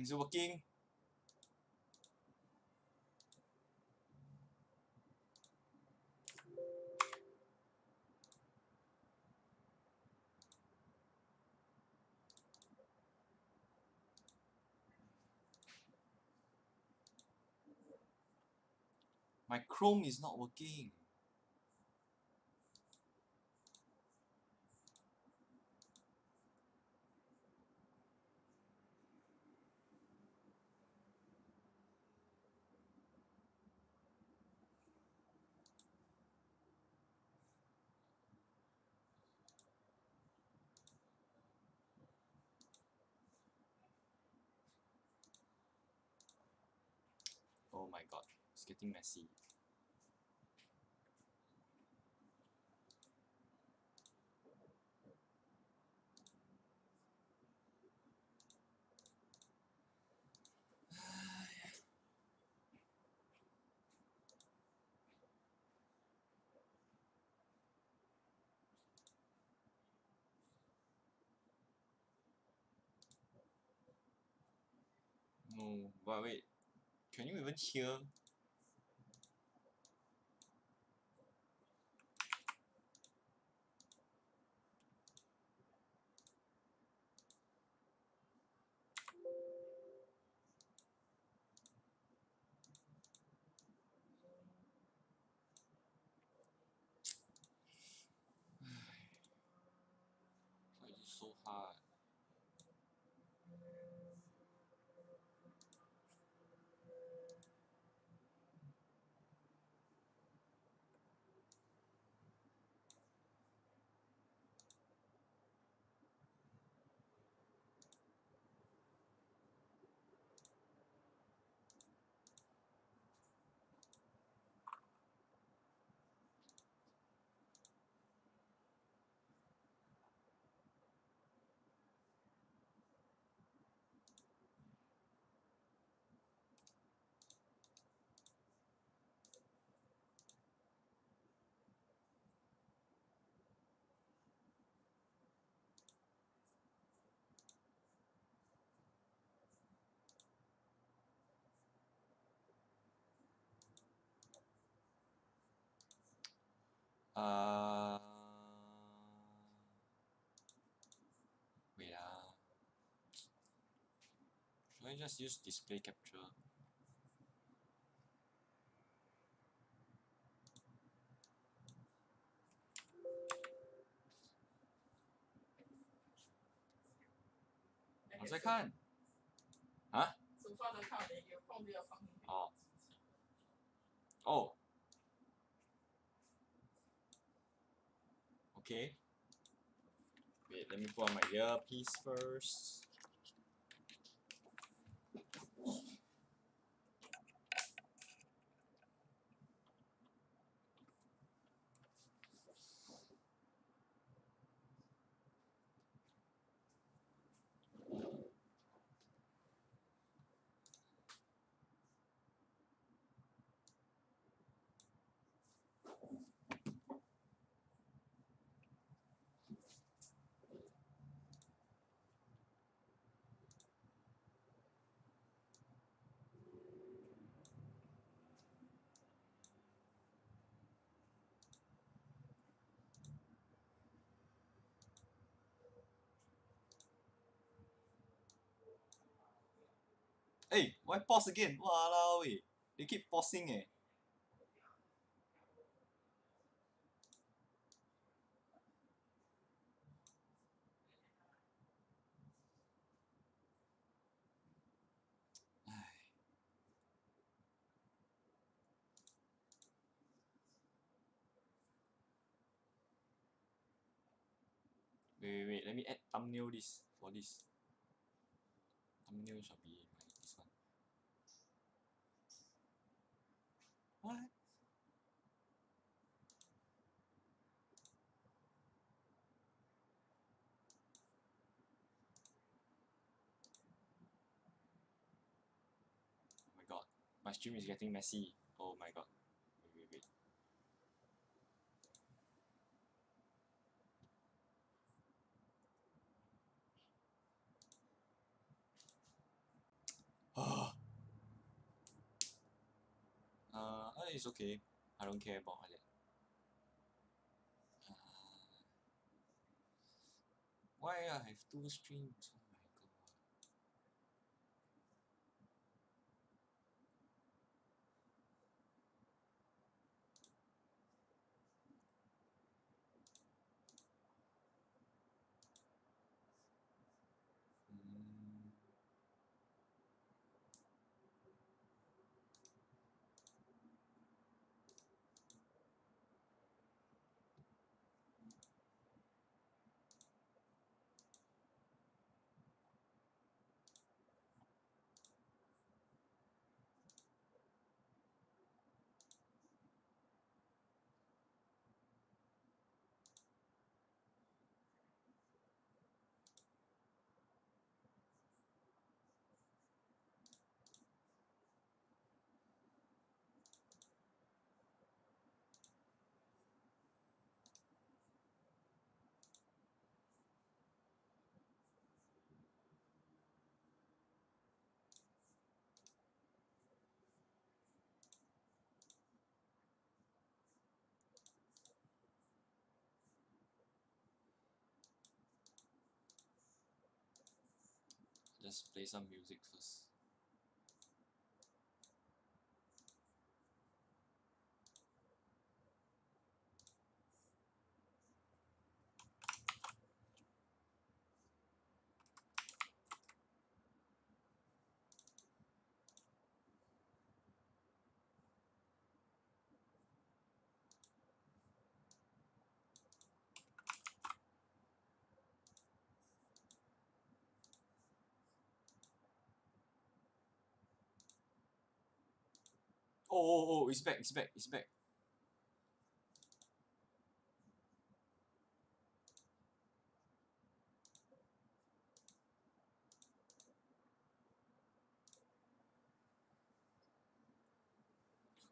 Is it working? My Chrome is not working. Oh my god, it's getting messy. No, but wait, can you even hear? Why is it so hard? Wait should I just use display capture?我在看。啊？厨房的靠点有空就要放。哦。哦。Okay. Wait, let me put on my earpiece first. Hey, why pause again? Walao eh. They keep pausing eh. Wait, let me add thumbnail this for this. Thumbnail shall be this one. What? Oh my god, my stream is getting messy. Oh my god. Wait. It's okay. I don't care about that. Why I have two streams? Oh my god. Mm. Just play some music first. Oh, it's back, it's back, it's back.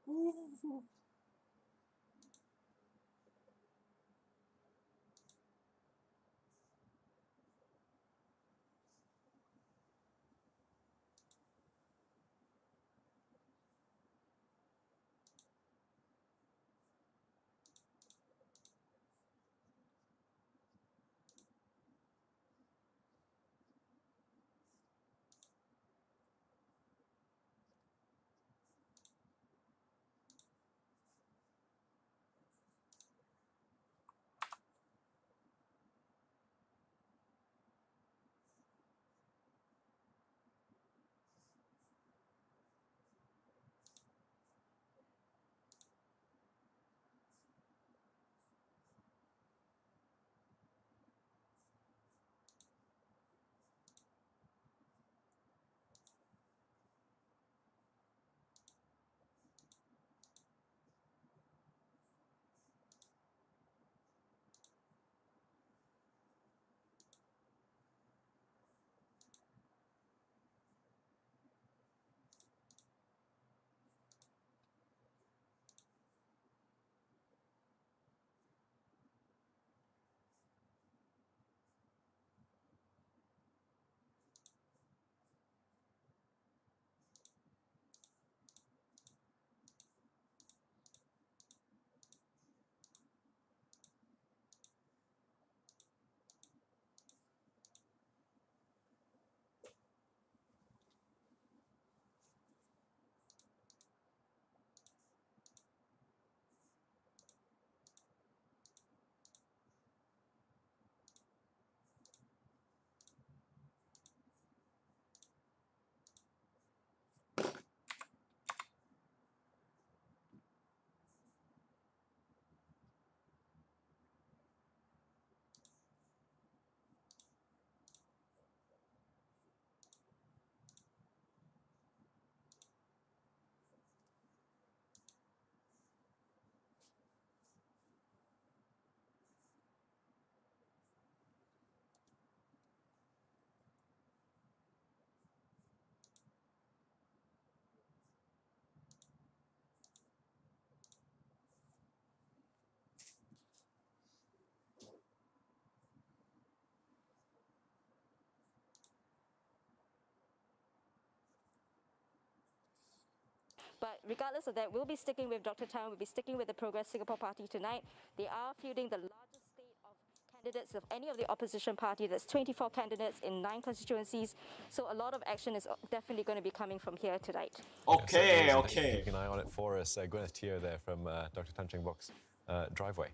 Ooh. But regardless of that, we'll be sticking with Dr. Tan, we'll be sticking with the Progress Singapore Party tonight. They are fielding the largest slate of candidates of any of the opposition party. There's 24 candidates in 9 constituencies. So a lot of action is definitely going to be coming from here tonight. Okay, Yes, okay. Keeping an eye on it for us. Gwyneth Teo there from Dr. Tan Cheng Bok's driveway.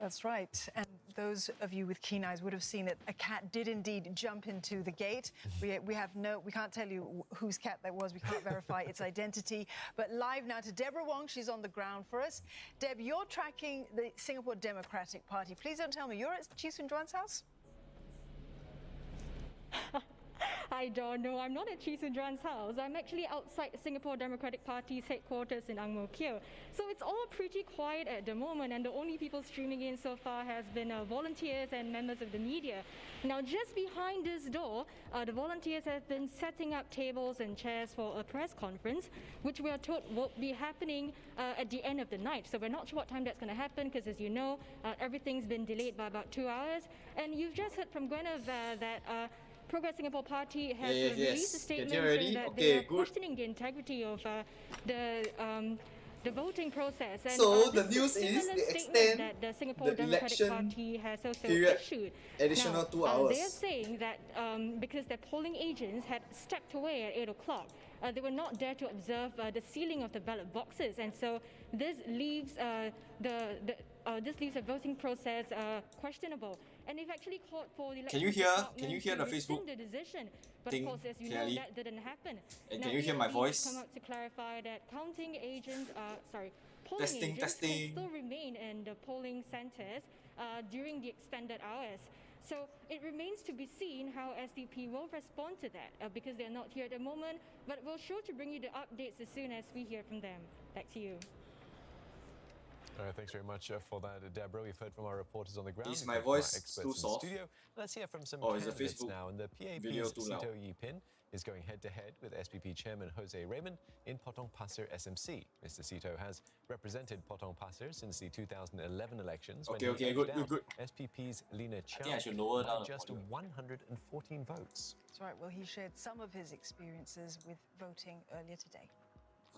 That's right. And those of you with keen eyes would have seen that a cat did indeed jump into the gate. We can't tell you whose cat that was. We can't verify its identity. But live now to Deborah Wong. She's on the ground for us. Deb, you're tracking the Singapore Democratic Party. Please don't tell me you're at Chee Soon Juan's house? I don't know. I'm not at Chee Soon Juan's house. I'm actually outside the Singapore Democratic Party's headquarters in Ang Mo Kio. So it's all pretty quiet at the moment, and the only people streaming in so far has been volunteers and members of the media. Now, just behind this door, the volunteers have been setting up tables and chairs for a press conference, which we are told will be happening at the end of the night. So we're not sure what time that's going to happen, because as you know, everything's been delayed by about 2 hours. And you've just heard from Gwyneth that Progress Singapore Party has released a statement saying that they are questioning the integrity of the voting process. And So the this news is similar they statement extend that the Singapore the Democratic election Party has also period issued. additional Now, 2 hours. they are saying that because their polling agents had stepped away at 8 o'clock, they were not there to observe the sealing of the ballot boxes, and so this leaves this leaves the voting process questionable. And they've actually called for the election department Can you hear to the Facebook rescind the decision. But thing of course, as you clearly? know, that didn't happen. And Now, can you hear my ELD voice? has come out to clarify that counting agents, polling Testing, agents testing. can still remain in the polling centres during the extended hours. So it remains to be seen how SDP will respond to that, because they're not here at the moment, but we'll sure to bring you the updates as soon as we hear from them. Back to you. All right, thanks very much for that, Deborah. We've heard from our reporters on the ground. Is We've my heard from our voice experts too in the soft? studio. Let's hear from some Or is the candidates Facebook now. And the video PAP's too loud? Sito Yipin is going head-to-head with SPP Chairman Jose Raymond in Potong Pasir SMC. Mr. Sito has represented Potong Pasir since the 2011 elections when he edged out SPP's Lina Chow I should lower by down the just volume. 114 votes. That's right. Well, he shared some of his experiences with voting earlier today.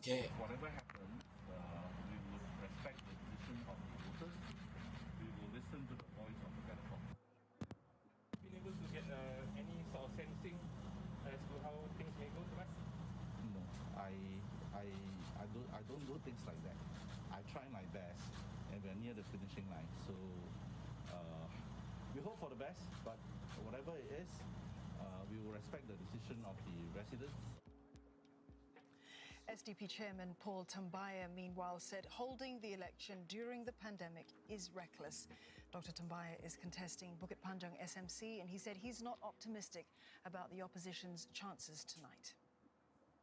Okay. Whatever happens, we will respect the decision of the voters. We will listen to the voice of the ballot. Been able to get any sort of sensing as to how things may go tonight? No, I don't do things like that. I try my best, and we're near the finishing line. So we hope for the best, but whatever it is, we will respect the decision of the residents. SDP Chairman Paul Tambaya, meanwhile, said holding the election during the pandemic is reckless. Dr. Tambaya is contesting Bukit Panjang SMC, and he said he's not optimistic about the opposition's chances tonight.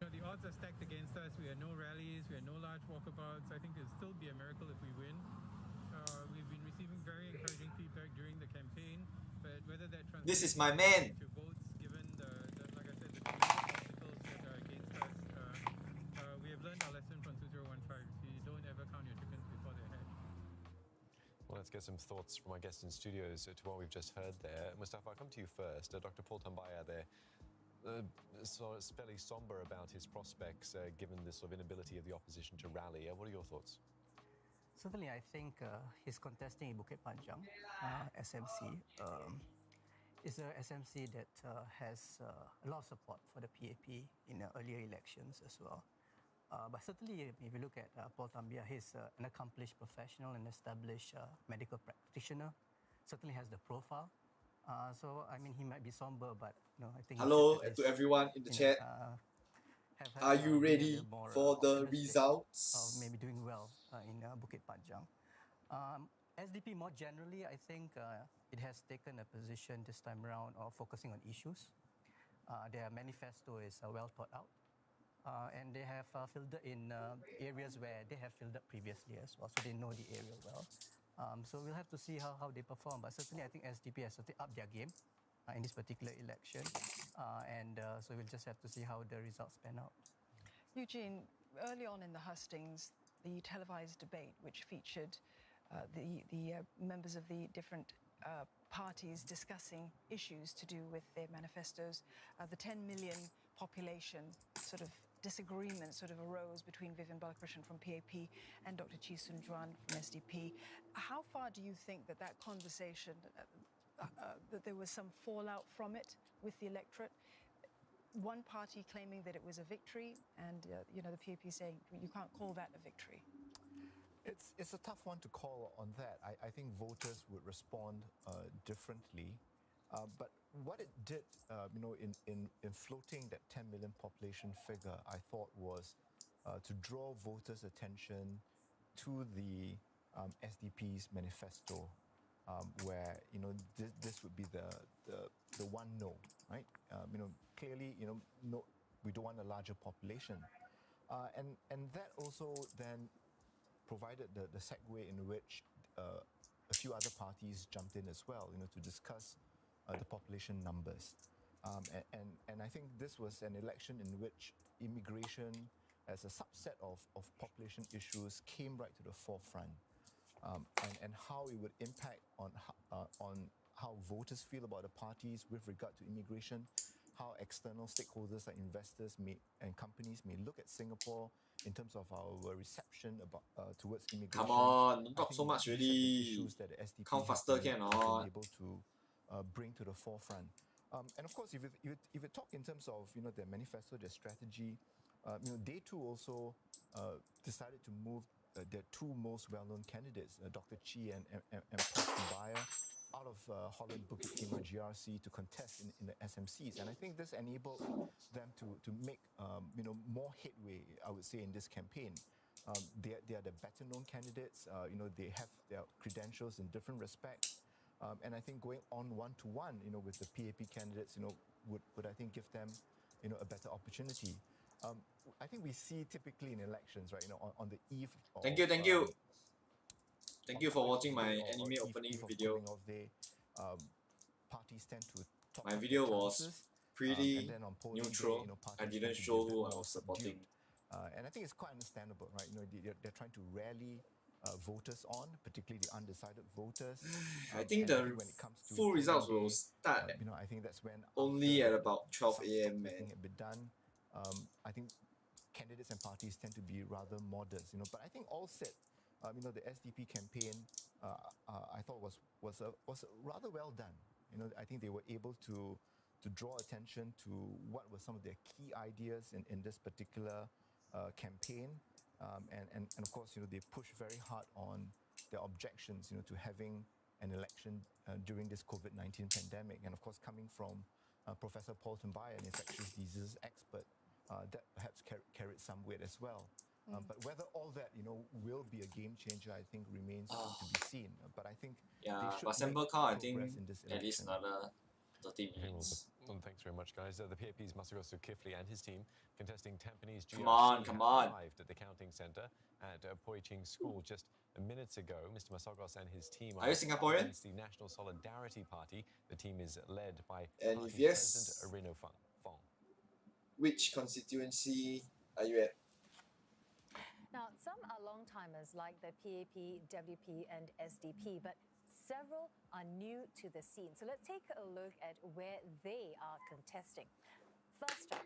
The odds are stacked against us. We had no rallies, we had no large walkabouts. I think it'll still be a miracle if we win. We've been receiving very encouraging feedback during the campaign, but whether that translates This is my man. to votes, given like I said, the obstacles that are against us, we have learned our lesson from 2015. You don't ever count your chickens before they're hatched. Well, let's get some thoughts from our guests in studios to what we've just heard there. Mustafa, I'll come to you first. Dr. Paul Tambaya there. So it's fairly somber about his prospects given the sort of inability of the opposition to rally. What are your thoughts? Certainly, I think he's contesting Bukit Panjang SMC. It's a SMC that has a lot of support for the PAP in earlier elections as well. But certainly, if you look at Paul Tambaya, he's an accomplished professional and established medical practitioner. Certainly has the profile. So, I mean, he might be somber, but I think. Hello to everyone in the chat. Are you ready for the results? Maybe doing well in Bukit Panjang. SDP more generally, I think it has taken a position this time around of focusing on issues. Their manifesto is well thought out. And they have filled in areas where they have filled up previously as well, so they know the area well. So we'll have to see how they perform. But certainly, I think SDP has certainly upped their game in this particular election. So we'll just have to see how the results pan out. Eugene, early on in the hustings, the televised debate, which featured the members of the different parties discussing issues to do with their manifestos, the 10 million population sort of disagreement sort of arose between Vivian Balakrishnan from PAP and Dr. Chee Soon-Juan from SDP. How far do you think that that conversation, that there was some fallout from it with the electorate? One party claiming that it was a victory, and the PAP saying you can't call that a victory. It's a tough one to call on that. I think voters would respond differently. But what it did, in floating that 10 million population figure, I thought was to draw voters' attention to the SDP's manifesto, where this would be the one no, right? Clearly, no, we don't want a larger population, and that also then provided the segue in which a few other parties jumped in as well, to discuss the population numbers. And I think this was an election in which immigration as a subset of population issues came right to the forefront, and how it would impact on how voters feel about the parties with regard to immigration, how external stakeholders like investors and companies may look at Singapore in terms of our reception towards immigration. Come on, don't talk so much already. Issues that the SDP Count faster been cannot. able to bring to the forefront. And of course, if you talk in terms of their manifesto, their strategy, they too also decided to move their two most well-known candidates, Dr. Chee and Prof. Mbaya, out of Holland Bukit Timah GRC to contest in the SMCs. And I think this enabled them to make more headway, I would say, in this campaign. They are the better-known candidates. They have their credentials in different respects. And I think going on one-to-one, with the PAP candidates, would I think give them, a better opportunity. I think we see typically in elections, right, on the eve of... Thank you. Thank you for watching my anime opening video. Parties tend to talk my up video their was chances, pretty and then on polling neutral. day, I parties didn't tend to show be a who bit I more was supporting. subdued. And I think it's quite understandable, right? They're trying to rally voters on, particularly the undecided voters. I think the when it comes to full results will day, start I think that's when only after at about 12 a.m. man. had been done. I think candidates and parties tend to be rather modest, But I think all said, the SDP campaign, I thought was rather well done. I think they were able to draw attention to what were some of their key ideas in this particular campaign, and of course, they pushed very hard on their objections, to having an election during this COVID-19 pandemic, and of course, coming from Professor Paul Tumbaya, an infectious diseases expert, that perhaps carried some weight as well. But whether all that, will be a game changer, I think remains to be seen. But I think they should but sample make count, I think progress in this at least election. another 30 minutes. Well, thanks very much, guys. The PAP's Masagos Zulkifli and his team contesting Tampines GRC Come on. arrived at the counting centre at Poi Ching School just minutes ago. Mr. Masagos and his team Are you Singaporean? against the National Solidarity Party. The team is led by And party if yes, President Arino Fong. which constituency are you at? Now, some are long-timers like the PAP, WP and SDP, but several are new to the scene. So let's take a look at where they are contesting. First up,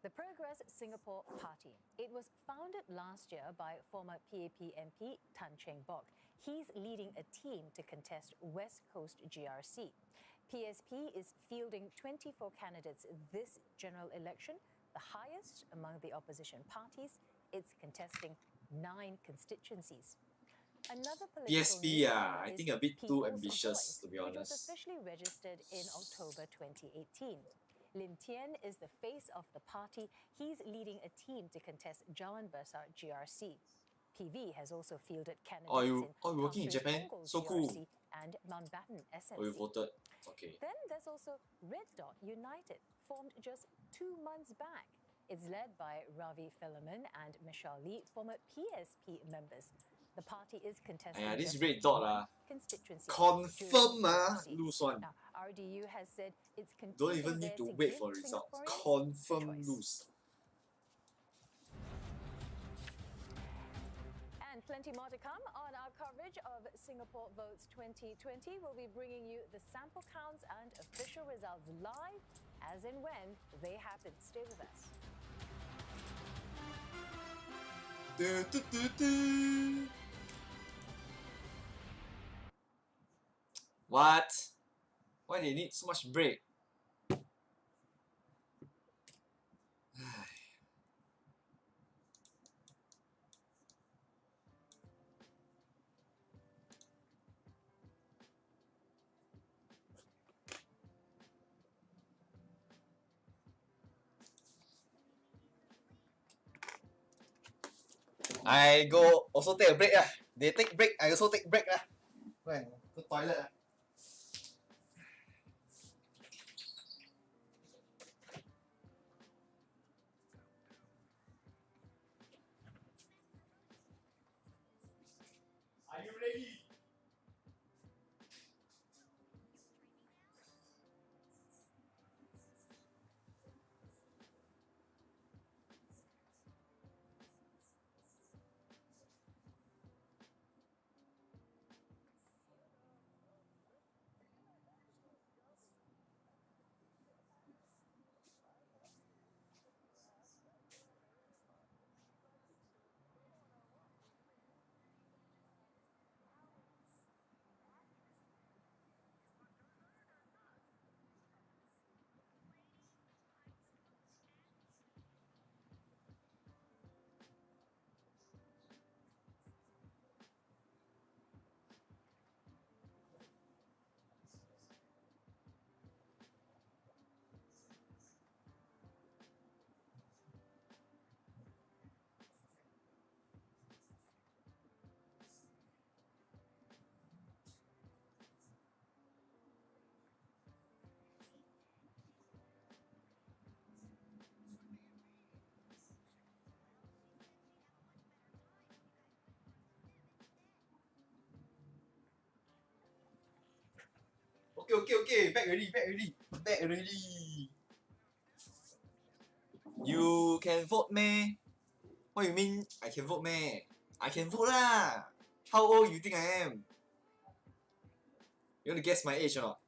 the Progress Singapore Party. It was founded last year by former PAP MP Tan Cheng Bock. He's leading a team to contest West Coast GRC. PSP is fielding 24 candidates this general election, the highest among the opposition parties. It's contesting 9 constituencies. Another political PSP, I is think a bit too People's ambitious, Voice, to be which was honest. officially registered in October 2018. Lim Tien is the face of the party. He's leading a team to contest Jalan Besar GRC. PV has also fielded candidates you're working in Pasir Japan? Punggol So cool. GRC and Mountbatten SMC. Oh, you voted. Okay. Then there's also Red Dot United, formed just 2 months back. It's led by Ravi Philemon and Michelle Lee, former PSP members. The party is contesting This just Red Dot, one constituency. confirm during lose one. Now, RDU has said it's Don't even need to wait for results. Confirm lose. And plenty more to come on our coverage of Singapore Votes 2020. We'll be bringing you the sample counts and official results live as and when they happen. Stay with us. What? Why they need so much break? I go also take a break lah. They take break, I also take break lah. Go and go toilet lah. Are you ready? Okay. Back already. You can vote meh? What you mean I can vote meh? I can vote lah. How old you think I am? You want to guess my age or not?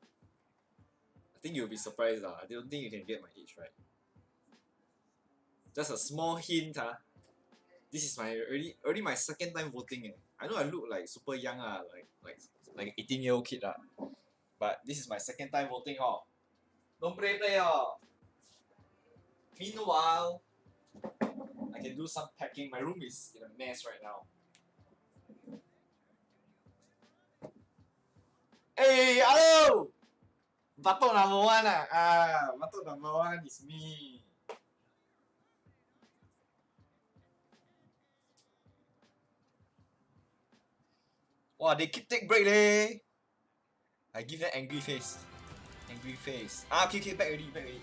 I think you'll be surprised lah. I don't think you can get my age right. Just a small hint This is my already my second time voting I know I look like super young like 18-year-old kid but this is my second time voting Don't play Meanwhile, I can do some packing. My room is in a mess right now. Hey, hello! Batok number 1 Batok number 1 is me. Wow, they keep take break leh. I give them angry face. Okay, back already.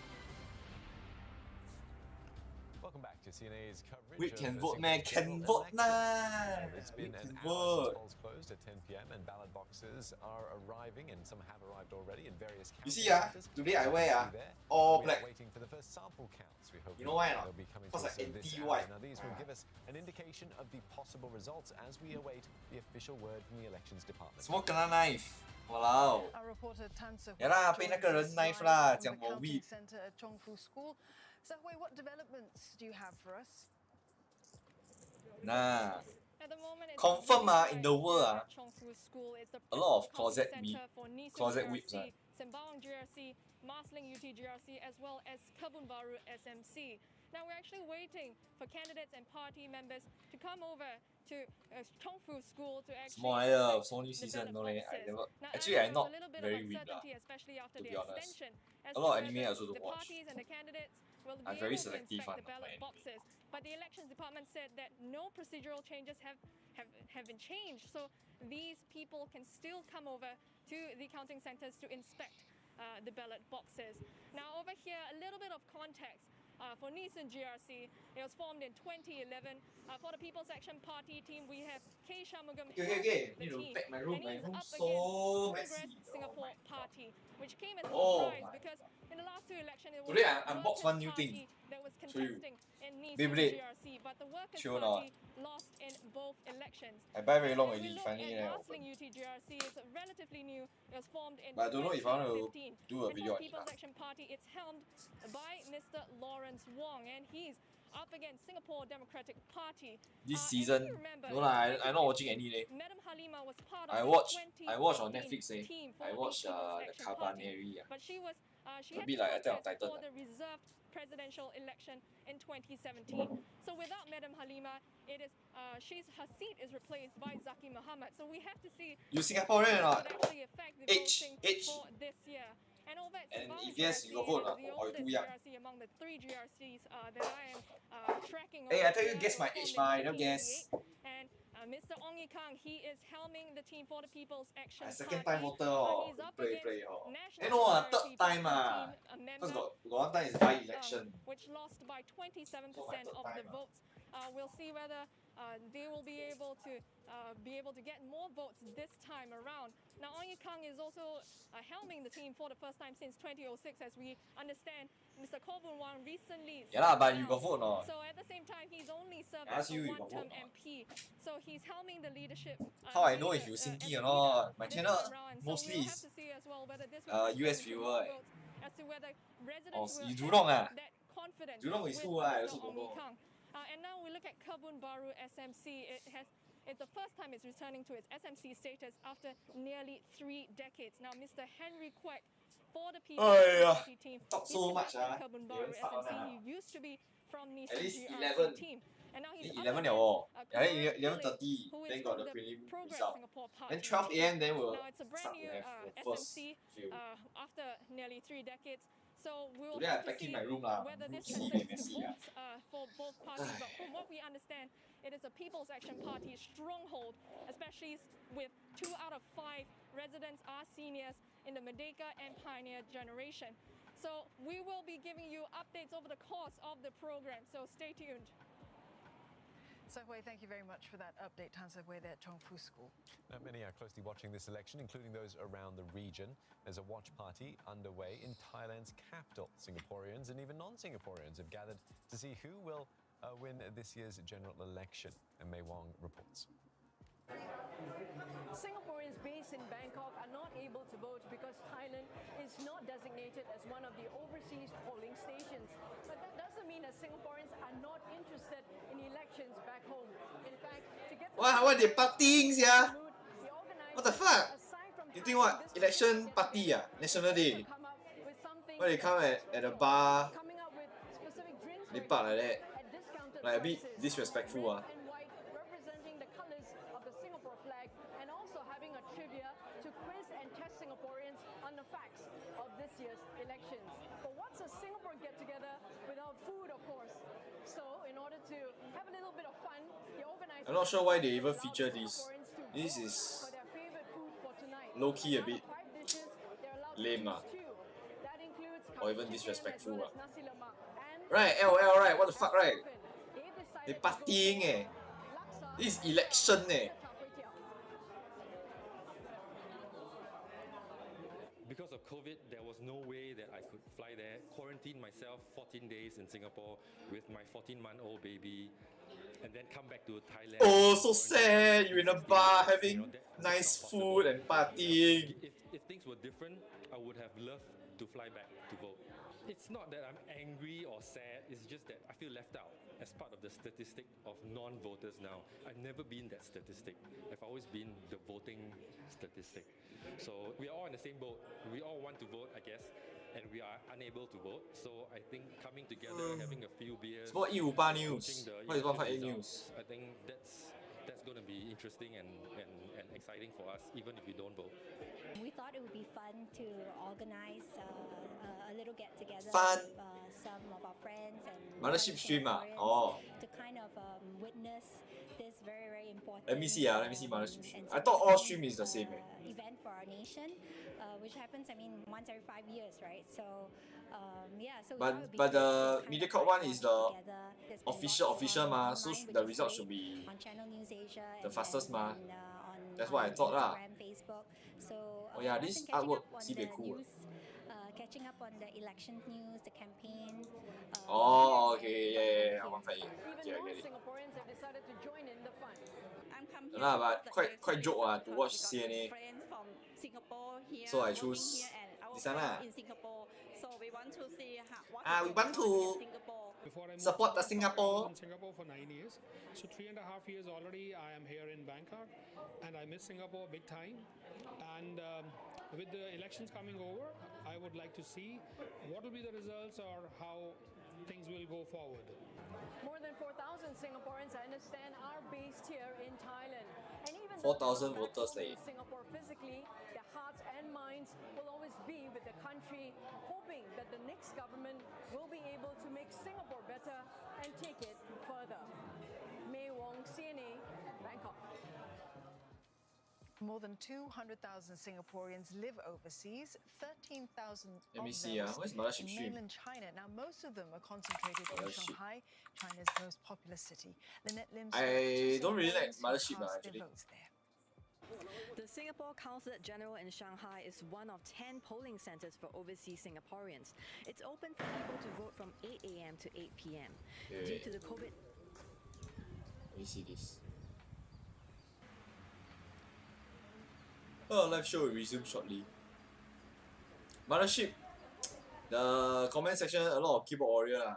Welcome back to CNA's coverage. We can vote, man. Can vote now. It's been an hour since polls closed at 10 p.m. and ballot boxes are arriving, and some have arrived already in various county You see, centers. today I wear all We black. are waiting for the first sample counts. We hope You know why or not? they'll be coming Because to us like in this anti-white. hour. Now, these will give us an indication of the possible results as we await the official word from the elections department. 什么kena knife? Walao. Our reporter Tan Se Ya lah,被那个人 knife 啦，讲我 weak. Center at Chongfu School. So, what developments do you have for us? Nah. At the moment, it's Confirm really in the world at Chongfu School. It's the a lot of principal closet center for Nisan closet GRC, whips Sembawang GRC, Marsiling UT GRC, as well as Kebun Baru SMC. Now we're actually waiting for candidates and party members to come over to Chongfu School to actually Small select new the season ballot no boxes. Now, actually earlier I'm there was not a little bit very of weak uncertainty, especially after to the be honest. extension, as A lot of to anime whether I also don't the watch. parties and the candidates will I'm be very able to selective inspect the on ballot my boxes. But the elections department said that no procedural changes have been changed, so these people can still come over to the counting centers to inspect the ballot boxes. Now over here, a little bit of context. For Nisan GRC, it was formed in 2011. For the People's Action Party team, we have K. Shanmugam Okay. the Need to team, pack my room. and My he's room up so against messy. Progress Singapore Party, which came as a Oh surprise my. because in the last two elections, it was Today the I unboxed Workers' one new Party thing. that was Show you. contesting in Nisan Beyblade. GRC, but the Workers' Chill now. Party lost in both elections. I buy very long If we already. look Finally at then I Marsiling UT GRC, it's relatively new. It was formed in But I don't know if I want to 2015. do a And video for on it People's lah. Action Party, it's helmed by Mr. Lawrence Wong, and he's up against Singapore Democratic Party. This And if season, you remember, no lah, in I not watching any leh. Madam Halima was part I of watch the on 2015 Netflix eh. team for I watch the People's the Action Cabaneri. Party. But she was she A had bit to like Attack on contest Titan for lah. the reserved presidential election in 2017. So without Madam Halima, it is her seat is replaced by Zaki Muhammad. So we have to see You Singaporean or how not? it would actually affect the Age. voting for this year. And over at And Sembawang if yes, you got vote GRC, or it is the not? Or you oldest too young? GRC among the 3 GRCs that I am tracking. Hey, I over tell you, here. guess It was my age, formed in ma, you don't guess. 1988. And Mr. Ong Ye Kang, he is helming the team for the People's Action I Party. second time voter oh. He's up Play against oh. National No Solidarity third time Party ah. Cause member, got one time is by-election. which lost by 27% So my third of the time, votes. We'll see whether they will be able to get more votes this time around. Now, Ong Ye Kang is also helming the team for the first time since 2006, as we understand. Mr. Koh Boon Wang recently. Yeah lah, but stepped you got down. vote or not? So at the same time, he's only served I as ask a you, you got one-term vote or not? MP. So he's helming the leadership. How I know if you sinking or not? My channel mostly is US viewer. As to whether Oh, residents will you have Jurong ah? that confidence Jurong is with who ah? I Mr. also don't Ong Ye know. Kang. And now we look at Kebun Baru SMC. It's the first time it's returning to its SMC status after nearly 3 decades. Now, Mr. Henry Kwek for the People's Party team. Talk He's so much conducting ah. Kebun They Baru won't start SMC. one He used to be from the At least CGRC 11. team. And now he's Then up 11 against, liao oh. Yeah, Kumar then Pillai, 11:30. who is Then from got the the prelim Progress result. Singapore Party. Then 12 AM then we'll Now it's a brand start new to have the first SMC few. after nearly 3 decades. So we will Today I have to packing see my room lah. whether this Room translates to messy ah. votes for both parties. But from what we understand, it is a People's Action Party stronghold, especially with 2 out of 5 residents are seniors in the Merdeka and Pioneer generation. So we will be giving you updates over the course of the program. So stay tuned. Sehwei, thank you very much for that update. Tan Sehwei there at Chongfu School. Now, many are closely watching this election, including those around the region. There's a watch party underway in Thailand's capital. Singaporeans and even non-Singaporeans have gathered to see who will win this year's general election. And Mei Wong reports. Singaporeans based in Bangkok are not able to vote because Thailand is not designated as one of the overseas polling stations. But that doesn't mean that Singaporeans are not interested in elections back home. In fact, to get What they partying sia? the organizers, What the fuck? aside from You think what? Election party ah? National Day? come up with something Why they come at the bar? coming up with specific drinks They park like that? at discounted Like a bit prices. disrespectful ah. Red and white representing the colors of the Singapore flag, and also having a trivia to quiz and test Singaporeans on the facts of this year's elections. But what's a Singapore get-together without food, of course? So, in order to have a little bit of fun, the organizers I'm not sure why they even allowed feature this. Singaporeans to This vote is for their favorite food for tonight. low-key a Out of bit 5 dishes, they're allowed to lame choose ah. 2. That includes Or even curry chicken disrespectful as well ah. as nasi lemak. And Right, LL right? What the fuck right? they've decided They to go partying for eh. laksa This is election eh. Because of COVID, there was no way that I could fly there. Quarantine myself 14 days in Singapore with my 14-month-old baby, and then come back to Thailand. Oh, so sad. You're in a 16 bar days, having that's nice not food possible. and partying. If things were different, I would have loved to fly back to vote. It's not that I'm angry or sad, it's just that I feel left out as part of the statistic of non-voters now. I've never been that statistic. I've always been the voting statistic. So we are all in the same boat. We all want to vote, I guess, and we are unable to vote. So I think coming together, having a few beers, What 158 news? watching the What is election 158 news? results, I think that's going to be interesting and exciting for us, even if we don't vote. We thought it would be fun to organize a little get-together Fun. with some of our friends and Mothership stream ah? Singaporeans Oh. to kind of witness this very, very important Let me see let me see Mothership stream. I thought all stream is the same eh. event for our nation, which happens, I mean, once every 5 years, right? So, yeah. So we thought it would be But good the to kind of Mediacorp one is the together. There's been official lots mah, online, so which the is result great, should be on Channel News Asia the and fastest mah. on That's what I thought lah. Instagram, Facebook. So, Oh yeah, I've this been catching artwork up on sibei the cool. news, catching up on the election news, the campaign. Oh, okay, yeah, 158. Even Okay, I get it. non-Singaporeans have decided to join in the fun. I'm come Yeah here lah, to but watch the quite election joke ah to because watch we got CNA. friends from Singapore here, So I working choose here, and our this one friends lah. in Singapore So we want to see what we want to Singapore. Before I moved support the to Bangkok, I Singapore. was in Singapore for 9 years. So 3.5 years already I am here in Bangkok, and I miss Singapore big time. And with the elections coming over, I would like to see what will be the results or how things will go forward. More than 4,000 Singaporeans, I understand, are based here in Thailand. And even 4,000 voters in Singapore physically, their hearts and minds will always be with the country, hoping that the next government will be able to make Singapore better and take it further. May Wong, CNA, Bangkok. More than 200,000 Singaporeans live overseas, 13,000 Let me of see, them where's Mothership in Stream? mainland China. Now, most of them are concentrated in Mothership. Shanghai, China's most populous city. Lynette Lim I don't really like Mothership cast actually. their votes there. The Singapore Consulate General in Shanghai is one of 10 polling centers for overseas Singaporeans. It's open for people to vote from 8 a.m. to 8 p.m. Due to the COVID. Let me see this. Oh, live show will resume shortly. Mothership. The comment section, a lot of keyboard warrior lah.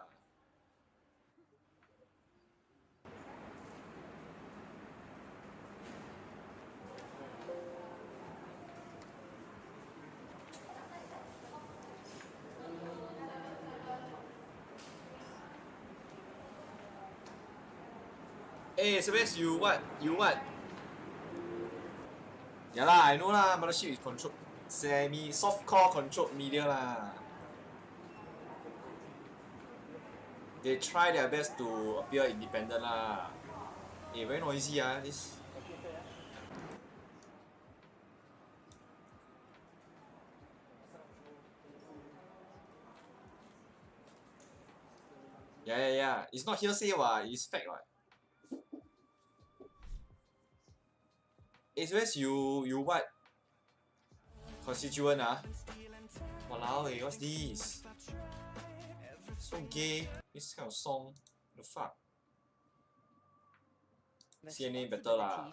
Hey, Sebastian, you what? You what? Yeah lah, I know lah, Mothership is controlled soft-core controlled media lah. They try their best to appear independent lah. Hey, very noisy ah, this. Yeah. It's not hearsay what, it's fact what. Hey, West, you what? Constituent ah? Walao eh, what's this? So gay, this kind of song. The fuck? CNA better lah.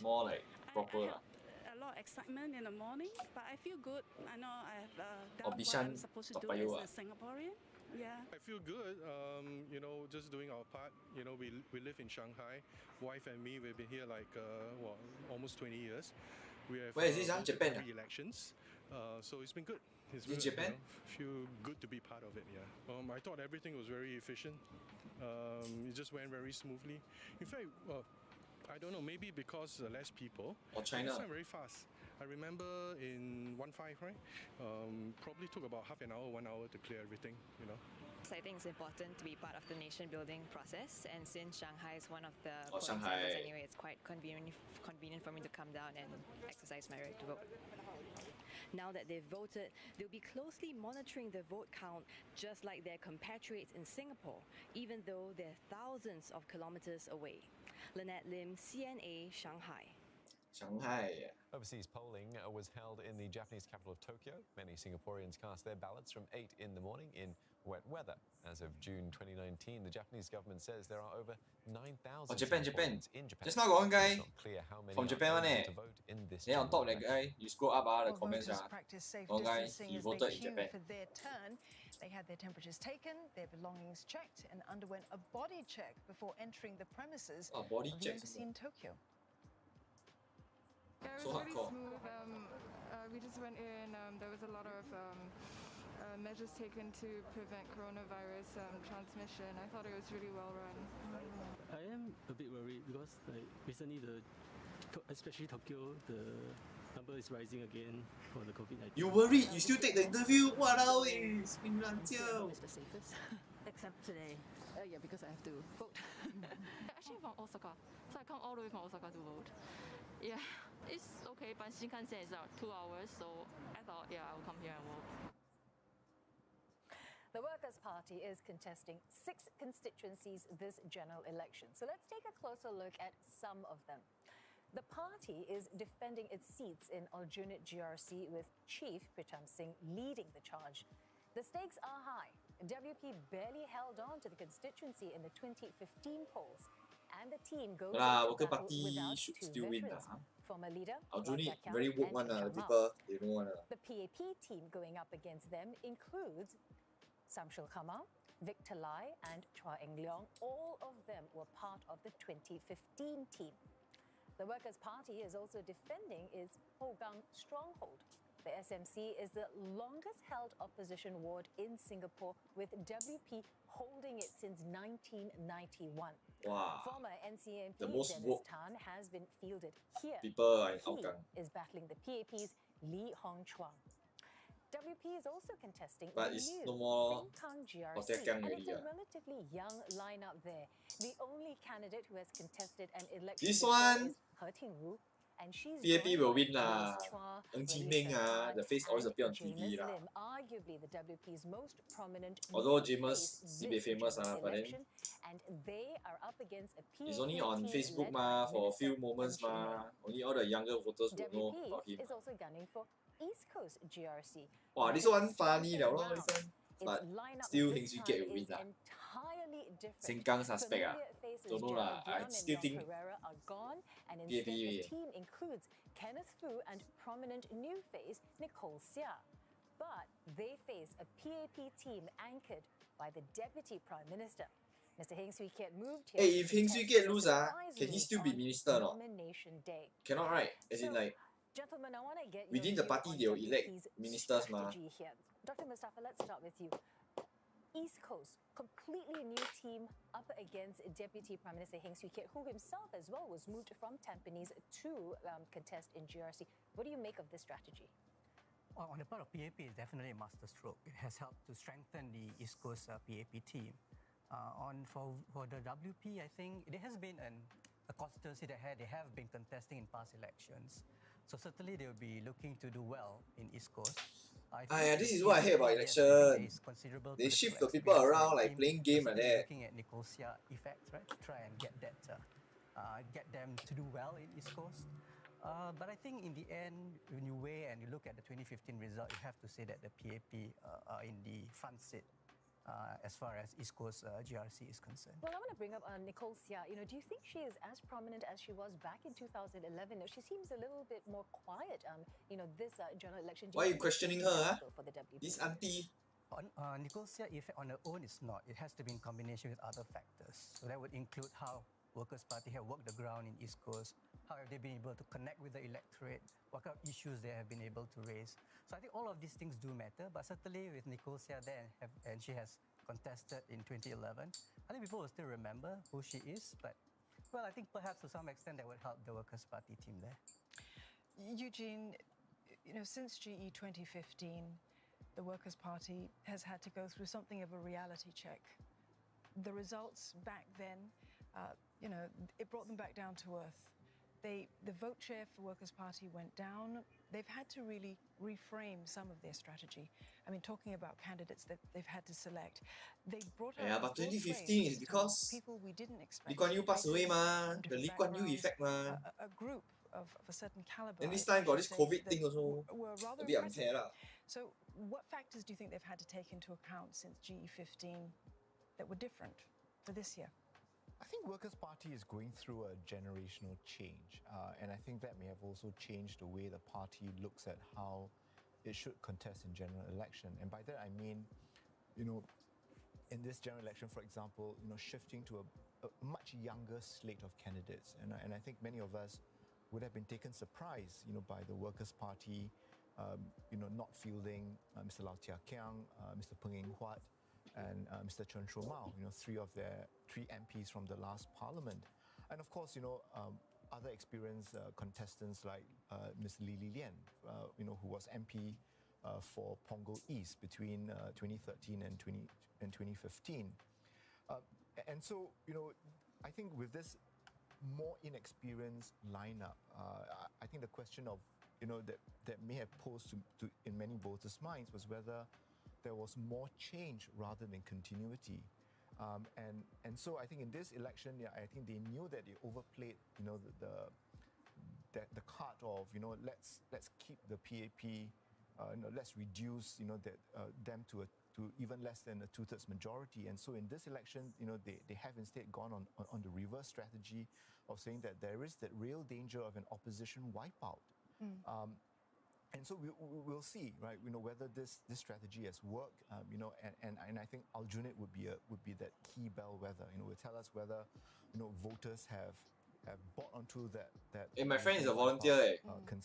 More like proper lah. A lot of excitement in the morning, but I feel good. I know I have done what Bishan, I'm supposed to do Toa Payoh as a Singaporean. Yeah. I feel good, you know, just doing our part. You know, we live in Shanghai. Wife and me, we've been here like, almost 20 years. We have, where is this? Japan? 3 elections. So it's been good. It's in good, Japan? You know, feel good to be part of it, yeah. I thought everything was very efficient. It just went very smoothly. In fact, I don't know, maybe because less people. Or China. It's went very fast. I remember in 1.5, right? Probably took about half an hour, 1 hour to clear everything, you know. I think it's important to be part of the nation building process, and since Shanghai is one of the Shanghai. centers anyway, it's quite convenient for me to come down and exercise my right to vote. Now that they've voted, they'll be closely monitoring the vote count, just like their compatriots in Singapore, even though they're thousands of kilometers away. Lynette Lim, CNA, Shanghai. Shanghai. Overseas polling was held in the Japanese capital of Tokyo. Many Singaporeans cast their ballots from 8 in the morning in wet weather. As of June 2019, the Japanese government says there are over 9,000 Japan. in Japan. Just now got one guy It's not clear how many from Japan one to vote in this Then on top of that election. guy, you scroll up the Well, comments voters practice safe one guy, distancing he as voted they in queued Japan. for their turn. They had their temperatures taken, their belongings checked, and underwent a body check before entering the premises of body the check embassy in Tokyo. Yeah, it So was really hardcore. smooth. We just went in. There was a lot of measures taken to prevent coronavirus transmission. I thought it was really well run. I am a bit worried because recently especially Tokyo, the number is rising again for the COVID-19. You worried? You still take the interview? Walao eh, 槟榔椒. It's the safest, except today. Yeah, because I have to vote. Actually from Osaka, so I come all the way from Osaka to vote. Yeah, it's okay, but Shinkansen is 2 hours, so I thought, yeah, I will come here and vote. The Workers' Party is contesting 6 constituencies this general election. So let's take a closer look at some of them. The party is defending its seats in alternate GRC with Chief Pritam Singh leading the charge. The stakes are high. WP barely held on to the constituency in the 2015 polls, and And the team goes Worker into battle Party without should two still win. veterans. Former leader Aljunied, Lau Chia-kiang very woke and one. Chen The Mao. people, they know one. The PAP team going up against them includes Samshil Kama, Victor Lai, and Chua Eng Leong. All of them were part of the 2015 team. The Workers' Party is also defending its Hougang stronghold. The SMC is the longest held opposition ward in Singapore, with WP holding it since 1991. Wow. Former NCMP The most Dennis woke Tan has been fielded here. people are in He Hougang. is battling the PAP's Lee Hong Chuang. WP is also contesting But the it's new no more Sengkang GRC, Hotel Kang and it's already, a relatively young lineup there. The only candidate who has contested an election This before one, is He Tingru, and she's PAP joined will by win Liz lah. Chua, Ng Chee Marisha Meng Tan, the face always and appear on James TV lah. Lim, arguably the WP's most prominent Although new James face sibei this famous general but then election, and they are up against a PAP he's only on team Facebook led by for a few Minister moments Ng Chee Meng. Only all the younger voters will know WP about him. is also gunning for East Coast GRC. Wow, this With one funny strengthened lor, this rounds, one. its But lineup still this Heng Swee time Kiat will win is lah. entirely different. Sengkang suspect Familiar faces Don't know Gerald lah. I Brown and still Leon think Pereira are gone, and PAP instead the win. team includes Kenneth Fu and prominent new face Nicole Seah. But they face a PAP team anchored by the Deputy Prime Minister. Mr. Heng Swee Kiat moved here. Hey, if to Heng Swee contest Kiat the lose surprise can he move still be on minister or not? Nomination day. Cannot, right? As in So, like Gentlemen, I want to get within your the view party on they will elect WP's ministers strategy here. Dr. Mustafa, let's start with you. East Coast, completely new team up against Deputy Prime Minister Heng Swee Kiat, who himself as well was moved from Tampines to contest in GRC. What do you make of this strategy? Well, on the part of PAP, it's definitely a masterstroke. It has helped to strengthen the East Coast PAP team. For the WP, I think it has been a constituency that they have been contesting in past elections. So certainly they will be looking to do well in East Coast. this is what I hate about election. They shift the people around like playing game like that. Looking at Nicole Seah effects, right, to try and get them to do well in East Coast. But I think in the end, when you weigh and you look at the 2015 result, you have to say that the PAP are in the front seat as far as East Coast GRC is concerned. Well, I want to bring up Nicole Seah. Do you think she is as prominent as she was back in 2011? She seems a little bit more quiet. This general election. Why are you questioning her? For the WP? This auntie. Nicole Seah effect on her own is not. It has to be in combination with other factors. So that would include how Workers' Party have worked the ground in East Coast, how have they been able to connect with the electorate, what kind of issues they have been able to raise. So I think all of these things do matter, but certainly with Nicole Seah there, and she has contested in 2011, I think people will still remember who she is, but well, I think perhaps to some extent that would help the Workers' Party team there. Eugene, since GE 2015, the Workers' Party has had to go through something of a reality check. The results back then, it brought them back down to earth. The vote share for the Workers' Party went down. They've had to really reframe some of their strategy. I mean, talking about candidates that they've had to select. They brought out Yeah, but 2015 is because people we didn't expect. Lee Kuan Yew passed away the Lee Kuan Yew effect a group of a certain caliber. And this time got this COVID thing also. Were rather a bit impressive. unfair lah. So what factors do you think they've had to take into account since GE15 that were different for this year? I think Workers' Party is going through a generational change, and I think that may have also changed the way the party looks at how it should contest in general election. And by that I mean, in this general election, for example, shifting to a much younger slate of candidates, and I think many of us would have been taken surprise, by the Workers' Party, not fielding Mr. Lau Chia-kiang, Mr. Peng Eng-huat, and Mr. Chen Shou-mao, three MPs from the last parliament. And of course, other experienced contestants like Ms. Li Lian, who was MP for Punggol East between 2013 and 2015. And so, I think with this more inexperienced lineup, I think the question of, that may have posed to in many voters' minds was whether there was more change rather than continuity. And so I think in this election, I think they knew that they overplayed, the card of, let's keep the PAP, let's reduce, them to to even less than a 2/3 majority. And so in this election, they have instead gone on the reverse strategy of saying that there is that real danger of an opposition wipeout. And so we'll see, right? Whether this strategy has worked. And I think Aljunied would be that key bellwether. Will tell us whether voters have bought onto that. Hey, my friend is a volunteer.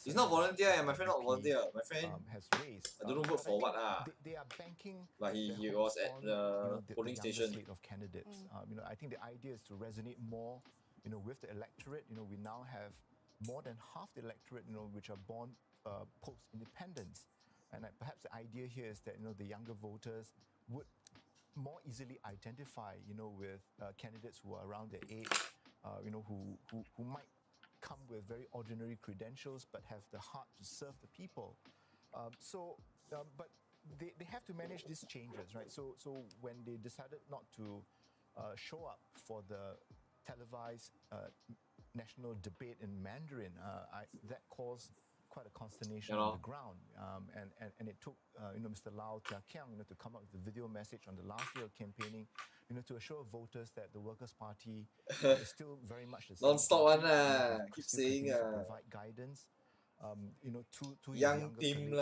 He's not volunteer. My friend not volunteer. My friend has raised. I don't know vote for what. They are banking. But he was at the polling station. Slate of candidates. I think the idea is to resonate more, with the electorate. We now have more than half the electorate, which are born post-independence, and perhaps the idea here is that the younger voters would more easily identify, with candidates who are around their age, who might come with very ordinary credentials but have the heart to serve the people. But they have to manage these changes, right? So when they decided not to show up for the televised national debate in Mandarin, that caused quite a consternation on the ground, and it took Mr. Lau Tia Kiang to come up with a video message on the last day of campaigning, to assure voters that the Workers' Party is still very much the same. Non-stop one keep saying provide guidance, to young team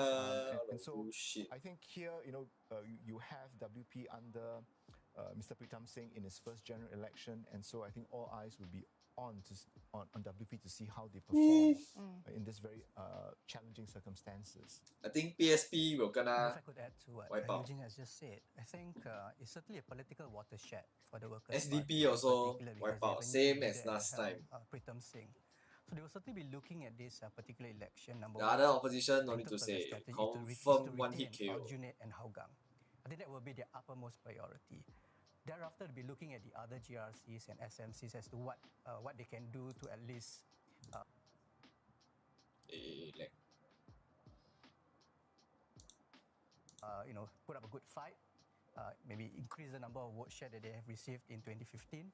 and so I think here you have WP under Mr. Pritam Singh in his first general election, and so I think all eyes will be on WP to see how they perform in this very challenging circumstances. I think PSP will gonna. If I could add to what wipe out. Eugene has just said, I think it's certainly a political watershed for the workers. SDP also wipe out, same as last time. Pritam Singh. So they will certainly be looking at this particular election. The other opposition, no need to say, confirm one hit KO. Aljunied and Hougang. I think that will be their uppermost priority. Thereafter, they'll be looking at the other GRCs and SMCs as to what they can do to at least put up a good fight, maybe increase the number of vote share that they have received in 2015.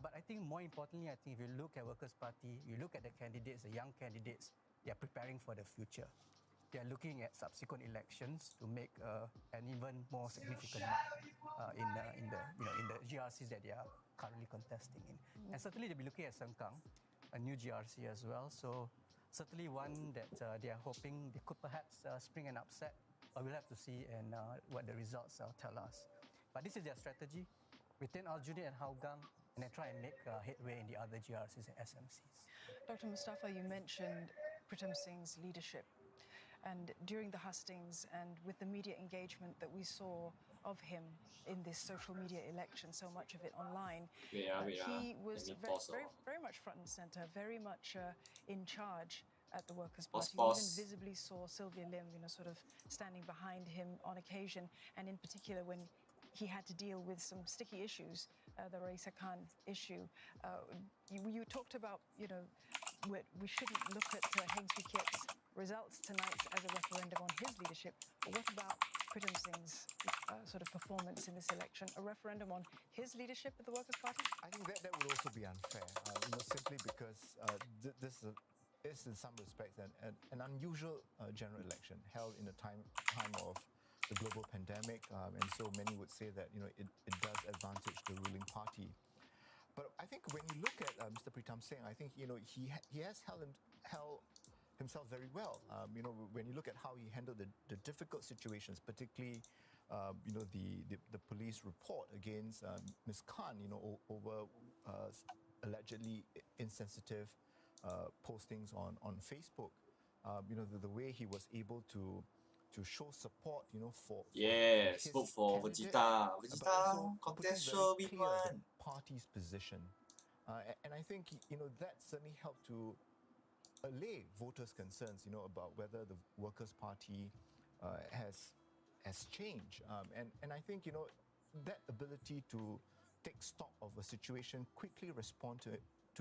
But I think more importantly, I think if you look at Workers' Party, you look at the candidates, the young candidates, they are preparing for the future. They are looking at subsequent elections to make an even more significant mark in the GRCs that they are currently contesting in. And certainly they'll be looking at Sengkang, a new GRC as well. So certainly one that they are hoping they could perhaps spring an upset. But we'll have to see and what the results tell us. But this is their strategy. Retain Aljunied and Hougang, and then try and make headway in the other GRCs and SMCs. Dr. Mustafa, you mentioned Pritam Singh's leadership. And during the hustings and with the media engagement that we saw of him in this social media election, so much of it online, he was very much front and center, very much in charge at the Workers' Party. You even visibly saw Sylvia Lim, sort of standing behind him on occasion, and in particular when he had to deal with some sticky issues, the Raisa Khan issue. You talked about, we shouldn't look at Heng Swee Keat's results tonight as a referendum on his leadership, but what about Pritam Singh's sort of performance in this election? A referendum on his leadership at the Workers' Party? I think that would also be unfair, simply because this is in some respects an unusual general election held in a time of the global pandemic, and so many would say that it does advantage the ruling party. But I think when you look at Mr. Pritam Singh, I think he has held himself very well. When you look at how he handled the difficult situations, particularly the police report against Ms. Khan, over allegedly insensitive postings on Facebook. The way he was able to show support, for spoke for Vegeta. Vegeta contextual win one. Party's position, and I think that certainly helped to allay voters' concerns, about whether the Workers' Party has changed, and I think that ability to take stock of a situation, quickly respond to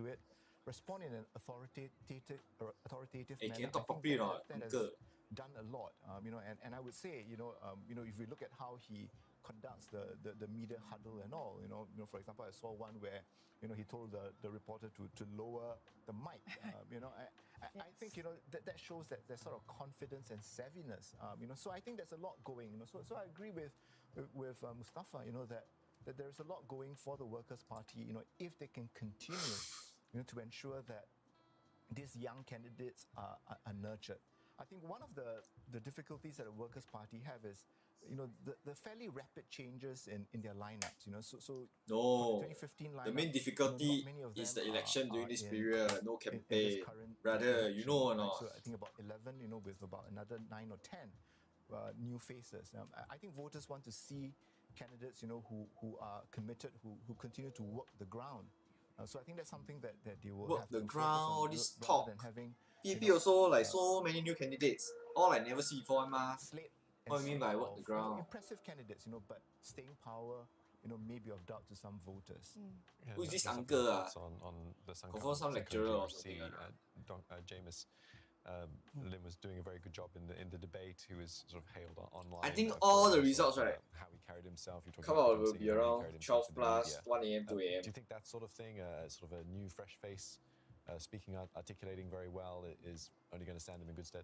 it, respond in an authoritative manner. I think that has done a lot, and I would say, if we look at how he conducts the media huddle and all, for example, I saw one where he told the reporter to lower the mic. I think that shows that there's sort of confidence and savviness. So I think there's a lot going. So I agree with with Mustafa, that there's a lot going for the Workers' Party, if they can continue, to ensure that these young candidates are nurtured. I think one of the difficulties that the Workers' Party have is, the fairly rapid changes in their lineups. So No, for the 2015 lineup, the main difficulty not many of is them the election during this in, period, no in this campaign. current Brother, you election, know or right? not? So I think about 11, with about another 9 or 10 new faces. I think voters want to see candidates, who are committed, who continue to work the ground. So I think that's something that they will Work have the to ground, focus on, this rather talk. than having PAP also like so many new candidates. All I never see before, ma. slate What do you mean by work of, the ground? impressive candidates, but staying power, may be of doubt to some voters. Who is this just a uncle? few thoughts on the Confirm some lecturer or something. James Lim was doing a very good job in the debate. He was sort of hailed online. I think for all the sort of, results, right, how he carried himself. You come out will be around 12 plus, 1 a.m., 2 a.m. Do you think that sort of thing, sort of a new, fresh face, speaking out, articulating very well, is only going to stand him in good stead?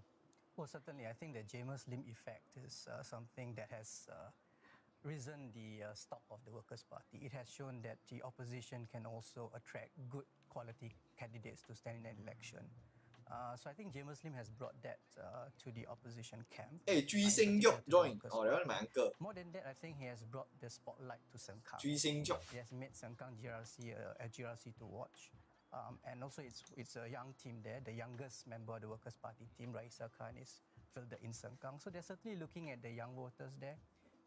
Well, certainly. I think the James Lim effect is something that has risen the stock of the Workers' Party. It has shown that the opposition can also attract good quality candidates to stand in an election. So I think James Lim has brought that to the opposition camp. Hey, Chui Seng Yok join. Oh, that one my uncle. More than that, I think he has brought the spotlight to Sengkang. Chui Seng Yok. He has made Sengkang GRC a GRC to watch. And also it's a young team there. The youngest member of the Workers' Party team, Raisa Khan, is filled in Sengkang. So they're certainly looking at the young voters there.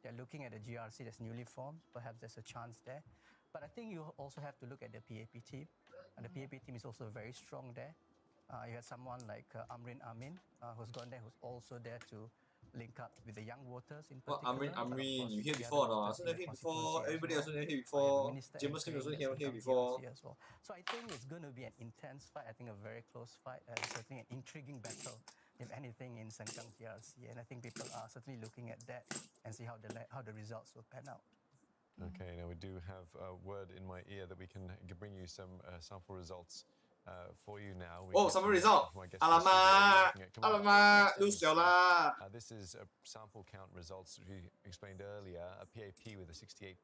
They're looking at the GRC that's newly formed. Perhaps there's a chance there. But I think you also have to look at the PAP team. And the PAP team is also very strong there. You had someone like Amrin Amin, who's gone there, who's also there to link up with the young voters in particular. Amrin, you hear before or not? I also never hear before. Everybody also never hear before. James Lim also never hear before. Well. So I think it's going to be an intense fight. I think a very close fight. Certainly an intriguing battle, if anything, in Sengkang GRC. And I think people are certainly looking at that and see how the results will pan out. Okay, now we do have a word in my ear that we can bring you some sample results for you now. Oh, sample result! Alamak! Alamak! Lose lah! This is sample count results we explained earlier. A PAP with a 68%,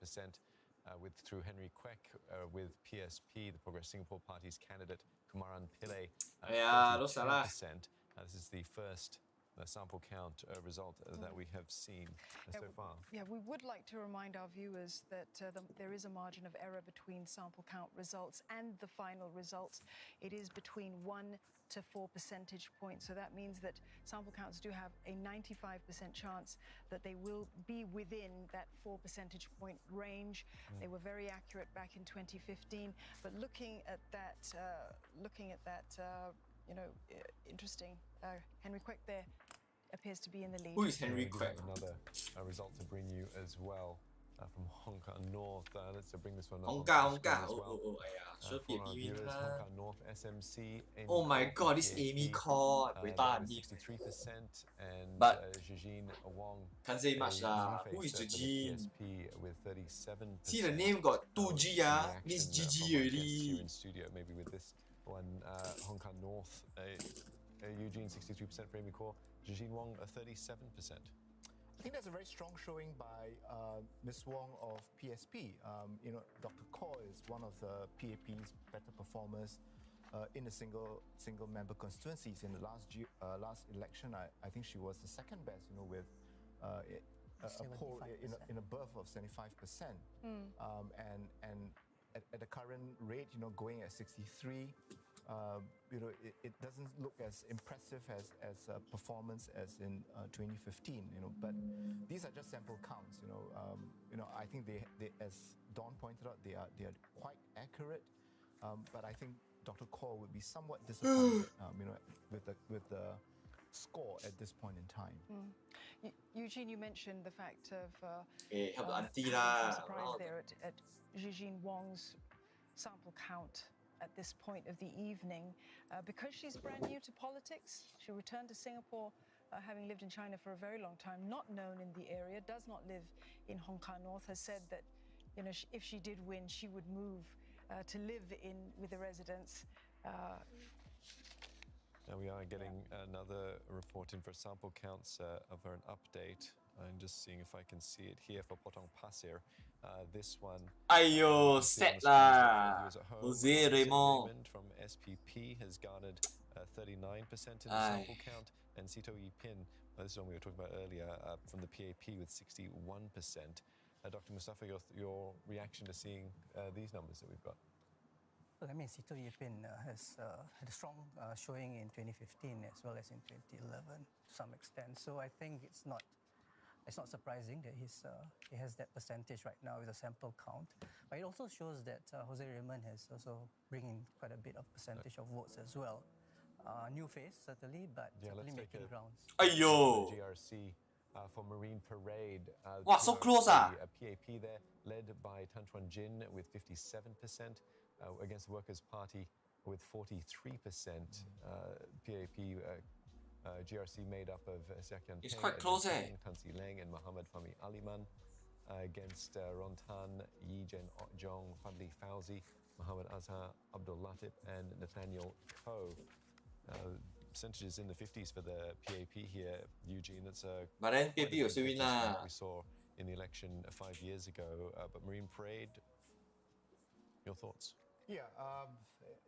through Henry Kwek, with PSP, the Progress Singapore Party's candidate, Kumaran Pillay, 42%. This is the first sample count result that we have seen so far. Yeah, we would like to remind our viewers that there is a margin of error between sample count results and the final results. It is between 1 to 4 percentage points. So that means that sample counts do have a 95% chance that they will be within that 4 percentage point range. They were very accurate back in 2015. But looking at that, interesting. Henry Kwek there appears to be in the lead. Who is Henry Kwek? Another result to bring you as well from Hong Kong North. Let's bring this one up. Hong Kong. Yeah. Sure, for our viewers, Hong Kong North SMC. Oh my God, this Amy Cott, 63%, and Zhijin Wong. Can't say much lah. Who is Zhijin? PSP with 37%. See the name got 2G Miss Gigi already. Here in studio, maybe with this one, Hong Kong North. Eugene 63% for Amy Kaur, Zhijin Wong 37%. I think that's a very strong showing by Ms. Wong of PSP. Dr. Kaur is one of the PAP's better performers in the single member constituencies. In the last election, I think she was the second best. With a poll in above of 75%. And at the current rate, going at 63. It doesn't look as impressive as a performance as in 2015. But these are just sample counts. I think they, as Dawn pointed out, they are quite accurate. But I think Dr. Kaur would be somewhat disappointed, with the score at this point in time. Eugene, you mentioned the fact of help the auntie having lah. some surprise there at Zhijin Wong's sample count at this point of the evening. Because she's brand new to politics, she returned to Singapore, having lived in China for a very long time, not known in the area, does not live in Hong Kong North, has said that if she did win, she would move to live with the residents. Now we are getting another report in for sample counts of an update. I'm just seeing if I can see it here for Potong Pasir. This one. Ayo, set lah. Jose Raymond from SPP has garnered 39% in the sample count, and Sito Yipin, this is one we were talking about earlier, from the PAP with 61%. Dr. Mustafa, your reaction to seeing these numbers that we've got? Well, I mean, Sito Yipin has had a strong showing in 2015 as well as in 2011 to some extent. So I think it's not surprising that he has that percentage right now with a sample count. But it also shows that Jose Raymond has also bringing quite a bit of percentage of votes as well. New face, certainly, but certainly making grounds. Ayo! GRC for Marine Parade. Wow, so close ah! A PAP there, led by Tan Chuan Jin with 57%, against the Workers' Party with 43%. PAP GRC made up of Sekian It's quite close, eh? Tan Si Leng and Muhammad Fahmi Aliman, against Rontan, Yi Jong, Fadli Fauzi, Muhammad Azhar, Abdul Latif, and Nathaniel Koh. Percentages in the 50s for the PAP here, Eugene. That's but then PAP also win lah. We saw in the election 5 years ago. But Marine Parade, your thoughts? Yeah,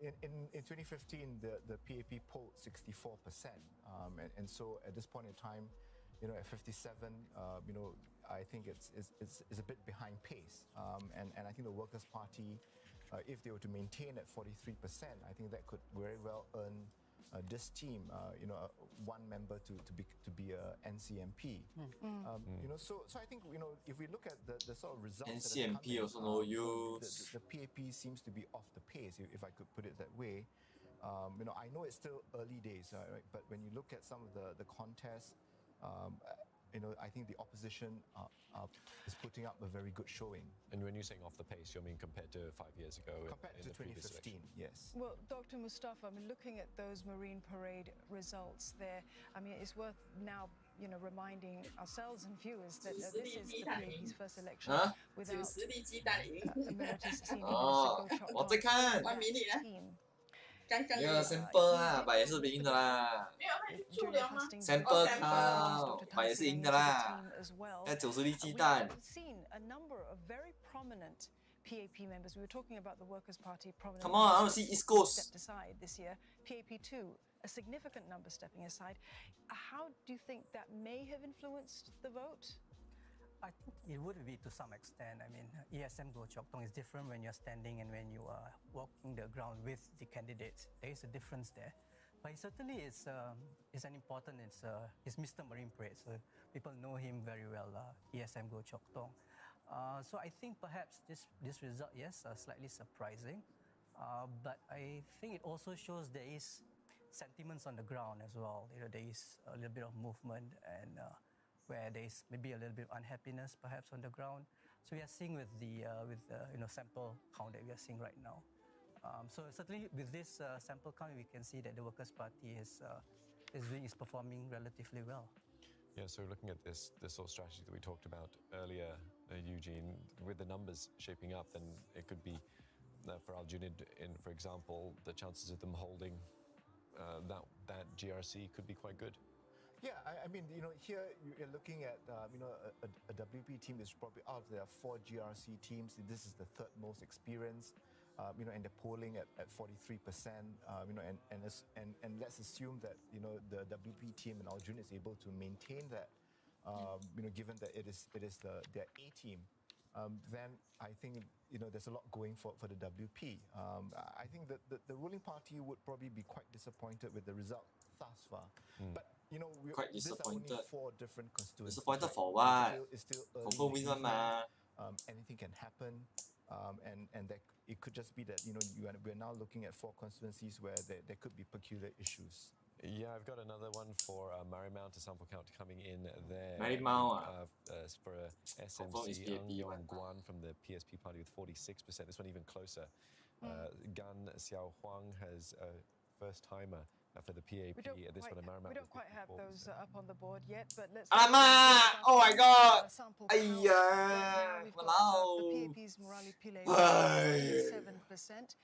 in 2015, the PAP polled 64%, and so at this point in time, at 57, I think it's a bit behind pace, and I think the Workers' Party, if they were to maintain at 43%, I think that could very well earn this team, one member to be a NCMP. So I think if we look at the sort of results, NCMP also no use. The PAP seems to be off the pace, if I could put it that way. I know it's still early days, right? But when you look at some of the contests, I think the opposition is putting up a very good showing. And when you're saying off the pace, you mean compared to 5 years ago? Compared to 2015, yes. Well, Dr. Mustafa, looking at those Marine Parade results there, it's worth now, reminding ourselves and viewers that this is the PAP's first election without emeritus senior minister Goh Chok Tong's team. Yeah, sample 啊，but 也是赢的啦。sample count， but 也是赢的啦。那90粒鸡蛋。We've seen a number of very prominent PAP members. We were talking about the Workers' Party prominent. Come on, I want to see East Coast. Stepped aside this year. PAP 2, a significant number stepping aside. How do you think that may have influenced the vote? I think it would be to some extent. ESM Goh Chok Tong is different when you're standing and when you are walking the ground with the candidates. There is a difference there. But it certainly is an important, it's Mr. Marine Parade, so people know him very well, ESM Goh Chok Tong. So I think perhaps this result, yes, slightly surprising. But I think it also shows there is sentiments on the ground as well. There is a little bit of movement and where there is maybe a little bit of unhappiness perhaps on the ground. So we are seeing with the sample count that we are seeing right now. So certainly with this sample count, we can see that the Workers' Party is performing relatively well. Yeah, so looking at this sort of strategy that we talked about earlier, Eugene, with the numbers shaping up, then it could be for Aljunied, for example, the chances of them holding that GRC could be quite good. Yeah, here you're looking at, a WP team is probably out of their 4 GRC teams. This is the third most experienced, and they're polling at 43%, and let's assume that, the WP team in Aljunied is able to maintain that, given that it is their A team, then I think, there's a lot going for the WP. I think that the ruling party would probably be quite disappointed with the result thus far. But quite disappointed. These are only 4 different constituencies. Disappointed for what? It's still Confirm win one ma. Anything can happen, and that it could just be that we're now looking at 4 constituencies where there could be peculiar issues. Yeah, I've got another one for Marymount, a sample count coming in there. Marymount for SMC, Ang Yong Guan from the PSP party with 46%. This one even closer. Gan Xiao Huang has a first-timer for the PAP. This one, Marymount. We don't quite have those up on the board yet, but let's... Alamak! Oh my god! Ayya! The PAP's Murali Pillay, 7%.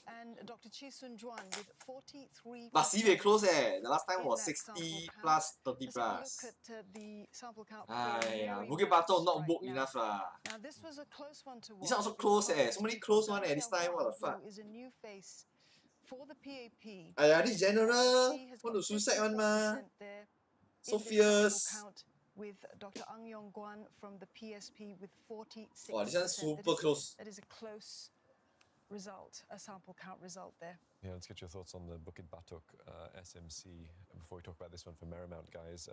And Dr. Chi Soon Juan with 43%. But sibei close eh. The last time in was that 60 sample plus, count. 30 Let's have a plus. look at the sample count. Aiya, Bukit Batok not woke enough lah. Now this was a close one to watch. This one also close eh. So many close one eh this time. What the fuck? Who is a new face for the PAP. Aiya, this general want to suicide one mah. So fierce. With Dr. Ang Yong Guan from the PSP with 46%. Wow, this one's super close. That is a close result, a sample count result there. Yeah, let's get your thoughts on the Bukit Batok SMC before we talk about this one for Marymount, guys.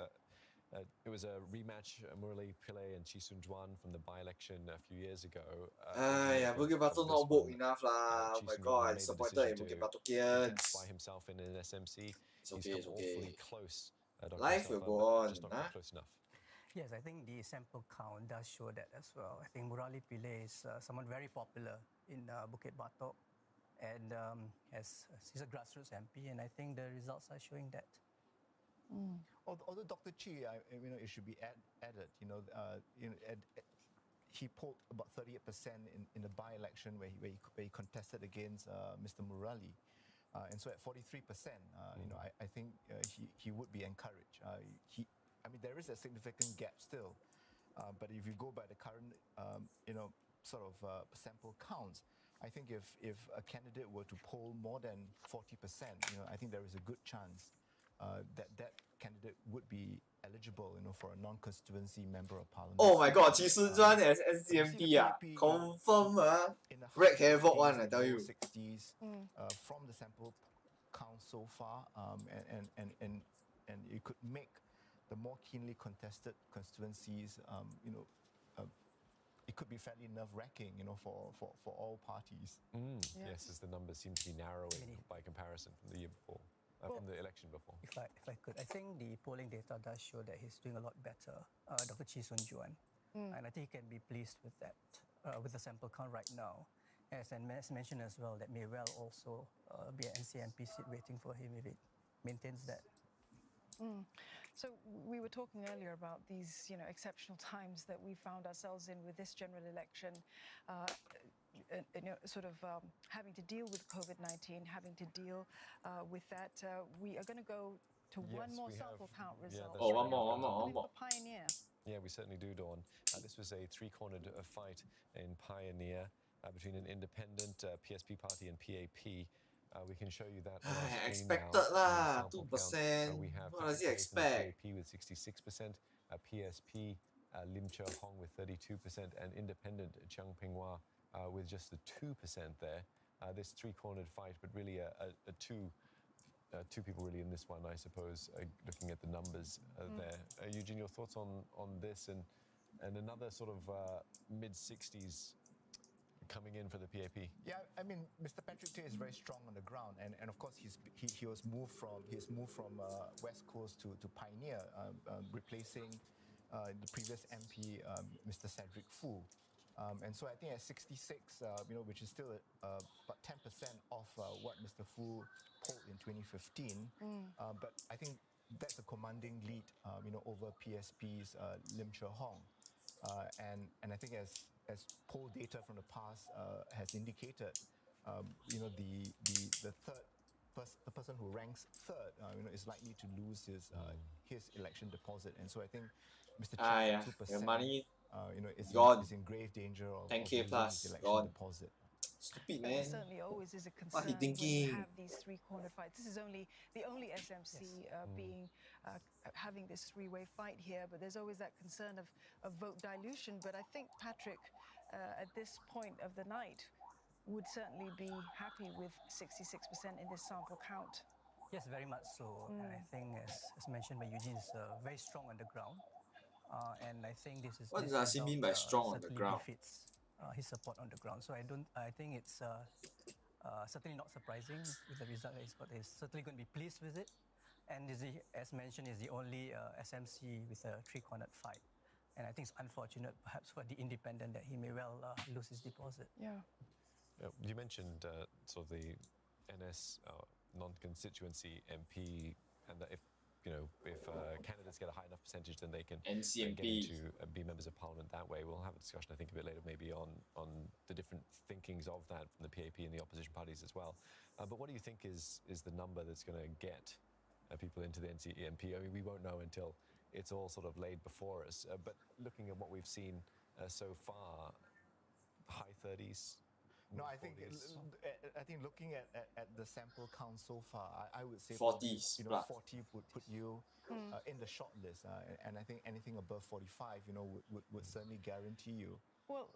It was a rematch, Murali Pillai and Chi Soon Juan from the by-election a few years ago. Yeah, Bukit Batok not woke enough lah. Oh my god, I'm disappointed in Bukit Batokians. By himself in an SMC. It's okay, He's it's okay. awfully close. Life will go on. Just not quite close enough. Yes, I think the sample count does show that as well. I think Murali Pillai is someone very popular in Bukit Batok, and he's a grassroots MP, and I think the results are showing that. Although Dr. Chi, it should be added. He polled about 38% in the by-election where he contested against Mr. Murali, and so at 43%, I think he would be encouraged. There is a significant gap still, but if you go by the current, sample counts, I think if a candidate were to poll more than 40%, I think there is a good chance that candidate would be eligible, for a non-constituency member of parliament. Oh my god, Chi Soon Juan as SCMP confirm wreck havoc one, I tell you. 60s from the sample count so far, and it could make the more keenly contested constituencies, it could be fairly nerve-wracking, for all parties. Yes, as the numbers seem to be narrowing by comparison from the year before, from the election before. If I could, I think the polling data does show that he's doing a lot better, Dr. Chi Soon Juan, and I think he can be pleased with that, with the sample count right now. As mentioned as well, that may well also be an NCMP seat waiting for him if it maintains that. So we were talking earlier about these, exceptional times that we found ourselves in with this general election, having to deal with COVID-19, having to deal with that. We are going to go to one more sample count result. Oh, one more. Pioneer. Yeah, we certainly do, Dawn. This was a three-cornered fight in Pioneer between an independent PSP party and PAP. We can show you that on our screen expected now. lah, 2%. We have what does he expect? PAP with 66%, PSP Lim Che Hong with 32%, and independent Chiang Ping-Hwa with just the 2% there. This three-cornered fight, but really two people really in this one, I suppose, looking at the numbers there. Eugene, your thoughts on this and another sort of mid-60s coming in for the PAP? Yeah, Mr. Patrick Tay is very strong on the ground, and of course he was moved from West Coast to Pioneer, replacing the previous MP, Mr. Cedric Foo. And so I think at 66, which is still about 10% off what Mr. Foo polled in 2015, but I think that's a commanding lead, over PSP's Lim Che Hong. And I think as poll data from the past has indicated, the person who ranks third, is likely to lose his election deposit, and so I think Mr. Chia, 2%, money, is in grave danger of 10K losing plus his election gone. deposit. Stupid, There man. certainly always is a concern What he thinking? when you have these three-corner fights. This is the only SMC having this three-way fight here, but there's always that concern of vote dilution. But I think Patrick, at this point of the night, would certainly be happy with 66% in this sample count. Yes, very much so. And I think, as mentioned by Eugene, is very strong on the ground. And I think this is What does he mean by strong on the ground? Befits his support on the ground. So I think it's certainly not surprising with the result that he's got. He's certainly going to be pleased with it. And as mentioned, is the only SMC with a three-cornered fight. And I think it's unfortunate, perhaps, for the independent that he may well lose his deposit. Yeah. You mentioned sort of the NS non-constituency MP, and that if if candidates get a high enough percentage, then they can NCMP. get into be members of parliament that way. We'll have a discussion, I think, a bit later, maybe on the different thinkings of that from the PAP and the opposition parties as well. But what do you think is the number that's going to get people into the NCMP? I mean, we won't know until it's all sort of laid before us. But looking at what we've seen so far, high 30s. No, I think looking at the sample count so far, I would say 40s, 40 would put you in the short list, and I think anything above 45, would certainly guarantee you. Well,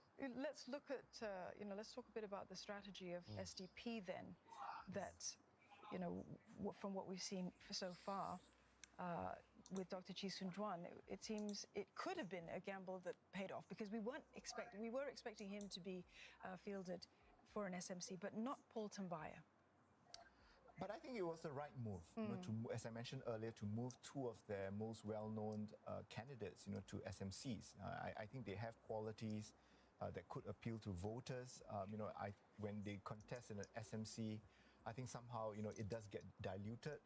let's look at let's talk a bit about the strategy of SDP then. That from what we've seen so far. With Dr. Chee Soon-juan, it seems it could have been a gamble that paid off, because we were expecting him to be fielded for an SMC, but not Paul Tambaya. But I think it was the right move, as I mentioned earlier, to move two of their most well-known candidates, to SMCs. I think they have qualities that could appeal to voters. When they contest in an SMC, I think somehow, it does get diluted,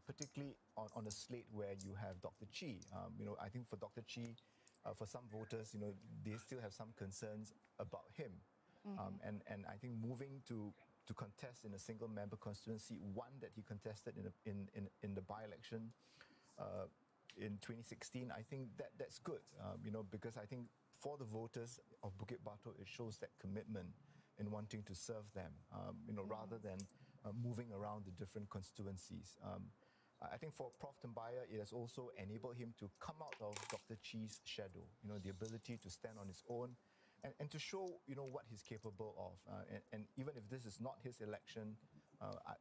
particularly on a slate where you have Dr. Chee. I think for Dr. Chee, for some voters, they still have some concerns about him. And I think moving to contest in a single member constituency, one that he contested in the by-election in 2016, I think that's good, because I think for the voters of Bukit Batok, it shows that commitment in wanting to serve them, rather than moving around the different constituencies. I think for Prof. Tambaya, it has also enabled him to come out of Dr. Chee's shadow, the ability to stand on his own and to show, what he's capable of. And even if this is not his election,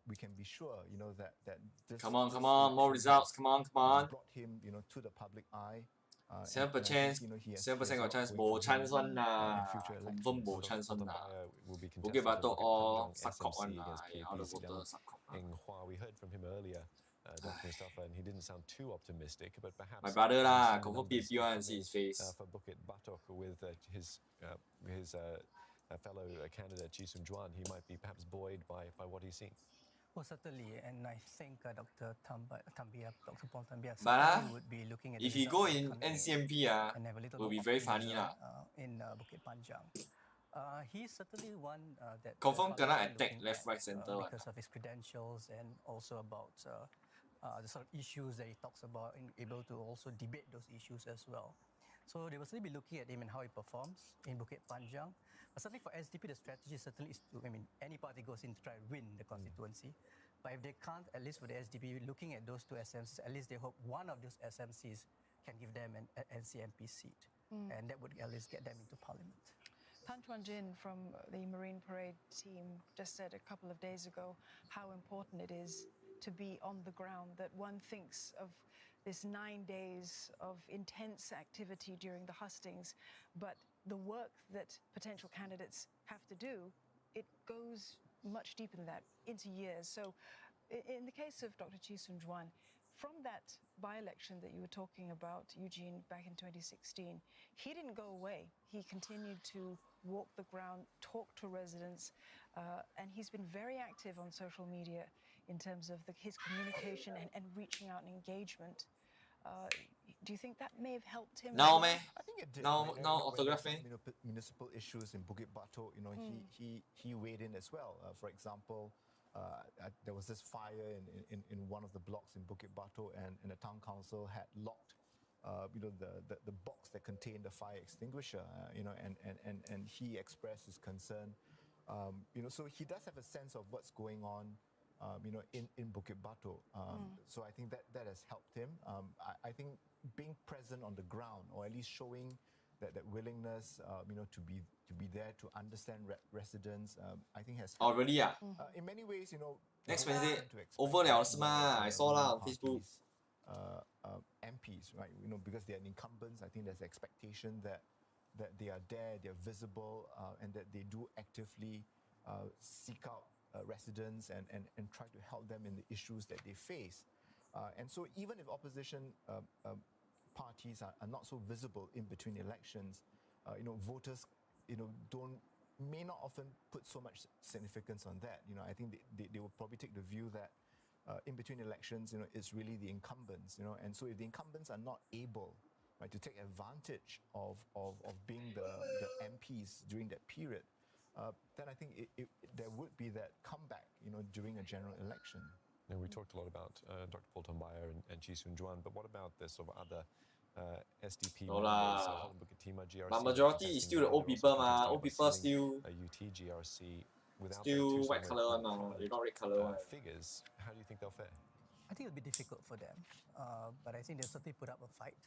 we can be sure, that this... Come on, more results, come on. Brought him, to the public eye. 7% chance, 7% got chance, 冇 chance one lah, confirm 冇 chance one lah. Bukit Batok all suck cock one lah, all the voters suck cock. We heard from him earlier, Dr. Mustafa, and he didn't sound too optimistic, but perhaps... My brother lah, confirm PAP one, see his face. For Bukit Batok with his fellow candidate, Chee Soon-juan, he might be perhaps buoyed by what he's seen. Well, certainly, and I think Dr. Paul Tambaya would be looking at if he go in NCMP, will be very funny lah. In Bukit Panjang. He's certainly one that... Confirm kena attack left, right, center. Because of his credentials and also about the sort of issues that he talks about, and able to also debate those issues as well. So they will certainly be looking at him and how he performs in Bukit Panjang. But certainly for SDP, the strategy certainly is to, any party goes in to try and win the constituency. But if they can't, at least for the SDP, looking at those two SMCs, at least they hope one of those SMCs can give them an NCMP seat. And that would at least get them into parliament. Tan Chuan Jin from the Marine Parade team just said a couple of days ago how important it is to be on the ground, that one thinks of this 9 days of intense activity during the hustings, but the work that potential candidates have to do, it goes much deeper than that, into years. So in the case of Dr. Chee Soon-juan, from that by-election that you were talking about, Eugene, back in 2016, he didn't go away. He continued to walk the ground, talk to residents, and he's been very active on social media in terms of his communication and reaching out and engagement. Do you think that may have helped him? Now, man. I think it did. Now autograph me. Municipal issues in Bukit Batok, he weighed in as well. For example, there was this fire in one of the blocks in Bukit Batok, and the town council had locked, the box that contained the fire extinguisher, and he expressed his concern. So he does have a sense of what's going on, in Bukit Batok. So I think that has helped him. I think being present on the ground, or at least showing that willingness, to be there to understand residents, I think has helped. Oh, really? Yeah. In many ways, next Wednesday over 了是吗? I saw lah on Facebook. MPs, right? Because they are incumbents, I think there's expectation that they are there, they're visible, and that they do actively seek out residents and try to help them in the issues that they face. And so even if opposition parties are not so visible in between elections, voters, may not often put so much significance on that. I think they will probably take the view that in between elections, is really the incumbents, and so if the incumbents are not able, right, to take advantage of being the MPs during that period, then I think there would be that comeback, during a general election. Now, we talked a lot about Dr. Paul Tombaya and Chee Soon-Juan, but what about the sort of other SDP No members, lah. Bukit Timah GRC? But majority is still the old people, ma. Old people still UT GRC without still white color one, ma. They're not red color one. Figures. How do you think they'll fare? I think it'll be difficult for them, but I think they'll certainly put up a fight.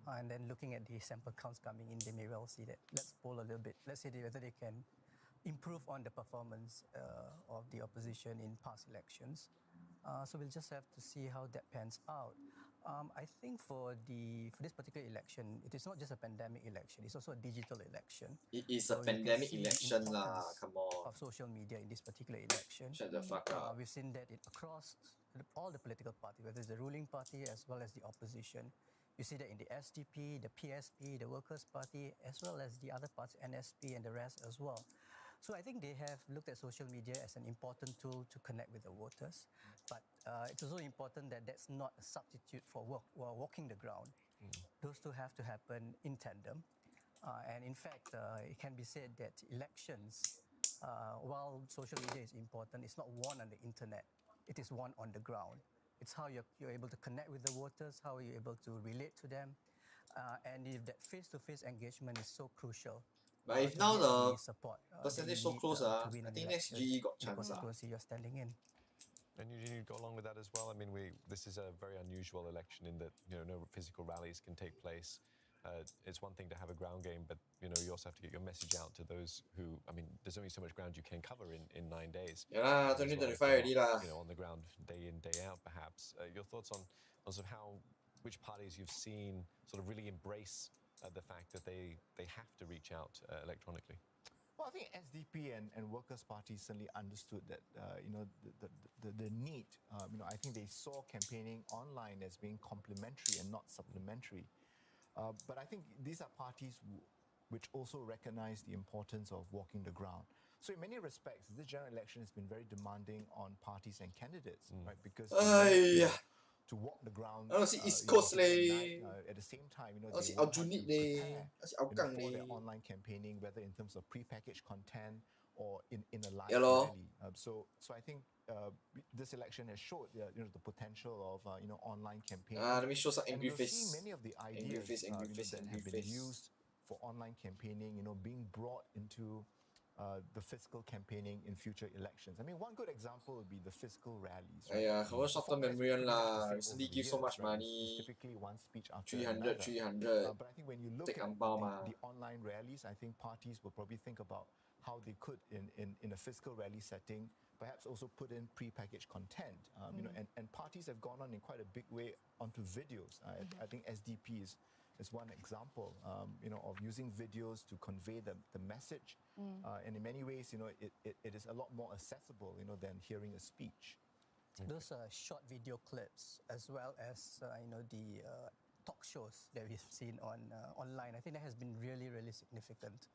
And then looking at the sample counts coming in, they may well see that. Let's poll a little bit. Let's see whether they can improve on the performance of the opposition in past elections. So we'll just have to see how that pans out. I think for this particular election, it is not just a pandemic election, it's also a digital election. It is a pandemic election lah, come on. Of social media in this particular election. Shut the fuck up. We've seen that across all the political parties, whether it's the ruling party as well as the opposition. You see that in the SDP, the PSP, the Workers' Party, as well as the other parts, NSP and the rest as well. So I think they have looked at social media as an important tool to connect with the voters. But it's also important that that's not a substitute for walking the ground. Those two have to happen in tandem. And in fact, it can be said that elections, while social media is important, it's not won on the internet. It is won on the ground. It's how you're able to connect with the voters, how you're able to relate to them. And if that face-to-face engagement is so crucial. But if now the percentage so close, I think next GE got chance. Constituency you're standing in. And you go along with that as well. I mean, this is a very unusual election in that no physical rallies can take place. It's one thing to have a ground game, but you also have to get your message out to those who. I mean, there's only so much ground you can cover in 9 days. Yeah, 2025 already lah. On the ground, day in, day out, perhaps. Your thoughts on sort of which parties you've seen sort of really embrace the fact that they have to reach out electronically? Well, I think SDP and Workers' Party certainly understood that, the need. I think they saw campaigning online as being complementary and not supplementary. But I think these are parties which also recognize the importance of walking the ground. So in many respects, this general election has been very demanding on parties and candidates, right? Because to walk the ground. I see East Coast leh. At the same time, they I see will have to Aljunied prepare leh. for their online campaigning, whether in terms of pre-packaged content or in a live rally. So I think this election has showed the potential of online campaigning. Let me show some angry and face. See many of the ideas that have been used for online campaigning, being brought into the fiscal campaigning in future elections. I mean, one good example would be the fiscal rallies. Right? Yeah, short-term memory lah. Recently give so much money. Typically one speech after 300. But I think when you look at the online rallies, I think parties will probably think about how they could, in a fiscal rally setting, perhaps also put in pre-packaged content. And parties have gone on in quite a big way onto videos. I think SDP is one example, of using videos to convey the message. And in many ways, it is a lot more accessible, than hearing a speech. Those short video clips, as well as the talk shows that we've seen online, I think that has been really, really significant.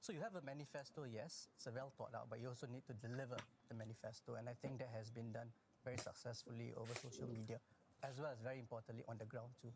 So you have a manifesto, yes, it's well thought out, but you also need to deliver the manifesto, and I think that has been done very successfully over social media, as well as very importantly on the ground too.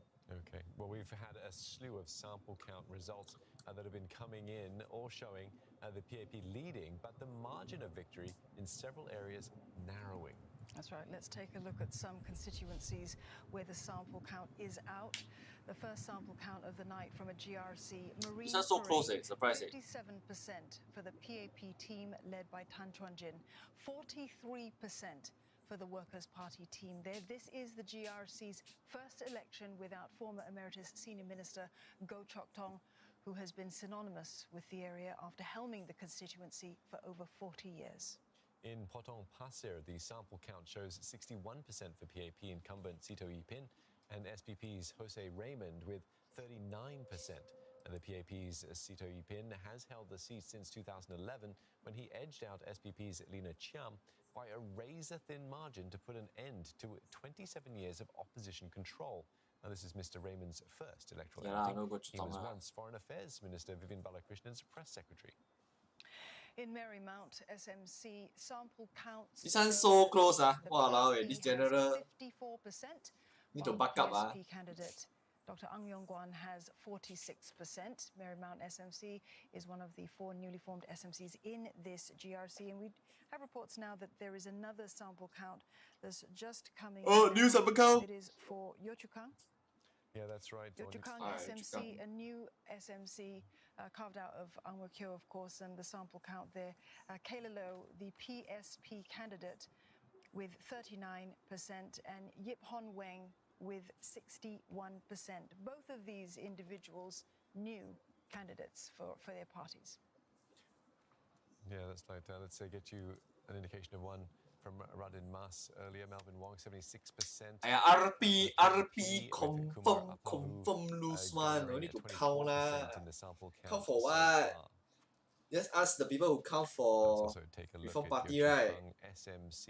Okay, well, we've had a slew of sample count results that have been coming in, all showing the PAP leading, but the margin of victory in several areas narrowing. That's right. Let's take a look at some constituencies where the sample count is out. The first sample count of the night from a GRC. Marine It's so close, surprising. 57% for the PAP team led by Tan Chuan Jin. 43% for the Workers' Party team there. This is the GRC's first election without former Emeritus Senior Minister Goh Chok Tong, who has been synonymous with the area after helming the constituency for over 40 years. In Potong Pasir, the sample count shows 61% for PAP incumbent Sito Yipin and SPP's Jose Raymond with 39%. And the PAP's Sito Yipin has held the seat since 2011 when he edged out SPP's Lina Chiam by a razor-thin margin to put an end to 27 years of opposition control. Now, this is Mr. Raymond's first electoral outing. He was once Foreign Affairs Minister Vivian Balakrishna's press secretary. In Marymount, SMC sample counts. This one so close, the Walao, PAP this has general 54%. need to while back the up, PSP candidate Dr. Ang Yong-Guan has 46%. Marymount SMC is one of the 4 newly formed SMCs in this GRC, and we have reports now that there is another sample count that's just coming. Oh, new sample count. It is for Yio Chu Kang. Yeah, that's right. Yio Chu Kang SMC, a new SMC carved out of Ang Mo Kio, of course, and the sample count there. Kailalo, the PSP candidate, with 39%, and Yip Hon Weng with 61%. Both of these individuals new candidates for their parties. Yeah, that's right. Let's get you an indication of one from Radin Mas earlier. Melvin Wong, 76%. RP confirm lose one. No need to count lah. Count for what? Just ask the people who count for Reform Party, right?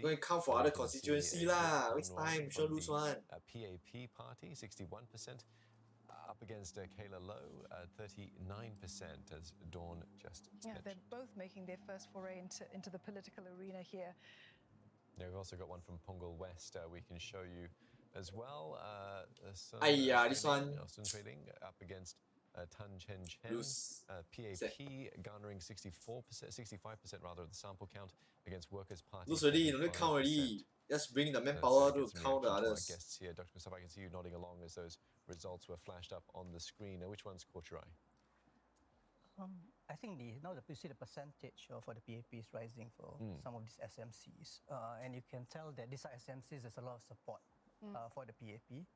Go and count for other constituency lah. Waste time, sure lose one. PAP party, 61%. Up against Kayla Low, 39%, as Dawn just mentioned. They're both making their first foray into the political arena here. Yeah, we've also got one from Punggol West we can show you as well. This one. Sun Trading up against Tan Chen Chen. PAP garnering 65% rather of the sample count against Workers' Party. Lose already, don't count already. Just bring the manpower to count the others. Guests here, Dr. Mustafa, I can see you nodding along as those results were flashed up on the screen. Now, which one's caught your eye? I think now you see the percentage for the PAP is rising for some of these SMCs, and you can tell that these are SMCs. There's a lot of support for the PAP,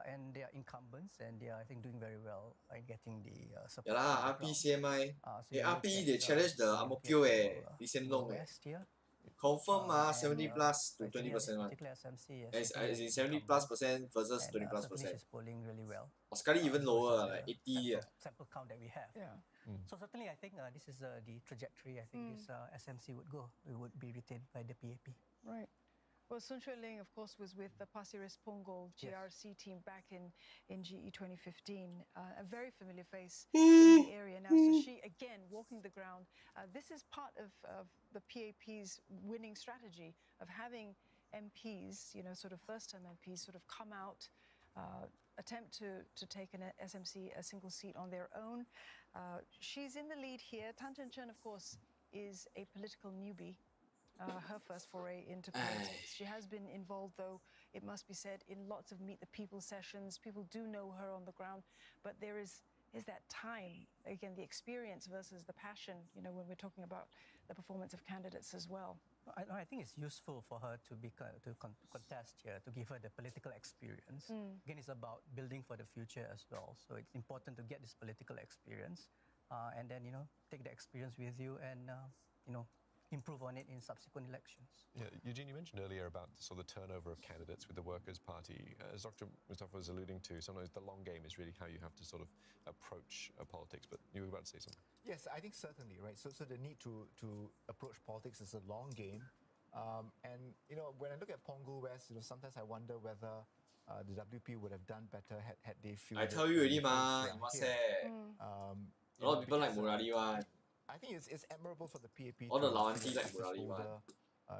and they are incumbents, and they are, I think, doing very well in getting the support. Yeah lah, RP CMI. RP they challenge the Ang Mo Kio Lee Hsien Loong Confirm 70 plus to 20% one. As in 70 plus percent versus 20 plus percent. Is polling really well. Or sekali even lower, like 80. Sample count that we have. So certainly, I think this is the trajectory. I think this SMC would go. It would be retained by the PAP. Right. Well, Sun Xueling, of course, was with the Pasir Ris Punggol GRC team back in GE 2015. A very familiar face in the area now. So she, again, walking the ground. This is part of the PAP's winning strategy of having MPs, sort of first-time MPs, sort of come out, attempt to take an SMC, a single seat on their own. She's in the lead here. Tan Chen Chen, of course, is a political newbie. Her first foray into politics. She has been involved, though, it must be said, in lots of Meet the People sessions. People do know her on the ground, but there is that time, again, the experience versus the passion, when we're talking about the performance of candidates as well. I think it's useful for her to contest here, to give her the political experience. Again, it's about building for the future as well. So it's important to get this political experience, and then take the experience with you and improve on it in subsequent elections. Yeah, Eugene, you mentioned earlier about sort of the turnover of candidates with the Workers' Party. As Dr. Mustafa was alluding to, sometimes the long game is really how you have to sort of approach politics. But you were about to say something. Yes, I think certainly, right? So the need to approach politics is a long game. And, when I look at Punggol West, sometimes I wonder whether the WP would have done better had they fielded. I tell you already, ma, you must say. A lot of people like Murali one. I think it's admirable for the PAP. All the Lawanti like Murali one.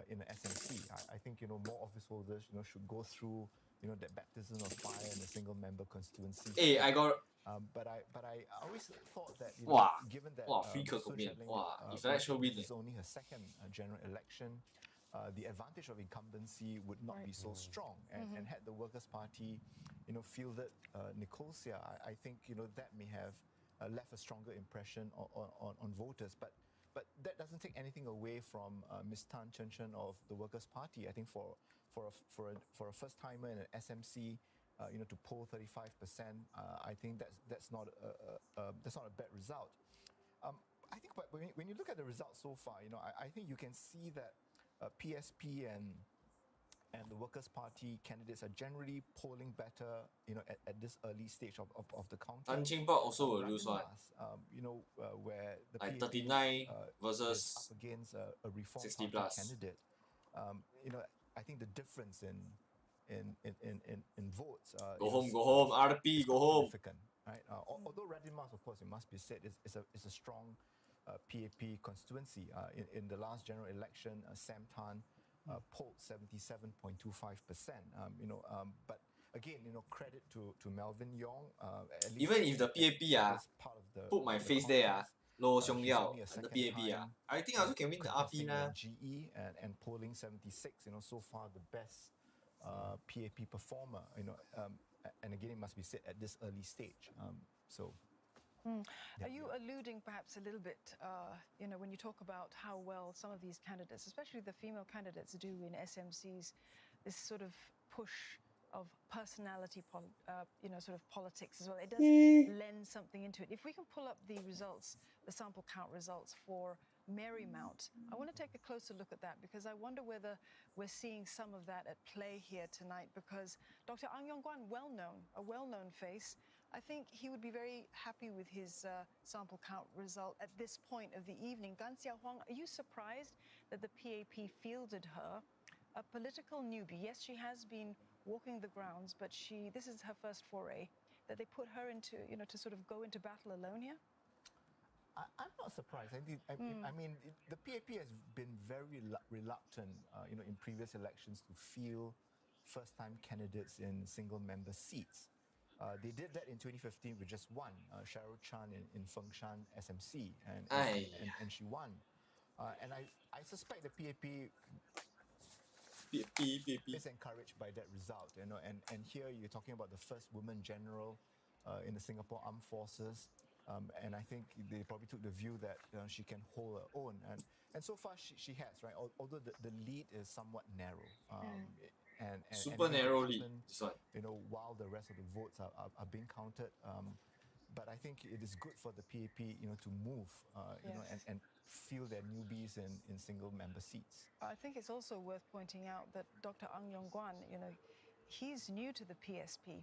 In the SMC, I think more office holders should go through that baptism of fire in a single member constituency. Hey, I got. But I always thought that given that if that should win, it's only her second general election, the advantage of incumbency would not be so strong. And had the Workers' Party, fielded Nicosia, I think that may have left a stronger impression on voters. But that doesn't take anything away from Ms. Tan Chen Chen of the Workers' Party. I think for a first timer in an SMC, to poll 35%, I think that's not a bad result. I think, but when you look at the results so far, I think you can see that PSP and the Workers' Party candidates are generally polling better, at this early stage of the counting. Tan Cheng Bock also will lose one. Where the like PAP, 39 versus is up against a Reform 60 Party plus candidate. I think the difference in votes. Go home, RP, go home. Significant, right? Although Radin Mas, of course, it must be said, is a strong PAP constituency. In the last general election, Sam Tan polled 77.25%. But again, credit to Melvin Yong. At least Even if the PAP as part of the put my the face there contest, Lo Xiong he's Yao only a under second PAP time, I think I also can win the RP contesting na. in GE and polling 76. So far the best PAP performer. And again, it must be said at this early stage. Are you alluding perhaps a little bit, when you talk about how well some of these candidates, especially the female candidates, do in SMCs, this sort of push of personality, sort of politics as well. It does lend something into it. If we can pull up the results, the sample count results for Marymount, I want to take a closer look at that because I wonder whether we're seeing some of that at play here tonight because Dr. Ang Yong Guan, a well-known face, I think he would be very happy with his sample count result at this point of the evening. Gan Xiao Huang, are you surprised that the PAP fielded her, a political newbie? Yes, she has been walking the grounds, but this is her first foray, that they put her into, to sort of go into battle alone here? I'm not surprised. I mean, the PAP has been very reluctant, in previous elections to field first-time candidates in single-member seats. They did that in 2015 with just one, Cheryl Chan in Fengshan SMC, and she won. And I suspect the PAP is encouraged by that result. And here you're talking about the first woman general in the Singapore Armed Forces. And I think they probably took the view that she can hold her own. And so far she has, right? Although the lead is somewhat narrow. And super narrow lead, this one. While the rest of the votes are being counted. But I think it is good for the PAP, to move, and field their newbies in single-member seats. I think it's also worth pointing out that Dr. Ang Yong Guan, he's new to the PSP.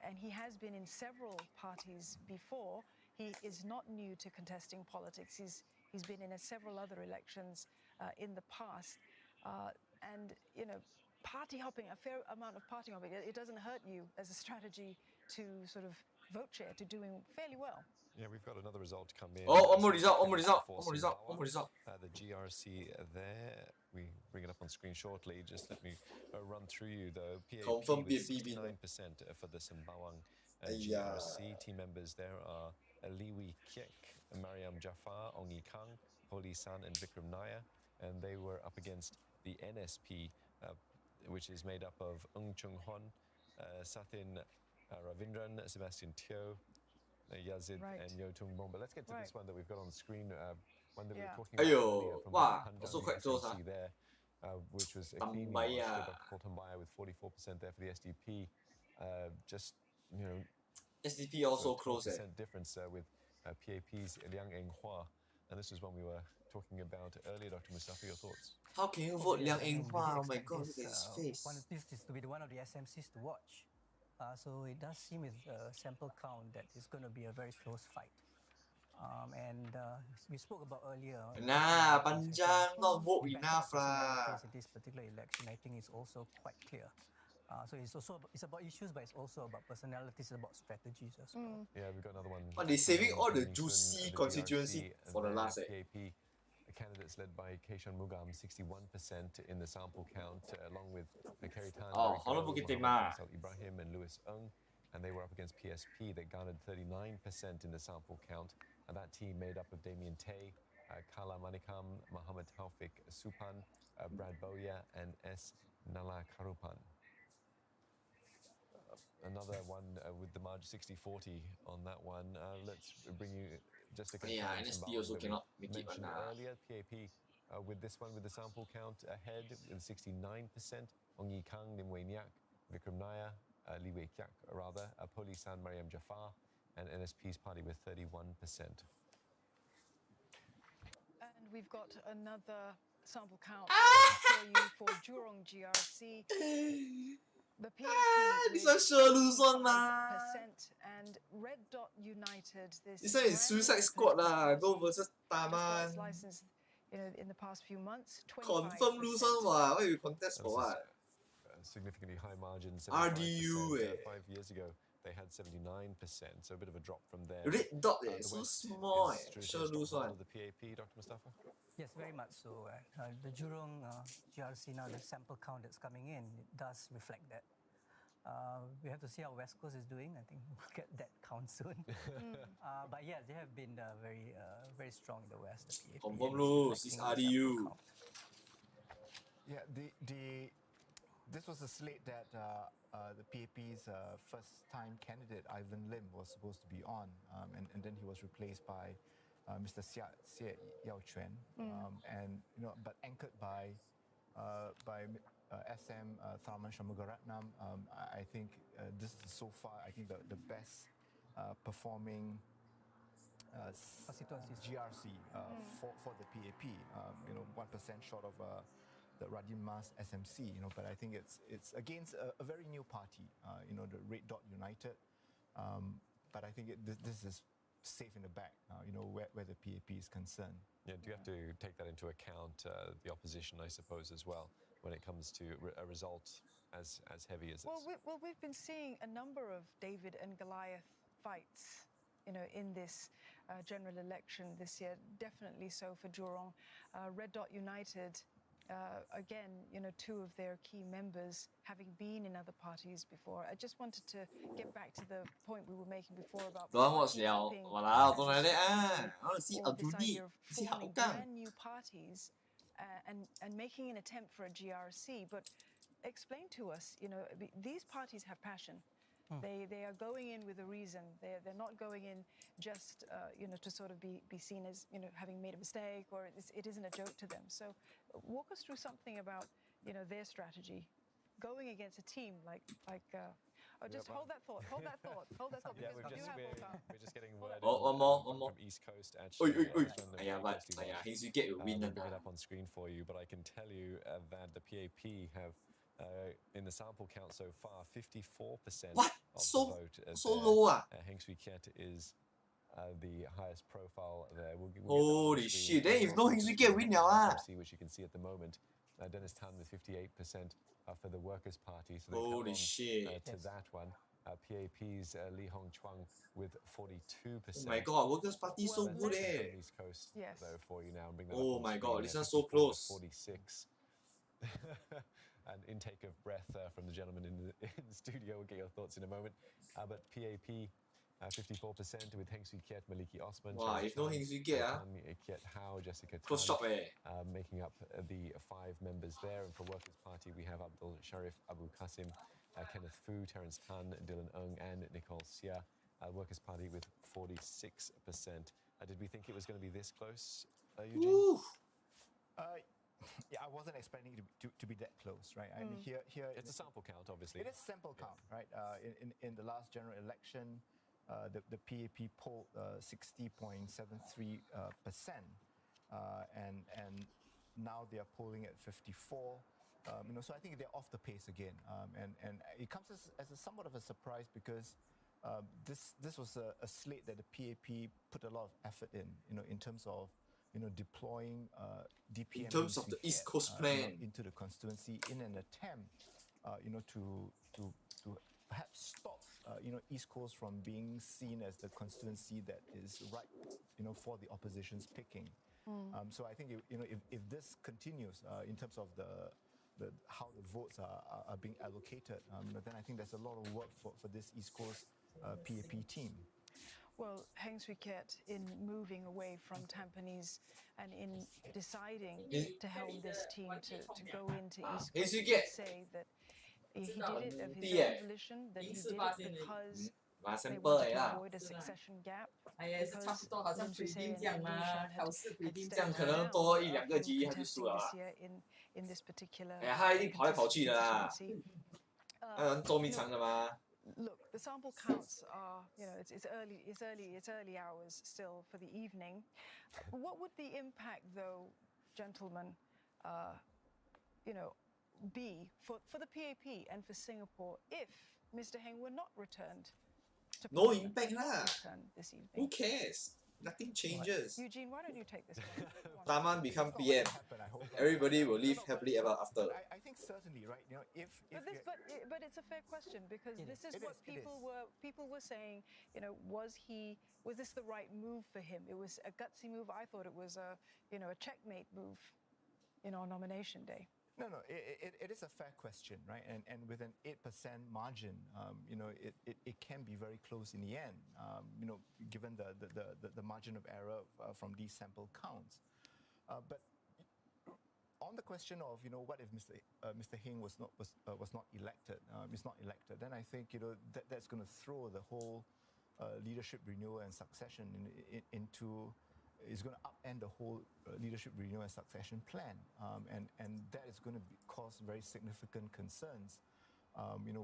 And he has been in several parties before. He is not new to contesting politics. He's been in several other elections in the past. And, party hopping, a fair amount of party hopping, it doesn't hurt you as a strategy to sort of vote share, to doing fairly well. Yeah, we've got another result to come in. Oh, one more result. The GRC there. We bring it up on screen shortly. Just let me run through you, though. Confirm with PAP 69% for the Sembawang GRC. Team members there are Lee Wee Kiek, Mariam Jafar, Ong Yi Kang, Holi San, and Vikram Nair. And they were up against the NSP, which is made up of Ng Chung Hon, Sathin Ravindran, Sebastian Teo, Yazid, and Yo Tung Bong. But let's get to this one that we've got on the screen, one that we were talking about earlier from also quite close, there, which was a clean wash. Dr. Paul Tambaya with 44% there for the SDP. Just, SDP also close. 12% difference with PAP's Liang Eng Hua. And this is one we were talking about earlier, Dr. Mustafa. Your thoughts? How can you vote Liang Eng Hua? Oh my God, look at his face. This is to be one of the SMCs to watch. So it does seem with sample count that it's going to be a very close fight. And we spoke about earlier. Nah, panjang, not vote enough lah. In this particular election, I think it's also quite clear. So it's about issues, but it's also about personalities, about strategies as well. Yeah, we've got another one. But they're saving all the juicy constituency for the last. PAP candidates led by Keishan Mugam, 61% in the sample count, along with Kerry Tan, Ibrahim, and Louis Ng. And they were up against PSP that garnered 39% in the sample count. And that team made up of Damien Tay, Kala Manikam, Muhammad Taufik Supan, Brad Boya, and S. Nala Karupan. Another one with the margin 60-40 on that one. Let's bring you just a NSP also cannot make it mentioned earlier. PAP with this one with the sample count ahead with 69%. Ong Yi Kang, Lim Wei Nyak, Vikram Nair, Lee Wei Kiak rather, Poli San, Mariam Jafar, and NSP's party with 31%. And we've got another sample count for you for Jurong GRC. The PAP this one sure lose one and Red Dot United. This one is Suicide Squad lah. Go versus Taman. Licensed, in the past few months. Confirm lose one what? Why you contest for what? Significantly high margins. RDU 5 years ago, they had 79%, so a bit of a drop from there. Red dot, The so West small, is through to sure a lose stronghold one. of the PAP, Dr. Mustafa? Yes, very much so. The Jurong GRC now, the sample count that's coming in, it does reflect that. We have to see how West Coast is doing. I think we'll get that count soon. But yes, they have been very strong in the West. The PAP, Confirm and it's lose, it's reflecting in the sample RDU. count. Yeah, this was a slate that the PAP's first-time candidate Ivan Lim was supposed to be on, and then he was replaced by Mr. Xie Yao Chuan, and but anchored by SM Tharman Shanmugaratnam. I think this is so far, I think the best performing GRC for the PAP. 1% short of the Radin Mas SMC. But I think it's against a very new party. The Red Dot United. But I think this is safe in the bag. Where the PAP is concerned. Yeah, do you have to take that into account, the opposition, I suppose, as well, when it comes to a result as heavy as this? Well, we've been seeing a number of David and Goliath fights, in this general election this year. Definitely so for Jurong. Red Dot United, again, two of their key members having been in other parties before. I just wanted to get back to the point we were making before about Don't watch liao. Walao, don't like that. I want to see or this Aljuni. idea of See forming Hougang. brand new parties and making an attempt for a GRC. But explain to us, these parties have passion. They are going in with a reason. They're not going in just to sort of be seen as having made a mistake, or it isn't a joke to them. So walk us through something about their strategy, going against a team like. Just hold that thought. Hold that thought. Because Yeah, we do have more. we're just getting word One more. from East Coast, actually. Yeah, but Heng Swee Keat will win. We'll bring it up on screen for you, but I can tell you that the PAP have, in the sample count so far, 54% What? of So- the vote. so low, ah? Heng Swee Keat is the highest profile there. We'll get that Holy on screen. shit, then if no Heng Swee Keat win liao lah. Which you can see at the moment. Dennis Tan with 58% for the Workers' Party. So they Holy held on, shit. to that one. PAP's Li Hong Chuang with 42%. Oh my god, Workers' Party so Let's good take it eh. from East Coast Yes. though for you now and bring that Oh up on my screen god, there, this one's so 54 to close. 46. An intake of breath from the gentleman in the studio. We'll get your thoughts in a moment. But PAP 54% with Heng Swee Keat, Maliki Osman. Wow, if no Heng Swee Keat, Kiet Hao, Jessica close Tan, shop eh. making up the 5 members there. And for Workers' Party, we have Abdul Sharif Abu Qasim, Kenneth Fu, Terence Han, Dylan Ng, and Nicole Sia. Workers' Party with 46%. Did we think it was going to be this close, Eugene? Yeah, I wasn't expecting it to be that close, right? I mean, here it's a sample count, obviously. It is sample count, right? In the last general election, the PAP polled 60.73%, and now they are polling at 54. So I think they're off the pace again, and it comes as a somewhat of a surprise because this was a slate that the PAP put a lot of effort in terms of deploying DPM In terms of the East Coast plan into the constituency in an attempt to perhaps stop East Coast from being seen as the constituency that is ripe for the opposition's picking. So I think if this continues in terms of how the votes are being allocated, then I think there's a lot of work for this East Coast PAP team. Well, Heng Swee Keat, in moving away from Tampines and in deciding to helm this team to go into East Coast, he did say that he did it of his own volition, that he did it because they wanted to avoid a succession gap, because Lim Swee Say and Li Shan had stepped down from contesting this year in this particular constituency. Look, the sample counts are, it's early hours still for the evening. What would the impact, though, gentlemen, be for the PAP and for Singapore if Mr. Heng were not returned to No Parliament, impact lah. this evening? Who cares? Nothing changes. Eugene, why don't you take this one? Taman become It's not PM. gonna happen, I hope. Everybody will live happily ever after. But I think certainly, right? You know, if But it's a fair question because this is what people were saying. You know, was this the right move for him? It was a gutsy move. I thought it was a checkmate move, on nomination day. No, it is a fair question, right? And with an 8% margin, it can be very close in the end, given the margin of error from these sample counts. But on the question of, what if Mr. Hing was not elected, then I think that's going to throw the whole leadership renewal and succession into. Is going to upend the whole leadership renewal and succession plan, and that is going to cause very significant concerns,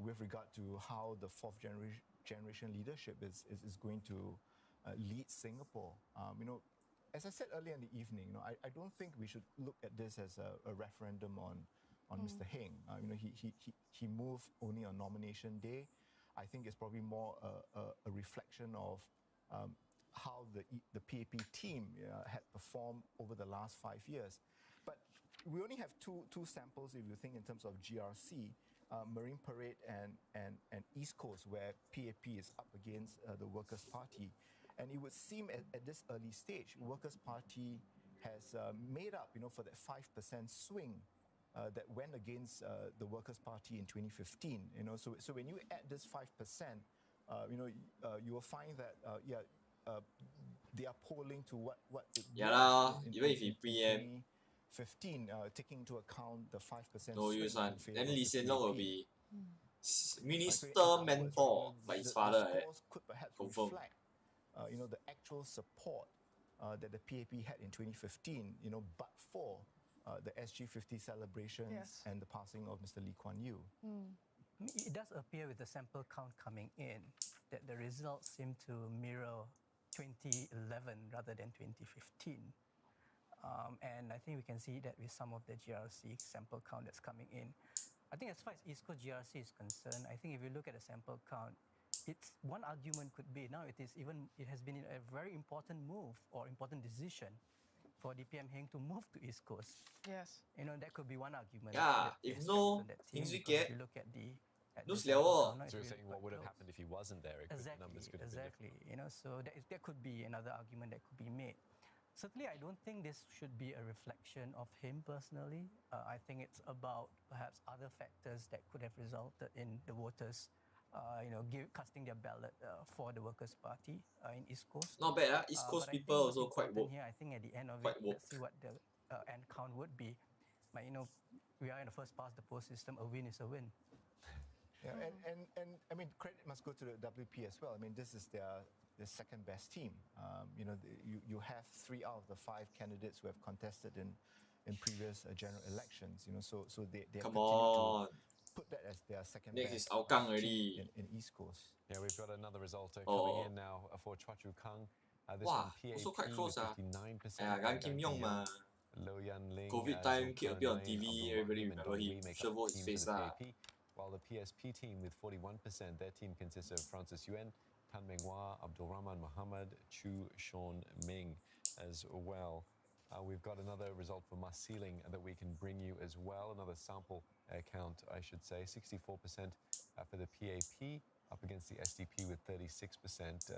with regard to how the fourth generation leadership is going to lead Singapore. As I said earlier in the evening, I don't think we should look at this as a referendum on Mr. Hing. He moved only on nomination day. I think it's probably more a reflection of. How the PAP team had performed over the last 5 years. But we only have two samples if you think in terms of GRC, Marine Parade and East Coast, where PAP is up against the Workers' Party. And it would seem at this early stage, Workers' Party has made up, for that 5% swing that went against the Workers' Party in 2015. So when you add this 5%, you will find that, they are polling to what it was even if he PM 2015, taking into account the 5% no use one. Then Lee Hsien Loong will be minister mentor like his father. Could perhaps confirm. reflect, the actual support that the PAP had in 2015, but for the SG50 celebrations and the passing of Mr. Lee Kuan Yew. It does appear with the sample count coming in that the results seem to mirror 2011 rather than 2015. And I think we can see that with some of the GRC sample count that's coming in. I think as far as East Coast GRC is concerned, I think if you look at the sample count, it's one argument could be now it has been a very important move or important decision for DPM Heng to move to East Coast. Yes. That could be one argument. Yeah, if no Heng Suy Kiat, Kiat, you look at the lose liao. So you're saying what would have happened if he wasn't there? The numbers could have been different. So that could be another argument that could be made. Certainly, I don't think this should be a reflection of him personally. I think it's about perhaps other factors that could have resulted in the voters, casting their ballot for the Workers' Party in East Coast. Not bad, East Coast people also quite woke. Here, I think at the end of it, let's see what the end count would be. But we are in the first past the post system. A win is a win. Yeah, and I mean, credit must go to the WP as well. I mean, this is their second best team. You have 3 out of the 5 candidates who have contested in previous general elections. So they have continued to put that as their second Next best is Hougang already. in East Coast. Yeah, we've got another result coming in now for Chua Chu Kang. This one PAP also quite close. 59%. Gan Kim Yong ma. Lo Yan Ling. COVID time, keep appear on TV. Everybody remember him. Sure vote his face lah. While the PSP team with 41%, their team consists of Francis Yuen, Tan Meng Wah, Abdul Rahman Muhammad, Chu Sean Ming as well. We've got another result for Mas Sealing that we can bring you as well. Another sample count, I should say. 64% for the PAP, up against the SDP with 36%.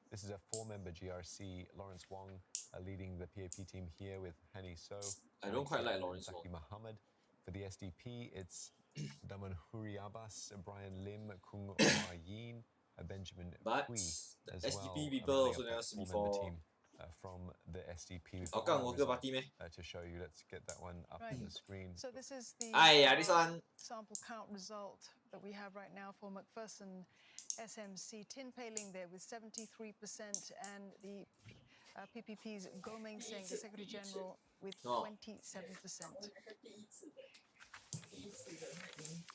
This is a 4-member GRC. Lawrence Wong leading the PAP team here with Hani So. I don't quite like Lawrence Zaki Wong. Muhammad. For the SDP, it's Daman Huri Abbas, Brian Lim, Kung Hua Yin, Benjamin Pui as SDP well. people also never see before. Team from the SDP. Hougang Worker Party meh? To show you, let's get that one up on the screen. So this is the this one. Sample count result that we have right now for McPherson SMC. Tin Pei Ling there with 73% and the PPP's Goh Meng Seng, the Secretary General, with 27%.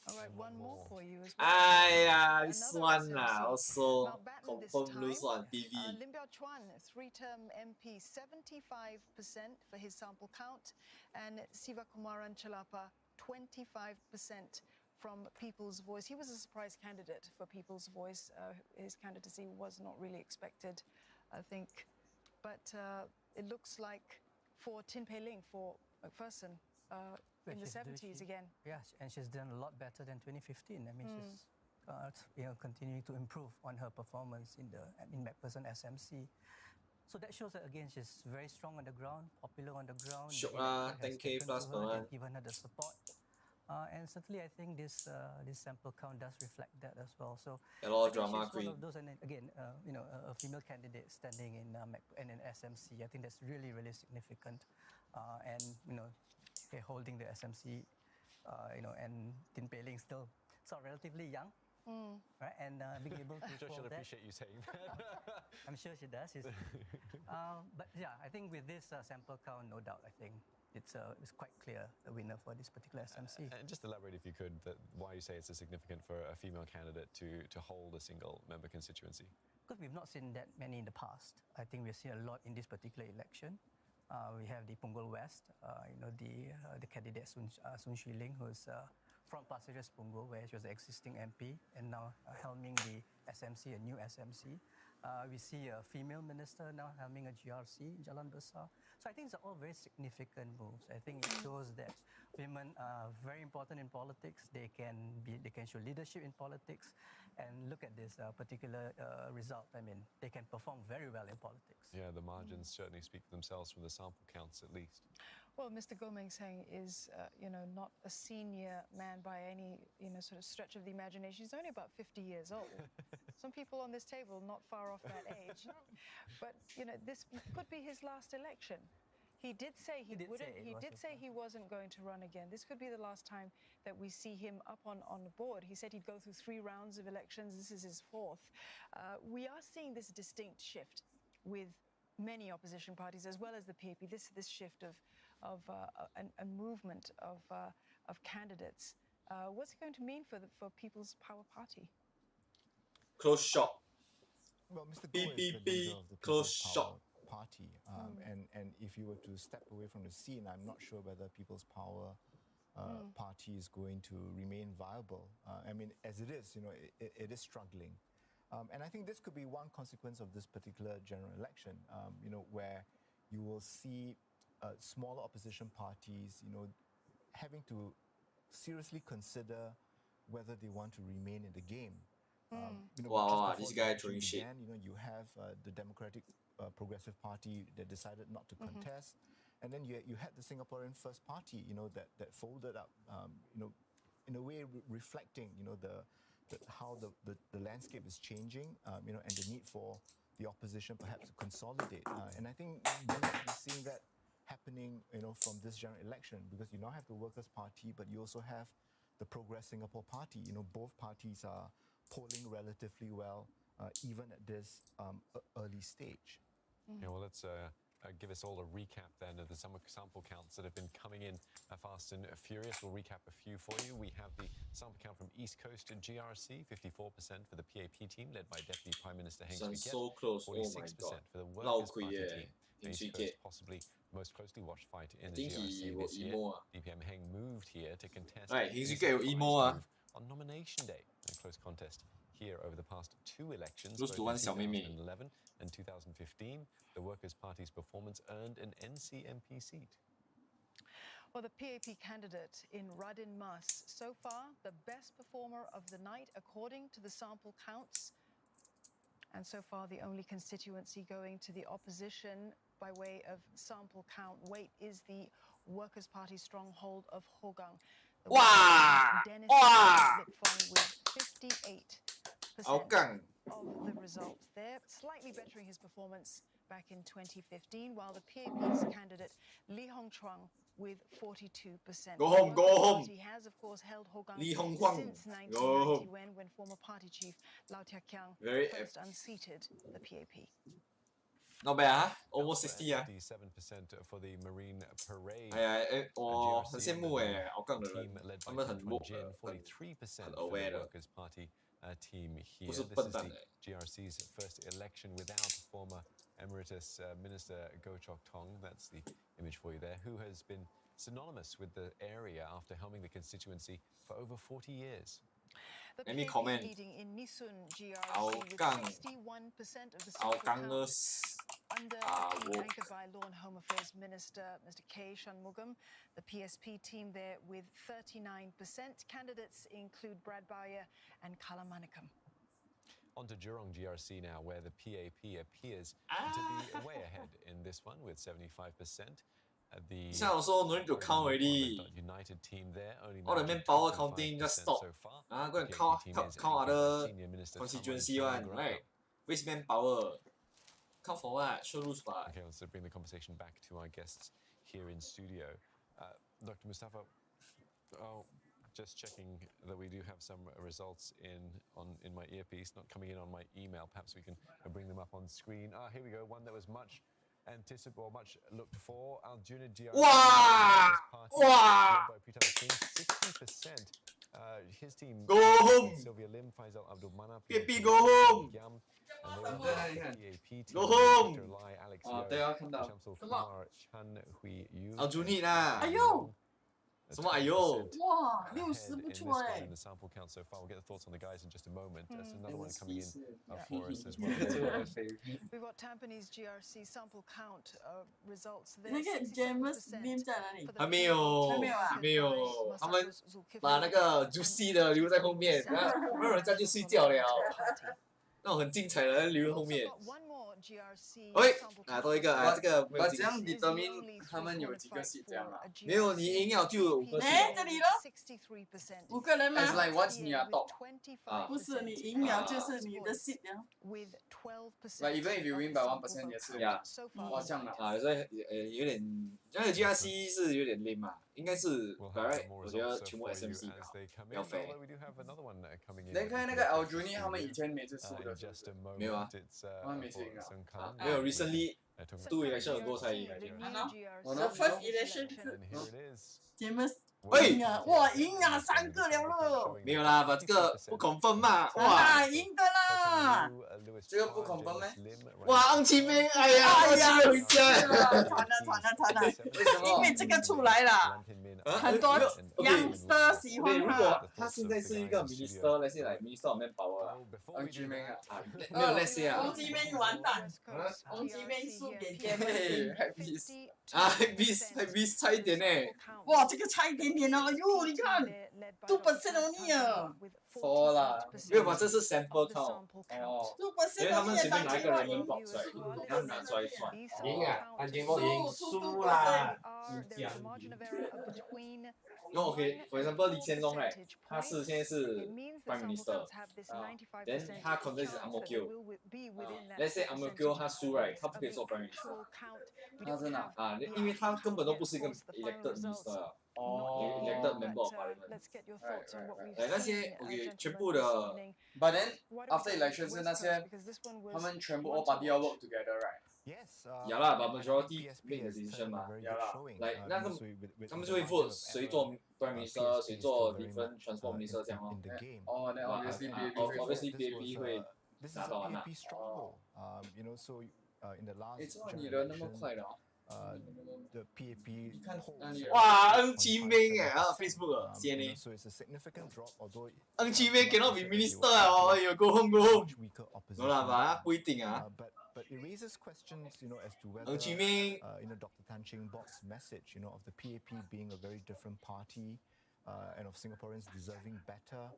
All right, one more for you as well. This one also confirm lose on TV. Lim Biao Chuan, 3-term MP, 75% for his sample count, and Siva Kumaran Chalapa, 25% from People's Voice. He was a surprise candidate for People's Voice. His candidacy was not really expected. I think But it looks like for Tin Pei Ling, for McPherson, in the 70s again. Yeah, and she's done a lot better than 2015. I mean, she's continuing to improve on her performance in McPherson SMC. So that shows that again she's very strong on the ground, popular on the ground. Sure, The electorate has 10K spoken plus to per her, month. they've given her the support. And certainly, I think this sample count does reflect that as well. So Hello, I think drama she's queen. one of those, and then again, a female candidate standing in an SMC. I think that's really, really significant. And holding the SMC, and Tin Pei Ling still relatively young. Right, and being able to I'm sure she'll hold that. appreciate you saying that. I'm sure she does. But yeah, I think with this sample count, no doubt, I think it's quite clear the winner for this particular SMC. And just elaborate, if you could, why you say it's significant for a female candidate to hold a single member constituency. Because we've not seen that many in the past. I think we've seen a lot in this particular election. We have the Punggol West, the candidate Sun Xueling, who's from Pasir Ris Punggol, where she was an existing MP and now helming the SMC, a new SMC. We see a female minister now helming a GRC in Jalan Besar. So I think it's all very significant moves. I think it shows that women are very important in politics. They can show leadership in politics. And look at this particular result. I mean, they can perform very well in politics. Yeah, the margins certainly speak for themselves from the sample counts, at least. Well, Mr. Goh Meng Seng is, not a senior man by any, sort of stretch of the imagination. He's only about 50 years old. Some people on this table not far off that age. But, this could be his last election. He did say he wasn't going to run again. This could be the last time that we see him up on the board. He said he'd go through 3 rounds of elections. This is his 4th. We are seeing this distinct shift with many opposition parties, as well as the PAP. This shift of a movement of candidates. What's it going to mean for People's Power Party? Close shop. Well, Mr. Goh is the PPP, leader of the close People's shop. Power Party, and if you were to step away from the scene, I'm not sure whether People's Power Party is going to remain viable. I mean, as it is, it is struggling. And I think this could be one consequence of this particular general election, where you will see smaller opposition parties, having to seriously consider whether they want to remain in the game. Wow, just this before the guy election throwing shit. began, you have the Democratic Progressive Party that decided not to contest, and then you had the Singaporean First Party, that folded up, in a way reflecting, how the landscape is changing, and the need for the opposition perhaps to consolidate. And I think we might be seeing that happening, from this general election, because you now have the Workers' Party, but you also have the Progress Singapore Party. Both parties are polling relatively well, even at this early stage. Yeah, well, let's give us all a recap then of the sample counts that have been coming in fast and furious. We'll recap a few for you. We have the sample count from East Coast and GRC, 54% for the PAP team, led by Deputy Prime Minister Heng Swee Keat. So close, 46% oh my God. for the Lao Workers' Kui Party eh, team. Heng East Swee Coast, Keat. possibly the most closely watched fight in the think he GRC will this year. emo, DPM Heng moved here to contest Right, Heng Swee his Keat will surprise emo, move on nomination day. A close contest here over the past 2 elections, Close both to in one Xiao Mei Mei. 2011 and 2015. The Workers' Party's performance earned an NCMP seat. Well, the PAP candidate in Radin Mas, so far the best performer of the night according to the sample counts. And so far the only constituency going to the opposition by way of sample count weight is the Workers' Party stronghold of Hougang. The Dennis Lipfong with 58% of the results there, slightly bettering his performance back in 2015, while the PAP's candidate Lee Hong Chuang with 42%. Go home, go home. He has, of course, held Hougang Lee Hong Chuang. since Go 1990, home. when former party chief Lau Tia Kiang Very first unseated the PAP. Not bad, huh? Almost 60 ah. 57% for the Marine Parade. 我很羡慕敖杠的人， team led 他 by 们很 Coach Wen Jin, 43% for the aware 的。 Workers' Party team here. 不是 This is 笨蛋 the GRC's first election without former Emeritus Minister Goh Chok Tong. That's the image for you there, who has been synonymous with the area after helming the constituency for over 40 years. The Let me PAP comment. leading in Nisun GRC Hougang. with 61% of the sample count. under a team anchored by Law and Home Affairs Minister Mr. K. Shanmugam. The PSP team there with 39%. Candidates include Brad Bowyer and Kalamanikam. On to Jurong GRC now, where the PAP appears to be way ahead in this one with 75%. The also no need to count already. United team there, only all the manpower counting just stop. So far. Go and count other constituency one, right? Waste manpower. Count for what? Show loose what? Okay, let's bring the conversation back to our guests here in studio. Dr. Mustafa, just checking that we do have some results in my earpiece, not coming in on my email. Perhaps we can bring them up on screen. Here we go. One that was much anticipated or much looked for. Aljuna GRC. Wow! 60%. His team. Go home. Sylvia Lim, Faisal Abdul Manap. PAP go home. Go home. Alex 对啊，看到。什么？Aljuni 啦。哎呦。什么？哎呦！哇，60不错哎。In the sample count so far, we'll get the thoughts on the guys in just a moment. There's another one coming in for us as well. We've got Tampines GRC sample count results there. 那个 James Lim 在哪里？还没有，没有，他们把那个 Juicy 的留在后面，没有人再去睡觉了。那种很精彩的留在后面。喂，多一个，这个没有这样 determine 他们有几个戏这样啊？没有，你赢了就有5个戏。这里咯，5个人吗 ？As like what's 你啊 top 不是你赢了就是你的 seat 了。Like even if you win by 1%也是呀。哇，这样啊。所以有点，那个 GRC 是有点 lame 嘛，应该是 right， 我觉得全部 SMC 比较肥。你看那个 Aljuni 他们以前每次输的，没有啊，他们每次赢啊。没有 recently 2 election ago 才赢。The first election 是 James 赢啊，哇赢啊，3个了咯。没有啦，把这个不confirm嘛，哇，赢的啦。这个不confirm咩？哇，昂奇明，哎呀，昂奇明回家。惨了，为什么？因为这个出来了，很多 youngster 喜欢他。如果他现在是一个 minister， 那些来 minister of manpower 啊，昂奇明啊，没有那些啊。昂奇明完蛋，昂奇明输给 James。Happy 差一点呢。哇，这个差一点点哦，哟，你看2% only 啊。错啦，没有吧？这是 sample count。哦。因为他们随便拿一个人员保出来，他们拿出来算。赢啊，安全不赢，输啦。那 OK，for example 李乾隆right，他是现在是 prime minister，then 他 contest 是 Ang-Mo-Kio，let's say Ang-Mo-Kio 他输 right， 他不可以做 prime minister。他真的因为他根本都不是一个 elected minister 啊。elected member of parliament。那些 OK 全部的 ，but then after election 是那些他们全部 all party 要 work together right？Yes。呀啦，把 majority make the decision 嘛，呀啦，来那个他们就会 vote 谁做 prime minister， 谁做 different transport minister 这样哦。哦，那 obviously PAP 会拿到嘛。这么你人那么快的啊？The PAP 哇，恩奇明哎，Facebook 先呢。恩奇明 cannot be minister 啊，哎呦，go home go home。no 啦吧，不一定啊。But it raises questions, as to whether, Dr. Tan Cheng Bok's message, of the PAP being a very different party, and of Singaporeans deserving better,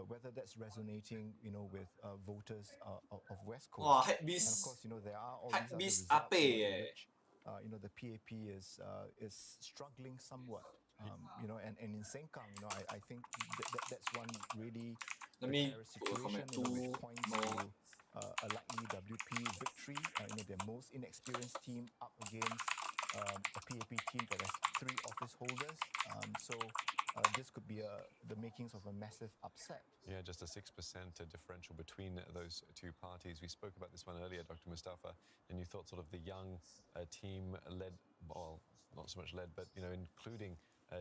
whether that's resonating, with voters of West Coast. Wow, and of course, there are all these other results which, the PAP is struggling somewhat. And in Sengkang, I think that's one really situation which points to a likely WP victory. Their most inexperienced team up against a PAP team that has 3 office holders. So this could be the makings of a massive upset. Yeah, just a 6% differential between those two parties. We spoke about this one earlier, Dr. Mustafa, and you thought sort of the young team led, well, not so much led, but including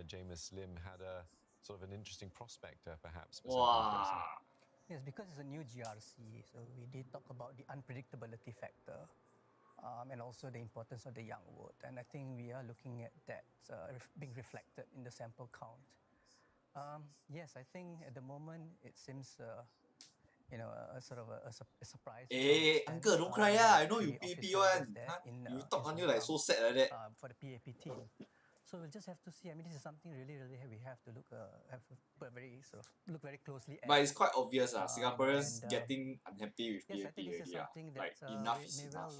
James Lim had a sort of an interesting prospect, perhaps. Wow. Yes, because it's a new GRC, so we did talk about the unpredictability factor and also the importance of the young vote. And I think we are looking at that being reflected in the sample count. Yes, I think at the moment it seems a sort of a surprise. Uncle, don't cry I know you PAP one. You talk until like so sad like that. For the PAP team. So we'll just have to see. I mean, this is something really we have to look look very closely at. But it's quite obvious, Singaporeans getting unhappy with PAP already. This is something that enough is enough.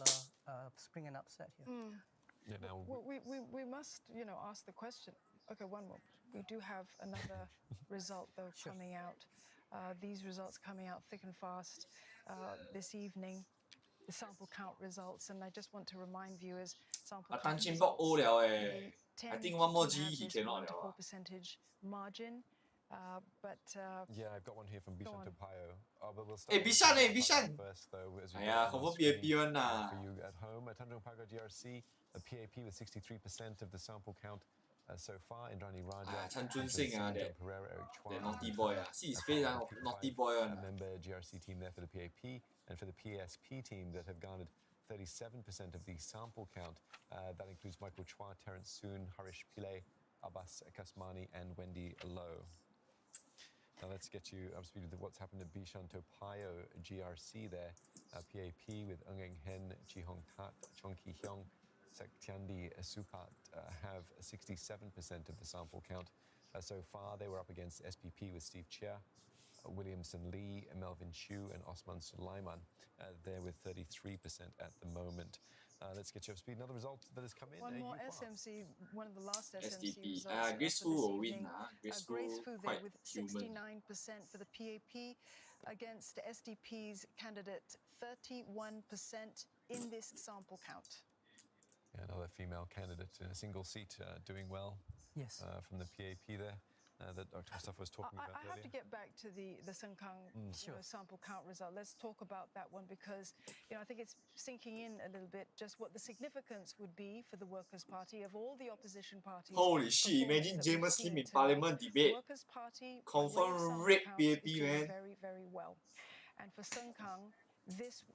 Spring an upset here. We must, ask the question. Okay, one more. We do have another result though coming out. These results coming out thick and fast this evening. The sample count results, and I just want to remind viewers, sample count results, I think one more G he cannot. 1-4% margin, but yeah, I've got one here from Bishan Topayo. But we'll start Bishan first though. Confirm PAP one lah. For you at home, at Tanjung Pagar GRC, a PAP with 63% of the sample count. So far, Indrani Raja, Chan Chun Sing, Pereira, Eric Chua, naughty boy. See his face, naughty boy. A member GRC team there for the PAP, and for the PSP team that have garnered 37% of the sample count. That includes Michael Chua, Terence Soon, Harish Pillay, Abbas Kasmani, and Wendy Low. Now let's get you up to speed with what's happened at Bishan Topayo GRC there. PAP with Ng Eng Hen, Chi Hong Tat, Chong Ki Hyong, Sektiandi Supat have 67% of the sample count. So far, they were up against SPP with Steve Chia, Williamson Lee, Melvin Chu, and Osman Sulaiman. They're with 33% at the moment. Let's get you up to speed. Another result that has come in. One more SMC, one of the last SMC SDP. results. Graceful will win. Graceful there with 69% for the PAP against SDP's candidate 31% in this sample count. Another female candidate in a single seat doing well. Yes. From the PAP there that Dr. Mustafa was talking about earlier. I have to get back to the Sengkang sample count result. Let's talk about that one because I think it's sinking in a little bit just what the significance would be for the Workers' Party of all the opposition parties. Holy shit! Imagine James Lim in Parliament debate. Workers' Party confirm rape PAP, man. Very, very well. And for Sengkang,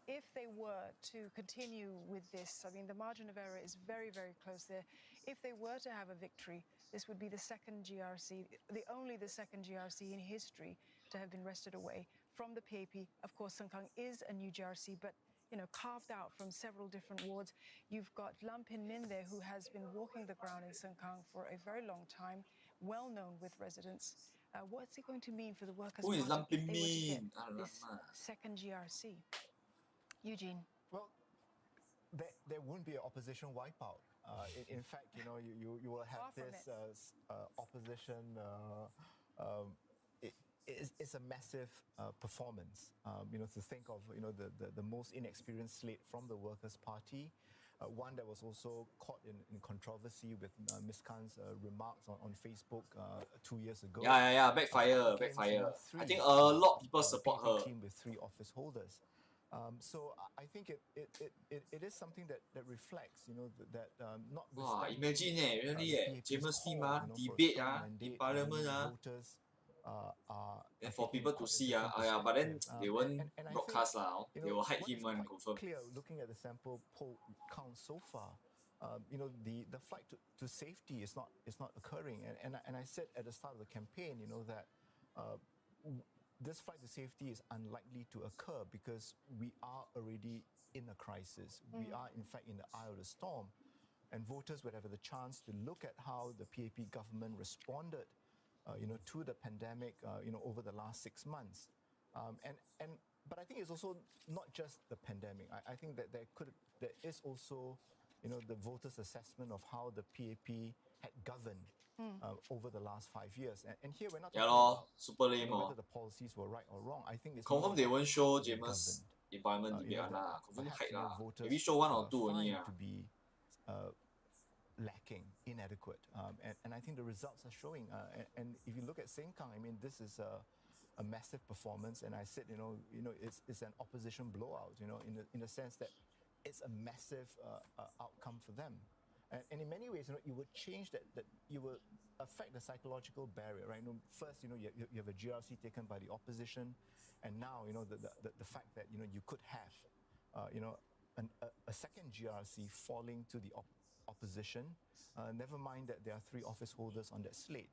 if they were to continue with this, I mean, the margin of error is very, very close there. If they were to have a victory, this would be the second GRC, only the second GRC in history to have been wrested away from the PAP. Of course, Sengkang is a new GRC, but carved out from several different wards. You've got Lam Pin Min there, who has been walking the ground in Sengkang for a very long time, well known with residents. What's it going to mean for the Workers' Party if they were to get this second GRC? Eugene. Well, there won't be an opposition wipeout. In fact, you will have this opposition. It's a massive performance. To think of the most inexperienced slate from the Workers' Party. One that was also caught in controversy with Ms. Khan's remarks on Facebook 2 years ago. Yeah, backfire. I think a lot of people support her. Team with 3 office holders. So I think it is something that reflects, that not. Wow, imagine really James Lim debate in Parliament voters and for people to see but then they won't broadcast they will hide him one confirm. Clear looking at the sample poll count so far. The flight to safety is not occurring, and I said at the start of the campaign, that. This flight to safety is unlikely to occur because we are already in a crisis. We are, in fact, in the eye of the storm. And voters would have the chance to look at how the PAP government responded, to the pandemic, over the last 6 months. But I think it's also not just the pandemic. I think that there is also, the voters' assessment of how the PAP had governed over the last 5 years, and here we're not talking about super lame whether the policies were right or wrong. I think it's confirm they won't show James in Parliament debate confirm hide maybe show 1 or 2 only to be lacking, inadequate, and I think the results are showing. And if you look at Sengkang, I mean, this is a massive performance, and I said, it's an opposition blowout, in the sense that it's a massive outcome for them. And in many ways, it would change that you will affect the psychological barrier, right? First, you have a GRC taken by the opposition, and now, the fact that, you could have, a second GRC falling to the opposition. Never mind that there are 3 office holders on that slate.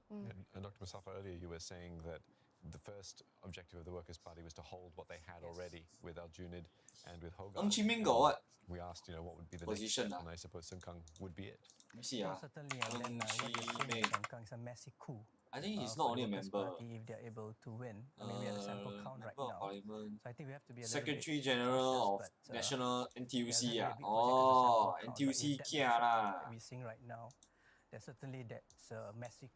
And Dr. Mustafa, earlier you were saying that the first objective of the Workers' Party was to hold what they had already with Aljunied and with Hogarth. Ng Chee Meng got what? We asked, what would be the position, next step, and I suppose Sung Kang would be it. Let me see. Certainly, and then what you're saying is Sung Kang is a messy coup. I think he's not only a member. Party, if they're able to win. I mean, we had a sample count right now. Parliament. So I think we have to be a Secretary little bit General cautious, of National NTUC. yeah, NTUC kia lah. We're seeing right now, there's certainly that's a massive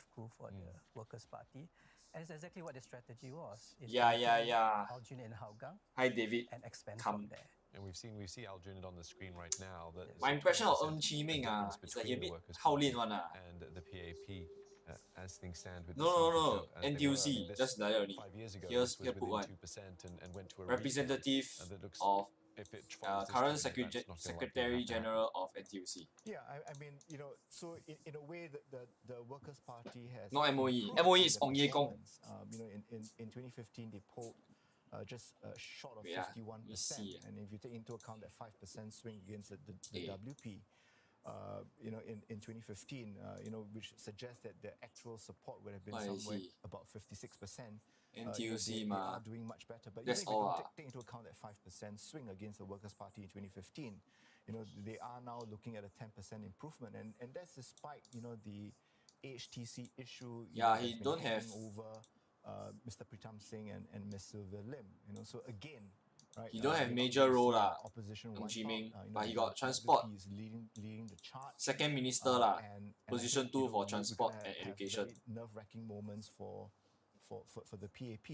coup for the Workers' Party. And it's exactly what the strategy was. Yeah. Aljunied and Hougang. Hi, David. And expand from there. And we see Aljunied on the screen right now. My impression of Ng Chee Meng is that he a bit hao lian one. And the PAP, as things stand with no, NTUC, just like that only. 5 years ago, Here put one. 2% and went to a representative of current Secretary General of NTUC. Yeah, I mean, so in a way, the Workers' Party has not MOE. MOE is Ong Ye Kong. In 2015, they polled just short of 51%, and if you take into account that 5% swing against the WP, in 2015, which suggests that the actual support would have been somewhere about 56%. NTUC they are doing much better, but that's even if you all. don't take into account that 5% swing against the Workers' Party in 2015, they are now looking at a 10% improvement, and that's despite the HTC issue. He don't have over Mr. Pritam Singh and Ms. Sylvia Lim. So again, right, he don't have major role opposition Ng Chee Meng, you but he got transport. He is leading the charge. Second minister and position 2 for transport and education. Nerve-wracking moments for the PAP.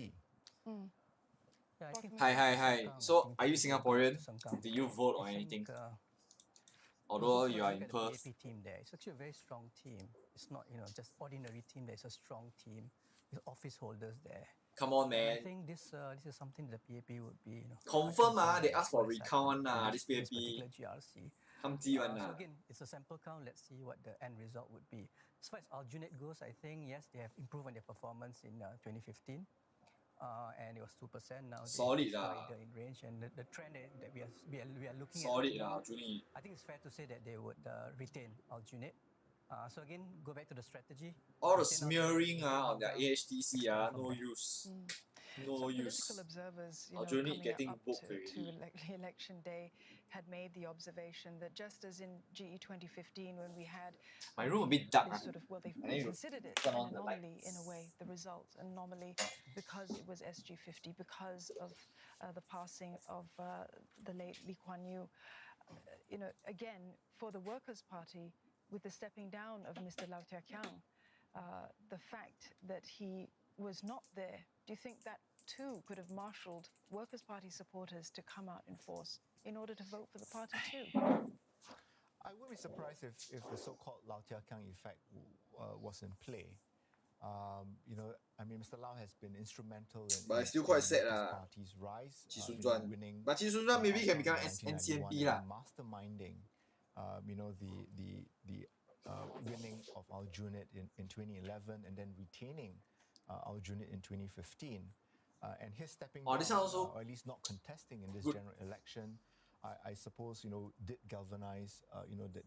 Yeah, I think Hi. So, are you Singaporean? Did you vote or anything? Although you are in Perth. PAP team there. It's actually a very strong team. It's not just ordinary team. There's a strong team. There's office holders there. Come on, man. I think this is something the PAP would be. Confirm they ask for recount this PAP. Particular GRC. So again, it's a sample count. Let's see what the end result would be. As far as Aljunied goes, I think yes, they have improved on their performance in 2015, and it was 2%. Now solid in range, and the trend that we are looking solid at. Aljunied. I think it's fair to say that they would retain Aljunied. So again, go back to the strategy. All the smearing on their AHTC no use. No use. Political observers, Aljunied getting up booked to election day, had made the observation that just as in GE 2015, when we had my room a bit dark. They considered it an anomaly in a way, the result, an anomaly because it was SG50, because of the passing of the late Lee Kuan Yew. Again, for the Workers' Party, with the stepping down of Mr. Lau Tia Kiang, the fact that he was not there, do you think that too could have marshalled Workers' Party supporters to come out in force in order to vote for the party too? I would be surprised if the so-called Lau Tia Kiang effect was in play. I mean, Mr. Lau has been instrumental in but it's still quite sad party's rise. Chee Soon Juan. But Chee Soon Juan maybe can become NCMP masterminding, the winning of Aljunied in 2011 and then retaining Aljunied in 2015. And his stepping down, this also or at least not contesting in this general election, I suppose, did galvanize,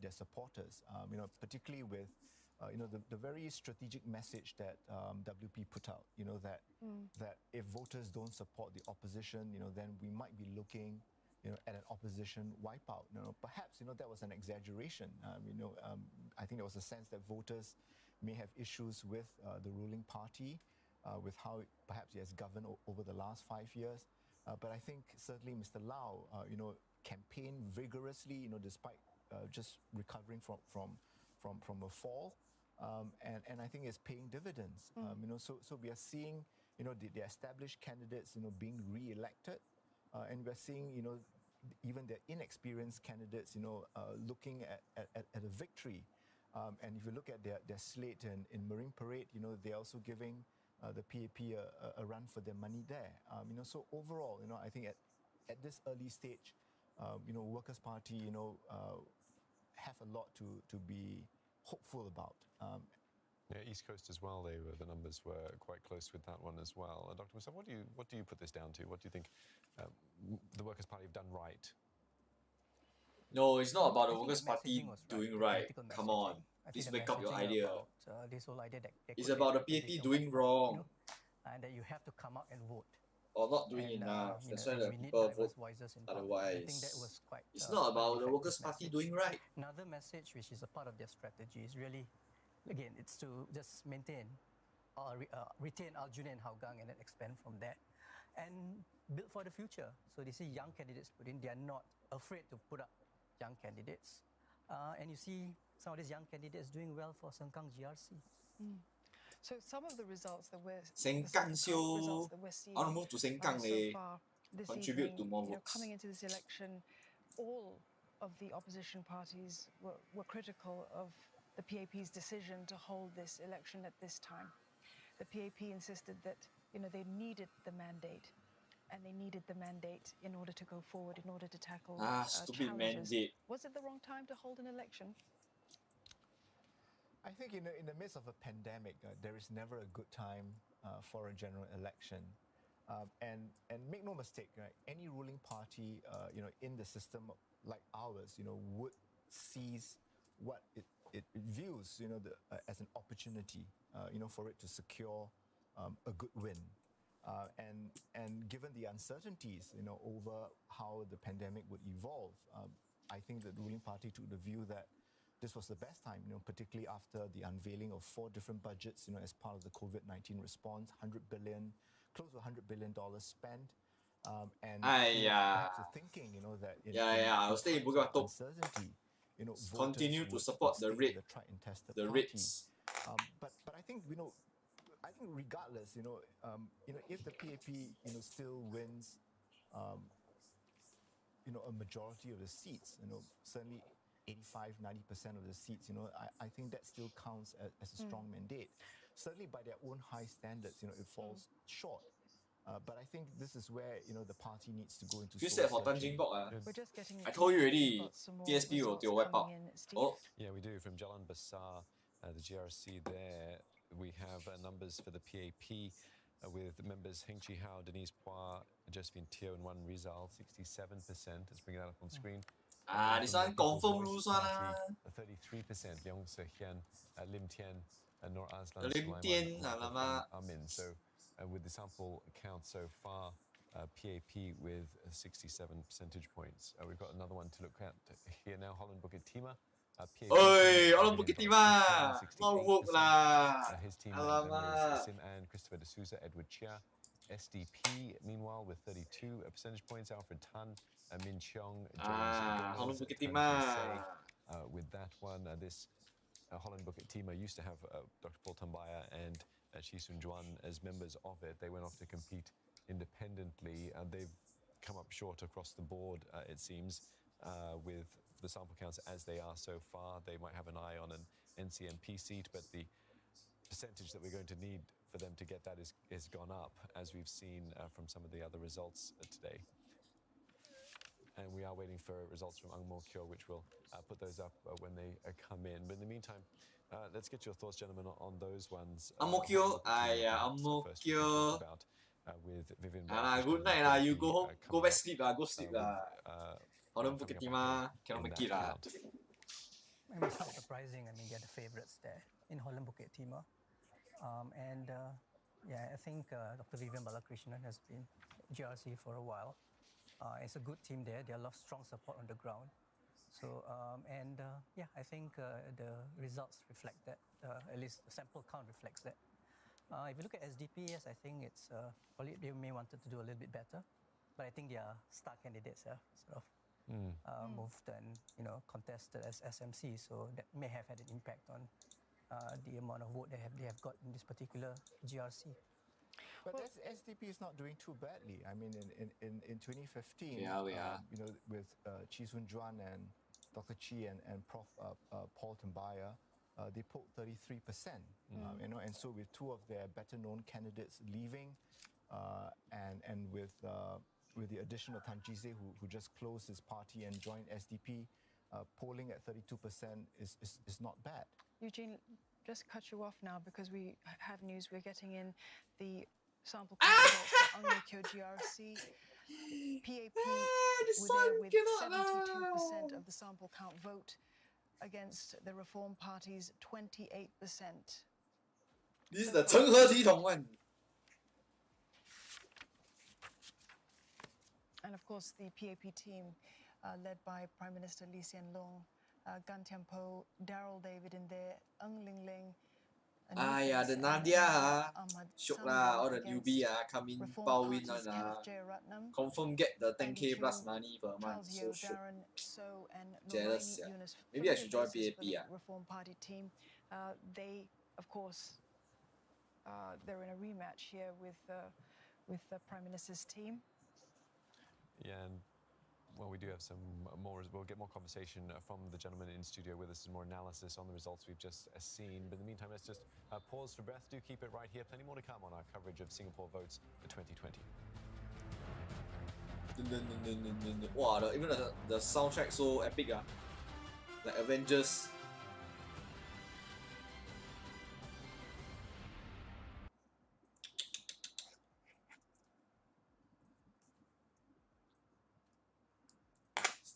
their supporters, particularly with, the very strategic message that WP put out, that if voters don't support the opposition, then we might be looking, at an opposition wipeout. Perhaps, that was an exaggeration. I think there was a sense that voters may have issues with the ruling party, with how perhaps he has governed over the last 5 years. But I think certainly Mr. Lau, campaigned vigorously, despite just recovering from a fall, and I think it's paying dividends. So we are seeing, the established candidates, being re-elected, and we're seeing, even the inexperienced candidates, looking at a victory. And if you look at their slate in Marine Parade, they're also giving the PAP a run for their money there. So overall, I think at this early stage, Workers' Party, have a lot to be hopeful about. Yeah, East Coast as well. The numbers were quite close with that one as well. Dr. Musa, what do you put this down to? What do you think the Workers' Party have done right? No, it's not about the Workers' Party doing right. Come on, please make up your idea. This whole idea that it's about the PAP doing wrong. and that you have to come out and vote. Or not doing enough. That's why the people vote otherwise. I think that was quite. It's not about the Workers' Party doing right. Another message, which is a part of their strategy, is really, again, it's to just maintain, retain Aljunied and Hougang, and then expand from there, and build for the future. So they see young candidates put in. They are not afraid to put up young candidates, and you see some of these young candidates doing well for Sengkang GRC. So some of the results that we're Sengkang results that we're seeing I want to move to Sengkang so far this contribute evening, to more votes. coming into this election, all of the opposition parties were critical of the PAP's decision to hold this election at this time. The PAP insisted that they needed the mandate, and they needed the mandate in order to go forward, in order to tackle stupid challenges. mandate. Was it the wrong time to hold an election? I think in the midst of a pandemic, there is never a good time for a general election. And make no mistake, right? Any ruling party, in the system like ours, would seize what it views, as an opportunity, for it to secure a good win. And given the uncertainties, over how the pandemic would evolve, I think that the ruling party took the view that this was the best time, particularly after the unveiling of 4 different budgets, as part of the COVID-19 response, close to $100 billion spent. And perhaps the thinking, that I was saying uncertainty, continue to support the rate, the rates. But I think, I think regardless, if the PAP, still wins, a majority of the seats, certainly 85-90% of the seats, I think that still counts as a strong mandate. Certainly by their own high standards, it falls short. But I think this is where, the party needs to go into Feel sad for Tanjung Bok. We're just getting I told you already, PSP will wipe out. Yeah, we do. From Jalan Besar, the GRC there, we have numbers for the PAP with members Heng Chi Hao, Denise Pua, Josephine Teo, and Wan Rizal, 67%. Let's bring it up on screen. This one confirm lose one. 33%, Leong Se-hian, Lim Tian, Nur Aslan, Lim Tian, alamak. Amin. So with the sample count so far, PAP with 67 percentage points. We've got another one to look at here now, Holland Bukit Timah. Oi, Holland Bukit Timah! More work lah! His team Alamak! Sim Ann, Christopher D'Souza, Edward Chia. SDP, meanwhile, with 32 percentage points, Alfred Tan, Min Cheong, James Holland Bukit Timah. With that one, this Holland Bukit Timah used to have Dr. Paul Tambaya and Chi Soon Juan as members of it. They went off to compete independently, and they've come up short across the board, it seems, with the sample counts as they are so far. They might have an eye on an NCMP seat, but the percentage that we're going to need for them to get that is gone up, as we've seen from some of the other results today. And we are waiting for results from Ang Mo Kio, which will put those up when they come in. But in the meantime, let's get your thoughts, gentlemen, on those ones. Ang Mo Kio, Ang Mo Kio. With Vivian. Good night lah. You go home, go back sleep lah. Go sleep lah. Holland Bukit Timah cannot make it lah. I mean, it's not surprising. I mean, they're the favourites there in Holland Bukit Timah. Yeah, I think Dr. Vivian Balakrishnan has been GRC for a while. It's a good team there. They have a lot of strong support on the ground. So, yeah, I think the results reflect that. At least the sample count reflects that. If you look at SDP, yes, I think it's probably they may wanted to do a little bit better, but I think their star candidates are sort of moved and contested as SMC, so that may have had an impact on the amount of vote they have got in this particular GRC. But SDP is not doing too badly. I mean, in 2015, with Chi Soon Juan and Dr. Chi and Prof. Paul Tambaya, they polled 33%. And so with 2 of their better-known candidates leaving, and with the addition of Tan Jise, who just closed his party and joined SDP, polling at 32% is not bad. Eugene, just cut you off now because we have news. We're getting in the sample results for Ang Mo Kio GRC. PAP were there with 72% of the sample count vote against the Reform Party's 28%. This is the 成何体统 one. And of course, the PAP team, led by Prime Minister Lee Hsien Loong, Gan Tianpo, Daryl David in there, Ng Ling Ling. Yeah, the Nadia, shook lah, all the newbie come in, bow in confirm get the 10K plus money per month. So shook. Jealous, yeah. Maybe I should join PAP. Reform Party team. They, of course, they're in a rematch here with the Prime Minister's team. Yeah, and well, we do have some more. We'll get more conversation from the gentleman in studio with us and more analysis on the results we've just seen. But in the meantime, let's just pause for breath. Do keep it right here. Plenty more to come on our coverage of Singapore votes for 2020. Wow, even the soundtrack so epic, like Avengers.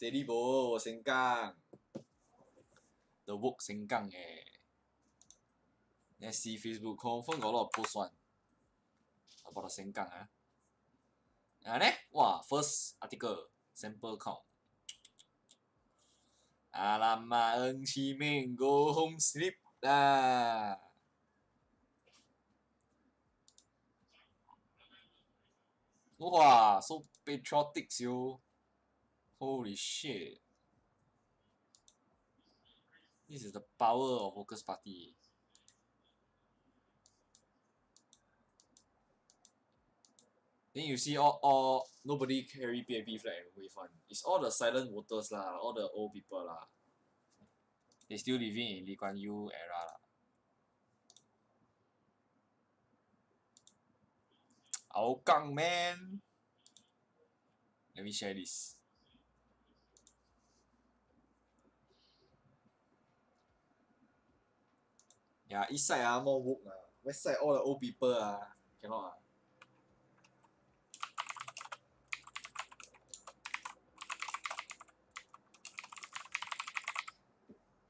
Steady bo, Sengkang. The work Sengkang Let's see Facebook confirm got a lot of posts one about the Sengkang wow, first article sample count. Alamak, Ng Chi Meng go home sleep lah. Wow, so patriotic yo. Holy shit. This is the power of Workers' Party. Then you see all nobody carry PAP flag and wave one. It's all the silent voters lah, all the old people lah. They still living in Lee Kuan Yew era lah. Hougang, man. Let me share this. Yeah, east side more woke west side all the old people cannot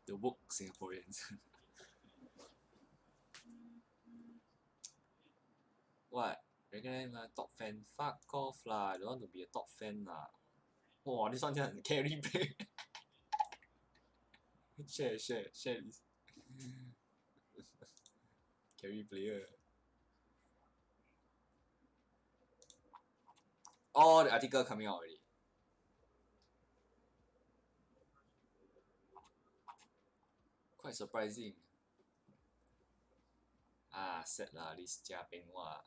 The woke Singaporeans. What? Recognize my top fan? Fuck off lah! I don't want to be a top fan lah. Wow, this one just carry play. share this. Carry player. All the article coming out already. Quite surprising. Sad lah, this Jia Peng Hua.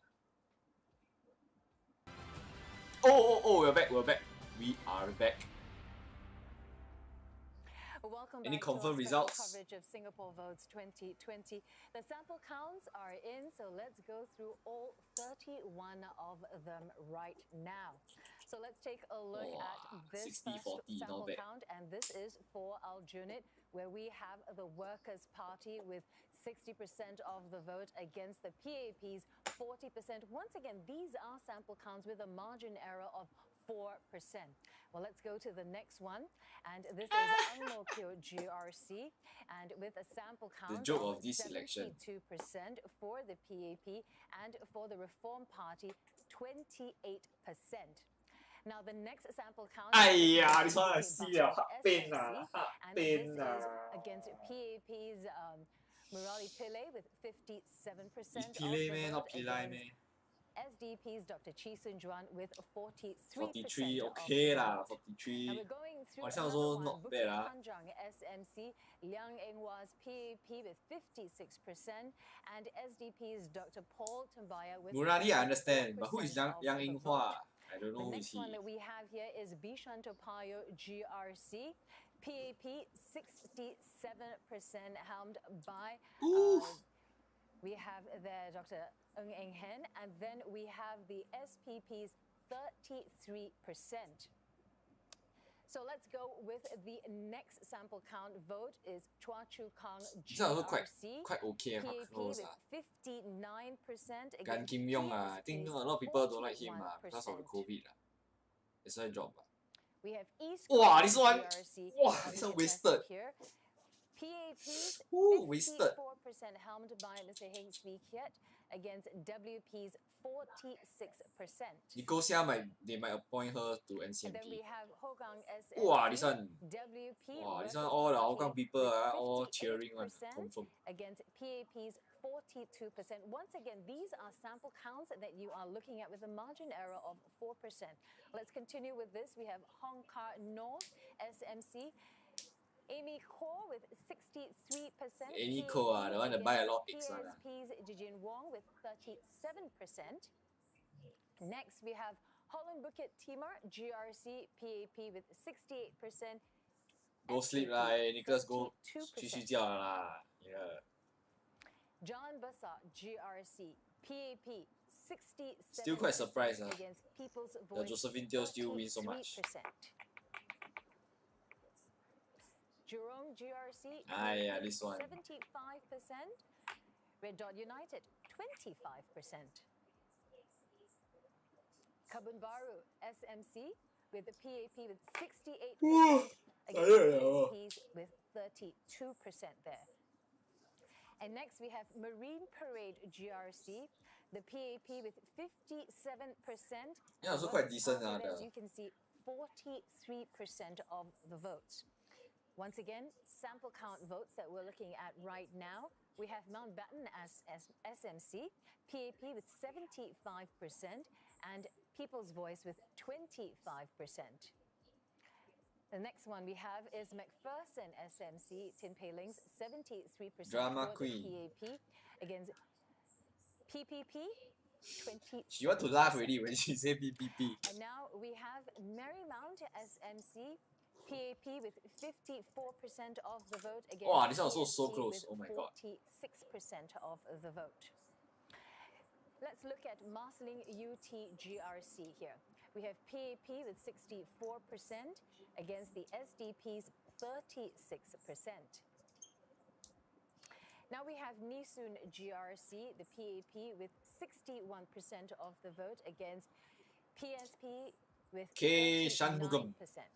Oh, we're back. We are back. Welcome Any back confirmed to our results? coverage of Singapore Votes 2020. The sample counts are in, so let's go through all 31 of them right now. So let's take a look at this 60-40, first sample not bad. count, and this is for Aljunied, where we have the Workers' Party with 60% of the vote against the PAP's 40%. Once again, these are sample counts with a margin error of 4%. Well, let's go to the next one, and this is Ang Mo Kio GRC, and with a sample count joke of of this 72% election. for the PAP, and for the Reform Party, 28%. Now, the next sample count This one I see pain and this is against PAP's Murali Pillay with 57% of Pillay the meh, vote not Pillai against meh. SDP's Dr. Chee Soon Juan with 43%. 43, of okay the lah, vote. 43. Now we're going through This one another also one. not Bukit bad Panjang SMC, Liang Eng Hwa's PAP with 56%, and SDP's Dr. Paul Tumbaya with Murali I understand, but who is 54% Yang of Eng the Hwa? vote. I don't know The who is next he. one that we have here is Bishan Topayo GRC, PAP 67%, helmed by we have there Dr. Ng Eng Hen, and then we have the SPP's 33%. So let's go with the next sample count vote is Chua Chu Kang This one also GRC, quite okay, quite PAP close with 59% Gan against Kim Yong I think a lot of people don't like him because of the 41%. COVID That's why job We have East Wow, Coast this one, GRC this one contested wasted. here. PAP's Wasted. 54% helmed by Mr. Heng Swee Kiat against WP's 46%. They might appoint her to NCMP. And then we have Hougang SMC. Wow, this one. WP Wow, this one all the Hougang people are all cheering one. Confirm. Against PAP's 42%. Once again, these are sample counts that you are looking at with a margin error of 4%. Let's continue with this. We have Hong Kar North SMC. Amy Khor with 63%. Amy Khor, the one that buy a lot of eggs. PSP's Jijin Wong with 37%. Next, we have Holland Bukit Timur GRC PAP with 68%. Go sleep lah, Nicholas, go 去觉啦. Yeah. Jalan Besar GRC PAP 67%. Still quite surprised against People's Voice. The Josephine Teo still win so much. Jurong GRC this one. 75%. Red Dot United 25%. Kebun Baru SMC with the PAP with 68% against PSPs with 32% there. And next we have Marine Parade GRC, the PAP with 57%. Yeah, also quite decent. As you can see, 43% of the votes. Once again, sample count votes that we're looking at right now. We have Mountbatten as SMC, PAP with 75%, and People's Voice with 25%. The next one we have is McPherson SMC, Tin Pei Ling's 73% Drama for queen. the PAP against PPP. 20. She want to laugh already when she say PPP. And now we have Marymount SMC, PAP with 54% of the vote against Wow, this one was so PSP close. with Oh my god. 46% of the vote. Let's look at Marsiling UT GRC here. We have PAP with 64% against the SDP's 36%. Now we have Nisun GRC, the PAP with 61% of the vote against PSP with 39%.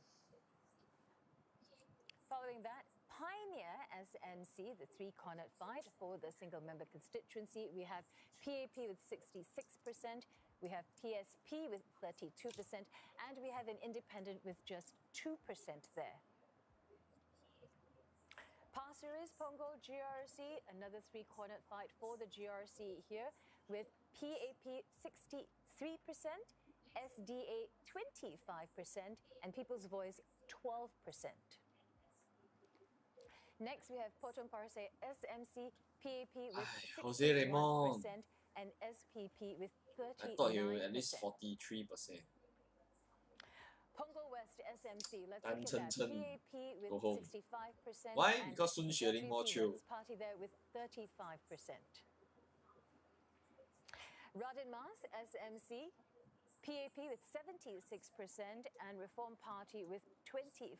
Following that, Pioneer SMC, the three-cornered fight for the single-member constituency. We have PAP with 66%, we have PSP with 32%, and we have an independent with just 2% there. Pasir Ris Punggol GRC, another three-cornered fight for the GRC here, with PAP 63%, SDA 25%, and People's Voice 12%. Next, we have Potong Pasir SMC, PAP with 61% and SPP with 39%. I thought he was at least 43%. Punggol West SMC, let's Tan look Chen at that. Chen, PAP with go home. 65%. Why? And Because Sun Xueling more WP chill. Women's Party there with 35%. Radin Mas SMC, PAP with 76% and Reform Party with 24%.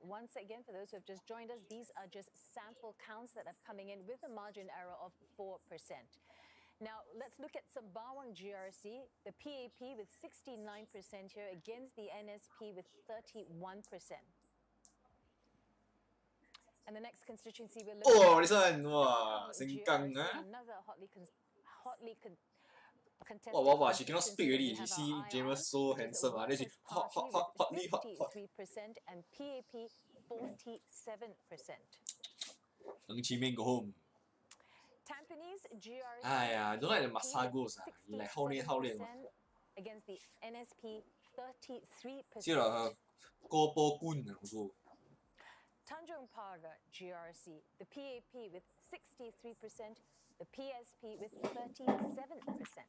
Once again, for those who have just joined us, these are just sample counts that are coming in with a margin error of 4%. Now, let's look at Sembawang GRC, the PAP with 69% here against the NSP with 31%. And the next constituency we're looking at this one, wow, Sengkang, another hotly contested. Wow, she cannot speak already. She see James so handsome, then she hotly. 53% and PAP 47%. Ng Chi Ming go home. Tampines GRC. I don't like the Masagos. Like how late. Against the NSP 33%. See lah, Goh Po Kun also. Tanjung Pagar GRC, the PAP with 63%, the PSP with 37%.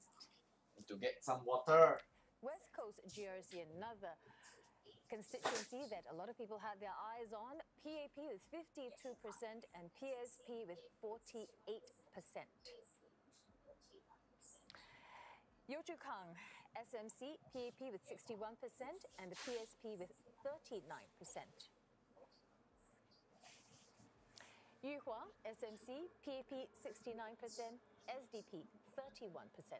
Need to get some water. West Coast GRC, another constituency that a lot of people had their eyes on. PAP with 52% and PSP with 48%. Yio Chu Kang SMC, PAP with 61% and the PSP with 39%. Yuhua SMC, PAP 69%, SDP 31%.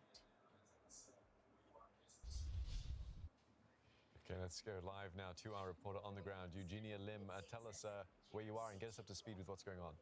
Okay, let's go live now to our reporter on the ground, Eugenia Lim. Tell us where you are and get us up to speed with what's going on.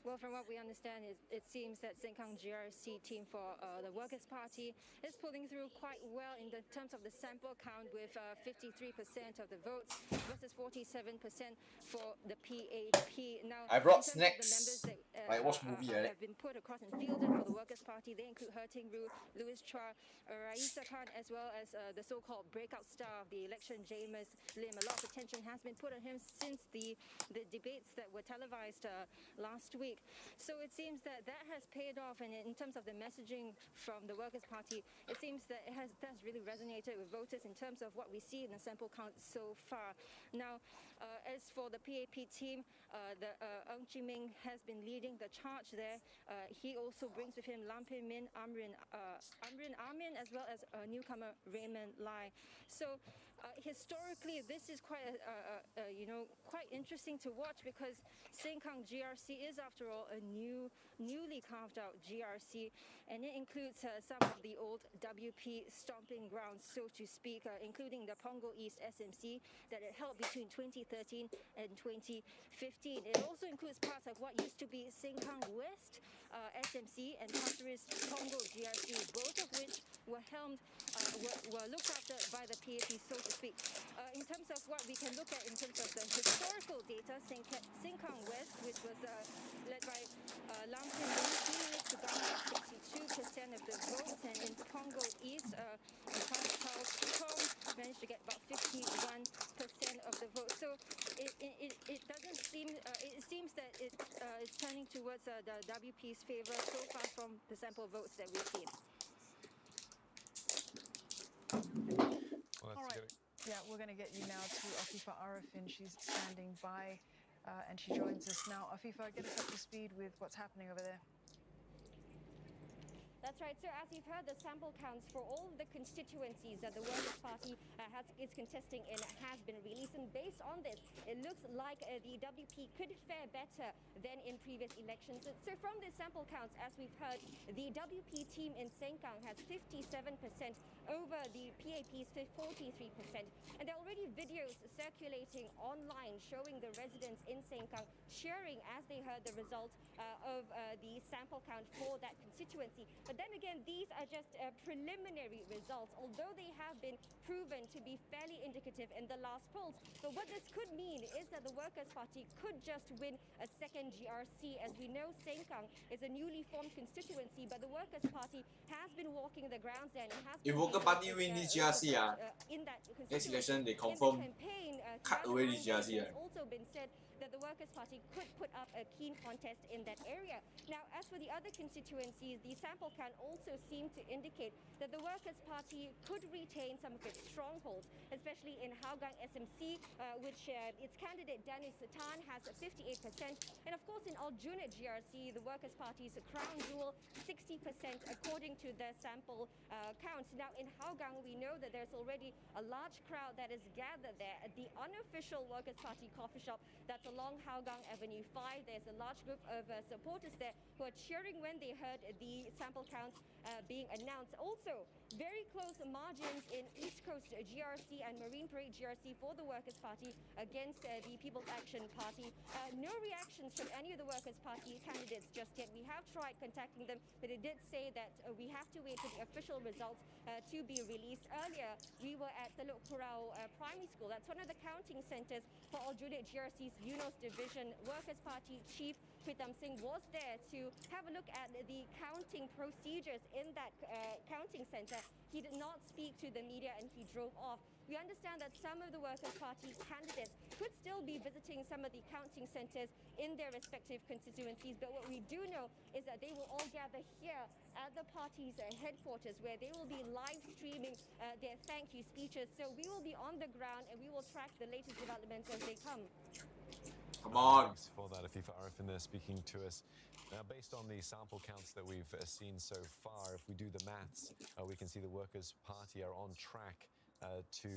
Well, from what we understand, it seems that Sengkang GRC team for the Workers' Party is pulling through quite well in the terms of the sample count, with 53% of the votes versus 47% for the PAP. Now, I brought in terms of the snacks. members that Like watch movie, right? have been put across and fielded for the Workers' Party, they include Herting Ru, Louis Chua, Raisa Khan, as well as the so-called breakout star of the election, James Lim. A lot of attention has been put on him since the debates that were televised last week. So it seems that has paid off, and in terms of the messaging from the Workers' Party, it seems that it has really resonated with voters in terms of what we see in the sample count so far. Now, as for the PAP team, Ng Chee Ming has been leading the charge there. He also brings with him Lam Pin Min, Amrin Amin, as well as newcomer Raymond Lai. So historically, this is quite quite interesting to watch, because Sengkang GRC is, after all, a newly carved out GRC, and it includes some of the old WP stomping grounds, so to speak, including the Punggol East SMC that it held between 2013 and 2015. It also includes parts of what used to be Sengkang West SMC and Pasir Ris Punggol GRC, both of which were were looked after by the PAP, so to speak. In terms of what we can look at in terms of the historical data, Sengkang West, which was led by Lam Pin Min, he managed to garner 62% of the votes, and in Punggol East, Charles Kong managed to get about 51% of the votes. So it doesn't seem, it seems that it is turning towards the WP's favor so far from the sample votes that we've seen. Well, all right. Yeah, we're going to get you now to Afifa Arifin. She's standing by, and she joins us now. Afifa, get us up to speed with what's happening over there. That's right. So as you've heard, the sample counts for all of the constituencies that the Workers' Party is contesting in has been released. And based on this, it looks like the WP could fare better than in previous elections. So from the sample counts, as we've heard, the WP team in Sengkang has 57% over the PAP's 43%. And there are already videos circulating online showing the residents in Sengkang cheering as they heard the results of the sample count for that constituency. But then again, these are just preliminary results, although they have been proven to be fairly indicative in the last polls. But what this could mean is that the Workers' Party could just win a second GRC. As we know, Sengkang is a newly formed constituency, but the Workers' Party has been walking the grounds there and has if Workers' Party win this GRC, in that next election they confirm cut away this GRC. It's also been said that the Workers' Party could put up a keen contest in that area. Now, as for the other constituencies, the sample count also seemed to indicate that the Workers' Party could retain some of its strongholds, especially in Hougang SMC, which its candidate Dennis Tan has 58%. And of course, in Aljunied GRC, the Workers' Party's crown jewel, 60% according to their sample counts. Now, in Hougang, we know that there's already a large crowd that is gathered there at the unofficial Workers' Party coffee shop that's along Hougang Avenue 5. There's a large group of supporters there who are cheering when they heard the sample counts being announced. Also, very close margins in East Coast GRC and Marine Parade GRC for the Workers' Party against the People's Action Party. No reactions from any of the Workers' Party candidates just yet. We have tried contacting them, but they did say that we have to wait for the official results to be released. Earlier, we were at Teluk Kurau Primary School. That's one of the counting centres for Aljunied GRC's Eunos Division. Workers' Party Chief Pritam Singh was there to have a look at the counting procedures in that counting centre. He did not speak to the media and he drove off. We understand that some of the Workers' Party candidates could still be visiting some of the counting centres in their respective constituencies, but what we do know is that they will all gather here at the party's headquarters, where they will be live streaming their thank you speeches. So we will be on the ground and we will track the latest developments as they come. Come on. Thanks for that, Afifa Arifin there speaking to us. Now, based on the sample counts that we've seen so far, if we do the maths, we can see the Workers' Party are on track to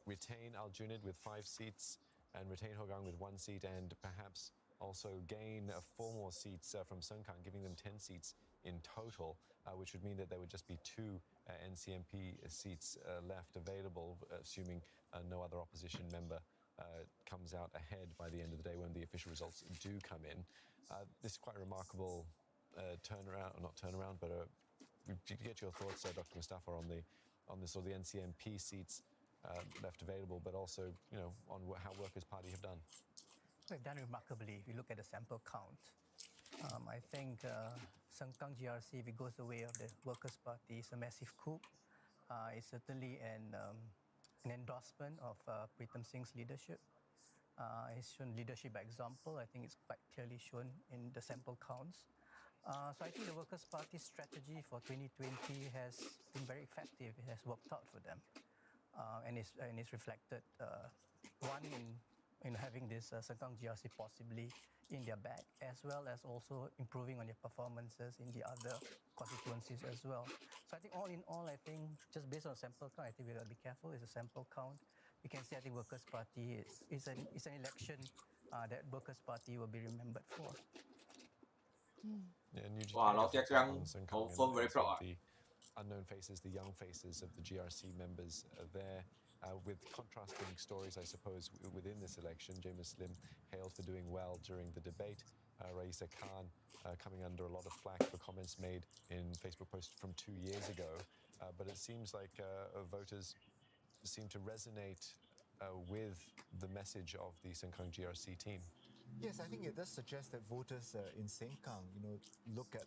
retain Aljunied with 5 seats and retain Hougang with 1 seat, and perhaps also gain 4 more seats from Sengkang, giving them 10 seats in total, which would mean that there would just be 2 NCMP seats left available, assuming no other opposition member comes out ahead by the end of the day when the official results do come in. This is quite a remarkable turnaround, or not turnaround, but to get your thoughts, Dr. Mustafa, on the sort of the NCMP seats left available, but also, you know, on how Workers' Party have done. We've done remarkably if you look at the sample count. I think Sengkang GRC, if it goes the way of the Workers' Party, is a massive coup. It's certainly an endorsement of Pritam Singh's leadership. He's shown leadership by example. I think it's quite clearly shown in the sample counts. So I think the Workers' Party strategy for 2020 has been very effective. It has worked out for them. And it's reflected, one, in having this Sengkang GRC possibly in their bag, as well as also improving on their performances in the other constituencies as well. So I think all in all, I think just based on sample count, I think we've got to be careful. It's a sample count. We can say I think Workers' Party is an election that Workers' Party will be remembered for. Yeah, and wow, Lao Tia Kiang confirm very proud. The unknown faces, the young faces of the GRC members there, with contrasting stories, I suppose, within this election. Jamus Lim hailed for doing well during the debate. Raisa Khan coming under a lot of flack for comments made in Facebook posts from 2 years ago. But it seems like voters seem to resonate with the message of the Sengkang GRC team. Yes, I think it does suggest that voters in Sengkang, you know, look at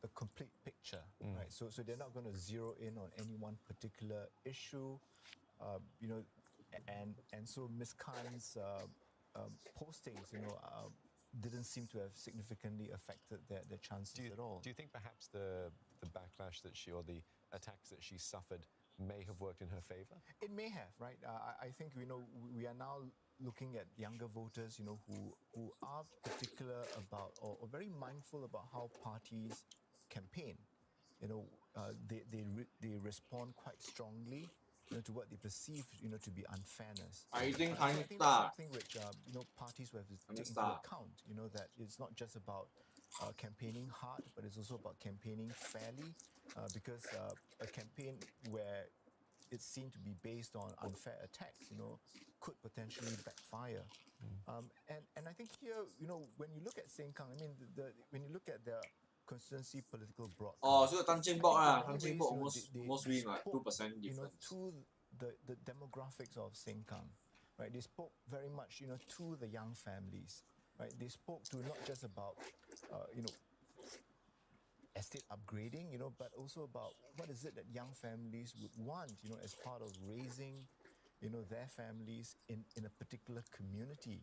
the complete picture, right? So they're not going to zero in on any one particular issue, you know, and so Ms. Khan's postings, you know, didn't seem to have significantly affected their chances at all. Do you think perhaps the backlash that she, or the attacks that she suffered, may have worked in her favor? It may have, right? I think, you know, we are now looking at younger voters, you know, who are particular about or very mindful about how parties campaign. You know, they respond quite strongly, you know, to what they perceive, you know, to be unfairness. I think that's something which you know, parties will have to take into account. You know, that it's not just about campaigning hard, but it's also about campaigning fairly, because a campaign where it's seen to be based on unfair attacks, you know, could potentially backfire. And I think here, you know, when you look at Sengkang, I mean, when you look at the constituency political broadcast. Oh, so Tan Cheng Bock almost win like 2% difference. You know, to the demographics of Sengkang, right? They spoke very much, you know, to the young families, right? They spoke to not just about, you know, estate upgrading, you know, but also about what is it that young families would want, you know, as part of raising, you know, their families in a particular community.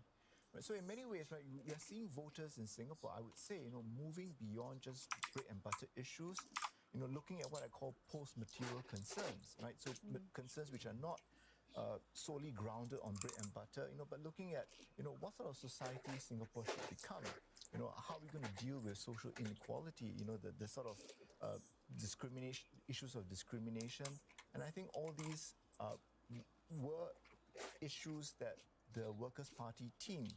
Right? So in many ways, right, we are seeing voters in Singapore, I would say, you know, moving beyond just bread and butter issues, you know, looking at what I call post-material concerns, right? So concerns which are not solely grounded on bread and butter, you know, but looking at, you know, what sort of society Singapore should become. You know, how are we going to deal with social inequality, you know, the sort of discrimination, issues of discrimination. And I think all these were issues that the Workers' Party team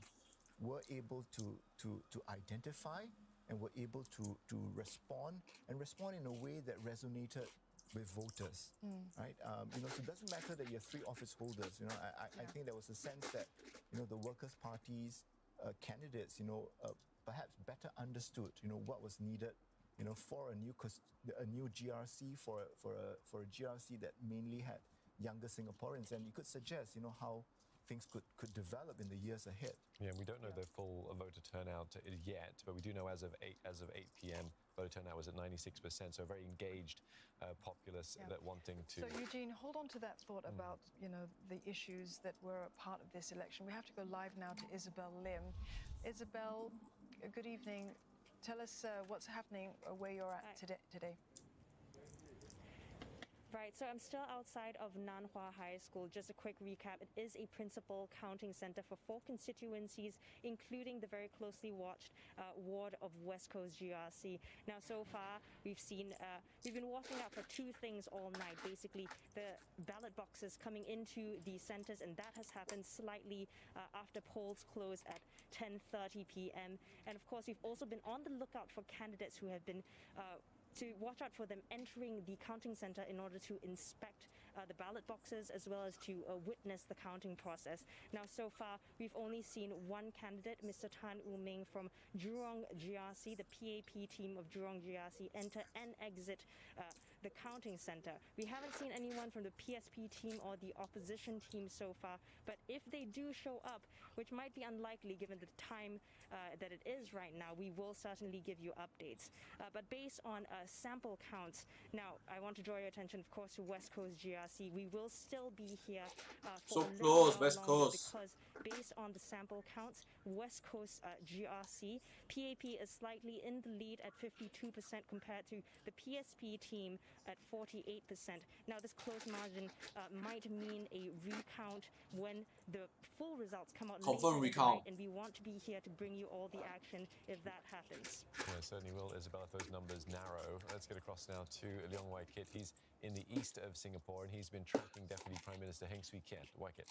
were able to identify and were able to respond in a way that resonated with voters, right? You know, so it doesn't matter that you're 3 office holders. You know, I think there was a sense that, you know, the Workers' Party's candidates, you know, perhaps better understood, you know, what was needed, you know, for a new GRC, for a GRC that mainly had younger Singaporeans, and you could suggest, you know, how things could develop in the years ahead. Yeah, and we don't know the full voter turnout yet, but we do know as of 8 p.m. voter turnout was at 96%, so a very engaged populace that wanting to. So Eugene, hold on to that thought about, you know, the issues that were a part of this election. We have to go live now to Isabel Lim. Isabel, good evening. Tell us what's happening where you're at today. Right, so I'm still outside of Nanhua High School. Just a quick recap. It is a principal counting center for 4 constituencies, including the very closely watched ward of West Coast GRC. Now, so far, we've been watching out for 2 things all night. Basically, the ballot boxes coming into the centers, and that has happened slightly after polls close at 10:30 p.m. And of course, we've also been on the lookout for candidates who have been to watch out for them entering the counting center in order to inspect the ballot boxes as well as to witness the counting process. Now, so far, we've only seen one candidate, Mr. Tan Woo-ming from Jurong GRC, the PAP team of Jurong GRC, enter and exit the counting center. We haven't seen anyone from the PSP team or the opposition team so far, but if they do show up, which might be unlikely given the time that it is right now, we will certainly give you updates. But based on sample counts, now I want to draw your attention, of course, to West Coast GRC. We will still be here for so close, West Coast. Because based on the sample counts, West Coast GRC, PAP is slightly in the lead at 52% compared to the PSP team at 48%. Now, this close margin might mean a recount when the full results come out Confirm later recount. tonight, and we want to be here to bring you all the action if that happens. Yeah, certainly will, Isabel, if those numbers narrow. Let's get across now to Leong Wai-kit. He's in the east of Singapore, and he's been tracking Deputy Prime Minister Heng Swee-keat. Wai-kit.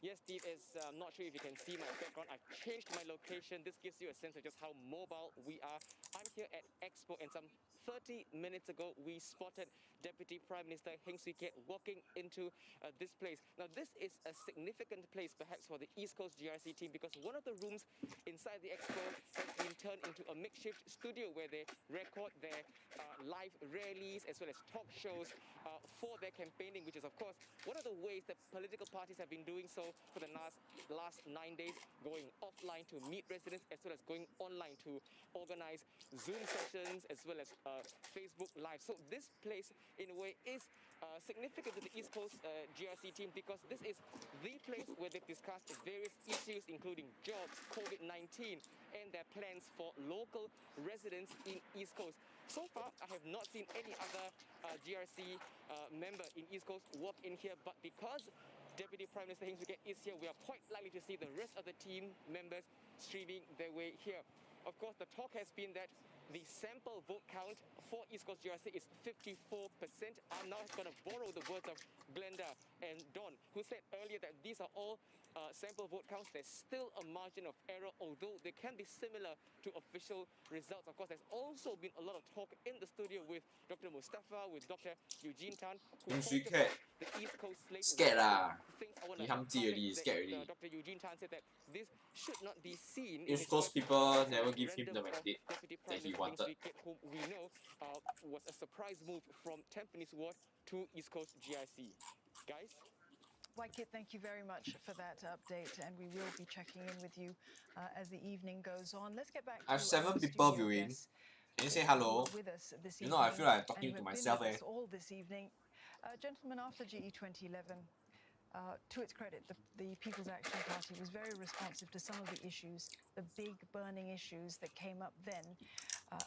Yes, Steve, I'm not sure if you can see my background. I've changed my location. This gives you a sense of just how mobile we are. I'm here at Expo, and some 30 minutes ago, we spotted Deputy Prime Minister Heng Swee-keat walking into this place. Now, this is a significant place, perhaps, for the East Coast GRC team, because one of the rooms inside the Expo has been turned into a makeshift studio where they record their live rallies as well as talk shows for their campaigning, which is, of course, one of the ways that political parties have been doing so for the last 9 days, going offline to meet residents as well as going online to organize Zoom sessions as well as Facebook Live. So this place, in a way, is significant to the East Coast GRC team because this is the place where they've discussed various issues, including jobs, COVID-19, and their plans for local residents in East Coast. So far, I have not seen any other GRC member in East Coast walk in here, but because Deputy Prime Minister Heng Swee-keat is here, we are quite likely to see the rest of the team members streaming their way here. Of course, the talk has been that the sample vote count for East Coast GRC is 54%. I'm now going to borrow the words of Glenda and Don, who said earlier that these are all sample vote counts. There's still a margin of error, although they can be similar to official results. Of course, there's also been a lot of talk in the studio with Dr. Mustafa, with Dr. Eugene Tan, who talked about the East Coast slate. Scared lah. Things I want He to humpty already, scared already. Dr. Eugene Tan said that this should not be seen. East Coast people never give him the mandate that he wanted. Whom we know was a surprise move from Tampines Ward to East Coast GRC. Guys? Wai-kit, thank you very much for that update, and we will be checking in with you as the evening goes on. Let's get back to I have 7 people viewing. Can you say hello? With us this you know, I feel like I'm talking and to who have myself. been with us all this evening. Gentlemen, after GE 2011, to its credit, the People's Action Party was very responsive to some of the issues, the big burning issues that came up then.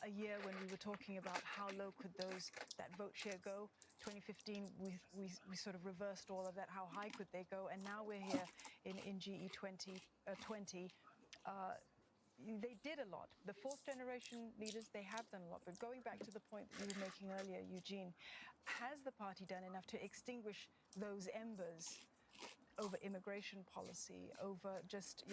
A year when we were talking about how low could that vote share go. 2015, we sort of reversed all of that. How high could they go? And now we're here in GE 2020. They did a lot. The fourth generation leaders, they have done a lot. But going back to the point that you were making earlier, Eugene, has the party done enough to extinguish those embers over immigration policy, over just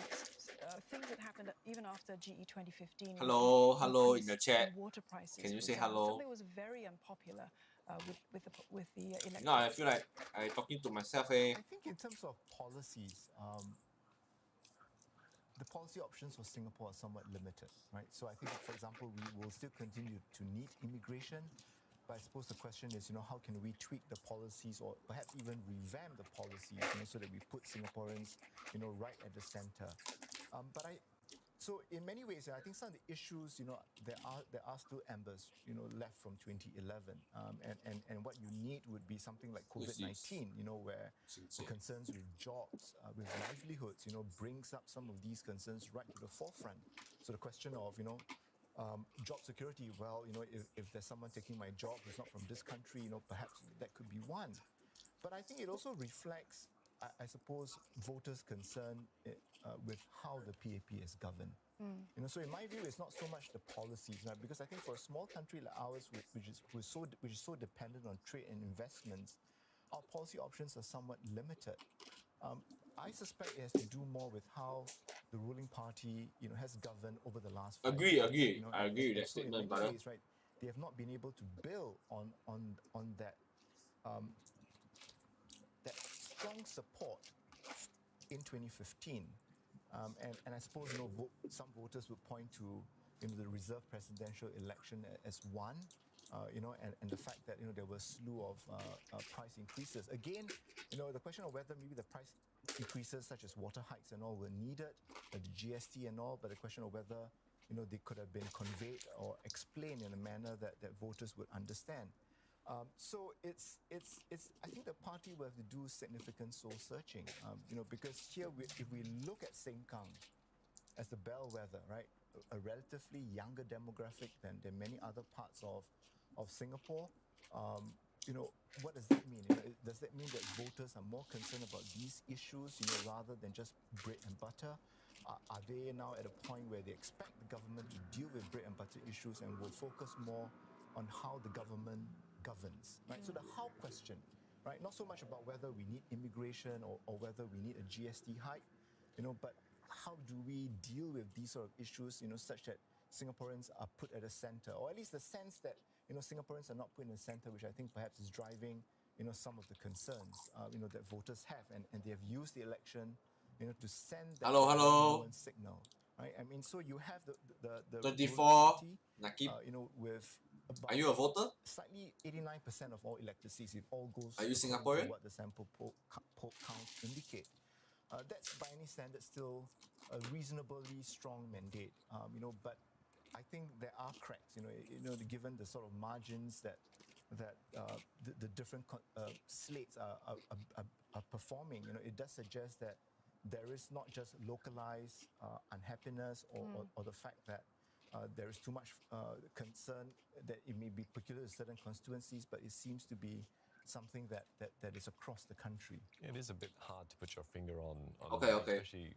things that happened even after GE 2015? Hello in the chat. Water prices. Can you say hello? Something was very unpopular with the election. No, I feel like I'm talking to myself. I think in terms of policies, the policy options for Singapore are somewhat limited, right? So I think, for example, we will still continue to need immigration. But I suppose the question is, how can we tweak the policies or perhaps even revamp the policies, so that we put Singaporeans, right at the center. So in many ways, I think some of the issues, there are still embers, left from 2011, and what you need would be something like COVID-19, where the concerns with jobs, with livelihoods, brings up some of these concerns right to the forefront. So the question of, job security, well, if there's someone taking my job who's not from this country, perhaps that could be one. But I think it also reflects, I suppose, voters' concern with how the PAP is governed. So in my view, it's not so much the policies, right? Because I think for a small country like ours, which is so dependent on trade and investments, our policy options are somewhat limited. I suspect it has to do more with how the ruling party, has governed over the last 5 years. I agree with that statement, brother. Right? They have not been able to build on that showing support in 2015. And I suppose some voters would point to the reserve presidential election as one, and the fact that there was a slew of price increases. Again, the question of whether maybe the price increases such as water hikes and all were needed, the GST and all, but the question of whether they could have been conveyed or explained in a manner that voters would understand. So it's I think the party will have to do significant soul searching, because here if we look at Sengkang as the bellwether, right, a relatively younger demographic than many other parts of Singapore, what does that mean? Does that mean that voters are more concerned about these issues, rather than just bread and butter? Are they now at a point where they expect the government to deal with bread and butter issues and will focus more on how the government governs, right? So the how question, right? Not so much about whether we need immigration or whether we need a GST hike, but how do we deal with these sort of issues, such that Singaporeans are put at the center, or at least the sense that, Singaporeans are not put in the center, which I think perhaps is driving, some of the concerns, that voters have, and they have used the election, to send that hello. signal, right? I mean, so you have the 24, party, Nakib. with about Are you a voter? Slightly 89% of all elected seats, it all goes Are you according Singaporean? to what the sample poll counts indicate. That's by any standard still a reasonably strong mandate, but I think there are cracks, given the sort of margins that the different slates are performing. It does suggest that there is not just localized unhappiness or the fact that there is too much concern that it may be peculiar to certain constituencies, but it seems to be something that is across the country. It is a bit hard to put your finger on Okay. especially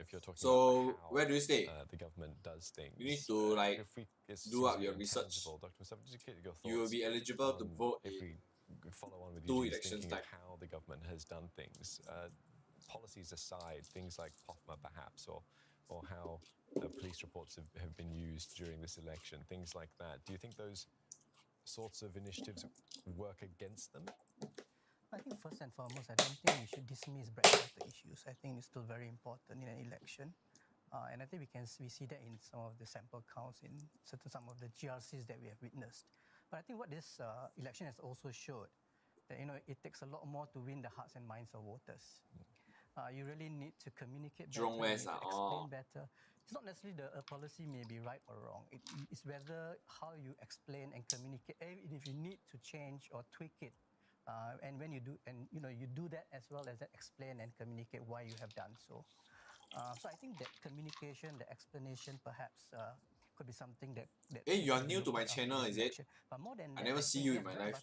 if you're talking So, about how where do you stay? The government does things. You need to it do up seems your to be research. intangible. Dr. Mustafa, just get your thoughts. You will be eligible to vote if in we follow on with 2 Eugene's elections thinking time. of how the government has done things. Policies aside, things like POFMA perhaps, or how police reports have been used during this election, things like that. Do you think those sorts of initiatives work against them? I think first and foremost, I don't think we should dismiss bread and butter issues. I think it's still very important in an election. And I think we see that in some of the sample counts in some of the GRCs that we have witnessed. But I think what this election has also showed, that it takes a lot more to win the hearts and minds of voters. You really need to communicate better, you need to explain better. It's not necessarily the policy may be right or wrong. It's whether how you explain and communicate, even if you need to change or tweak it. And when you do, you do that as well as explain and communicate why you have done so. So I think that communication, the explanation, perhaps could be something that. Hey, you are new to my channel, is it? But more than I that, never see you in my live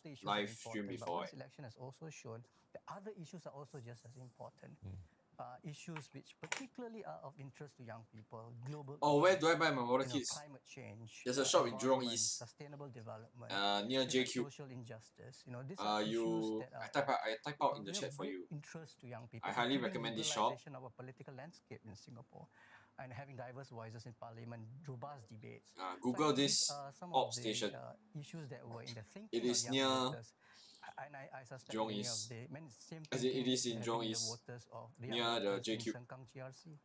stream But before. this election has also shown that other issues are also just as important. Issues which particularly are of interest to young people, global Oh, where issues, do I buy my water kits? climate change, There's a shop in Jurong environment, East. sustainable development, Near things like JQ. social injustice. These are issues that are I type out in the chat for great you. interest to young people. I highly including recommend this shop. legalization of a political landscape in Singapore, and having diverse voices in parliament, robust debates. Google I think this these are some op of the station. issues that were in the thinking It is of young near voters. And I suspect Jurong many East. of the same As in, thinking it is in having Jurong the East, voters of the near young the voters in JQ. Sengkang GRC.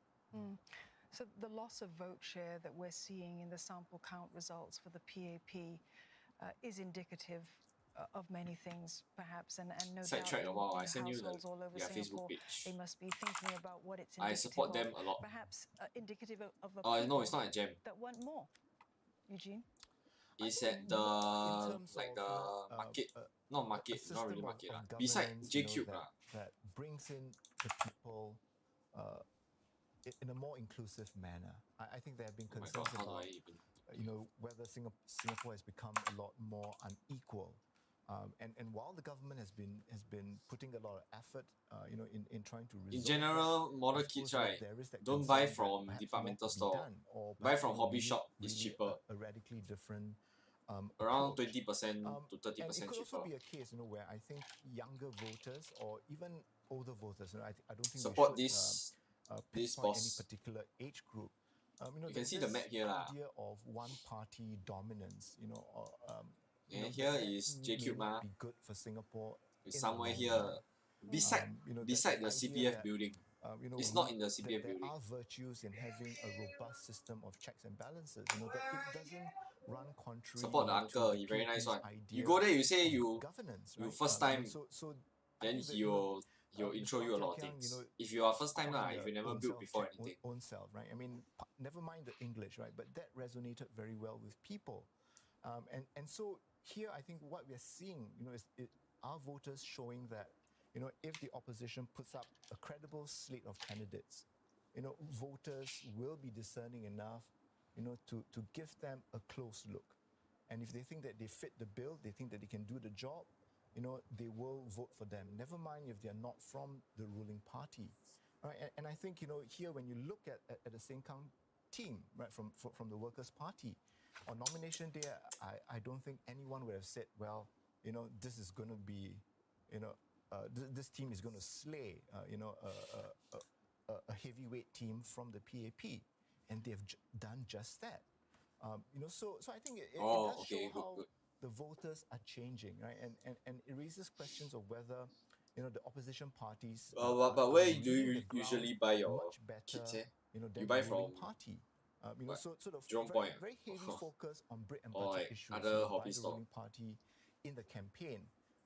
So the loss of vote share that we're seeing in the sample count results for the PAP is indicative of many things, perhaps, and no doubt in households all over Singapore, they must be thinking about what it's indicative I support them of. a lot. Perhaps indicative of a people no, it's not a gem. that want more. Eugene? It's at the market, not market, not really market, beside JCube that brings in the people in a more inclusive manner. I think there have been concerns about whether Singapore has become a lot more unequal. And while the government has been putting a lot of effort, in trying to resolve in general, that, model kits, right, don't buy from departmental store. Buy from hobby shop, it's cheaper. A radically different around approach. 20% to 30% and it could cheaper. also be a case, where I think younger voters or even older voters, I don't think support we should this pinpoint any boss. particular age group. You can see the map here, idea of one-party dominance, and here is JCube, may not be good for Singapore. It's somewhere here. Beside beside the CPF building. It's not in the CPF building. There are virtues in having a robust system of checks and balances. That it doesn't run contrary. Support the uncle, he very nice one. You go there, you say you first time, then he'll intro you a lot of things. If you are first time lah, if you never built before anything. Own self, right? I mean, never mind the English, right? But that resonated very well with people, and so here I think what we are seeing, is our voters showing that, if the opposition puts up a credible slate of candidates, voters will be discerning enough, to give them a close look. And if they think that they fit the bill, they think that they can do the job, they will vote for them. Never mind if they're not from the ruling party. Right? And I think, here when you look at the Sengkang team, right, from the Workers' Party, on nomination day, I don't think anyone would have said, well, this is going to be, this team is going to slay, a heavyweight team from the PAP, and they've done just that. So I think it does show how the voters are changing, right? And it raises questions of whether, the opposition parties. But where do you usually buy your kits? You buy from party. So sort of Jurong Point, very heavy focus on bread and butter issues other by hobby the store. ruling party in the campaign.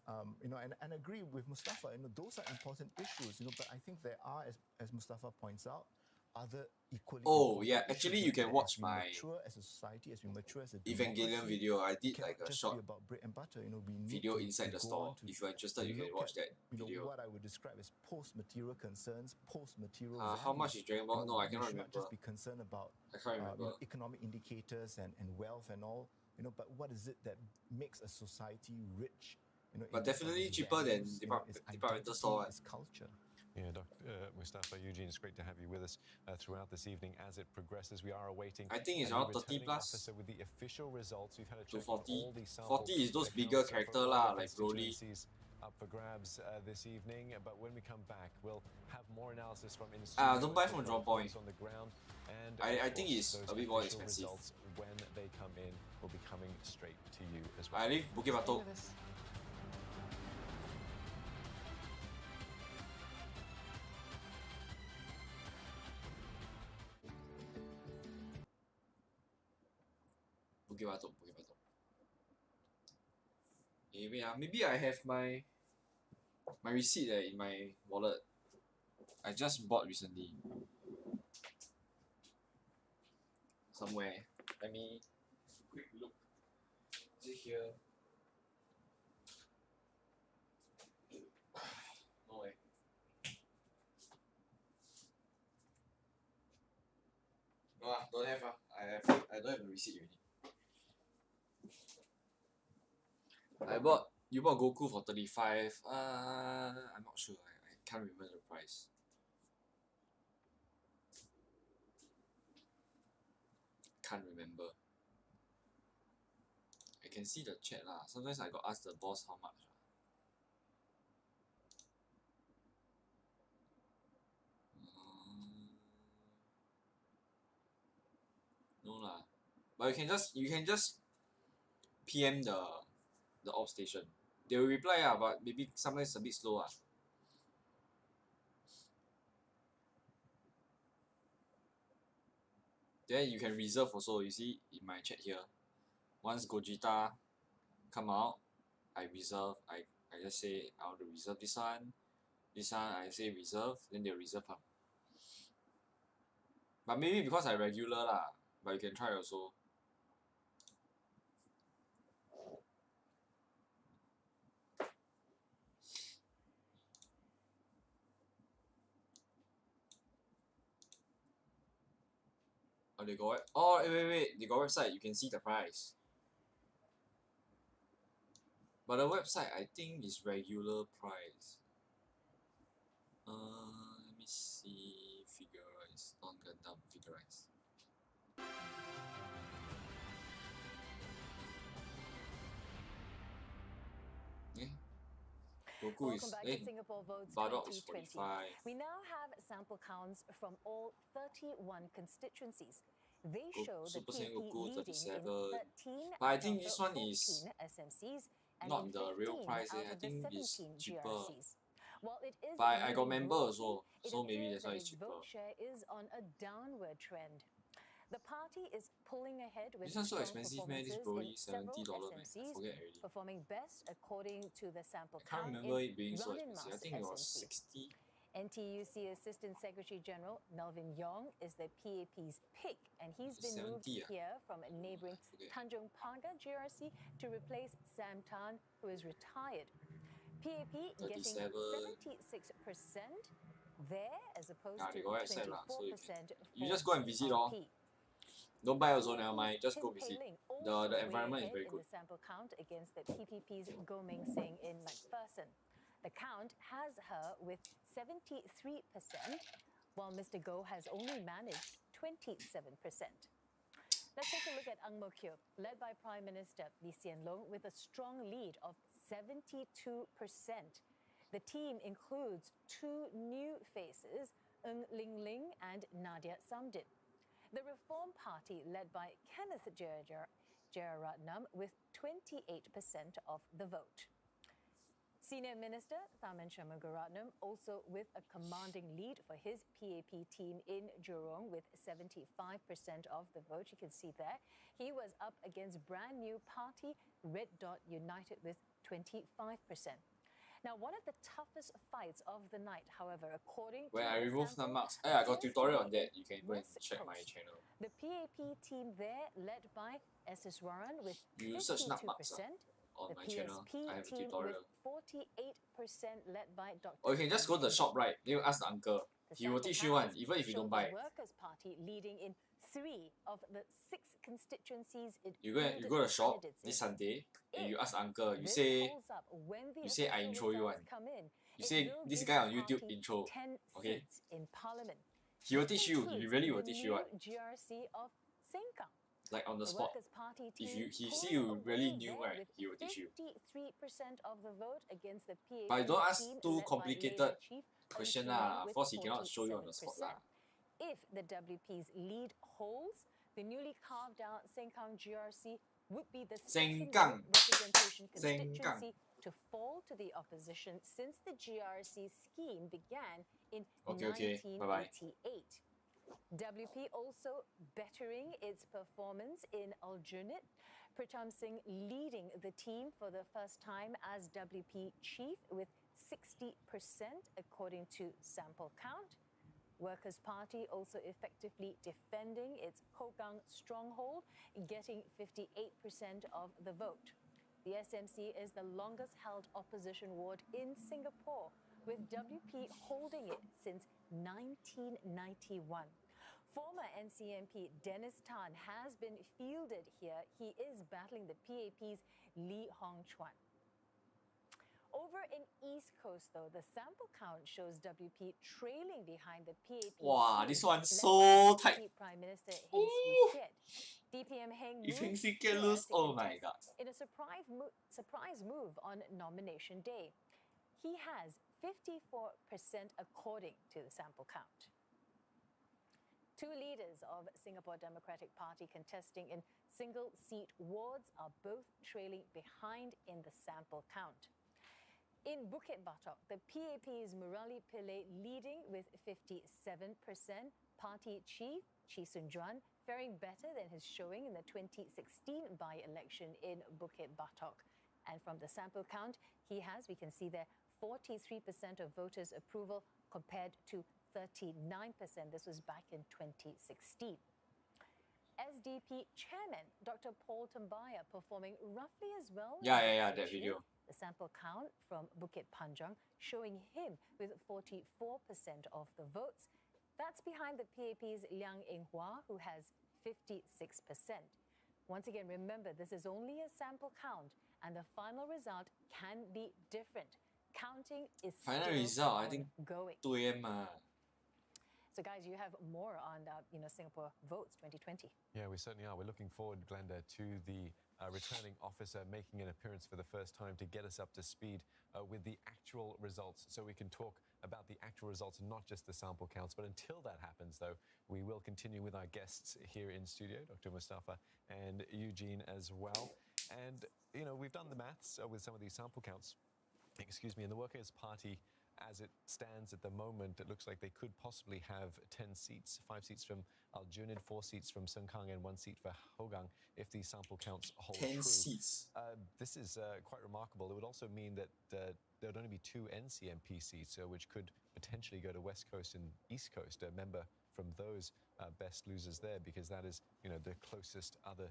And agree with Mustafa, those are important issues, but I think there are, as Mustafa points out, other equally actually you can watch my mature as a society, as we mature as a Evangelion video. I did like a short about bread and butter. We video inside the store. If you're interested, you can watch that video. What I would describe as post-material concerns, post-material how much is Dragon Ball? No, I cannot remember. Not just be concerned about economic indicators and wealth and all, but what is it that makes a society rich? But definitely cheaper than departmental store. Its culture. Yeah, Dr. Mustafa, Eugene, it's great to have you with us throughout this evening as it progresses. We are awaiting. I think it's around 30 plus. With the official results, we've had a to check 40. all these samples. 40 is those bigger character lah, like Broly. Up for grabs this evening, but when we come back, we'll have more analysis from don't buy from Jurong Point. On the ground, and I think it's a bit more expensive. When they come in, will be coming straight to you as well. I live Bukit Batok. Bukit Batok. Maybe I have my receipt in my wallet. I just bought recently. Somewhere. Let me quick look. Is it here? No way. No don't have I don't have the receipt already. You bought Goku for 35. I'm not sure. I can't remember the price. Can't remember. I can see the chat lah. Sometimes I got ask the boss how much. No lah. But you can just PM the ops station. They will reply but maybe sometimes a bit slow . Then you can reserve also. You see in my chat here. Once Gogeta come out, I reserve. I just say I want to reserve this one. This one I say reserve, then they reserve . But maybe because I regular lah. But you can try also. Oh, they got wait. They got website. You can see the price. But the website, I think, is regular price. Let me see. Figurize. Non-Gundam Figurize. Goku Welcome back to Singapore Votes Bardock is 2020. 45. We now have sample counts from all 31 constituencies. They show the Super Saiyan PAP Goku, leading 37. in 13 But I out think of this the one is 14 SMCs and not in the real 15 price. out I of the think it's 17 cheaper. GRCs. While it is But I got moving member broadly, also, it so maybe appears that's why that it's its cheaper. vote share is on a downward trend. The party is pulling ahead with This one so strong expensive, man. This performances in Broly several $70, man. I SMCs, forget already. performing best according to the sample I can't count remember in it being so Running expensive. I Mass think it was SMC. 60. NTUC Assistant Secretary General Melvin Yong is the PAP's pick, and he's been 70, moved here from a neighbouring Tanjung Pagar GRC to replace Sam Tan, who is retired. PAP getting 37. 76% there as opposed Yeah, to they got website lah, 24% so you for just go and visit all. RP. Don't buy also, never PAP's mind. Just go Tin visit. Pei Ling also The way environment is ahead very in good. the sample count against the PPP's Goh Meng Seng in McPherson. The count has her with 73%, while Mr. Goh has only managed 27%. Let's take a look at Ang Mo Kio, led by Prime Minister Lee Hsien Loong with a strong lead of 72%. The team includes two new faces, Ng Ling Ling and Nadia Samdin. The Reform Party, led by Kenneth Jeyaretnam, with 28% of the vote. Senior Minister Tharman Shanmugaratnam also with a commanding lead for his PAP team in Jurong with 75% of the vote. You can see there. He was up against brand new party Red Dot United with 25%. Now, one of the toughest fights of the night, however, according When to I the remove the sample, marks, I got appears to tutorial be on that. in You can go and West check my Coast. channel. The PAP team there, led by SSwaran with You 52%. search marks on The my channel. PSP I have a team tutorial. with 48% led by Dr. Or you can just go to the shop, right? Then you ask the uncle. The He will sample teach you one, counts even if you show don't the buy. Workers' Party leading in 3 of the 6 constituencies it You go to fielded the shop candidates this in. Sunday and you If ask the uncle. You this say holds up when the you say I official intro you results one. come in, You it say will this give guy the on YouTube party intro. 10 Okay? seats in Parliament. He will This teach you. He includes really will the teach you new one. GRC of Sengkang. Like on the The spot. Workers' Party If team he see pulling you really away new, there right? with He will teach you. 53% of the vote against the PAP But don't ask team too led by complicated Labour chief question Ng lah. Chee Meng Of course, he with cannot show you on the spot 47%. lah. If the WP's lead holds, the newly carved out Sengkang GRC would be the second Sengkang. representation Sengkang. constituency to fall to the opposition since the GRC scheme began in Okay. Bye-bye. 1988. WP also bettering its performance in Aljunied, Pritam Singh leading the team for the first time as WP chief with 60% according to sample count. Workers' Party also effectively defending its Hogang stronghold, getting 58% of the vote. The SMC is the longest held opposition ward in Singapore, with WP holding it since 1991. Former NCMP Dennis Tan has been fielded here. He is battling the PAP's Lee Hong Chuan. Over in East Coast, though, the sample count shows WP trailing behind the PAP. Wow, team this one's led so by tight. Deputy Prime Minister Heng Swee Keat. DPM Heng If Heng moved Swee Keat here lose, to oh my contest god. in a surprise move on nomination day. He has 54% according to the sample count. Two leaders of Singapore Democratic Party contesting in single-seat wards are both trailing behind in the sample count. In Bukit Batok, the PAP's Murali Pillay leading with 57%. Party chief Chee Soon Juan faring better than his showing in the 2016 by-election in Bukit Batok. And from the sample count, he has, we can see there, 43% of voters' approval compared to 39%. This was back in 2016. SDP chairman Dr. Paul Tambaya performing roughly as well. Yeah, that video. The sample count from Bukit Panjang showing him with 44% of the votes. That's behind the PAP's Liang Inghua, who has 56%. Once again, remember, this is only a sample count, and the final result can be different. Counting is Final still result, I think ongoing. 2 AM. So, guys, you have more on Singapore Votes 2020. Yeah, we certainly are. We're looking forward, Glenda, to the returning officer making an appearance for the first time to get us up to speed with the actual results, so we can talk about the actual results and not just the sample counts. But until that happens, though, we will continue with our guests here in studio, Dr. Mustafa and Eugene as well. And, we've done the maths with some of these sample counts, and the Workers' Party As it stands at the moment, it looks like they could possibly have 10 seats, 5 seats from Aljunied, 4 seats from Sengkang, and 1 seat for Hougang, if these sample counts hold 10 true. seats. This is quite remarkable. It would also mean that there would only be 2 NCMP seats, which could potentially go to West Coast and East Coast. A member from those best losers there, because that is, the closest other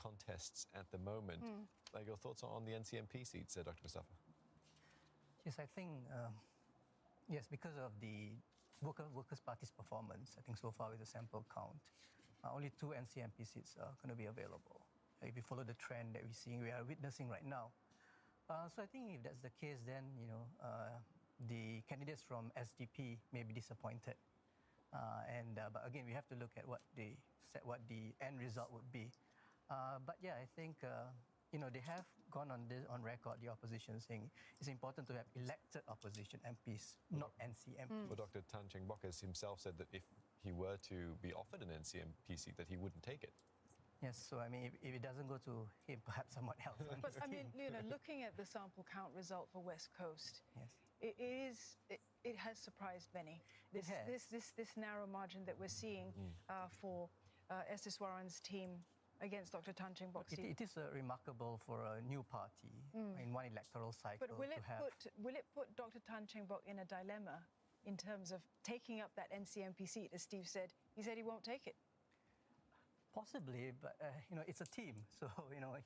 contests at the moment. Like, your thoughts on the NCMP seats, Dr. Mustafa? Yes, I think, yes, because of the Workers' Party's performance, I think so far with the sample count, only 2 NCMP seats are going to be available. If you follow the trend that we are witnessing right now. So I think if that's the case, then, the candidates from SDP may be disappointed. But again, we have to look at what the end result would be. But yeah, I think they have gone on record, the opposition, saying it's important to have elected opposition MPs, not NCMPs. Well, Dr. Tan Cheng Bock has himself said that if he were to be offered an NCMP seat, that he wouldn't take it. Yes, so I mean, if it doesn't go to him, perhaps someone else. But I mean, looking at the sample count result for West Coast, yes. it has surprised many. This narrow margin that we're seeing for Esiswaran's team against Dr. Tan Cheng Bock. It is remarkable for a new party in one electoral cycle. But will it put Dr. Tan Cheng Bock in a dilemma in terms of taking up that NCMP seat, as Steve said? He said he won't take it. Possibly, but it's a team, so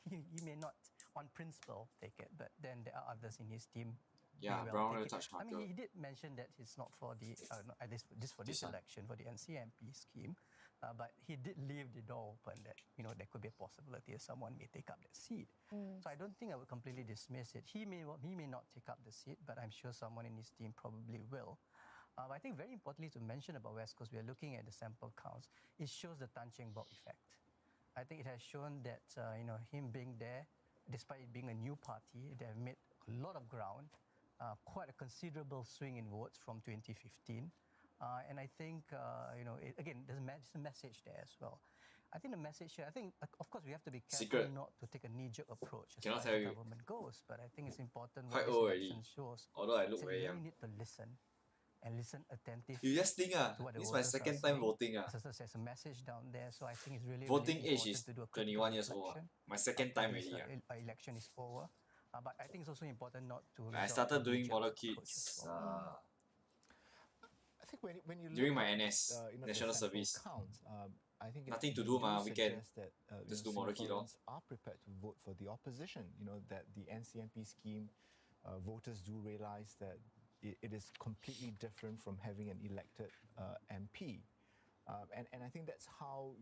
he may not, on principle, take it. But then there are others in his team. Yeah, Brown touch I mean, he did mention that it's not for the at least for this election for the NCMP scheme, but he did leave the door open that there could be a possibility that someone may take up that seat. So I don't think I would completely dismiss it. He may not take up the seat, but I'm sure someone in his team probably will. I think very importantly to mention about West Coast, we are looking at the sample counts. It shows the Tan Cheng Bock effect. I think it has shown that him being there, despite it being a new party, they have made a lot of ground, quite a considerable swing in votes from 2015. And I think, again, there's a message there as well. I think the message here, of course, we have to be careful not to take a knee-jerk approach as far as the government goes. But I think it's important what this election shows. Although I look very young. You need to listen. And listen attentively. You just think, this is my second time voting. There's a message down there, so I think it's really voting really age is to do a 21 years old. My second time already. Election is over, but I think it's also important not to. I started doing model kids. I think when you during look my NS national service. Counts, I think nothing to do, weekend. That, just do model kit. Are prepared to vote for the opposition. That the NCMP scheme, voters do realize that it is completely different from having an elected MP, and I think that's how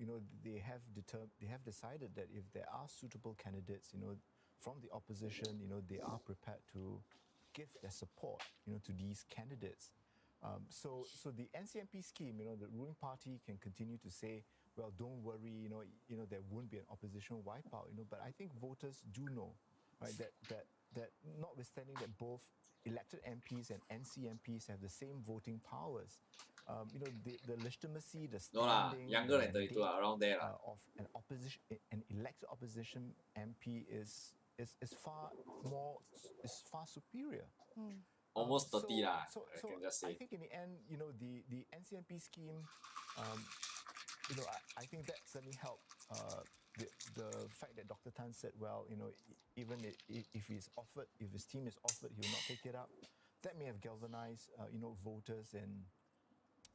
they have decided that if there are suitable candidates from the opposition, they are prepared to give their support to these candidates. So the NCMP scheme, the ruling party can continue to say, well, don't worry, there won't be an opposition wipeout, but I think voters do know, right, that notwithstanding that both elected MPs and NCMPs have the same voting powers, the legitimacy, the standing, younger than 32, around there of an elected opposition MP is far superior. Almost 30 so I can just say. I think in the end, the NCMP scheme, I think that certainly helped. The fact that Dr. Tan said, well, even if his team is offered, he will not take it up. That may have galvanized, voters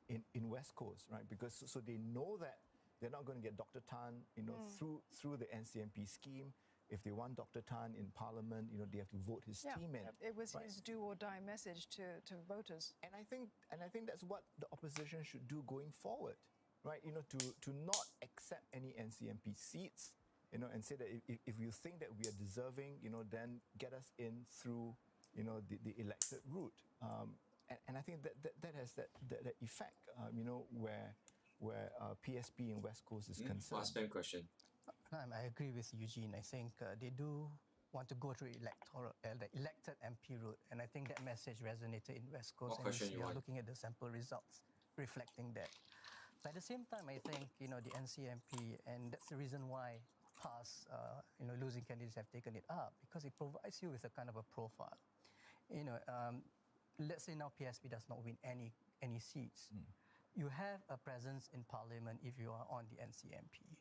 in West Coast, right? Because so they know that they're not going to get Dr. Tan, through the NCMP scheme. If they want Dr. Tan in Parliament, they have to vote his team in. It was his do or die message to voters. And I think that's what the opposition should do going forward. Right, to not accept any NCMP seats, and say that if you think that we are deserving, then get us in through, the elected route. And I think that has that effect, where PSP in West Coast is concerned. Last question. I agree with Eugene. I think they do want to go through the elected MP route, and I think that message resonated in West Coast. What question you are want? Looking at the sample results reflecting that. But at the same time, I think, the NCMP, and that's the reason why past, losing candidates have taken it up, because it provides you with a kind of a profile. let's say now PSP does not win any seats, you have a presence in parliament if you are on the NCMP.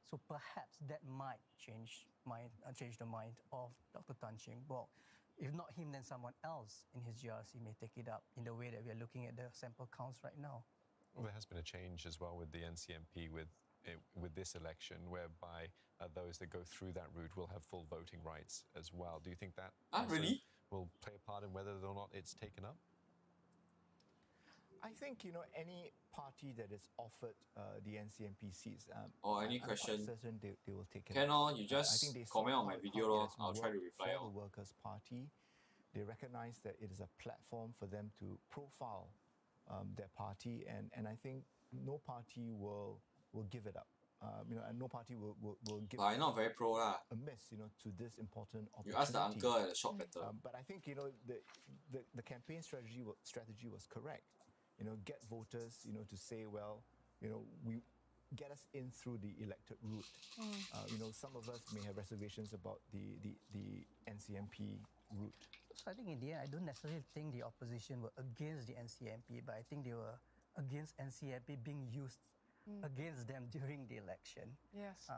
So perhaps that might change the mind of Dr. Tan Cheng Bock. If not him, then someone else in his GRC may take it up in the way that we are looking at the sample counts right now. Well, there has been a change as well with the NCMP with this election, whereby those that go through that route will have full voting rights as well. Do you think that really will play a part in whether or not it's taken up? I think, any party that is offered the NCMP seats, or any I'm question, quite certain they will take it. Can you I just think they comment on my how video, it has I'll try to worked reply. For the Workers' Party, they recognize that it is a platform for them to profile their party, and I think no party will give it up. And no party will give. But I'm not very pro lah. A miss, to this important opportunity. You ask the uncle at the shop better. But I think the campaign strategy was correct. Get voters, to say, well, we get us in through the elected route. Some of us may have reservations about the NCMP route. So I think in the end, I don't necessarily think the opposition were against the NCMP, but I think they were against NCMP being used against them during the election. Yes.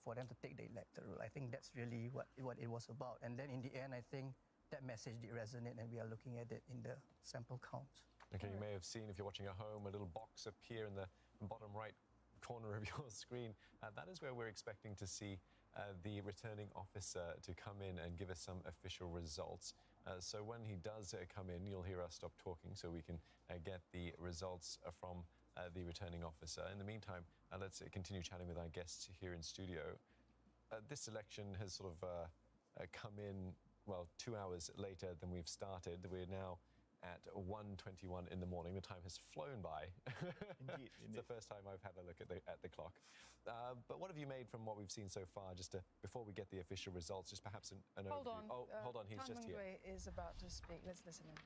For them to take the elected route. I think that's really what it was about. And then in the end, I think that message did resonate, and we are looking at it in the sample counts. Okay, you may have seen, if you're watching at home, a little box appear in the bottom right corner of your screen. That is where we're expecting to see the returning officer to come in and give us some official results. So when he does come in, you'll hear us stop talking so we can get the results from the returning officer. In the meantime, let's continue chatting with our guests here in studio. This election has sort of come in, well, 2 hours later than we've started. We're now at 1:21 in the morning. The time has flown by. Indeed. It's the first time I've had a look at the clock. But what have you made from what we've seen so far? Just before we get the official results, just perhaps an Hold overview. on. Hold on, he's Tan just here. Meng Gui is about to speak. Let's listen in.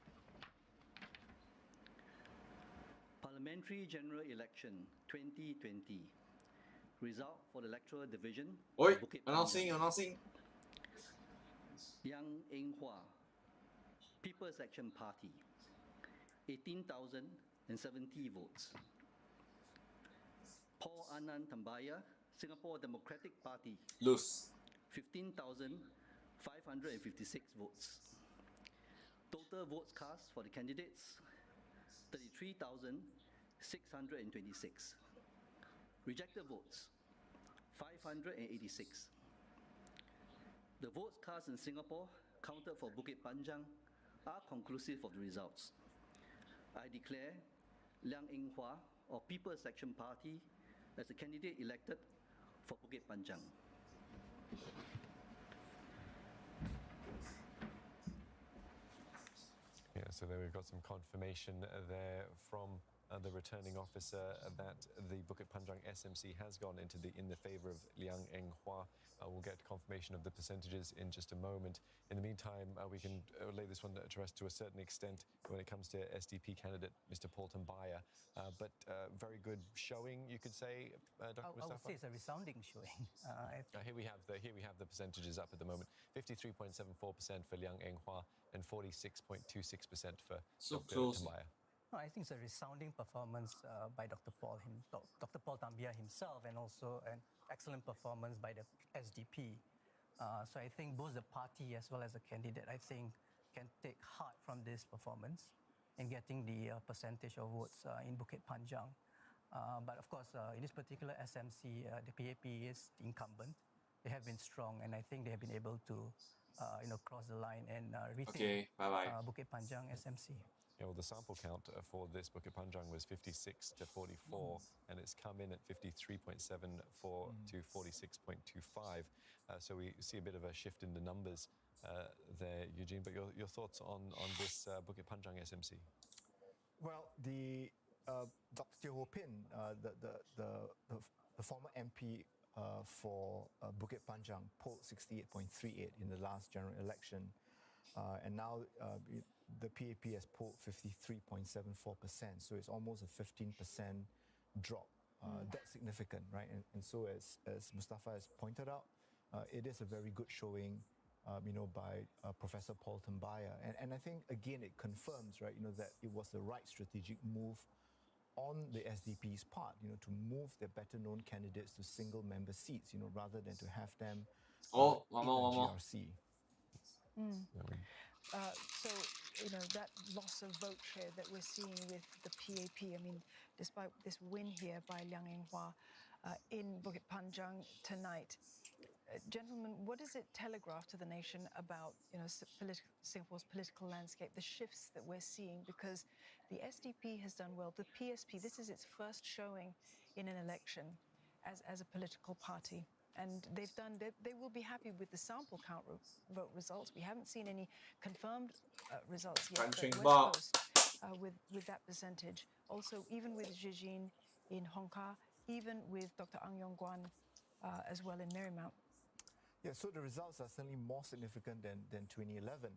Parliamentary General Election 2020. Result for the electoral division. Oi, Bukit announcing. Liang Eng Hwa, People's Action Party, 18,070 votes. Paul Anand Tambaya, Singapore Democratic Party, lose. 15,556 votes. Total votes cast for the candidates, 33,626. Rejected votes, 586. The votes cast in Singapore, counted for Bukit Panjang, are conclusive of the results. I declare Liang Eng Hwa of People's Action Party as the candidate elected for Bukit Panjang. Yeah, so there we've got some confirmation there from the returning officer that the Bukit Panjang SMC has gone in the favour of Liang Eng Hwa. We'll get confirmation of the percentages in just a moment. In the meantime, we can lay this one to rest to a certain extent when it comes to SDP candidate Mr. Paul Tambaya. But very good showing, you could say, Dr. Mustafa? I would say it's a resounding showing. Here we have the percentages up at the moment. 53.74% for Liang Eng Hwa and 46.26% for Dr. Tambaya. I think it's a resounding performance by Dr. Paul Tambaya himself, and also an excellent performance by the SDP. So I think both the party as well as the candidate, I think, can take heart from this performance in getting the percentage of votes in Bukit Panjang. But of course, in this particular SMC, the PAP is the incumbent. They have been strong, and I think they have been able to, cross the line and retain Bukit Panjang SMC. Yeah, well, the sample count for this Bukit Panjang was 56 to 44, and it's come in at 53.74 to 46.25. So we see a bit of a shift in the numbers there, Eugene. But your thoughts on this Bukit Panjang SMC? Well, the Dr. Teo Ho Pin, the former MP for Bukit Panjang, polled 68.38 in the last general election, and now the PAP has polled 53.74%, so it's almost a 15% drop. That's significant, right? And so as Mustafa has pointed out, it is a very good showing by Professor Paul Tambaya. And I think, again, it confirms, right, that it was the right strategic move on the SDP's part, to move their better-known candidates to single-member seats, rather than to have them one in more. GRC. So, that loss of vote share that we're seeing with the PAP, I mean, despite this win here by Liang Yinghua in Bukit Panjang tonight, gentlemen, what does it telegraph to the nation about, Singapore's political landscape, the shifts that we're seeing? Because the SDP has done well. The PSP, this is its first showing in an election as a political party. And they will be happy with the sample count vote results. We haven't seen any confirmed results yet. But West Coast, with that percentage. Also, even with Jijin in Hong Kong, even with Dr. Ang Yong Guan as well in Marymount. Yeah, so the results are certainly more significant than 2011,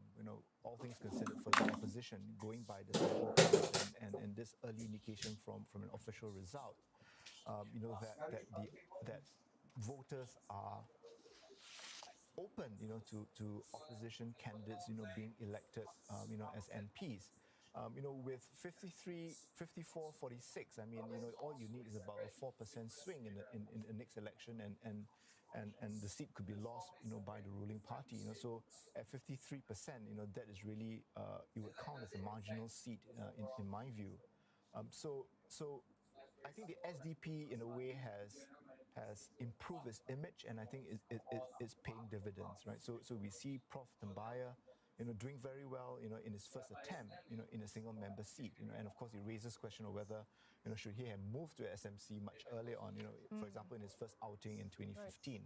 all things considered for the opposition, going by the sample counts and this early indication from an official result, that voters are open, to opposition candidates, being elected, as MPs. With 53, 54, 46, I mean, all you need is about a 4% swing in the next election, and the seat could be lost, by the ruling party. So at 53%, that is really it would count as a marginal seat in my view. So I think the SDP in a way has improved its image, and I think it's paying dividends, right? So we see Prof. Tambaya, doing very well, in his first attempt, in a single-member seat, and of course it raises question of whether, should he have moved to SMC much earlier on, for example, in his first outing in 2015.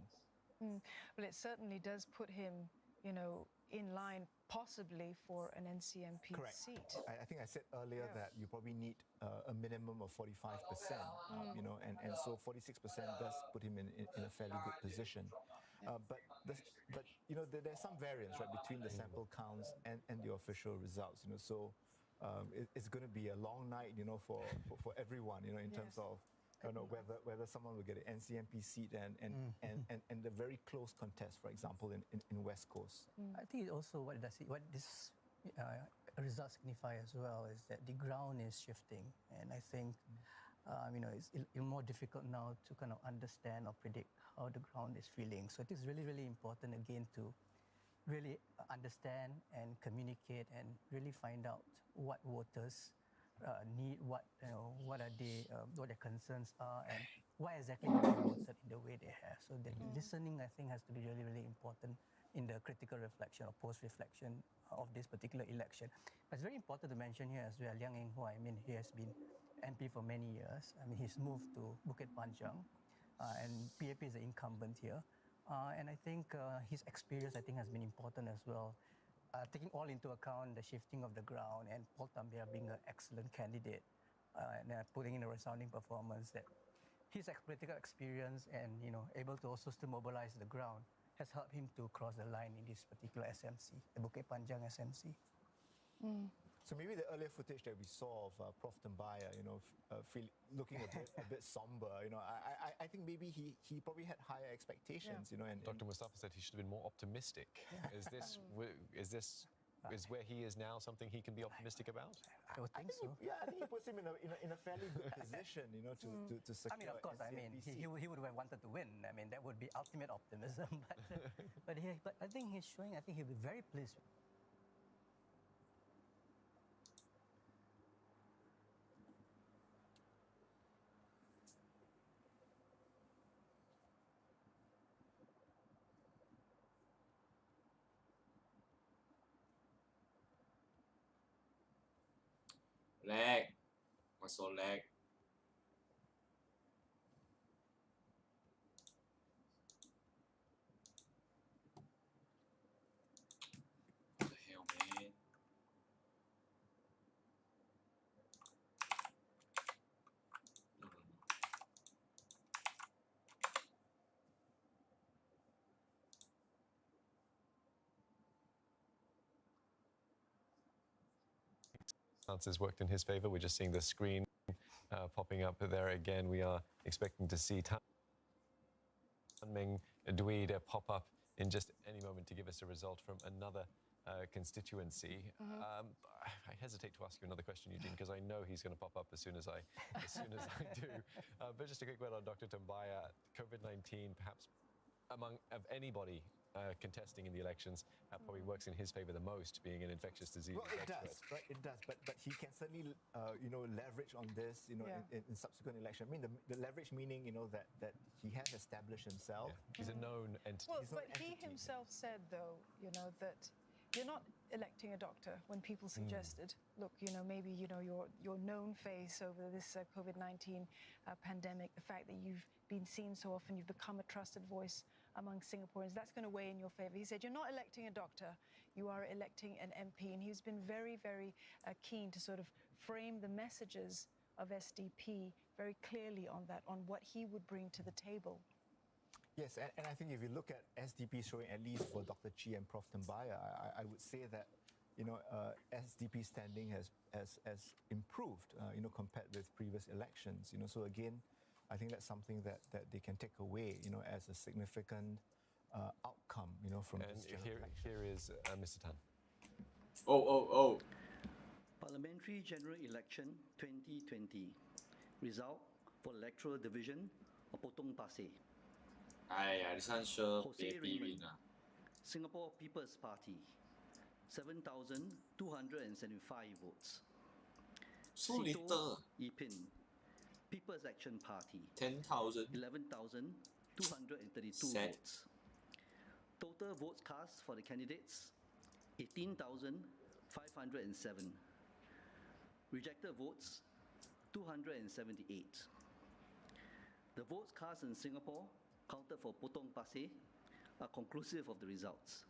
Right. Well, it certainly does put him, in line possibly for an NCMP seat. I think I said earlier that you probably need a minimum of 45%, and so 46% does put him in a fairly good position. But there's some variance, right, between the sample counts and the official results. So it's going to be a long night, for everyone, in terms of whether someone will get an NCMP seat and the very close contest, for example, in West Coast. I think also what this result signify as well is that the ground is shifting, and I think it's more difficult now to kind of understand or predict how the ground is feeling. So it is really, really important again to really understand and communicate and really find out what voters need, what are they, what their concerns are, and why exactly they voted in the way they have. So the listening, I think, has to be really, really important in the critical reflection or post-reflection of this particular election. But it's very important to mention here as well, Liang Yinghua, I mean, he has been MP for many years. I mean, he's moved to Bukit Panjang, and PAP is the incumbent here. And I think his experience, I think, has been important as well. Taking all into account the shifting of the ground and Paul Tambaya being an excellent candidate and putting in a resounding performance, that his political experience and able to also still mobilize the ground has helped him to cross the line in this particular SMC, the Bukit Panjang SMC. So maybe the earlier footage that we saw of Prof. Tambaya, looking a bit somber, I think maybe he probably had higher expectations, and Dr. Mustafa said he should have been more optimistic. Is where he is now something he can be optimistic about? I would think so. I think he puts him in a fairly good position, to secure. I mean, of course, he would have wanted to win. I mean, that would be ultimate optimism. But I think he's showing. I think he'll be very pleased. Lag. What's so lag? What the hell, man? Has worked in his favor. We're just seeing the screen popping up there again. We are expecting to see Tan Meng Dweed pop up in just any moment to give us a result from another constituency. I hesitate to ask you another question, Eugene, because I know he's going to pop up as soon as I do. But just a quick word on Dr. Tambaya. COVID-19, perhaps of anybody contesting in the elections, probably works in his favor the most, being an infectious disease expert. Does, right? It does, but he can certainly leverage on this, in subsequent election. I mean, the leverage meaning, that he has established himself. Yeah. He's a known entity. Well, but he himself said, though, that you're not electing a doctor when people suggested, look, maybe, your known face over this COVID-19 pandemic, the fact that you've been seen so often, you've become a trusted voice among Singaporeans, that's going to weigh in your favor. He said, you're not electing a doctor, you are electing an MP. And he's been very, very keen to sort of frame the messages of SDP very clearly on that, on what he would bring to the table. Yes, and I think if you look at SDP showing, at least for Dr. Chi and Prof. Tambaya, I would say that, SDP standing has improved, compared with previous elections. So again, I think that's something that they can take away, as a significant outcome, from this general election. Here is Mr. Tan. Parliamentary General Election 2020. Result for Electoral Division of Potong Pasir. This one sure Jose PAP Raymond, win. Singapore People's Party, 7,275 votes. So little. Yipin, People's Action Party, 10,000. 11,232 Sad. votes. Total votes cast for the candidates, 18,507. Rejected votes, 278. The votes cast in Singapore, counted for Potong Pasir, are conclusive of the results.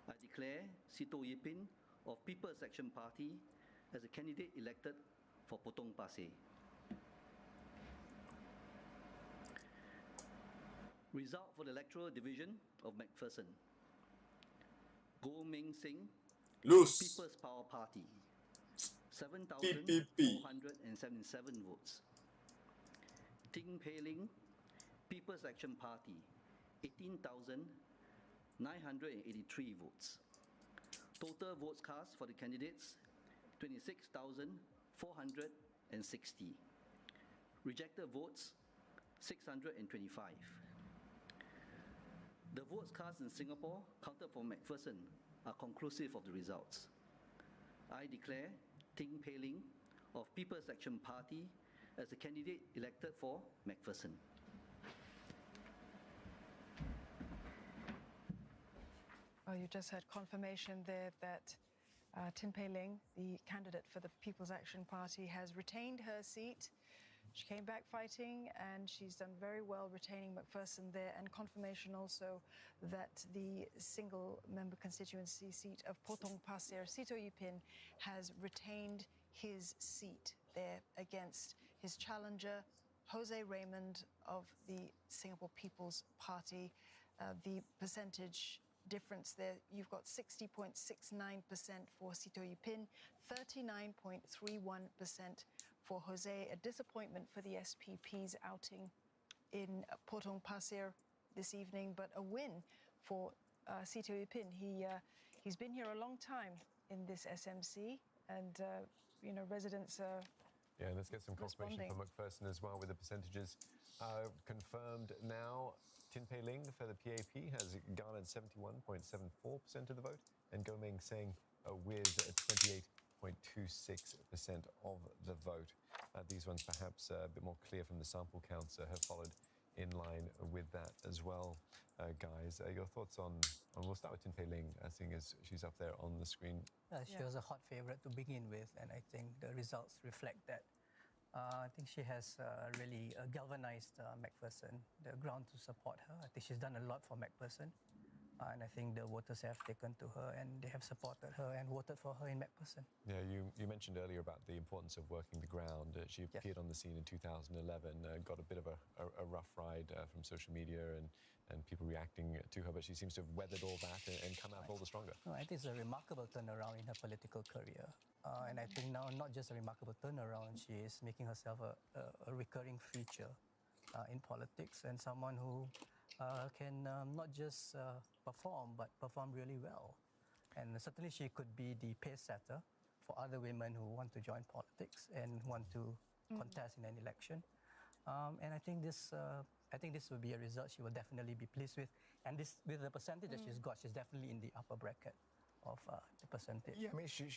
I declare Sitoh Yipin of People's Action Party as a candidate elected for Potong Pasir. Result for the electoral division of McPherson. Goh Meng Sing, Lose. People's Power Party, PPP. 7,477 votes. Ting Pei Ling, People's Action Party, 18,983 votes. Total votes cast for the candidates, 26,460. Rejected votes, 625. The votes cast in Singapore, counted for McPherson, are conclusive of the results. I declare Ting Pei Ling of People's Action Party as the candidate elected for McPherson. Well, you just had confirmation there that Tin Pei Ling, the candidate for the People's Action Party, has retained her seat. She came back fighting, and she's done very well retaining McPherson there, and confirmation also that the single-member constituency seat of Potong Pasir, Sitoh Yipin, has retained his seat there against his challenger, Jose Raymond of the Singapore People's Party. The percentage difference there, you've got 60.69% for Sitoh Yipin, 39.31% for Jose. A disappointment for the SPP's outing in Potong Pasir this evening, but a win for Sitoh Yipin. He's been here a long time in this SMC, and residents are Yeah, let's get some confirmation from McPherson as well with the percentages confirmed now. Tin Pei Ling for the PAP has garnered 71.74% of the vote, and Goh Meng Sing with 28.26% of the vote. These ones perhaps a bit more clear from the sample counts have followed in line with that as well. Guys, your thoughts on we'll start with Tin Pei Ling, seeing as she's up there on the screen. She was a hot favorite to begin with, and I think the results reflect that. I think she has really galvanized McPherson, the ground to support her. I think she's done a lot for McPherson, and I think the voters have taken to her, and they have supported her and voted for her in McPherson. Yeah, you mentioned earlier about the importance of working the ground. She appeared on the scene in 2011, got a bit of a rough ride from social media and people reacting to her, but she seems to have weathered all that and come out all the stronger. No, I think it's a remarkable turnaround in her political career. And I think now, not just a remarkable turnaround, she is making herself a recurring feature in politics, and someone who can not just perform, but perform really well. And certainly she could be the pace setter for other women who want to join politics and want to contest in an election. And I think this will be a result she will definitely be pleased with. And this, with the percentage that she's got, she's definitely in the upper bracket of the percentage. Yeah, I mean, she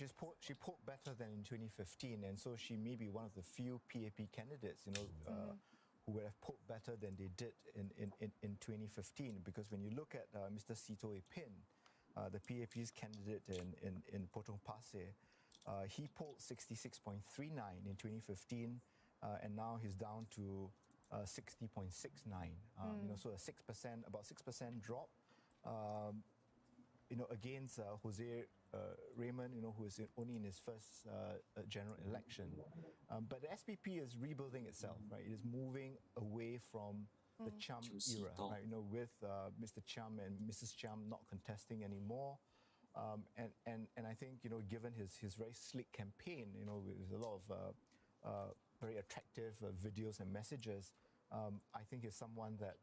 polls better than in 2015, and so she may be one of the few PAP candidates, who would have polled better than they did in 2015. Because when you look at Mr. Sitoe Pin, the PAP's candidate in Potong Pasir, he polled 66.39 in 2015, and now he's down to 60.69. So about 6% drop. Against Jose Raymond, who is only in his first general election. But the SPP is rebuilding itself, right? It is moving away from the Cham era, right? With Mr. Cham and Mrs. Cham not contesting anymore. And I think, given his very slick campaign, with a lot of very attractive videos and messages, I think is someone that,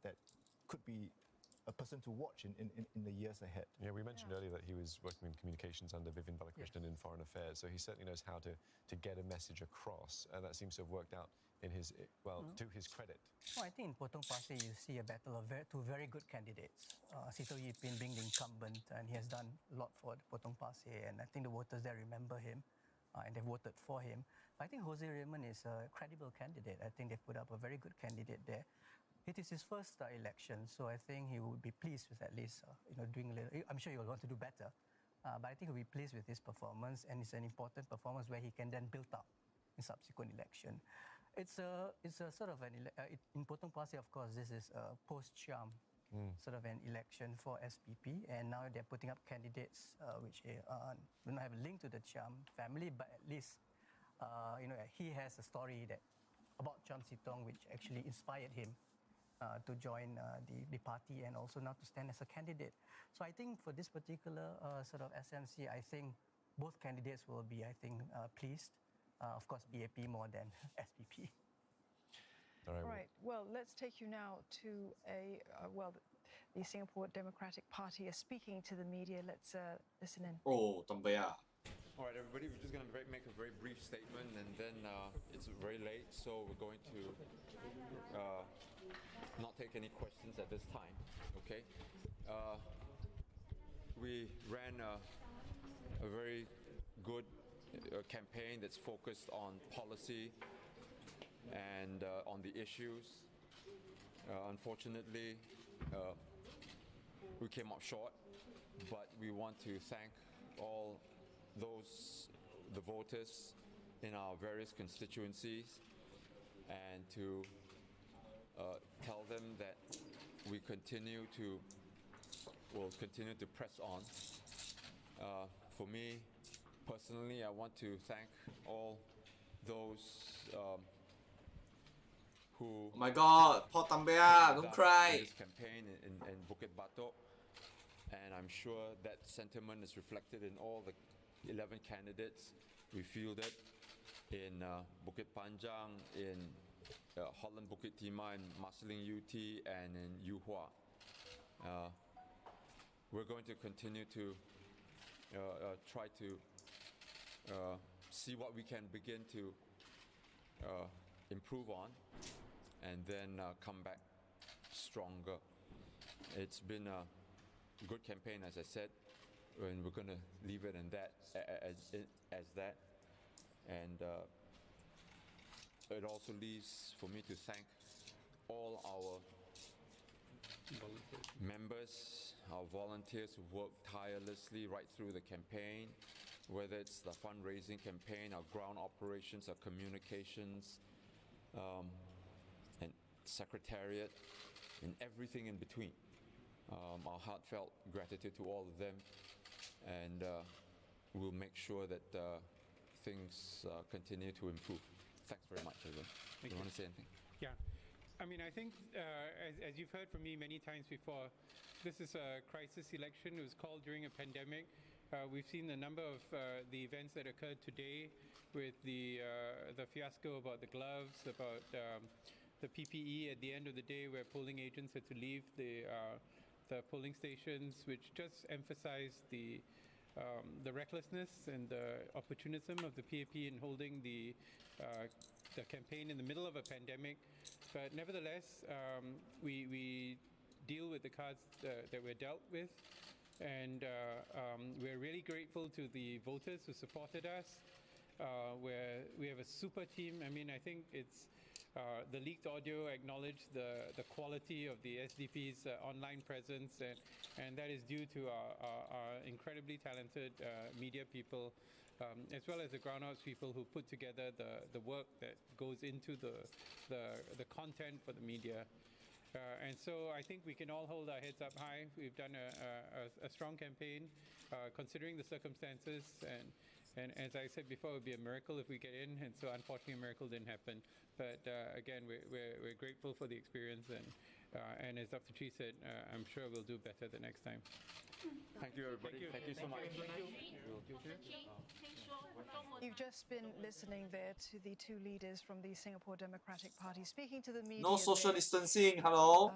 that could be a person to watch in the years ahead. Yeah, we mentioned earlier that he was working in communications under Vivian Balakrishnan in Foreign Affairs, so he certainly knows how to get a message across, and that seems to have worked out in his, to his credit. Well, I think in Potong Pasir you see a battle of two very good candidates. Sitoe Pin being the incumbent, and he has done a lot for Potong Pasir, and I think the voters there remember him, and they voted for him. I think Jose Raymond is a credible candidate. I think they've put up a very good candidate there. It is his first election, so I think he would be pleased with at least, doing a little. I'm sure he will want to do better, but I think he'll be pleased with his performance, and it's an important performance where he can then build up in subsequent election. It's a sort of in Potong Pasir, of course, this is a post-Cham sort of an election for SPP, and now they're putting up candidates which do not have a link to the Cham family, but at least he has a story about Cham Sitong which actually inspired him to join the party and also now to stand as a candidate. So I think for this particular sort of SMC, I think both candidates will be, pleased. Of course, PAP more than SPP. All right. Well, let's take you now to the Singapore Democratic Party is speaking to the media. Let's listen in. Oh, Tambaya. All right, everybody, we're just going to make a very brief statement, and then it's very late, so we're going to not take any questions at this time, okay? We ran a very good campaign that's focused on policy and on the issues. Unfortunately, we came up short, but we want to thank all the voters in our various constituencies, and to tell them that we will continue to press on. For me personally, I want to thank all those who oh my God, Paul Tambaya, don't cry. This campaign in Bukit Batok, and I'm sure that sentiment is reflected in all the 11 candidates we fielded in Bukit Panjang, in Holland Bukit Timah, in Marsiling UT, and in Yuhua. We're going to continue to try to see what we can begin to improve on, and then come back stronger. It's been a good campaign, as I said, and we're going to leave it in that as that. And it also leaves for me to thank all our members, our volunteers who worked tirelessly right through the campaign, whether it's the fundraising campaign, our ground operations, our communications, and secretariat, and everything in between. Our heartfelt gratitude to all of them, and we'll make sure that things continue to improve. Thanks very much, everyone. Do you want to say anything? Yeah. I mean, I think, as you've heard from me many times before, this is a crisis election. It was called during a pandemic. We've seen a number of the events that occurred today with the fiasco about the gloves, about the PPE at the end of the day, where polling agents had to leave the polling stations, which just emphasized the recklessness and the opportunism of the PAP in holding the campaign in the middle of a pandemic. But nevertheless, we deal with the cards that we're dealt with, and we're really grateful to the voters who supported us. Where we have a super team. I mean, I think it's the leaked audio acknowledged the quality of the SDP's online presence, and that is due to our incredibly talented media people, as well as the groundhouse people who put together the work that goes into the content for the media. And so I think we can all hold our heads up high. We've done a strong campaign, considering the circumstances, and as I said before, it would be a miracle if we get in, and so unfortunately a miracle didn't happen. But again, we're grateful for the experience, and as Dr. Chi said, I'm sure we'll do better the next time. Thank you, everybody. Thank you so much. You've just been listening there to the two leaders from the Singapore Democratic Party speaking to the media. No social distancing. Hello.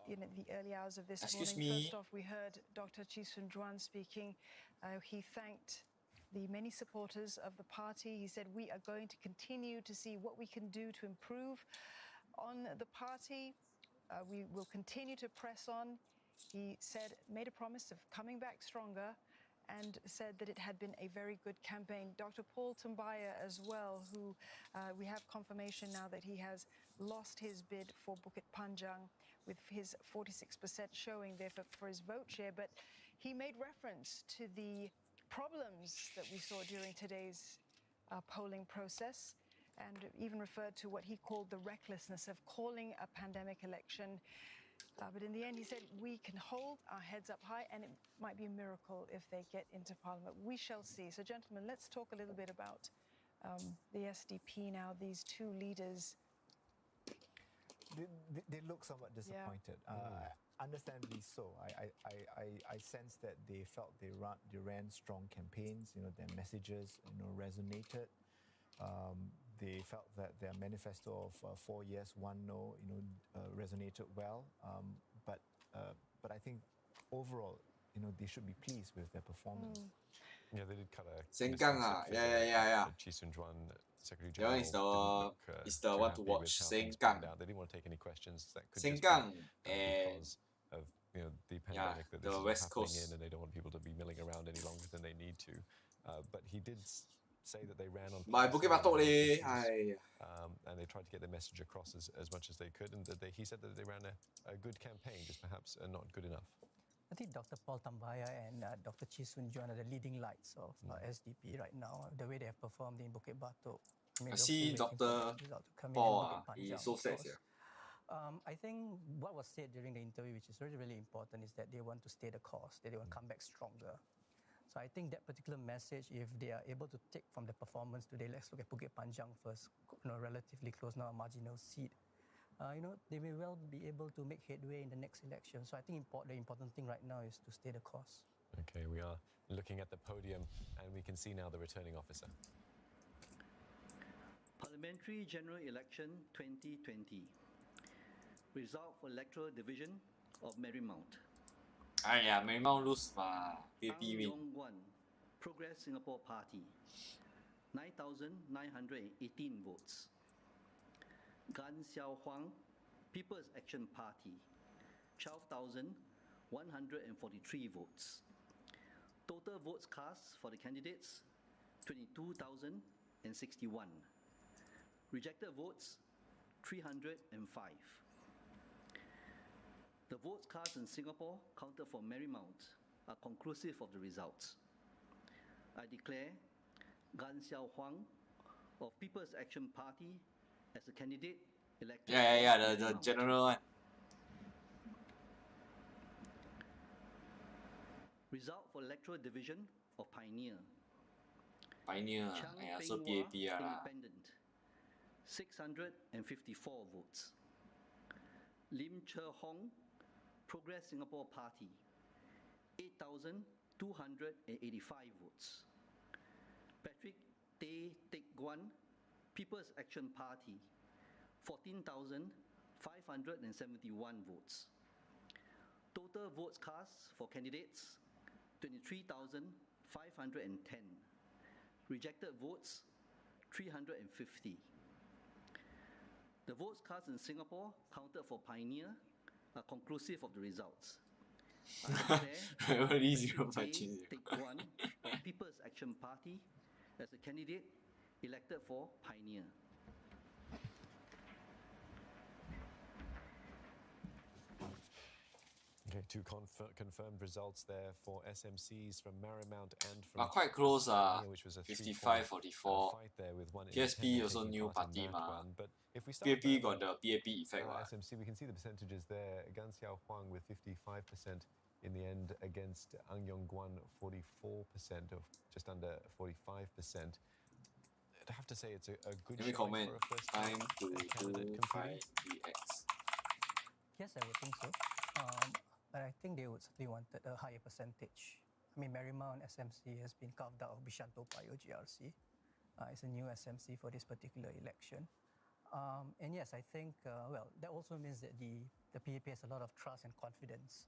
In the early hours of this Excuse morning. me. First off, we heard Dr. Chi Soon Juan speaking. He thanked the many supporters of the party. He said, we are going to continue to see what we can do to improve on the party. We will continue to press on. He said, made a promise of coming back stronger, and said that it had been a very good campaign. Dr. Paul Tumbaya as well, who we have confirmation now that he has lost his bid for Bukit Panjang with his 46% showing there for his vote share. But he made reference to the problems that we saw during today's polling process, and even referred to what he called the recklessness of calling a pandemic election. But in the end, he said, we can hold our heads up high, and it might be a miracle if they get into Parliament. We shall see. So, gentlemen, let's talk a little bit about the SDP now, these two leaders. They look somewhat disappointed. Understandably so. I sense that they felt they ran strong campaigns. Their messages resonated. They felt that their manifesto of 4 yes, 1 no, resonated well. But I think overall, they should be pleased with their performance. Yeah, they did cut a Sengkang yeah. Chi Soon Juan, Secretary That one General, is the one to watch. Sengkang. They didn't want to take any questions that could Sengkang just be because of the pandemic that this is West happening Coast. in, and they don't want people to be milling around any longer than they need to. But he did say that they ran on By Bukit Batok leh. and they tried to get their message across as much as they could, and that he said that they ran a good campaign, just perhaps not good enough. I think Dr. Paul Tambaya and Dr. Chi Soon Juan are the leading lights of SDP right now. The way they have performed in Bukit Batok. I see Dr. Paul, he's so sad here. I think what was said during the interview, which is really, really important, is that they want to stay the course, that they want to come back stronger. So I think that particular message, if they are able to take from the performance today, let's look at Bukit Panjang first, relatively close now, a marginal seat. They may well be able to make headway in the next election. So I think the important thing right now is to stay the course. Okay, we are looking at the podium, and we can see now the returning officer. Parliamentary General Election 2020. Result for Electoral Division of Marymount. Marymount lose PAP win. Yong-Guan, Progress Singapore Party, 9,918 votes. Gan Xiao Huang, People's Action Party, 12,143 votes. Total votes cast for the candidates, 22,061. Rejected votes, 305. The votes cast in Singapore counted for Marymount are conclusive of the results. I declare Gan Xiao Huang of People's Action Party as a candidate elected. The general one. Result for Electoral Division of Pioneer. Chang so Peng PAP Hua, Independent, 654 votes. Lim Che Hong, Progress Singapore Party, 8,285 votes. Patrick Tay Teck Guan, People's Action Party, 14,571 votes. Total votes cast for candidates, 23,510. Rejected votes, 350. The votes cast in Singapore counted for Pioneer are conclusive of the results. Very zero Take one of People's Action Party as a candidate elected for Pioneer. Okay, two confirmed results there for SMCs from Marymount and from quite close, Pioneer, which was a 55-44. fight there with one PSP also taking new part in party that ma. one. But if we start PAP got the PAP effect. SMC, we can see the percentages there. Gan Xiao Huang with 55% in the end against Ang Yong Guan 44%, of just under 45%. I'd have to say it's a good Let me showing comment. for a first Time to candidate do competing. 5DX. Yes, I would think so. But I think they would certainly wanted a higher percentage. I mean, Marymount SMC has been carved out of Bishanto Payo GRC. It's a new SMC for this particular election. And yes, I think, well, that also means that the PAP has a lot of trust and confidence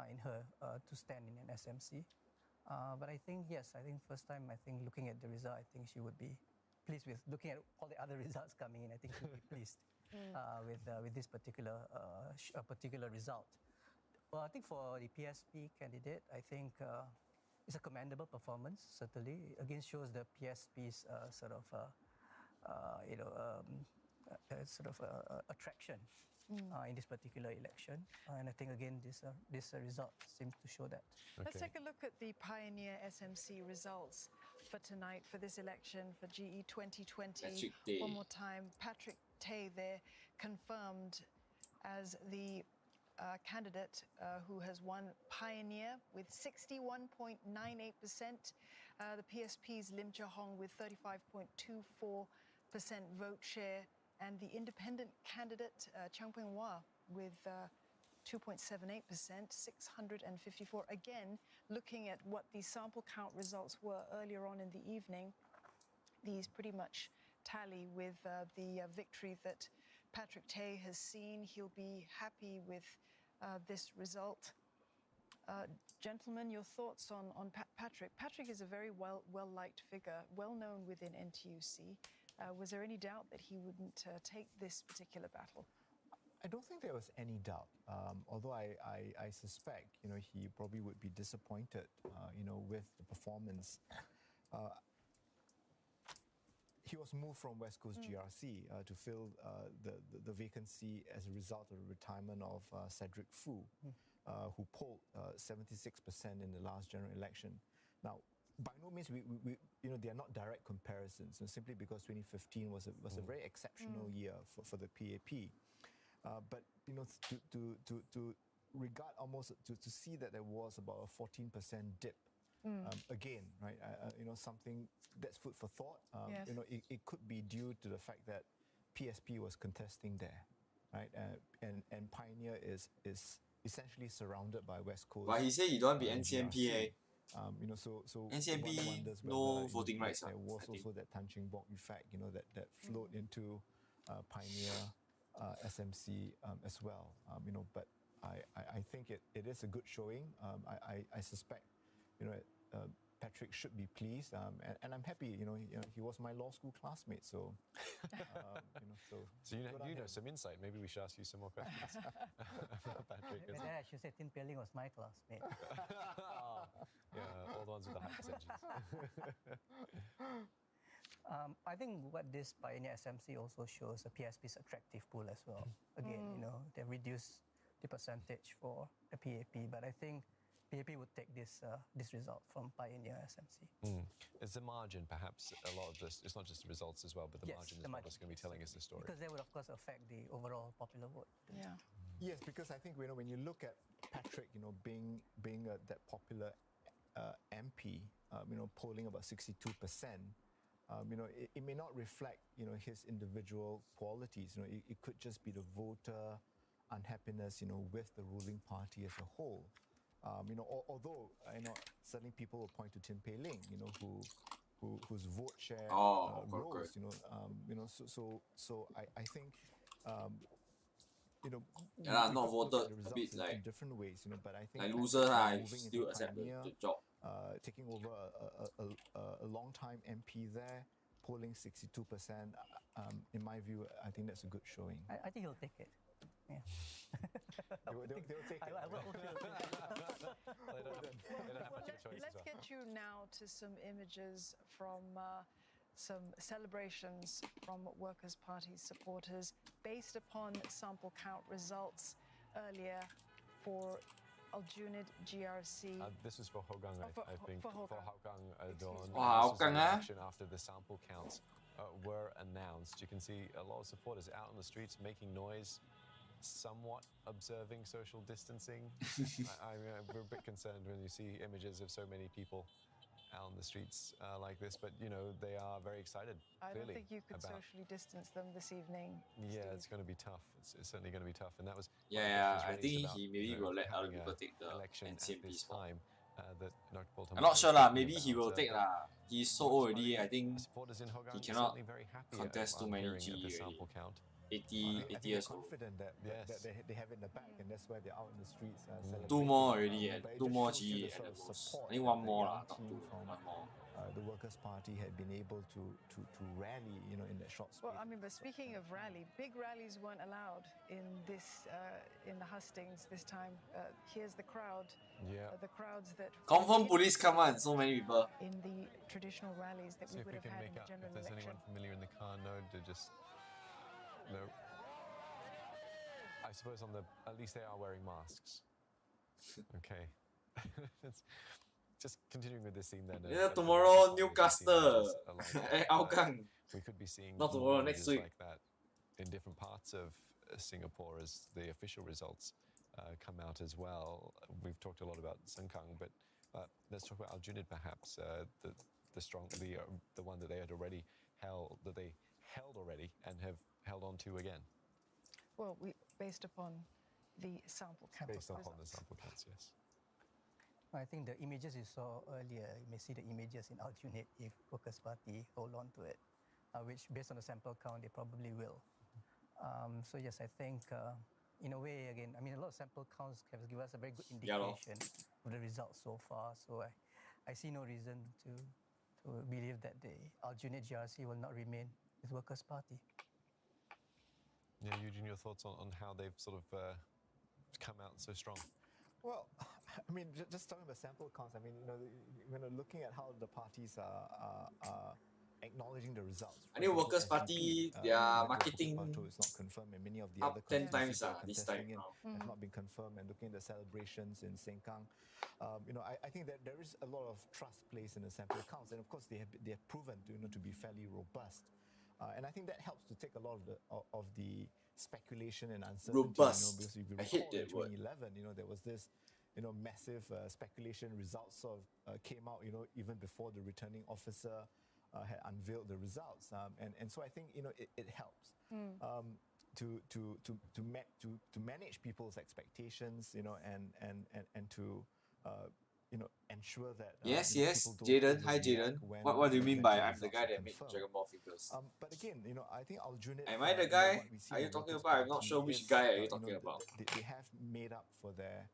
in her to stand in an SMC. But I think, yes, I think first time, I think looking at the result, I think she would be pleased with looking at all the other results coming in. I think she would be pleased with this particular result. Well, I think for the PSP candidate, I think it's a commendable performance, certainly. Again, shows the PSP's attraction in this particular election. And I think, again, this result seems to show that. Let's take a look at the Pioneer SMC results for tonight, for this election, for GE 2020. One more time, Patrick Tay there confirmed as the candidate who has won Pioneer with 61.98%. The PSP's Lim Chah Hong with 35.24% vote share. And the independent candidate, Chang Peng-Hua, with 2.78%, 654. Again, looking at what the sample count results were earlier on in the evening, these pretty much tally with the victory that Patrick Tay has seen. He'll be happy with this result. Gentlemen, your thoughts on Patrick? Patrick is a very well-liked figure, well-known within NTUC. Was there any doubt that he wouldn't take this particular battle? I don't think there was any doubt. Although I suspect, he probably would be disappointed, with the performance. He was moved from West Coast GRC to fill the vacancy as a result of the retirement of Cedric Foo, who polled 76% in the last general election. Now, by no means, we they are not direct comparisons, simply because 2015 was a very exceptional year for the PAP. But to regard almost to see that there was about a 14% dip. Again, right? Something that's food for thought. Yes. It could be due to the fact that PSP was contesting there, right? And Pioneer is essentially surrounded by West Coast. But he said he don't want to be NCMP. So NCMP one wonders no whether, voting rights. There was also that Tan Cheng Bock effect, that flowed into Pioneer SMC as well. But I think it is a good showing. I suspect, Patrick should be pleased, and I'm happy. He was my law school classmate, so so you know some insight. Maybe we should ask you some more questions about Patrick. Maybe I should say Tin Pei Ling was my classmate. Yeah, all the ones with the high percentages. I think what this Pioneer SMC also shows the PSP's attractive pool as well. Again, they reduced the percentage for the PAP, but I think PAP would take this result from Pioneer SMC. Is the margin perhaps a lot of this? It's not just the results as well, but the margin is what's going to be telling us the story. Because that would, of course, affect the overall popular vote. Yeah. Yes, because I think when you look at Patrick, being that popular MP, polling about 62%. It may not reflect, his individual qualities. It could just be the voter unhappiness, with the ruling party as a whole. Although certainly people will point to Tin Pei Ling, whose vote share rose. So I think you know, Yeah, we not could look voted at the a results bit in like different ways, you know. But I think like that, loser moving still into accept Pioneer, the job. taking over a long-time MP there, polling 62%. In my view, I think that's a good showing. I think he'll take it. Yeah. They'll take it. I will take it. Let's get you now to some images from some celebrations from Workers' Party supporters based upon sample count results earlier for Aljunied GRC. This is for Hougang, I think. For Hougang Dawn. Wow, This was Hougang, the election after the sample counts were announced. You can see a lot of supporters out on the streets making noise, somewhat observing social distancing. We're a bit concerned when you see images of so many people out on the streets like this, but you know, they are very excited. I don't think you could socially distance them this evening. Yeah, Steve. it's going to be tough. It's certainly going to be tough, and that was I think he maybe will let other people take the election NCMP at this spot. time. That Dr. Paul I'm not Thomas sure was lah. talking Maybe he about, will take but lah. He's so old already. I think supporters in he Hougang cannot certainly very happy contest too on many hearing GE at the already. sample count. 80 years old. Confident that they have it in the bag, and that's why they're out in the streets celebrating. Two more already, But it two just more shows you GE the at sort the of most. support I think that one the more young lah, not team two, from one more. The Workers' Party had been able to rally, you know, in that short space. Well, I mean, but speaking of rally, big rallies weren't allowed in this in the hustings this time. Here's the crowd. Yeah. The crowds that Confirm police come on, so many people. in the traditional rallies that See we if would we have can had make in the out general if there's election. anyone familiar in the car. No, to just no. I suppose at least they are wearing masks. Okay. It's just continuing with this theme then. Yeah, tomorrow Newcastle. Hougang. We could be seeing Not tomorrow, next week. like that in different parts of Singapore as the official results come out as well. We've talked a lot about Sengkang, but let's talk about Aljunied perhaps. The one that they had already held already and have held on to again. Well, based upon the sample count. Based upon the sample counts, yes. I think the images you saw earlier, you may see the images in Aljunied if Workers' Party hold on to it, which based on the sample count, they probably will. So yes, I think in a way, again, I mean, a lot of sample counts have given us a very good indication of the results so far. So I see no reason to believe that the Aljunied GRC will not remain with Workers' Party. Yeah, Eugene, your thoughts on how they've sort of come out so strong? Well, I mean, just talking about sample counts, I mean, you know, looking at how the parties are acknowledging the results. I think Workers' Party, their marketing is not confirmed, and many of the up other 10 times constituencies this time have not been confirmed. And looking at the celebrations in Sengkang, you know, I think that there is a lot of trust placed in the sample counts, and of course they have proven to be fairly robust. And I think that helps to take a lot of the speculation and uncertainty. Robust. Because if you I recall hate that word. in 2011, there was this, massive speculation. Results sort of came out, even before the returning officer had unveiled the results. And so I think, it helps to manage people's expectations, and to ensure that yes, people don't Jaden. Hi, overreact Jaden. when What do you mean by eventually I'm the results guy are that made confirmed. Dragon Ball figures? But again, I think Aljunied. Am I the guy? Are you talking about? I'm not sure which guy are you talking about. They have made up for their.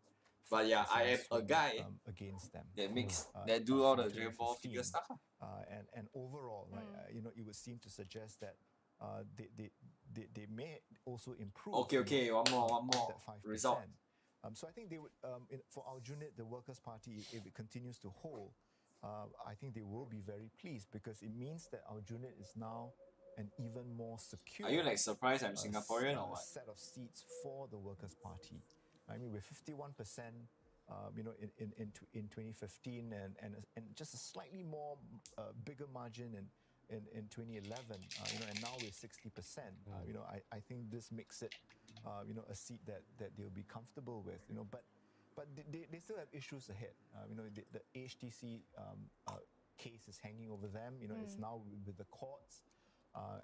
But yeah, I am a guy against them that do all the from Dragon Ball 2015. figure stuff. And overall, it would seem to suggest that they may also improve. Okay, one more that 5%. result. So I think they would for Aljunied, the Workers' Party, if it continues to hold, I think they will be very pleased because it means that Aljunied is now an even more secure. Are you like surprised I'm Singaporean or what? Set of seats for the Workers' Party. I mean, with 51%, in 2015, and just a slightly more bigger margin in 2011, and now with 60%, I think this makes it, a seat that they'll be comfortable with, but they still have issues ahead. The HTC case is hanging over them. It's now with the courts,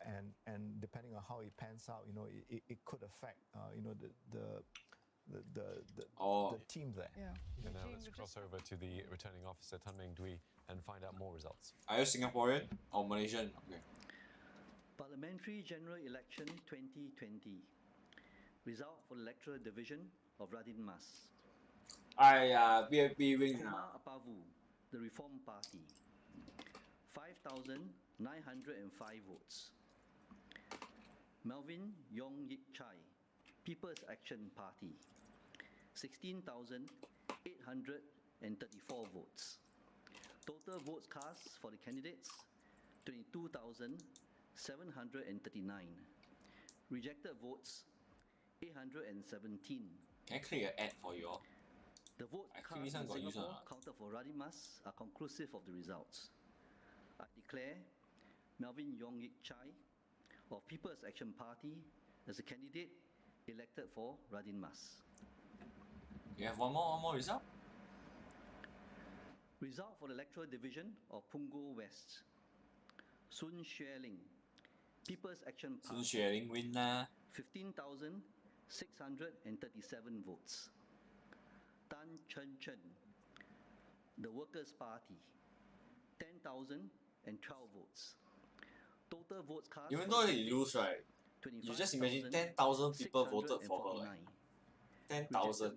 and depending on how it pans out, it could affect, the team there. Yeah. And now let's cross over to the returning officer, Tan Meng Dwi, and find out more results. Are you Singaporean or Malaysian? Okay. Parliamentary General Election 2020. Result for the electoral division of Radin Mas. PAP wins. Kumar Apavu, the Reform Party, 5,905 votes. Melvin Yong Yik Chai, People's Action Party, 16,834 votes. Total votes cast for the candidates, 22,739. Rejected votes, 817. Can I create an ad for you all? The votes cast in Singapore counted for Radin Mas are conclusive of the results. I declare Melvin Yong Yik Chai of People's Action Party as a candidate elected for Radin Mas. You have one more result? Result for the electoral division of Punggol West. Sun Xueling, People's Action Party. Sun Xueling win lah. 15,637 votes. Tan Chen Chen, the Workers' Party, 10,012 votes. Total votes cast. Even though he lose, right? You just imagine 10,000 people voted for her. Like 10,000.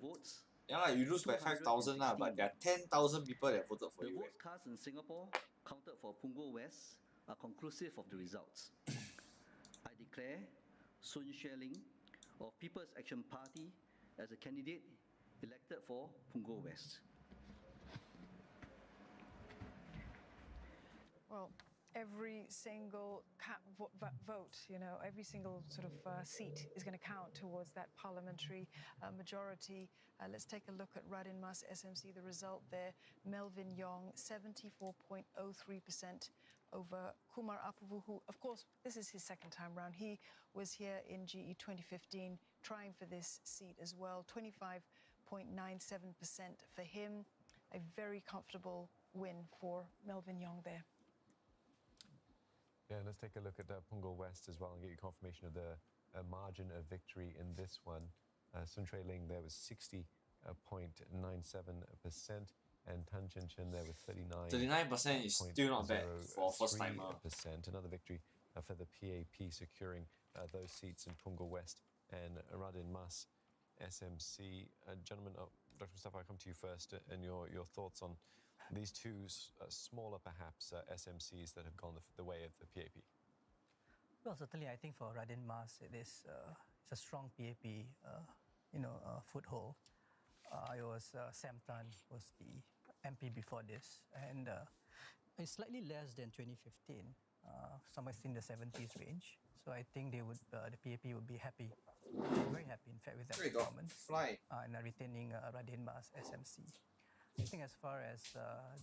Yeah, like you lose by 5,000 lah, but there are 10,000 people that voted for you. The votes cast in Singapore counted for Punggol West are conclusive of the results. I declare Sun Xueling of People's Action Party as a candidate elected for Punggol West. Well, every single vote, you know, every single sort of seat is going to count towards that parliamentary majority. Let's take a look at Radin Mas SMC, the result there. Melvin Yong, 74.03% over Kumar Apavu, who, of course, this is his second time round. He was here in GE 2015 trying for this seat as well. 25.97% for him. A very comfortable win for Melvin Yong there. Yeah, let's take a look at Punggol West as well and get you confirmation of the margin of victory in this one. Sun Xueling there was 60.97%, and Tan Chen Chen there with 39% is still not bad for first timer. Another victory for the PAP, securing those seats in Punggol West and Radin Mas SMC. Gentlemen, Dr. Mustafa, I'll come to you first, and your thoughts on these two smaller, perhaps, SMCs that have gone the way of the PAP. Well, certainly, I think for Radin Mas, it's a strong PAP, foothold. It was Sam Tan was the MP before this, and it's slightly less than 2015, somewhere in the 70s range. So I think the PAP would be happy, very happy, in fact, with that performance, and retaining Radin Mas SMC. I think as far as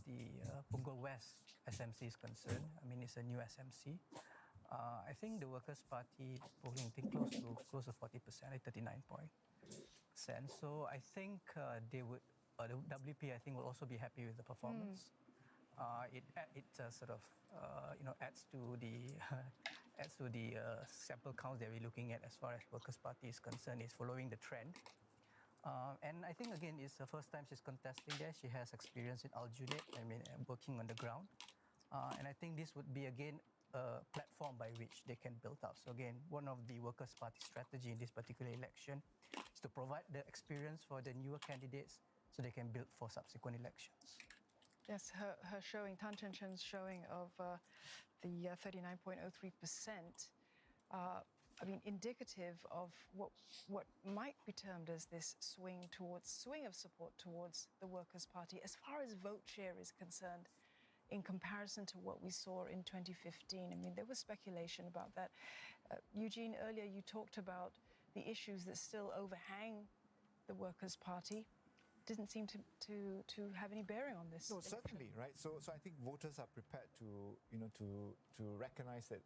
the Punggol West SMC is concerned, I mean, it's a new SMC. I think the Workers' Party polling, I think close to 40%, like 39%. So I think they would, the WP, I think, will also be happy with the performance. It sort of adds to the sample counts that we're looking at as far as Workers' Party is concerned. Is following the trend. And I think, again, it's the first time she's contesting there. She has experience in Aljunied, I mean, working on the ground. And I think this would be, again, a platform by which they can build up. So, again, one of the Workers' Party strategy in this particular election is to provide the experience for the newer candidates so they can build for subsequent elections. Yes, her showing, Tan Chen Chen's showing of the 39.03%. I mean, indicative of what might be termed as this swing of support towards the Workers' Party as far as vote share is concerned, in comparison to what we saw in 2015. I mean, there was speculation about that. Eugene, earlier you talked about the issues that still overhang the Workers' Party. Didn't seem to have any bearing on this. No, certainly, right? So I think voters are prepared to recognize that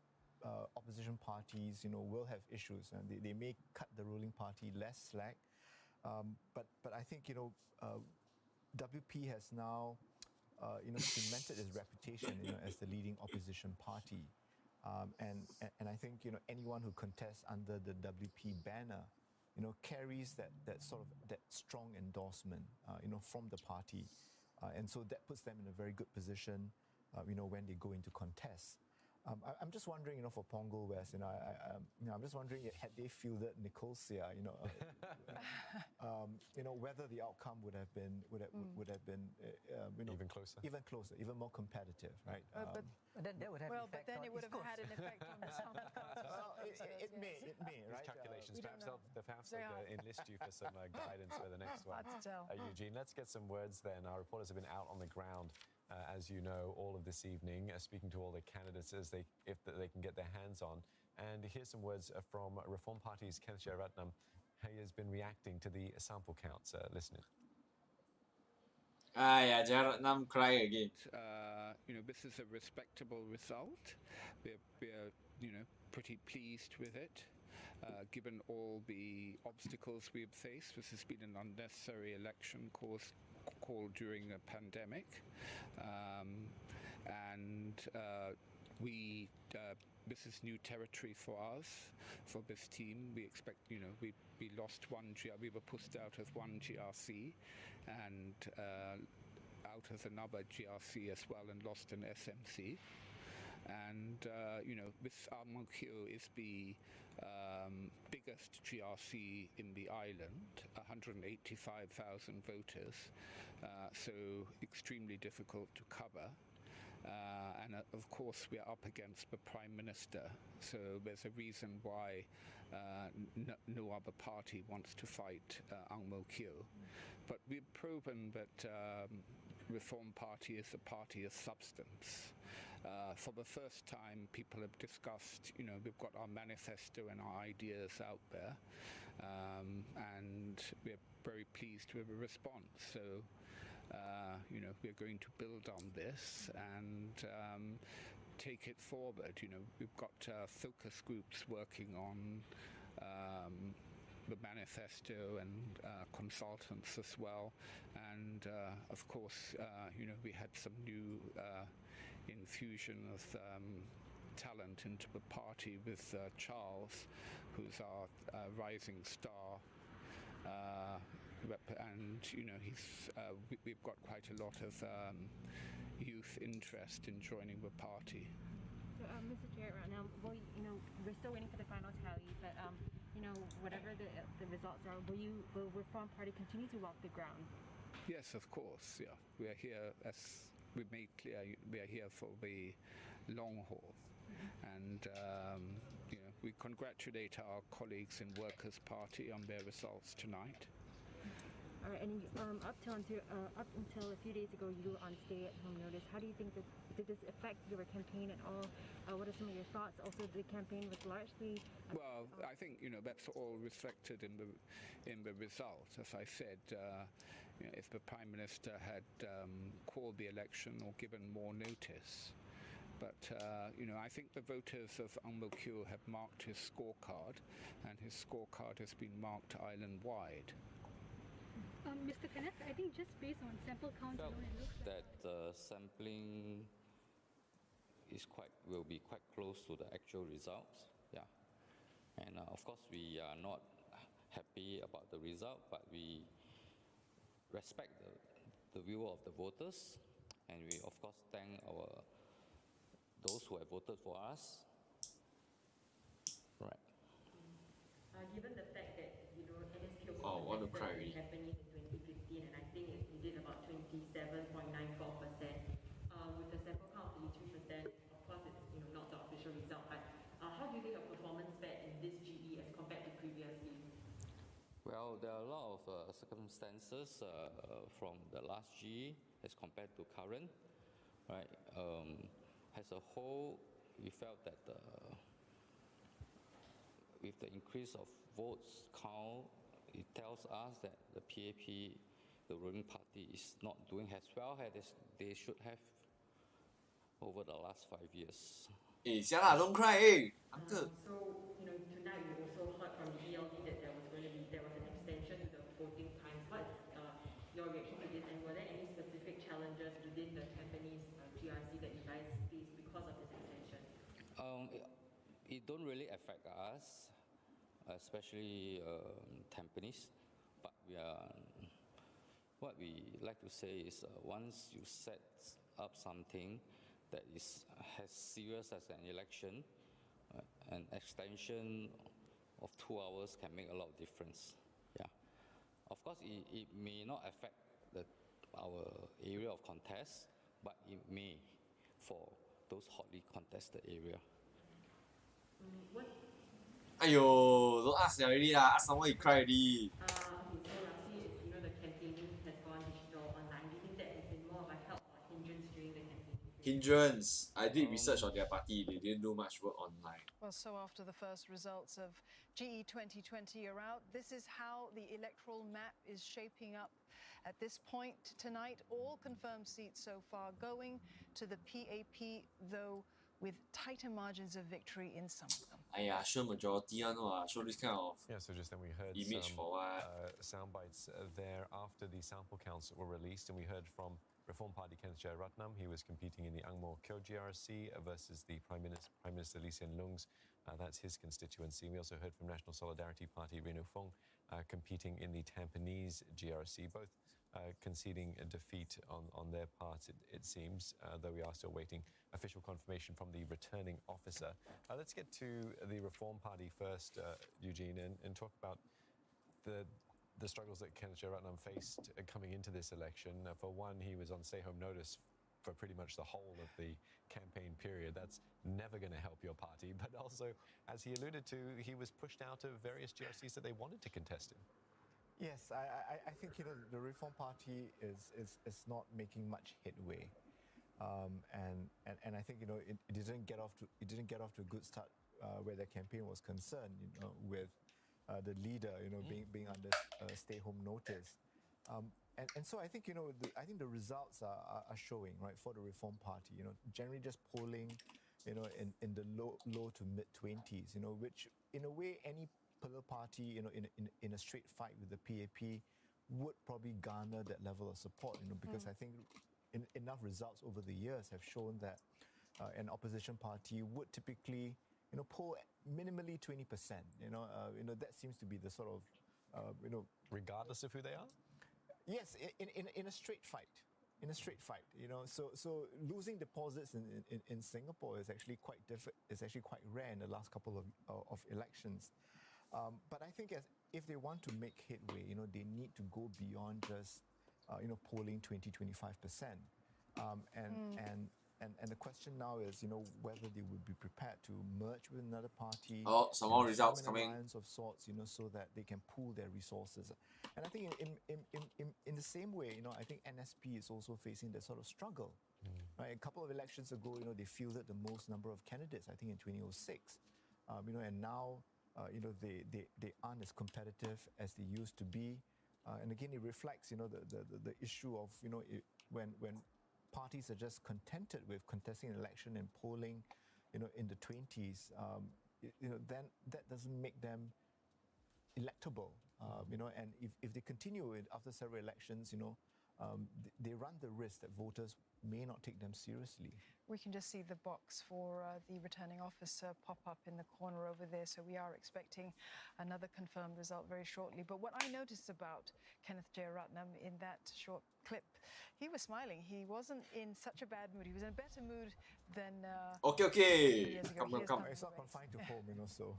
opposition parties, will have issues, and they may cut the ruling party less slack. But I think, WP has now, cemented its reputation, as the leading opposition party. And I think, anyone who contests under the WP banner, carries that sort of that strong endorsement, from the party. And so that puts them in a very good position, when they go into contests. I'm just wondering, for Punggol West, I'm just wondering, had they fielded Nicosia, whether the outcome would have been even closer, even more competitive, right? But then that would have but then it would have had an effect on the sample count. It may, right? These calculations, perhaps They they'll enlist you for some guidance for the next one. Hard to tell. Eugene, let's get some words then. Our reporters have been out on the ground, as you know, all of this evening, speaking to all the candidates if they can get their hands on. And here's some words from Reform Party's Kenneth Jararatnam. He has been reacting to the sample counts. Listen in. Yeah, Jararatnam cry again. This is a respectable result. We're pretty pleased with it. Given all the obstacles we've faced, this has been an unnecessary election called during a pandemic, this is new territory for us, for this team. We expect, we lost we were pushed out of one GRC and out of another GRC as well, and lost an SMC. And this Ang Mo Kio is the biggest GRC in the island, 185,000 voters, so extremely difficult to cover. And of course we're up against the Prime Minister, so there's a reason why no other party wants to fight Ang Mo Kio. But we've proven that Reform Party is a party of substance. For the first time, people have discussed, we've got our manifesto and our ideas out there, and we're very pleased with the response. So, we're going to build on this and take it forward. We've got focus groups working on the manifesto and consultants as well. And of course, we had some new infusion of talent into the party with Charles, who's our rising star. And we've got quite a lot of youth interest in joining the party. So, Mr. Chair, right now, we're still waiting for the final tally, but whatever the results are, will Reform Party continue to walk the ground? Yes, of course. Yeah, we are here, as we made clear, we are here for the long haul, and we congratulate our colleagues in Workers' Party on their results tonight. All right, and up until a few days ago, you were on stay-at-home notice. How do you think did this affect your campaign at all? What are some of your thoughts? Also, the campaign was largely. Well, I think that's all reflected in the result. As I said, if the Prime Minister had called the election or given more notice. But, I think the voters of Ang Mo Kio have marked his scorecard, and his scorecard has been marked island-wide. Mr. Kenneth, I think just based on sample count alone, it looks that sampling will be quite close to the actual results. Yeah, and of course we are not happy about the result, but we respect the view of the voters, and we of course thank those who have voted for us. Right. Given the fact that NSK I want to cry already. happening in 2015, and I think it did about 27.94%. With the sample count of 82%, of course it's not the official result. But how do you think your performance fared in this GE as compared to previously? Well, there are a lot of circumstances from the last GE as compared to current, right? As a whole, we felt that with the increase of votes count, it tells us that the PAP, the ruling party, is not doing as well as they should have over the last 5 years. Xiala, don't cry, uncle. So, tonight we also heard from the ELD that there was an extension to the voting times. What's your reaction to this, and were there any specific challenges within the Tampines GRC that you guys faced because of this extension? It don't really affect us, especially Tampines, but what we like to say is once you set up something, that is as serious as an election, an extension of 2 hours can make a lot of difference. Yeah, of course, it may not affect our area of contest, but it may for those hotly contested area. Ayo, don't ask already lah. Ask someone you cry already. Okay, so lastly, the campaigning has gone digital online. Do you think that has been more of a help or hindrance during the campaign? Hindrance. I did research on their party. They didn't do much work online. Well, so after the first results of GE 2020 are out, this is how the electoral map is shaping up at this point tonight. All confirmed seats so far going to the PAP, though with tighter margins of victory in some of them. Show majority show this kind of so just then we heard image some for what? Sound bites there after the sample counts were released, and we heard from Reform Party Kenneth Jairatnam. He was competing in the Ang Mo Kio GRC versus the Prime Minister Lee Hsien Loong's. That's his constituency. We also heard from National Solidarity Party Renu Fong competing in the Tampines GRC, both conceding a defeat on their part, it seems, though we are still waiting official confirmation from the returning officer. Let's get to the Reform Party first, Eugene, and talk about the struggles that Kenneth Jairatnam faced coming into this election. For one, he was on stay-home notice for pretty much the whole of the campaign period. That's never going to help your party. But also, as he alluded to, he was pushed out of various GRCs that they wanted to contest in. Yes, I think the Reform Party is not making much headway, and I think it didn't get off to a good start where the campaign was concerned. With the leader being under stay-home notice, and so I think the results are showing, right, for the Reform Party. Generally just polling in the low to mid 20s. Which in a way any political party, in a straight fight with the PAP would probably garner that level of support, because I think enough results over the years have shown that an opposition party would typically, poll minimally 20%. That seems to be the sort of, regardless of who they are. Yes, in a straight fight. So losing deposits in Singapore is actually quite rare in the last couple of elections. But I think if they want to make headway, they need to go beyond just polling 20-25%. And the question now is, whether they would be prepared to merge with another party. Oh, some more results form an coming. alliance of sorts, so that they can pool their resources. And I think in the same way, I think NSP is also facing that sort of struggle. Right? A couple of elections ago, they fielded the most number of candidates, I think in 2006. And now, they aren't as competitive as they used to be. And again, it reflects, the issue of, when parties are just contented with contesting an election and polling, in the 20s, then that doesn't make them electable. And if they continue it after several elections, they run the risk that voters may not take them seriously. We can just see the box for the returning officer pop up in the corner over there, so we are expecting another confirmed result very shortly. But what I noticed about Kenneth Jairatnam in that short clip, he was smiling. He wasn't in such a bad mood. He was in a better mood than okay. Come. It's not confined to home, so.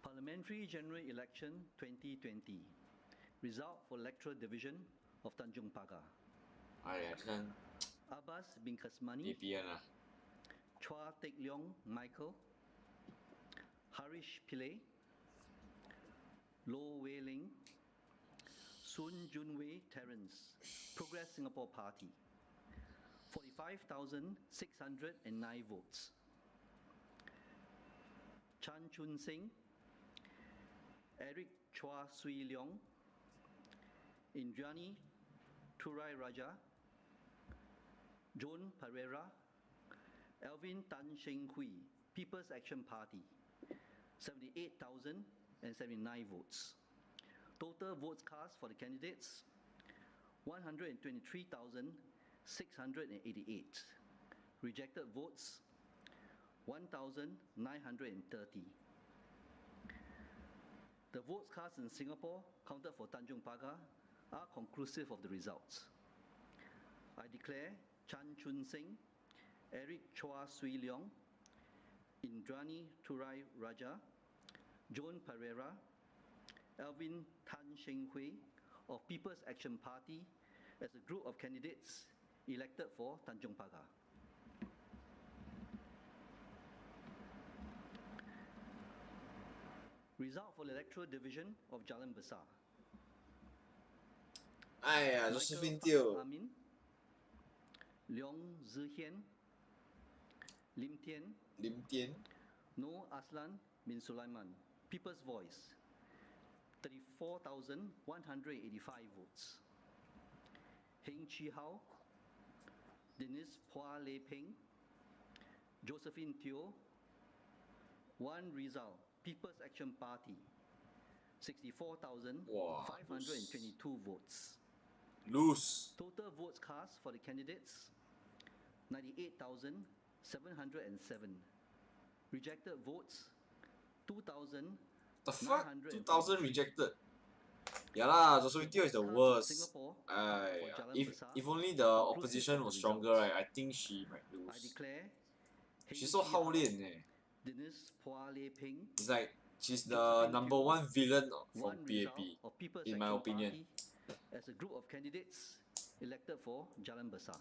Parliamentary General Election 2020. Result for Electoral Division of Tanjung Pagar. Abbas bin Kasmani, Chua Teck Leong Michael, Harish Pillay, Loh Wei Ling, Sun Junwei Terence, Progress Singapore Party, 45,609 votes. Chan Chun Sing, Eric Chua Sui Leong, Indriani Turai Raja, Joan Pereira, Alvin Tan Sheng Hui, People's Action Party, 78,079 votes. Total votes cast for the candidates, 123,688. Rejected votes, 1,930. The votes cast in Singapore, counted for Tanjung Pagar, are conclusive of the results. I declare Chan Chun Sing, Eric Chua Sui Leong, Indrani Turai Raja, Joan Pereira, Alvin Tan Sheng Hui of People's Action Party as a group of candidates elected for Tanjong Pagar. Result for the electoral division of Jalan Besar. Josephine Teo. Amin, Leong Zihian, Lim Tian, Noor Aslan bin Sulaiman, People's Voice, 34,185 votes. Heng Chi Hao, Denise Phua Lei Peng, Josephine Teo, one result, People's Action Party, 64,522 votes. Lose. Total votes cast for the candidates, 98,707. Rejected votes, 2,000. The fuck? 2,000 rejected. Yeah lah, Josephine Teo is the worst. If only the opposition was stronger, right, I think she might lose. She's so 好练eh. It's like she's the #1 villain from PAP, in my opinion. As a group of candidates elected for Jalan Besar.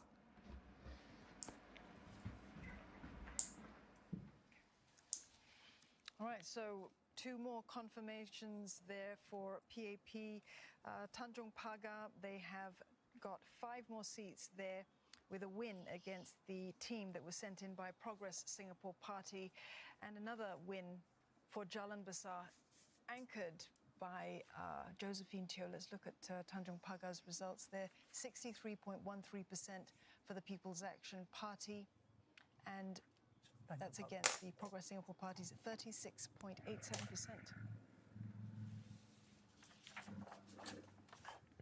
All right, so 2 more confirmations there for PAP. Tanjong Pagar, they have got 5 more seats there with a win against the team that was sent in by Progress Singapore Party, and another win for Jalan Besar, anchored by Josephine Teo. Let's look at Tanjong Pagar's results there. 63.13% for the People's Action Party, and that's against the Progress Singapore Party's 36.87%.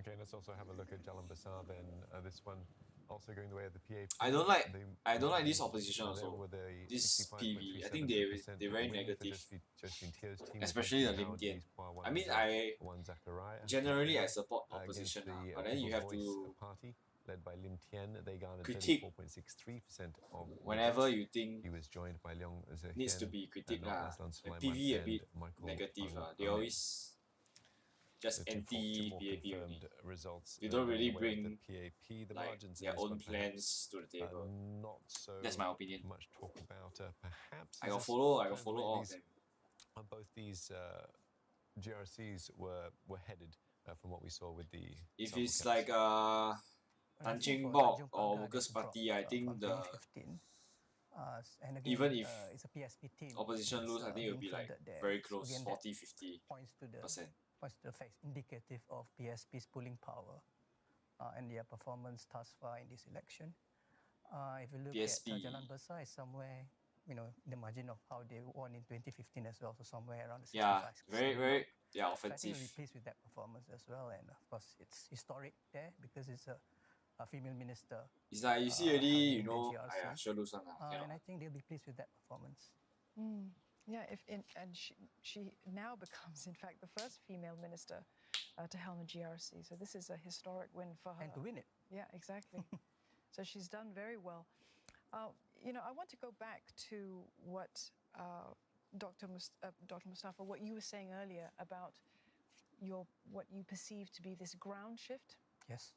Okay, let's also have a look at Jalan Besar then. This one also going the way of the PAP. I don't like this opposition also. This PV, I think they're very negative. Especially the Lim Tian. I mean, generally I support opposition, but then you have to led by Lim Tian, they garnered critique 34.63% of whenever you think he was joined by Leong Zihian, needs to be critiqued lah. The PV a bit negative lah. They always just anti-PAP only. They don't really bring like their own plans to the table. That's my opinion. Much talk about perhaps. I got follow all of them. Both these GRCs were headed from what we saw with the. If it's like Tan Cheng Bock or Workers' Party, I think even if it's a PSP team, opposition lose, I think it will be like very close, 40-50%. Points to the facts indicative of PSP's pulling power and their performance thus far in this election. If you look PSP. at Jalan Besar, is somewhere, the margin of how they won in 2015 as well, so somewhere around the 65. Yeah, very offensive. So I think we'll be pleased with that performance as well, and of course it's historic there because it's a female minister. It's like you see already, sure lose one. And I think they'll be pleased with that performance. Yeah, she now becomes, in fact, the first female minister to helm a GRC. So this is a historic win for her. And to win it. Yeah, exactly. So she's done very well. I want to go back to what Dr. Mustafa, what you were saying earlier about what you perceive to be this ground shift. Yes.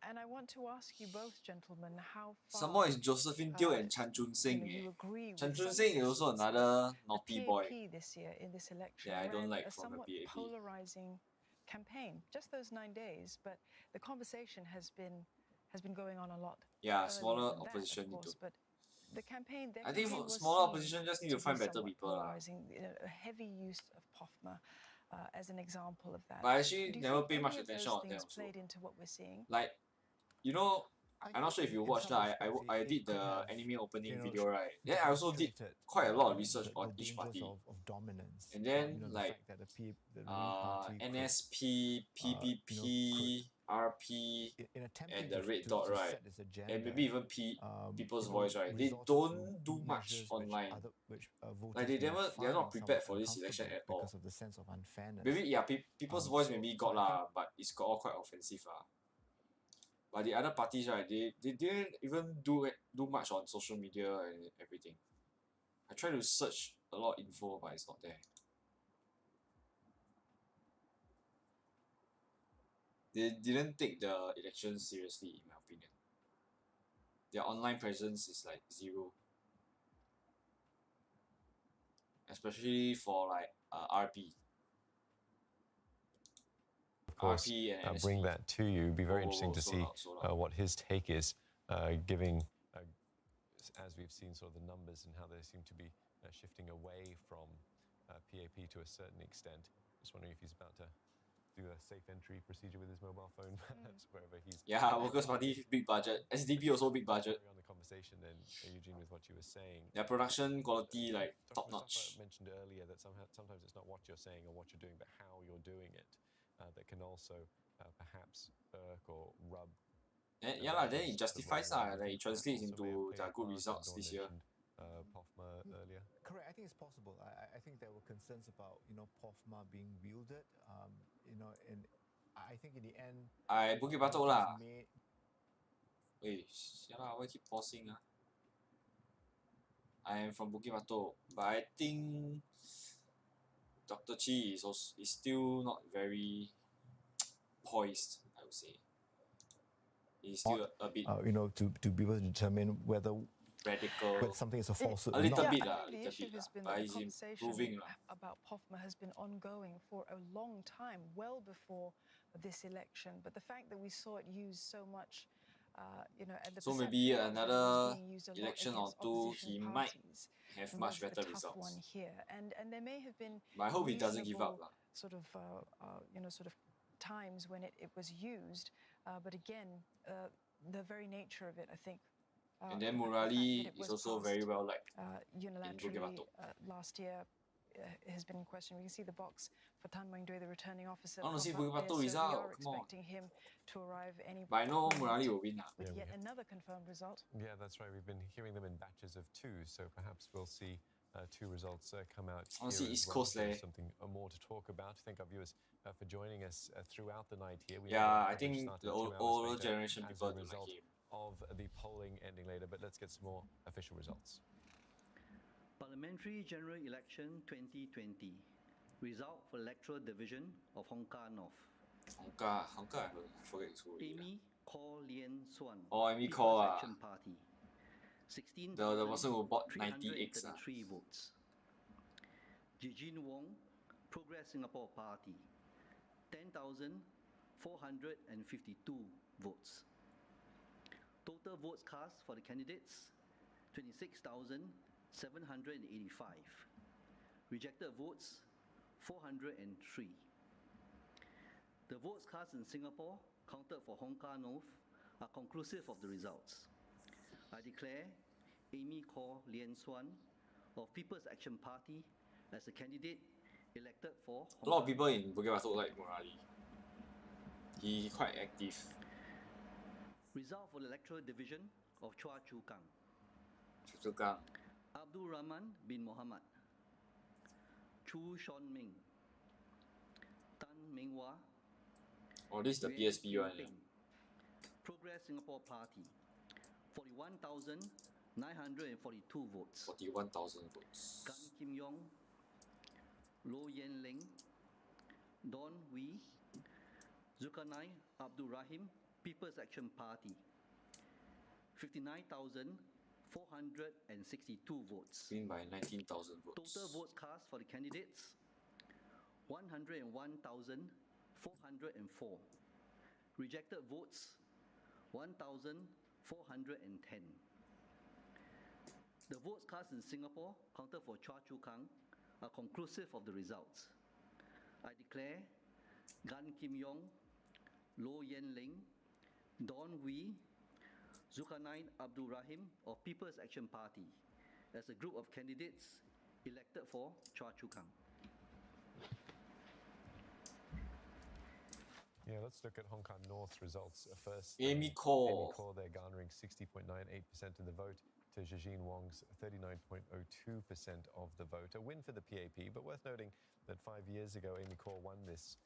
And I want to ask you both, gentlemen, how far... Some more is Josephine Teo and Chan Chun Sing. You agree Chan Chun Sing is also another naughty boy. PAP this year in this election. Yeah, I don't like a from the somewhat PAP. polarizing campaign. Just those 9 days, but the conversation has been going on a lot. Yeah, smaller opposition need to. But the campaign. I think for smaller opposition, just need to find better people. A heavy use of POFMA. As an example of that. But I actually never pay much attention on them. Played into what we're seeing. Like, I'm not sure if you watched that. I did the anime opening video, right? Then I also did quite a lot of research on each party. And then like NSP, PPP, RP, and the red dot, right? And maybe even People's Voice, right? They don't do much online. Like they are not prepared for this election at all. Maybe People's Voice maybe got lah, but it's all quite offensive lah. But the other parties, right, they didn't even do much on social media and everything. I try to search a lot of info, but it's not there. They didn't take the election seriously, in my opinion. Their online presence is like zero. Especially for like RP. Of course, RP and bring that to you. It'd be very interesting to see out. what his take is, giving, as we've seen, sort of the numbers and how they seem to be shifting away from PAP to a certain extent. Just wondering if he's about to do a safe entry procedure with his mobile phone, perhaps wherever he's. Yeah, Workers' Party big budget. SDP also big budget. On the conversation then, Eugene, with what you were saying. Their production quality like top notch. Mentioned earlier that sometimes it's not what you're saying or what you're doing, but how you're doing it that can also perhaps irk or rub. Yeah, then it justifies that it translates into their good results this year. POFMA earlier. Correct. I think it's possible. I think there were concerns about POFMA being wielded. And I think in the end. Bukit Batok lah. Wait, why keep pausing ah? I am from Bukit Batok, but I think Dr. Chi is still not very poised, I would say. He's still a bit to be able to determine whether radical. Something is a falsehood. A little bit, the issue has been that the conversation about POFMA has been ongoing for a long time, well before this election. But the fact that we saw it used so much, at the so maybe another election or two, he might have much better results. One here, and there may have been. But I hope he doesn't give up. Sort of times when it was used, but again, the very nature of it, I think. And then Murali is also very well liked unilaterally last year. Has been in question. We can see the box for Tan Mengdui, the returning officer. I want to see Bukit Batok result. We are expecting him to arrive any. But I know Murali will win. With yet another confirmed result. Yeah, that's right. We've been hearing them in batches of 2, so perhaps we'll see 2 results come out. I want to see East Coast something more to talk about. Thank our viewers for joining us throughout the night here. I think the older generation people do like him. Of the polling ending later, but let's get some more official results. Parliamentary General Election 2020. Result for Electoral Division of Hong Kong North. Hong Kong, I forget it's who. Amy Kor Lian Suan. Oh, Amy Kor. Party. 16. The person who bought 90 eggs. 3 votes. Jijin Wong, Progress Singapore Party. 10,452 votes. Total votes cast for the candidates, 26,785. Rejected votes, 403. The votes cast in Singapore, counted for Hong Kong North, are conclusive of the results. I declare Amy Kor Lian Suan of People's Action Party as a candidate elected for Hong Kong. A lot of people in Bukit Batok like Murali. He's quite active. Result for the electoral division of Choa Chu Kang. Abdul Rahman bin Mohammed. Chu Sean Ming. Tan Meng Wah. Oh, this is the PSP one. Progress Singapore Party. 41,942 votes. 41,000 votes. Gan Kim Yong. Low Yen Ling. Don Wee. Zulkarnain Abdul Rahim. People's Action Party, 59,462 votes. Win by 19,000 votes. Total votes cast for the candidates, 101,404. Rejected votes, 1,410. The votes cast in Singapore, counted for Choa Chu Kang, are conclusive of the results. I declare Gan Kim Yong, Low Yen Ling, Don Wee, Zulkarnain Abdul Rahim of People's Action Party as a group of candidates elected for Choa Chu Kang. Yeah, let's look at Hong Kong North results first. Amy Kor. Amy Kor, they're garnering 60.98% of the vote to Jijin Wong's 39.02% of the vote. A win for the PAP, but worth noting that 5 years ago, Amy Kor won this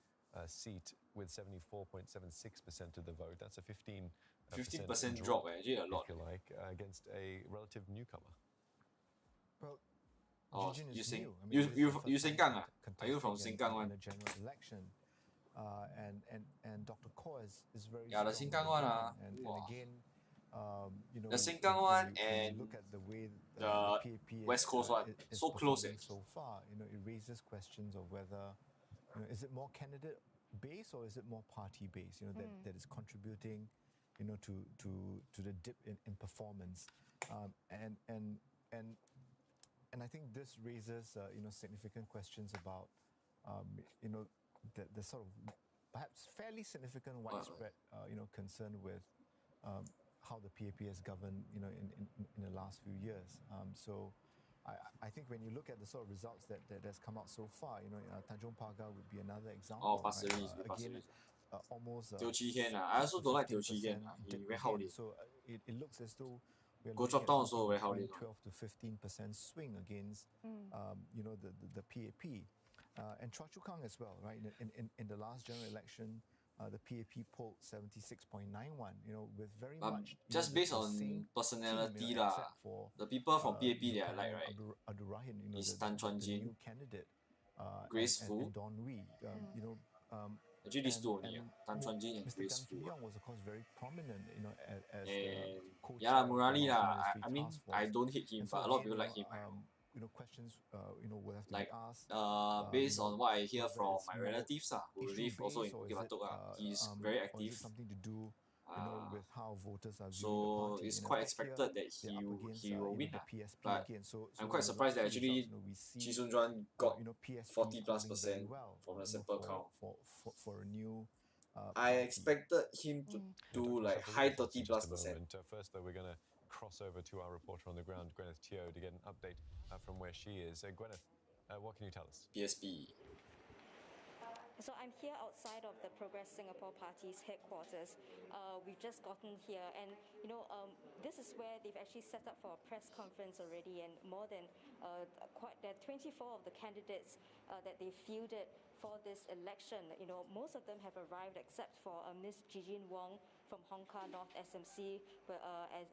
seat with 74.76% of the vote. That's a 15% drop, actually a lot. If you like, against a relative newcomer. Well, Oh, Zhejiang you is Seng, new. I mean, you this is the first Sengkang time Are you from contesting Sengkang one? in a general election? And Dr. Ko is very Yeah, the strong Sengkang on the one, ground. And wow. again, you know, The Sengkang one when and you look at the way the PAP West Coast one, is so close performing so far, you know, it raises questions of whether, you know, is it more candidate based or is it more party based? You know, that is contributing, you know, to the dip in performance, and I think this raises, you know, significant questions about, you know, the sort of perhaps fairly significant widespread, you know, concern with how the PAP has governed, you know, in the last few years. So I think when you look at the sort of results that's come out so far, you know, Tanjong Pagar would be another example. Oh, Pasir Ris, right? Pasir Again, Ris. almost Teo Chee Hean, I also don't like Teo Chee Hean. He very hao lian. So it looks as though we're Go looking drop at down also something very hao between lian. 12 to 15% swing against, you know, the PAP. And Chua Chu Kang as well, right? In the last general election, the PAP polled 76.91, you know, with very much just based on personality lah. The people from PAP that I like, right, Abdurrahim, you know, is the Tan Chuan the Jin, new candidate, Graceful. and Don Wee, you know. Actually, these two only. And Tan Chuan Jin and Mr. Gan Graceful. Kim Yong was, of course, very prominent, you know, as the And co-chair yeah, of the Murali Housing lah. Ministry I mean, Task I Force. don't hate him, And so but a lot of again, people like him. you know, questions, you know, will have to Like, be asked. based you know, on what I hear whether from it's my more relatives who live also in issue-based or Bukit is it, Batok, he's very or is active. it something to do, you know, with how voters are viewing the So party? it's And quite of course here, expected that they're up against, he will you win. know, the PSP But again. So I'm in quite the surprised that last few actually results, you know, we see, Chee Soon Juan got you know, PSP 40+% polling very well, from the you know, sample count. for a new I party. expected him to do like high 30+%. First, though, we're going to cross over to our reporter on the ground, Gwyneth Teo, to get an update from where she is. Gwyneth, what can you tell us? PSP. So I'm here outside of the Progress Singapore Party's headquarters. We've just gotten here, and you know, this is where they've actually set up for a press conference already, and more than there are 24 of the candidates that they fielded for this election. You know, most of them have arrived except for Ms. Jijin Wong from Hong Kong North SMC,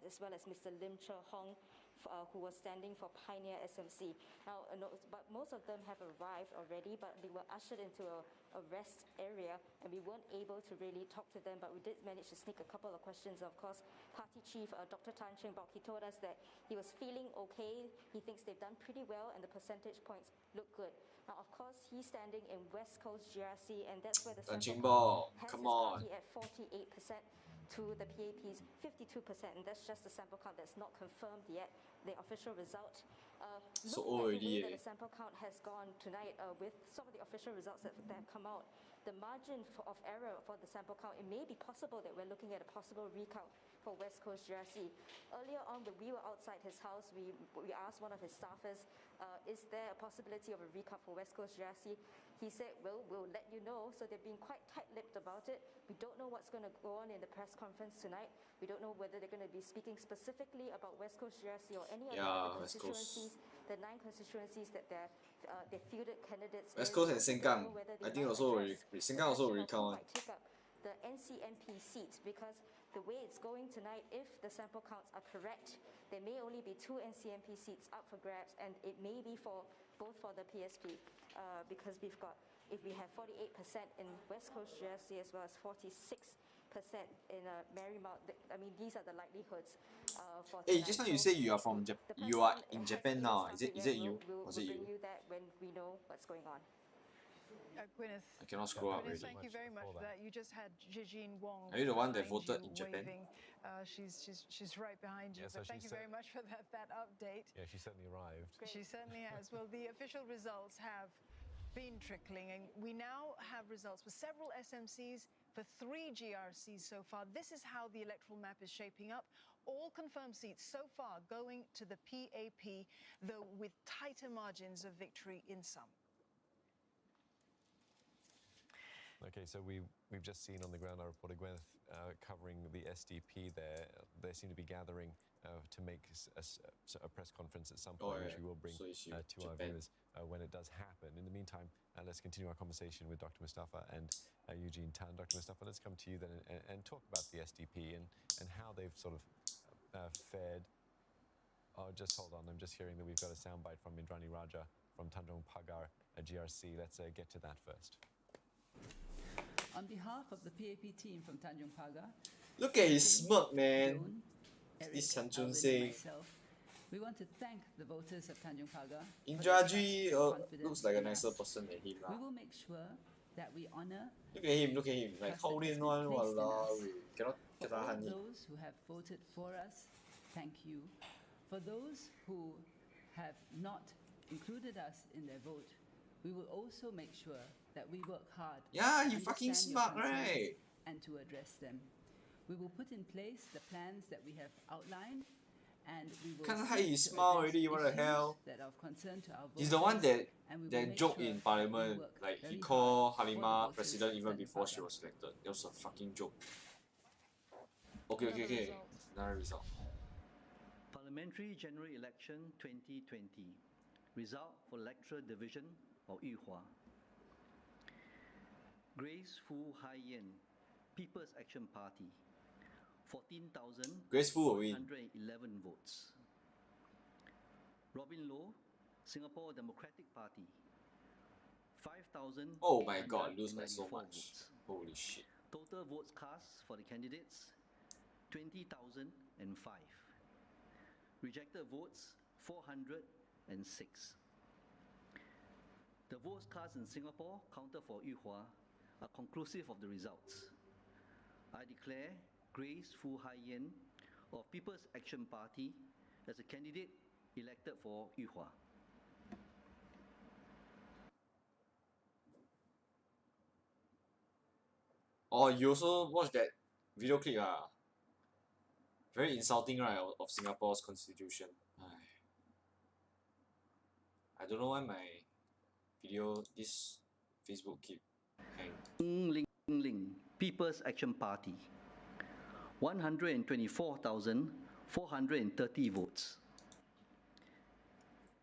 as well as Mr. Lim Che Hong, who was standing for Pioneer SMC. Now, but most of them have arrived already, but they were ushered into a rest area, and we weren't able to really talk to them, but we did manage to sneak a couple of questions. Of course, Party Chief Dr. Tan Cheng Bok, he told us that he was feeling okay. He thinks they've done pretty well, and the percentage points look good. Now, of course, he's standing in West Coast GRC, and that's where the sample count has his party at 48%. To the PAP's 52%, and that's just the sample count that's not confirmed yet, the official result. Looking at the way that the sample count has gone tonight, with some of the official results that have come out, the margin of error for the sample count, it may be possible that we're looking at a possible recount for West Coast GRC. Earlier on, when we were outside his house, we asked one of his staffers, is there a possibility of a recount for West Coast GRC? He said, well, we'll let you know. So they've been quite tight-lipped about it. We don't know what's going to go on in the press conference tonight. We don't know whether they're going to be speaking specifically about West Coast GRC or any other constituencies, the 9 constituencies that they fielded candidates West Coast and Sengkang. I think also Sengkang also will recount. Take up the NCMP seats, because the way it's going tonight, if the sample counts are correct, there may only be 2 NCMP seats up for grabs, and it may be both for the PSP, because if we have 48% in West Coast GRC as well as 46% in Marymount, I mean, these are the likelihoods for tonight. Hey, just now you say you are in Japan now. Is it you? We'll bring you that when we know what's going on. Gwyneth, I cannot scroll up already. Thank you very much for that. You just had Jijin Wong. Are you the one that voted in Japan? She's right behind you. Yeah, so but thank you very much for that update. Yeah, she certainly arrived. She certainly has. Well, the official results have been trickling, and we now have results for several SMCs, for 3 GRCs so far. This is how the electoral map is shaping up. All confirmed seats so far going to the PAP, though with tighter margins of victory in some. Okay, so we've just seen on the ground our reporter Gwyneth covering the SDP there. They seem to be gathering to make a press conference at some point, which we will bring to our viewers. when it does happen. In the meantime, let's continue our conversation with Dr. Mustafa and Eugene Tan. Dr. Mustafa, let's come to you then and talk about the SDP and how they've sort of fared. Oh, just hold on. I'm just hearing that we've got a soundbite from Indrani Raja from Tanjung Pagar GRC. Let's get to that first. On behalf of the PAP team from Tanjung Pagar, look at his smirk, man. Joan, This Eric, Chan Chun Alvin, and Sing. myself, we want to thank the voters of Tanjung Pagar. Indraji looks like a nicer person than him. We will make sure that we honor. Look at him, like how in one, walao. Cannot For all tahan him. those who have voted for us, thank you. For those who have not included us in their vote, we will also make sure that we work hard. Yeah, to you fucking understand your smart, concerns right? And to address them. We will put in place the plans that we have outlined, and we will. Can't seek hide his to smile address already. What the issues hell? that are of concern to our He's the one voters, that and we will that make joked sure in that we Parliament, work like he very called hard for the Halima voters president of even Tanjung before she Pagar. was elected. It was a fucking joke. Okay. Another result. Parliamentary General Election 2020. Result for Electoral Division of Yuhua. Grace Fu Hai Yen, People's Action Party, 14,111 votes. Robin Low, Singapore Democratic Party, 5,000. Oh my god, lose by so much. Holy shit. Total votes cast for the candidates, 20,005. Rejected votes, 406. The votes cast in Singapore counted for Yuhua are conclusive of the results. I declare Grace Fu Hai Yen of People's Action Party as a candidate elected for Yuhua. Oh, you also watched that video clip ah? Very insulting, right, of Singapore's constitution. I don't know why my video, this Facebook keep hanging. Ling, People's Action Party, 124,430 votes.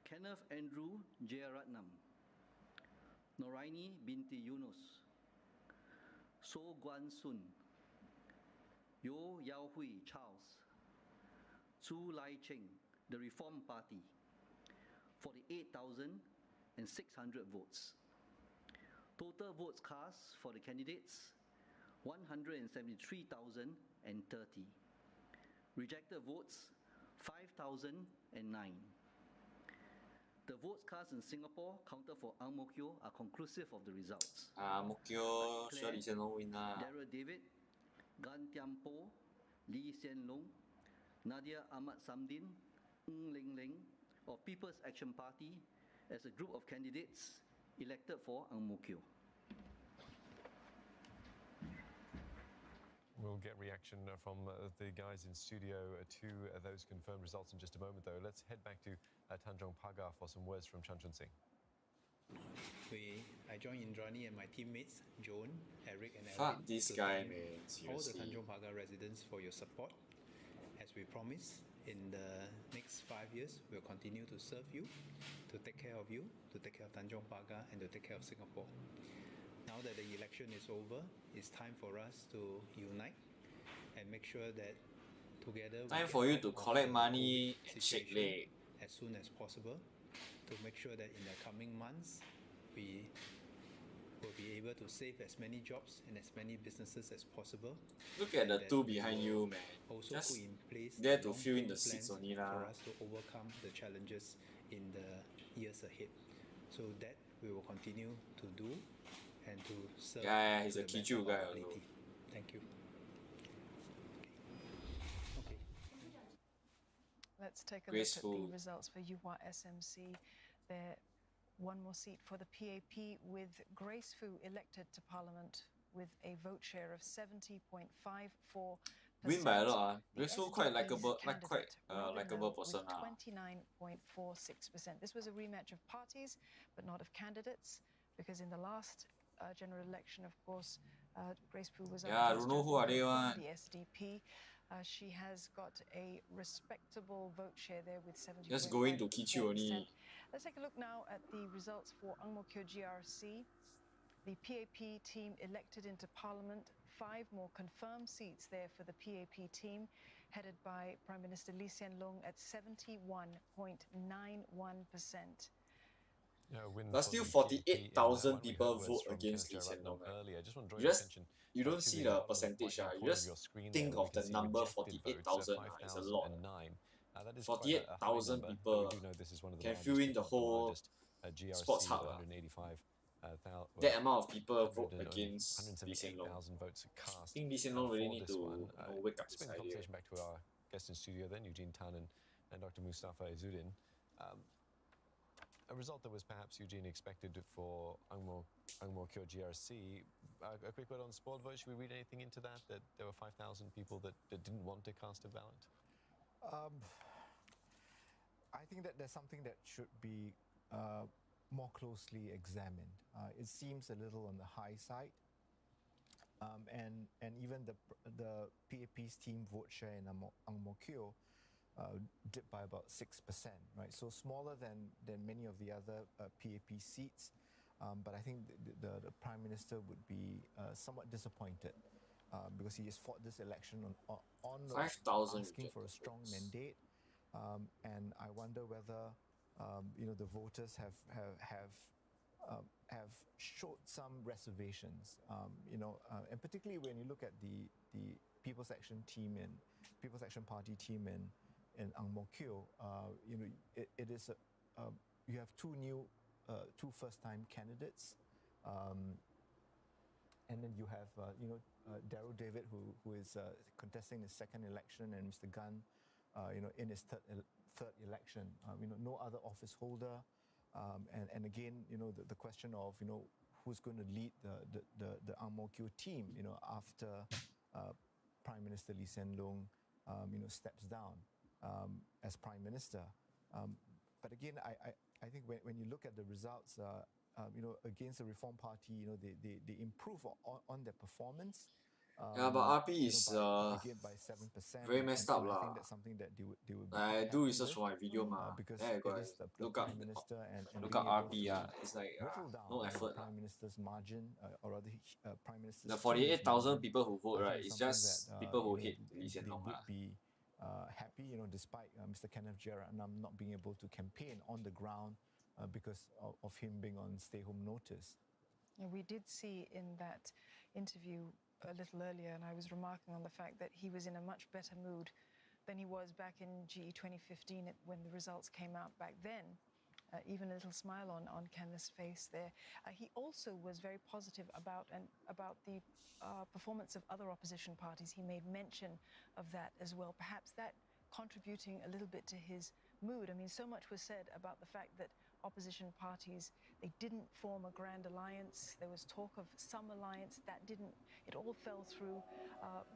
Kenneth Andrew Jeyaratnam, Noraini binti Yunus, So Guan Sun, Yo Yao Hui Charles, Chu Lai Cheng, the Reform Party, 48,600 votes. Total votes cast for the candidates, 173,030. Rejected votes, 5,009. The votes cast in Singapore counted for Ang Mo Kio are conclusive of the results. Ang Mo Kio, sure Lee Hsien Loong win lah. Daryl David, Gan Tiam Po, Lee Hsien Loong, Nadia Ahmad Samdin, Ng Ling Ling of People's Action Party as a group of candidates elected for Ang Mo Kio. We'll get reaction from the guys in studio to those confirmed results in just a moment, though. Let's head back to Tanjung Pagar for some words from Chan Chun Sing. I joined Indrani and my teammates, Joan, Eric, and Alvin. Fuck this guy, man. All the Seriously. Tanjung Pagar residents for your support. As we promised, in the next 5 years, we'll continue to serve you, to take care of you, to take care of Tanjung Pagar, and to take care of Singapore. Now that the election is over, it's time for us to unite and make sure that together we Time get for you out to of collect the money COVID and shake situation leg. as soon as possible, to make sure that in the coming months we will be able to save as many jobs and as many businesses as possible. Look at the That two we behind will you, man. Also Just put in place there the to fill in the long-term seats plans only lah. for us to overcome the challenges in the years ahead. So that we will continue to do and to serve. Yeah, he's to a the best Kichu of guy our also. ability. Thank you. Let's take a Graceful. look at the results for Yuhua SMC. There, one more seat for the PAP, with Grace Fu elected to Parliament with a vote share of 70.54%. Win by a lot ah. The Grace Fu quite SDP's likable, like quite Robin likable Low person with ah. 29.46%. This was a rematch of parties, but not of candidates, because in the last general election, of course, Grace Fu was up Yeah, I against don't know who are they from one. the SDP. She has got a respectable vote share there with 70.54%. Just going to Kichu only. Let's take a look now at the results for Ang Mo Kio GRC. The PAP team elected into Parliament. 5 more confirmed seats there for the PAP team, headed by Prime Minister Lee Hsien Loong at 71.91%. But still 48,000 people vote against Lee Hsien Loong. You don't see the percentage. You just think of the number 48,000. It's a lot. 48,000 people can fill in the whole sports hub. That amount of people vote against Lee Hsien Loong. I think Lee Hsien Loong really need to wake up this idea. Conversation back to our guest in studio then, Eugene Tan and Dr. Mustafa Izzuddin. A result that was perhaps, Eugene, expected for Ang Mo Kio GRC. A quick word on sport vote. Should we read anything into that there were 5,000 people that didn't want to cast a ballot? I think that there's something that should be more closely examined. It seems a little on the high side, and even the PAP's team vote share in Ang Mo Kio dipped by about 6%, right? So smaller than many of the other PAP seats, but I think the Prime Minister would be somewhat disappointed because he has fought this election on 5,000 asking for a strong mandate, and I wonder whether the voters have showed some reservations, and particularly when you look at the People's Action Party team in Ang Mo Kio, it is you have two first-time candidates, and then you have Darryl David who is contesting his second election, and Mr. Gunn in his third election. No other office holder, and again the question of who's going to lead the Ang Mo Kio team after Prime Minister Lee Hsien Loong steps down as Prime Minister. But again, I think when you look at the results, against the Reform Party, they improve on their performance. Yeah, but RP is by 7%, very messed up and I lah. think that's something that they would be I do happy research with, for my video because then I go it and is the look up Prime Minister and look being up able RP. to It's like whittle down no effort. Prime Minister's margin, or rather Prime Minister's The team's 48,000 margin. people who vote, I think right, it's something just that, people who hate Lee they Hsien Loong. would be happy, despite Mr. Kenneth Jeyaretnam not being able to campaign on the ground because of him being on stay-home notice. And we did see in that interview a little earlier, and I was remarking on the fact that he was in a much better mood than he was back in GE 2015 when the results came out back then. Even a little smile on Kenneth's face there. He also was very positive about the performance of other opposition parties. He made mention of that as well, perhaps that contributing a little bit to his mood. I mean, so much was said about the fact that opposition parties, they didn't form a grand alliance. There was talk of some alliance that it all fell through.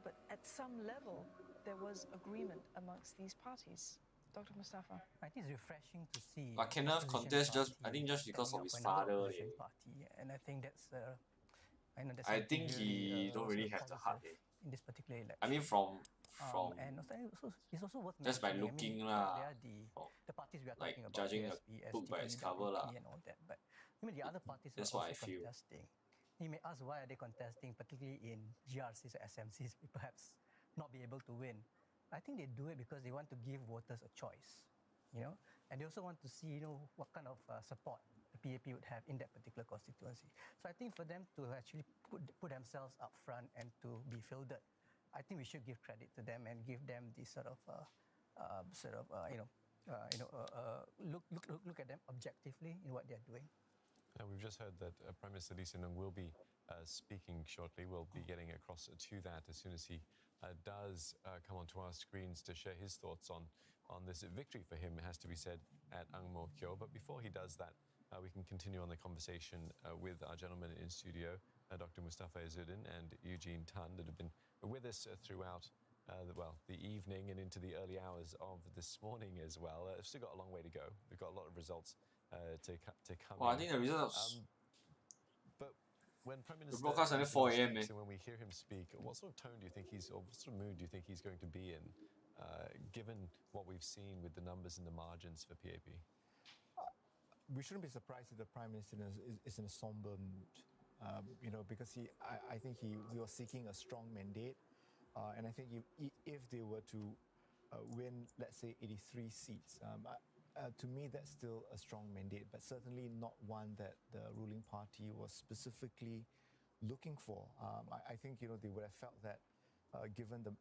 But at some level, there was agreement amongst these parties. Dr. Mustafa. I think it's refreshing to see. But Kenneth contest just because of his father. Party, and I think that's. I think he don't really have the heart. In this particular election. I mean, from and also, it's also worth just by mentioning, looking there are the parties we are like talking about, judging ASP, a book by its SDP, cover lah. and all that. But the other parties That's are what also I feel. contesting. You may ask, why are they contesting, particularly in GRCs or SMCs, perhaps not be able to win. I think they do it because they want to give voters a choice, and they also want to see, what kind of support the PAP would have in that particular constituency. So I think for them to actually put themselves up front and to be fielded, I think we should give credit to them and give them the look at them objectively in what they're doing. We've just heard that Prime Minister Lee Hsien Loong will be speaking shortly. We'll be getting across to that as soon as he does come onto our screens to share his thoughts on this victory for him, it has to be said, at Ang Mo Kio. But before he does that, we can continue on the conversation with our gentlemen in studio, Dr. Mustafa Izzuddin and Eugene Tan, that have been with us throughout the evening and into the early hours of this morning as well. We've still got a long way to go. We've got a lot of results to come. Well, I think the results. But when Prime Minister broadcast only 4 a.m. and when we hear him speak, what sort of tone do you think or what sort of mood do you think he's going to be in, given what we've seen with the numbers and the margins for PAP? we shouldn't be surprised if the Prime Minister is in a somber mood, you know, because I think he was seeking a strong mandate, and I think if they were to win, let's say, 83 seats, to me that's still a strong mandate, but certainly not one that the ruling party was specifically looking for. I think, you know, they would have felt that given the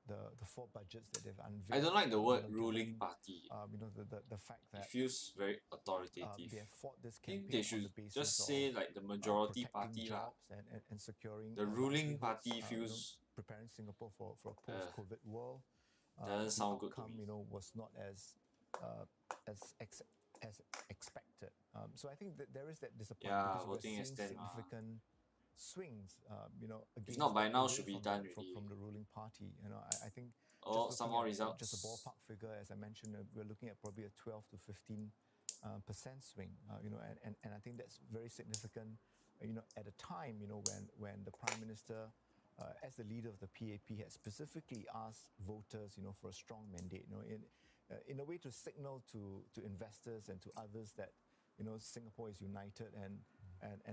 four budgets that they've unveiled. I don't like the word you know, ruling given, party. you know, the fact that it feels very authoritative. they have fought this I think campaign they on should the basis just of say like the majority protecting party lah. jobs and securing The ruling livelihoods, party you know, feels preparing Singapore for a post-COVID world. doesn't The sound good to outcome, me. you know, was not as expected. So I think that there is that disappointment Yeah, because we're voting seeing extent, significant swings, you know, against not by that now, away should be from done the, already. from the ruling party. You know, I think Oh, just some looking more at results. just a ballpark figure, as I mentioned, we're looking at probably a 12 to 15% swing. You know, and I think that's very significant. You know, at a time, you know, when the Prime Minister, as the leader of the PAP, had specifically asked voters, you know, for a strong mandate. You know, in a way to signal to investors and to others that, you know, Singapore is united and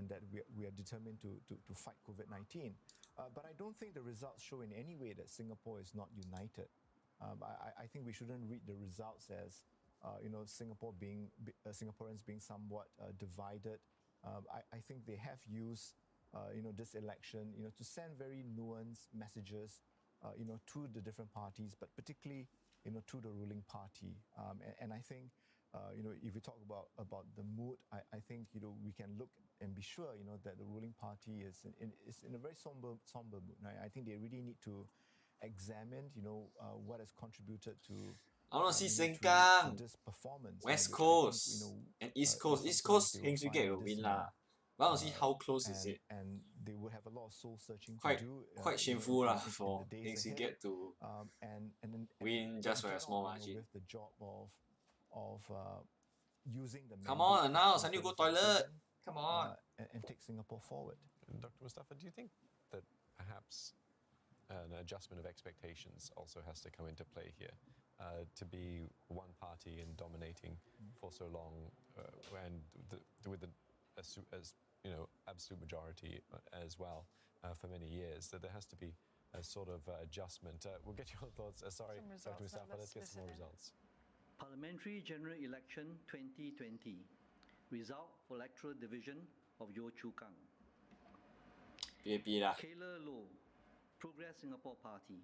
that we are determined to fight COVID-19. But I don't think the results show in any way that Singapore is not united. I think we shouldn't read the results as, you know, Singaporeans being somewhat divided. I think they have used, you know, this election, you know, to send very nuanced messages, you know, to the different parties, but particularly, you know, to the ruling party. And I think, you know, if we talk about the mood, I think, you know, we can look and be sure, you know, that the ruling party is in a very somber mood. I think they really need to examine, you know, what has contributed to I want to see you know, Sengkang, to this performance. West which Coast, I think, you know, and East is Coast. East something Coast, they will Heng Swee find will win medicinal. lah. But I want to see how close is it. And they would have a lot of soul searching Quite to do. quite you know, shameful lah in for the Heng days Swee ahead. get to And win just for a get small on, you know, margin. with the job of using the Come mandate on, announce. I for need to go 2047, toilet. Come on. and take Singapore forward. Dr. Mustafa, do you think that perhaps an adjustment of expectations also has to come into play here? To be one party and dominating for so long, and with as you know, absolute majority as well for many years, that there has to be a sort of adjustment. We'll get your thoughts. Sorry, Dr. Mustafa, let's get some more results. Parliamentary General Election 2020. Result for electoral division of Yio Chu Kang. PAP lah. Kayla Low, Progress Singapore Party,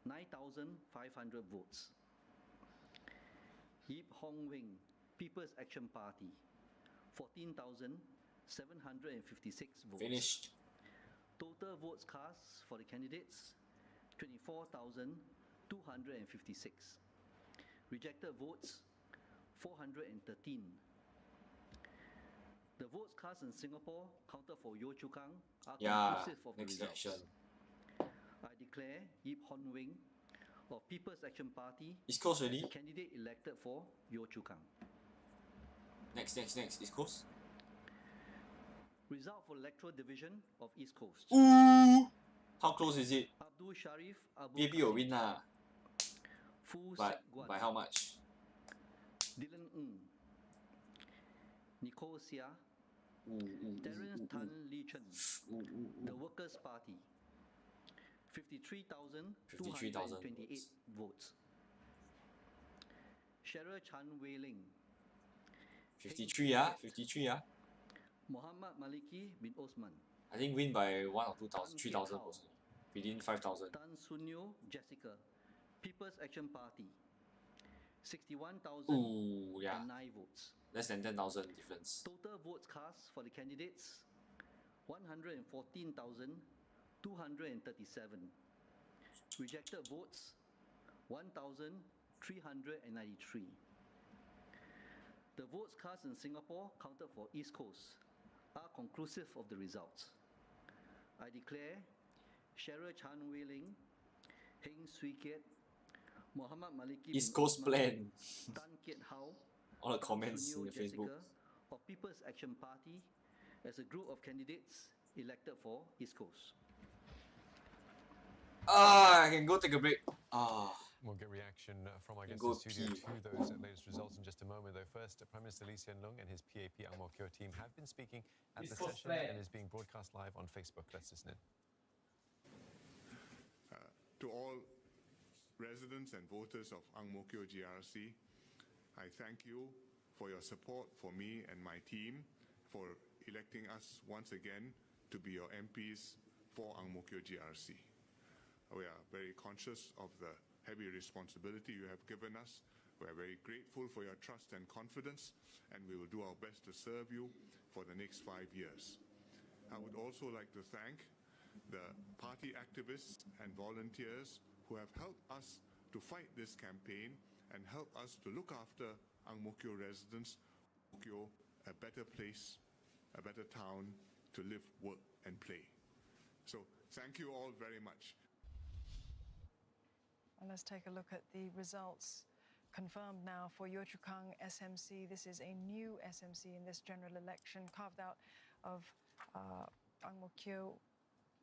9,500 votes. Yip Hong Wing, People's Action Party, 14,756 votes. Finished. Total votes cast for the candidates, 24,256. Rejected votes, 413. The votes cast in Singapore counted for Yio Chu Kang are conclusive of the next results. election. I declare Yip Hon Wing of People's Action Party East Coast already? the candidate elected for Yio Chu Kang. Next. East Coast. Result for electoral division of East Coast. Ooh! How close is it? Abdul Sharif Abu PAP will win lah. Fu But Sek Guan, by how much? Dylan Ng, Nicole Sia, Terence Tan Lee Chen, the Workers' Party, 53,228 votes. Cheryl Chan Wei Ling, 53 ah. 53 ah. Muhammad Maliki bin Osman, I think win by 1 or 2,000, 3,000 also. Within 5,000. Tan Sunyo Jessica, People's Action Party, 61,009 votes. Less than 10,000 difference. Total votes cast for the candidates, 114,237. Rejected votes, 1,393. The votes cast in Singapore counted for East Coast are conclusive of the results. I declare Cheryl Chan Wei Ling, Heng Swee Keat, Muhammad Maliki East bin Coast Osman, plan. Tan Kiat Hao, All the Tan comments Sunyo in the Facebook. Jessica of People's Action Party as a group of candidates elected for East Coast. I can go take a break. We'll get reaction from our guests Go in studio pee. to those latest results in just a moment. Though first, Prime Minister Lee Hsien Loong and his PAP Ang Mo Kio team have been speaking at the session and is being broadcast live on Facebook. Let's listen in. To all residents and voters of Ang Mo Kio GRC, I thank you for your support for me and my team for electing us once again to be your MPs for Ang Mo Kio GRC. We are very conscious of the heavy responsibility you have given us. We are very grateful for your trust and confidence, and we will do our best to serve you for the next 5 years. I would also like to thank the party activists and volunteers who have helped us to fight this campaign and help us to look after Ang Mo Kio residents, Ang Mo Kio a better place, a better town to live, work and play. So thank you all very much. And let's take a look at the results confirmed now for Yio Chu Kang SMC. This is a new SMC in this general election, carved out of Ang Mo Kio.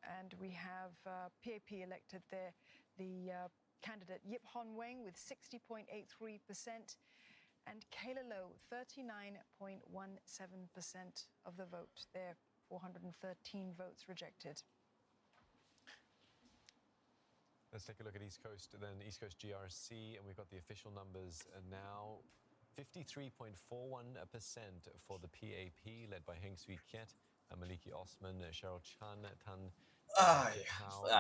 And we have PAP elected there, the candidate Yip Hon Weng with 60.83% and Kayla Low 39.17% of the vote. There, 413 votes rejected. Let's take a look at East Coast, then East Coast GRC, and we've got the official numbers now. 53.41% for the PAP, led by Heng Swee Kiat, Maliki Osman, Cheryl Chan, Tan.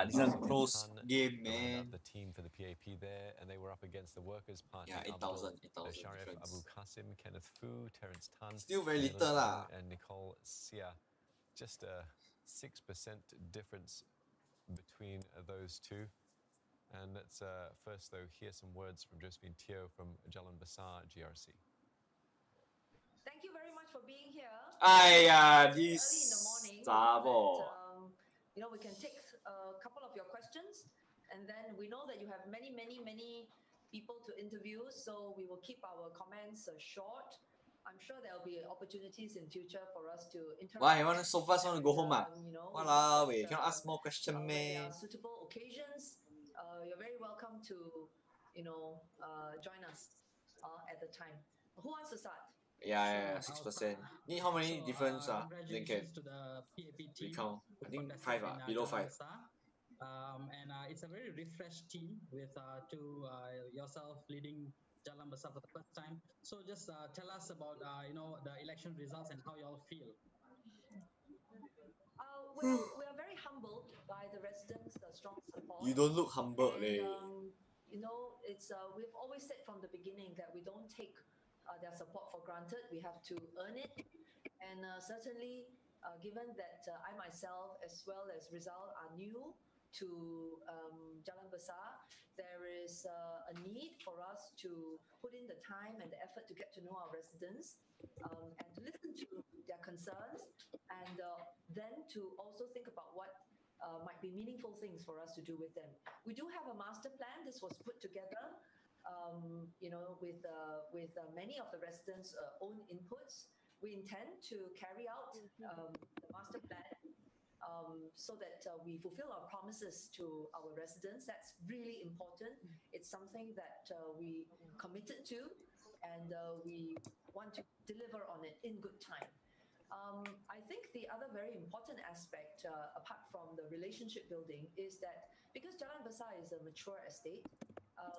This is a close game, man. The team for the PAP there, and they were up against the Workers' Party. Yeah, 8,000 Sharif difference. Abu Qasim, Kenneth Fu, Terence Tan. Still very little lah. And Nicole Sia. Just a 6% difference between those two. And let's first, though, hear some words from Josephine Teo from Jalan Besar GRC. Thank you very much for being here. This Zabo. You know, we can take a couple of your questions, and then we know that you have many people to interview, so we will keep our comments short. I'm sure there will be opportunities in future for us to interact. Why? You want so fast want to go home? You know, Walao, wait, cannot ask more questions, man. There are suitable occasions. You're very welcome to, you know, join us at the time. Who wants to start? Yeah, 6%. Need how many difference? Then can recount. I think 5 below 5. And it's a very refreshed team with yourself leading Jalan Besar for the first time. So just tell us about you know, the election results and how you all feel. Well, we are very humbled by the residents' strong support. You don't look humbled, leh. You know, it's we've always said from the beginning that we don't take their support for granted. We have to earn it, and certainly, given that I myself as well as Rizal are new to Jalan Besar, there is a need for us to put in the time and the effort to get to know our residents and to listen to their concerns, and then to also think about what might be meaningful things for us to do with them. We do have a master plan. This was put together, you know, with many of the residents' own inputs. We intend to carry out the master plan so that we fulfill our promises to our residents. That's really important. It's something that we committed to, and we want to deliver on it in good time. I think the other very important aspect, apart from the relationship building, is that because Jalan Besar is a mature estate,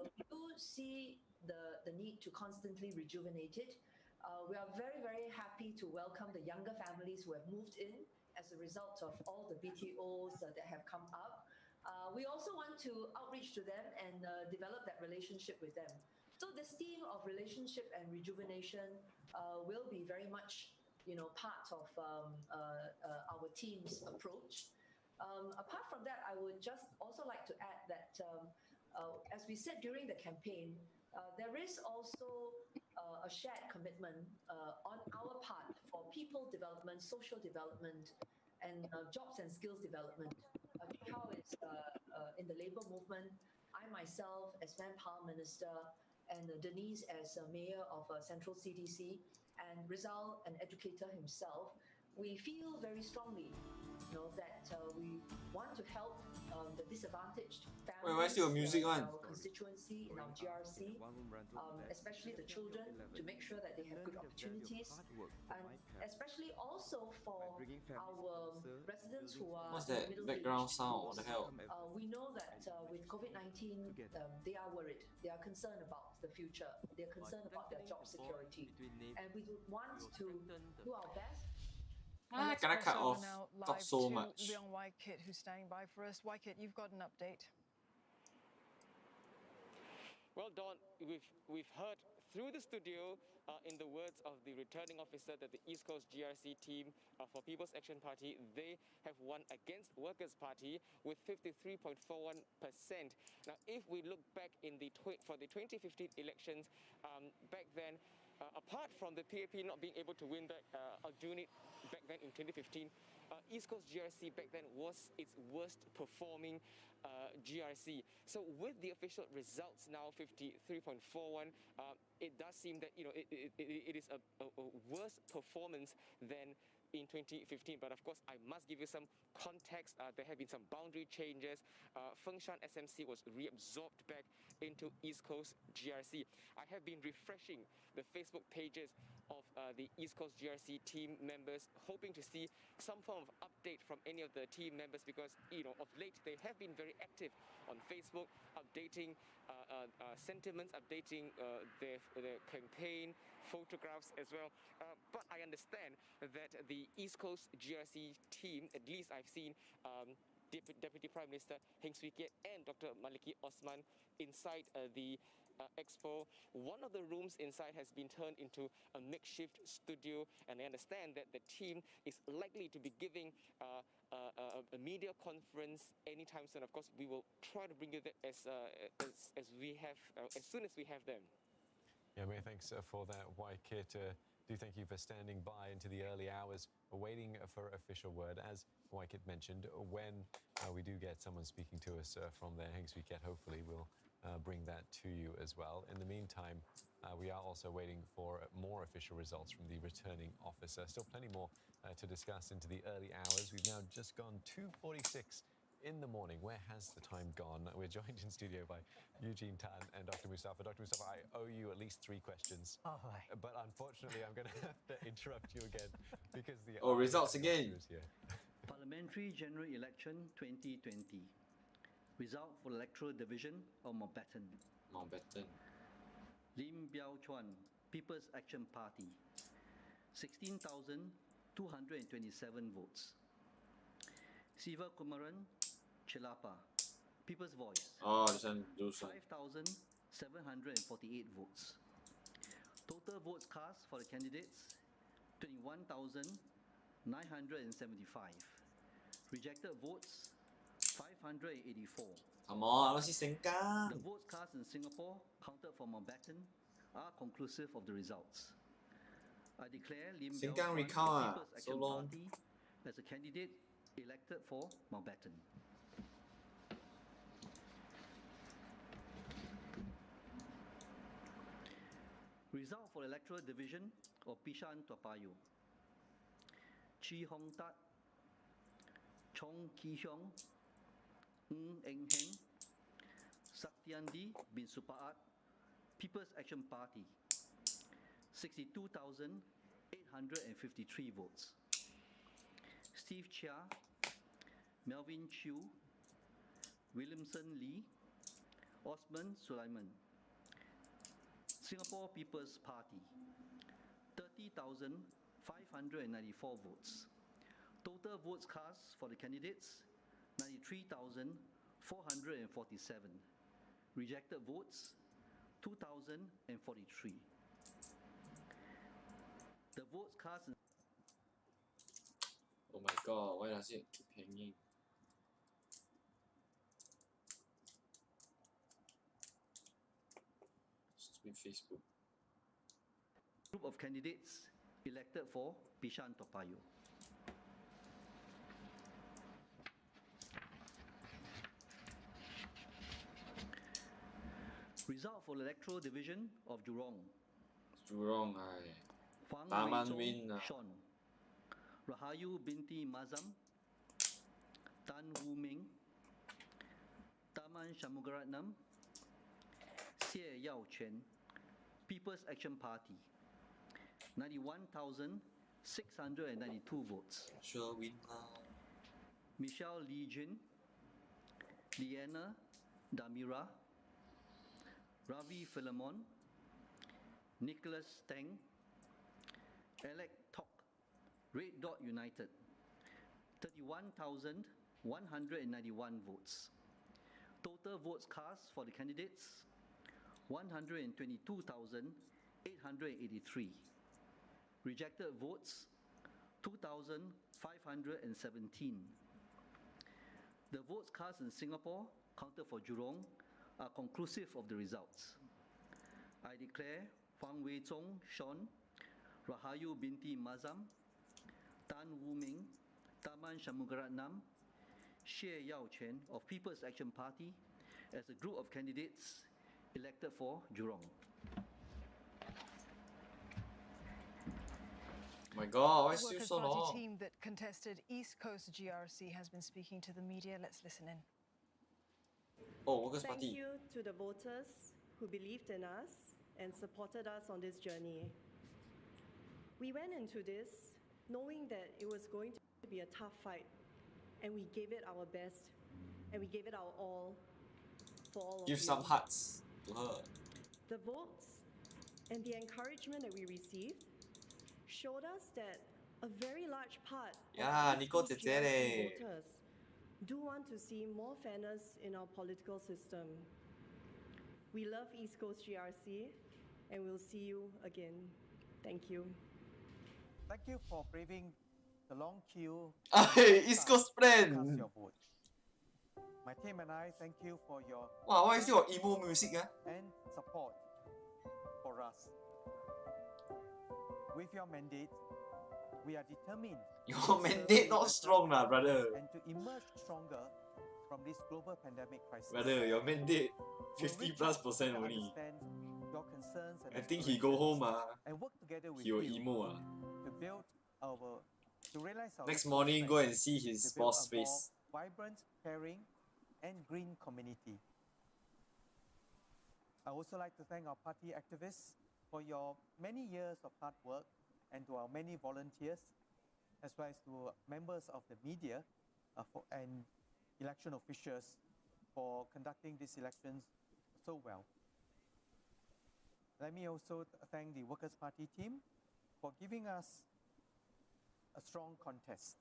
we do see the need to constantly rejuvenate it. We are very happy to welcome the younger families who have moved in as a result of all the BTOs that have come up. We also want to outreach to them and develop that relationship with them. So this theme of relationship and rejuvenation will be very much, you know, part of our team's approach. Apart from that, I would just also like to add that, as we said during the campaign, there is also a shared commitment on our part for people development, social development, and jobs and skills development. How is in the labour movement, I myself as Manpower Minister, and Denise as Mayor of Central CDC, and Rizal, an educator himself, we feel very strongly, that we want to help the disadvantaged Wait, why still families music in on? our constituency, in our GRC, especially the children, to make sure that they have good opportunities, and especially also for our residents who are What's that middle background aged, sound? What the hell? we know that with COVID-19, they are worried. They are concerned about the future. They are concerned about their job security. And we would want to do our best. Ah, Let's can I cut cross over off? now Talk live so to much. Leon Wykit, who's standing by for us. Wykit, you've got an update. Well, Dawn, we've heard through the studio, in the words of the returning officer, that the East Coast GRC team for People's Action Party, they have won against Workers' Party with 53.41%. Now, if we look back in for the 2015 elections, back then, apart from the PAP not being able to win back Aljunied back then in 2015, East Coast GRC back then was its worst performing GRC. So with the official results now 53.41, it does seem that it is a worse performance than in 2015. But of course, I must give you some context. There have been some boundary changes. Fengshan SMC was reabsorbed back into East Coast GRC. I have been refreshing the Facebook pages of the East Coast GRC team members, hoping to see some form of update from any of the team members, because of late they have been very active on Facebook, updating sentiments, updating their campaign photographs as well. But I understand that the East Coast GRC team, at least I've seen Deputy Prime Minister Heng Swee Keat and Dr. Maliki Osman inside the expo. One of the rooms inside has been turned into a makeshift studio, and I understand that the team is likely to be giving a media conference anytime soon. Of course, we will try to bring you that as soon as we have them. Yeah, many thanks for that, Wykit. Do thank you for standing by into the early hours, waiting for official word. As Wykit mentioned, when we do get someone speaking to us from there, Heng Swee Keat, hopefully we'll bring that to you as well. In the meantime, we are also waiting for more official results from the returning officer. Still plenty more to discuss into the early hours. We've now just gone 2:46 in the morning. Where has the time gone? We're joined in studio by Eugene Tan and Dr. Mustafa. Dr. Mustafa, I owe you at least 3 questions. Oh, right. But unfortunately, I'm going to have to interrupt you again because the results again. Here. Parliamentary General Election 2020. Result for Electoral Division of Mountbatten. Lim Biao Chuan, People's Action Party, 16,227 votes. Siva Kumaran, Chilapa, People's Voice, 5,748 votes. Total votes cast for the candidates, 21,975. Rejected votes, 584. Come on, let's see Sengkang. The votes cast in Singapore, counted for Mountbatten, are conclusive of the results. I declare Lim Biao Sengkang Chuan, recount, People's so Action long. Party, as a candidate elected for Mountbatten. Result for Electoral Division of Bishan Toa Payoh. Chi Hong Tat, Chong Ki Hiong, Ng Eng Heng, Saktiandi bin Supaat, People's Action Party, 62,853 votes. Steve Chia, Melvin Chew, Williamson Lee, Osman Sulaiman. Singapore People's Party, 30,594 votes. Total votes cast for the candidates, 93,447. Rejected votes, 2,043. The votes cast in... Oh my god, why does it keep hanging? Stupid Facebook. Group of candidates elected for Bishan Toa Payoh. Result for the Electoral Division of Jurong. Jurong, aye. Huang Taman Wei win. Zhou, Sean. Rahayu binti Mazam, Tan Wu Ming, Taman Shanmugaratnam, Xie Yao Chen, People's Action Party, 91,692 votes. Sure win. Michelle Lee Jin, Liana Damira, Ravi Philemon, Nicholas Teng, Alec Tok, Red Dot United, 31,191 votes. Total votes cast for the candidates, 122,883. Rejected votes, 2,517. The votes cast in Singapore, counted for Jurong, are conclusive of the results. I declare Huang Wei Zong, Sean, Rahayu binti Mazam, Tan Wu Ming, Taman Shanmugaratnam, Xie Yao Chen of People's Action Party as a group of candidates elected for Jurong. My God, why The still Workers' so Party long? team that contested East Coast GRC has been speaking to the media. Let's listen in. Oh, Workers' Thank Party. you to the voters who believed in us and supported us on this journey. We went into this knowing that it was going to be a tough fight, and we gave it our best, and we gave it our all for all of you. Give some hearts to her. The votes and the encouragement that we received showed us that a very large part Yeah, of East Nicole Coast Tete. GRC voters do want to see more fairness in our political system. We love East Coast GRC, and we'll see you again. Thank you. Thank you for braving the long queue. East Coast friend. Cast your vote. My team and I thank you for your Wow, why is your emo music? and support for us. With your mandate, we are determined. Your to serve mandate you not better strong lah, brother. And to emerge stronger from this global pandemic crisis. Brother, your mandate We'll 50+% reach out to better only. understand your concerns and I think he go home and work together with he will you emo to build our to realize our Next full morning, go and strength, see his to build boss a more face. vibrant, caring, and green community. I also like to thank our party activists for your many years of hard work, and to our many volunteers, as well as to members of the media and election officials for conducting these elections so well. Let me also thank the Workers' Party team for giving us a strong contest.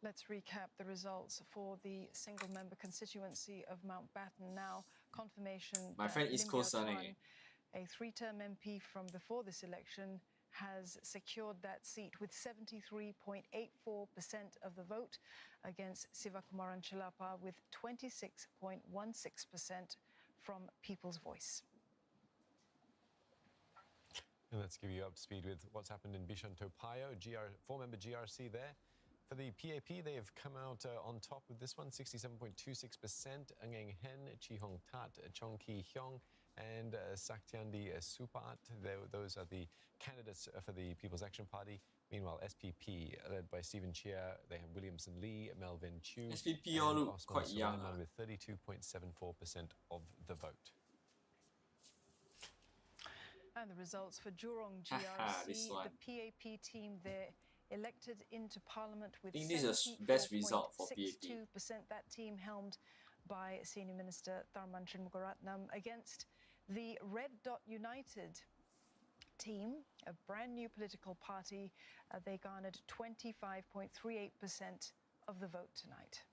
Let's recap the results for the single-member constituency of Mountbatten now. Confirmation My that friend East Lim Coast Yao Sun, Chuan, a three-term MP from before this election, has secured that seat with 73.84% of the vote against Sivakumaran Chilapa with 26.16% from People's Voice. And let's give you up to speed with what's happened in Bishan Topayo, four-member GRC there. For the PAP, they have come out on top with this one, 67.26%. Ngeng Hen, Chi Hong Tat, Chong Ki Hyong, and Saktiandi Supat. Those are the candidates for the People's Action Party. Meanwhile, SPP, led by Stephen Chia, they have Williamson Lee, Melvin Chu, SPP all and look Osman quite young, Sulaiman with 32.74% of the vote. And the results for Jurong This GRC, one. the PAP team there elected into Parliament with I think this is the best result for PAP. 74.62%. That team helmed by Senior Minister Tharman Shanmugaratnam against the Red Dot United team, a brand new political party. They garnered 25.38% of the vote tonight.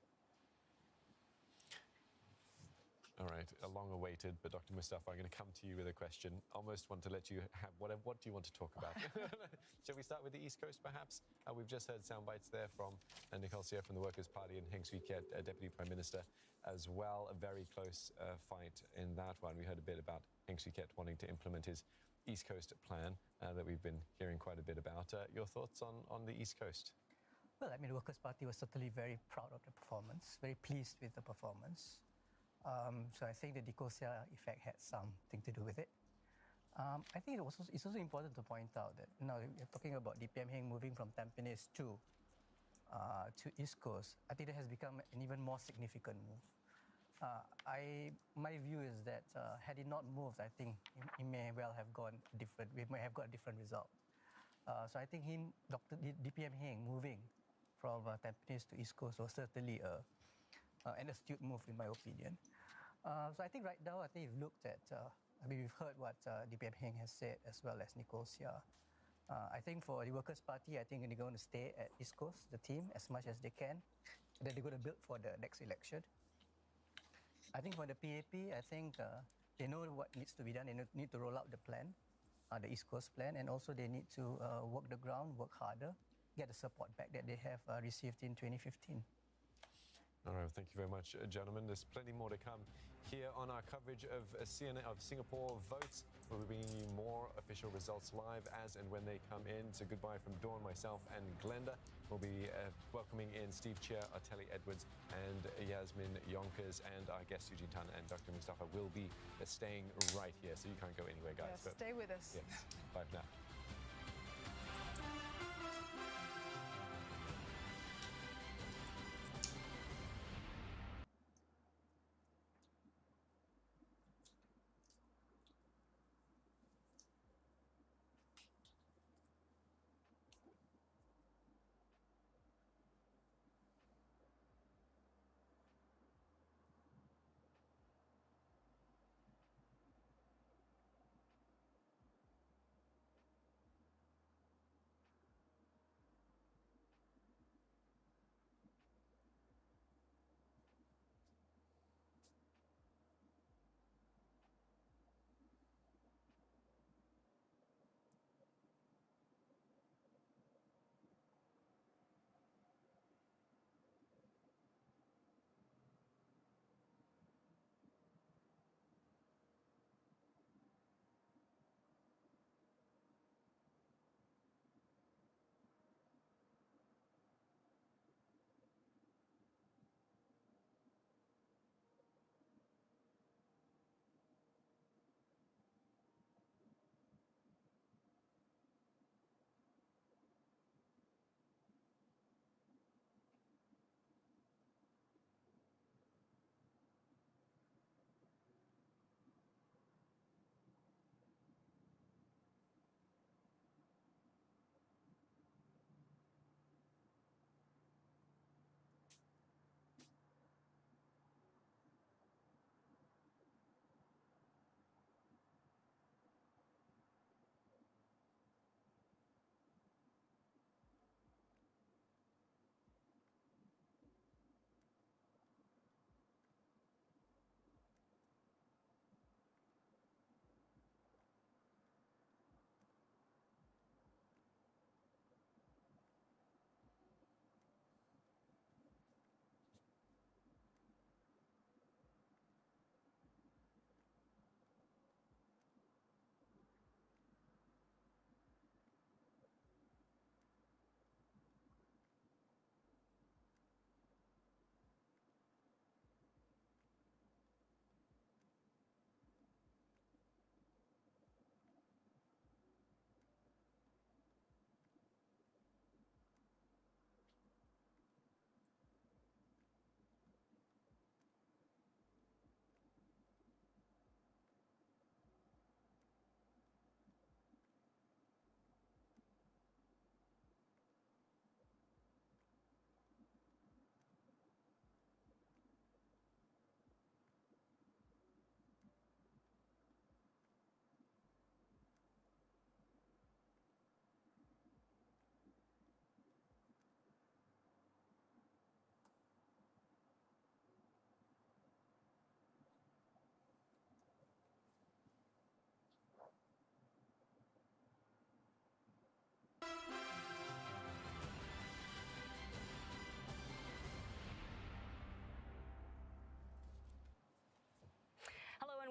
All right, a long-awaited, but Dr. Mustafa, I'm going to come to you with a question. Almost want to let you have what do you want to talk about? Shall we start with the East Coast, perhaps? We've just heard sound bites there from Nicole Seah from the Workers' Party and Heng Swee Keat, Deputy Prime Minister, as well. A very close fight in that one. We heard a bit about Heng Swee Keat wanting to implement his East Coast plan that we've been hearing quite a bit about. Your thoughts on the East Coast? Well, I mean, the Workers' Party was certainly very proud of the performance, very pleased with the performance. So I think the Nicole Seah effect had something to do with it. I think it's also important to point out that now we're talking about DPM Heng moving from Tampines to East Coast. I think that has become an even more significant move. My view is that had it not moved, I think it may well have gone different. We may have got a different result. So I think DPM Heng moving from Tampines to East Coast was certainly an astute move, in my opinion. So I think right now, we've looked at, we've heard what DPM Heng has said, as well as Nicole Seah. I think for the Workers' Party, I think they're going to stay at East Coast, the team, as much as they can, that they're going to build for the next election. I think for the PAP, I think they know what needs to be done. They need to roll out the plan, the East Coast plan, and also they need to work the ground, work harder, get the support back that they have received in 2015. All right, thank you very much, gentlemen. There's plenty more to come here on our coverage of CNN of Singapore votes. We'll be bringing you more official results live as and when they come in. So goodbye from Dawn, myself, and Glenda. We'll be welcoming in Steve Chia, Arteli Edwards, and Yasmin Yonkers, and our guest Eugene Tan and Dr. Mustafa will be staying right here, so you can't go anywhere, guys. Yes, stay with us. Yes, bye for now.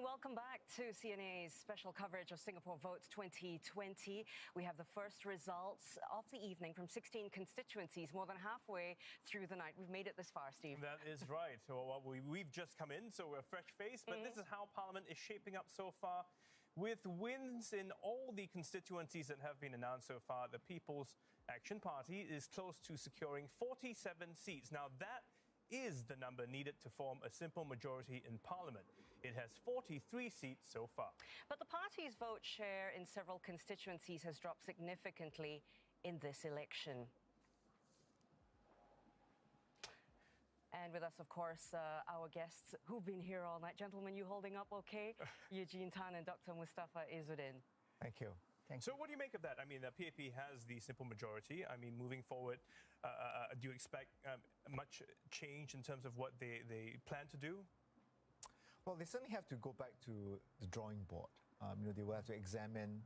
Welcome back to CNA's special coverage of Singapore Votes 2020. We have the first results of the evening from 16 constituencies, more than halfway through the night. We've made it this far, Steve. That is right. So we've just come in, so we're fresh-faced, but this is how Parliament is shaping up so far. With wins in all the constituencies that have been announced so far, the People's Action Party is close to securing 47 seats. Now, that is the number needed to form a simple majority in Parliament. It has 43 seats so far. But the party's vote share in several constituencies has dropped significantly in this election. And with us, of course, our guests who've been here all night. Gentlemen, you holding up okay? Eugene Tan and Dr. Mustafa Izzuddin. Thank you. So what do you make of that? I mean, the PAP has the simple majority. I mean, moving forward, do you expect much change in terms of what they plan to do? Well, they certainly have to go back to the drawing board. They will have to examine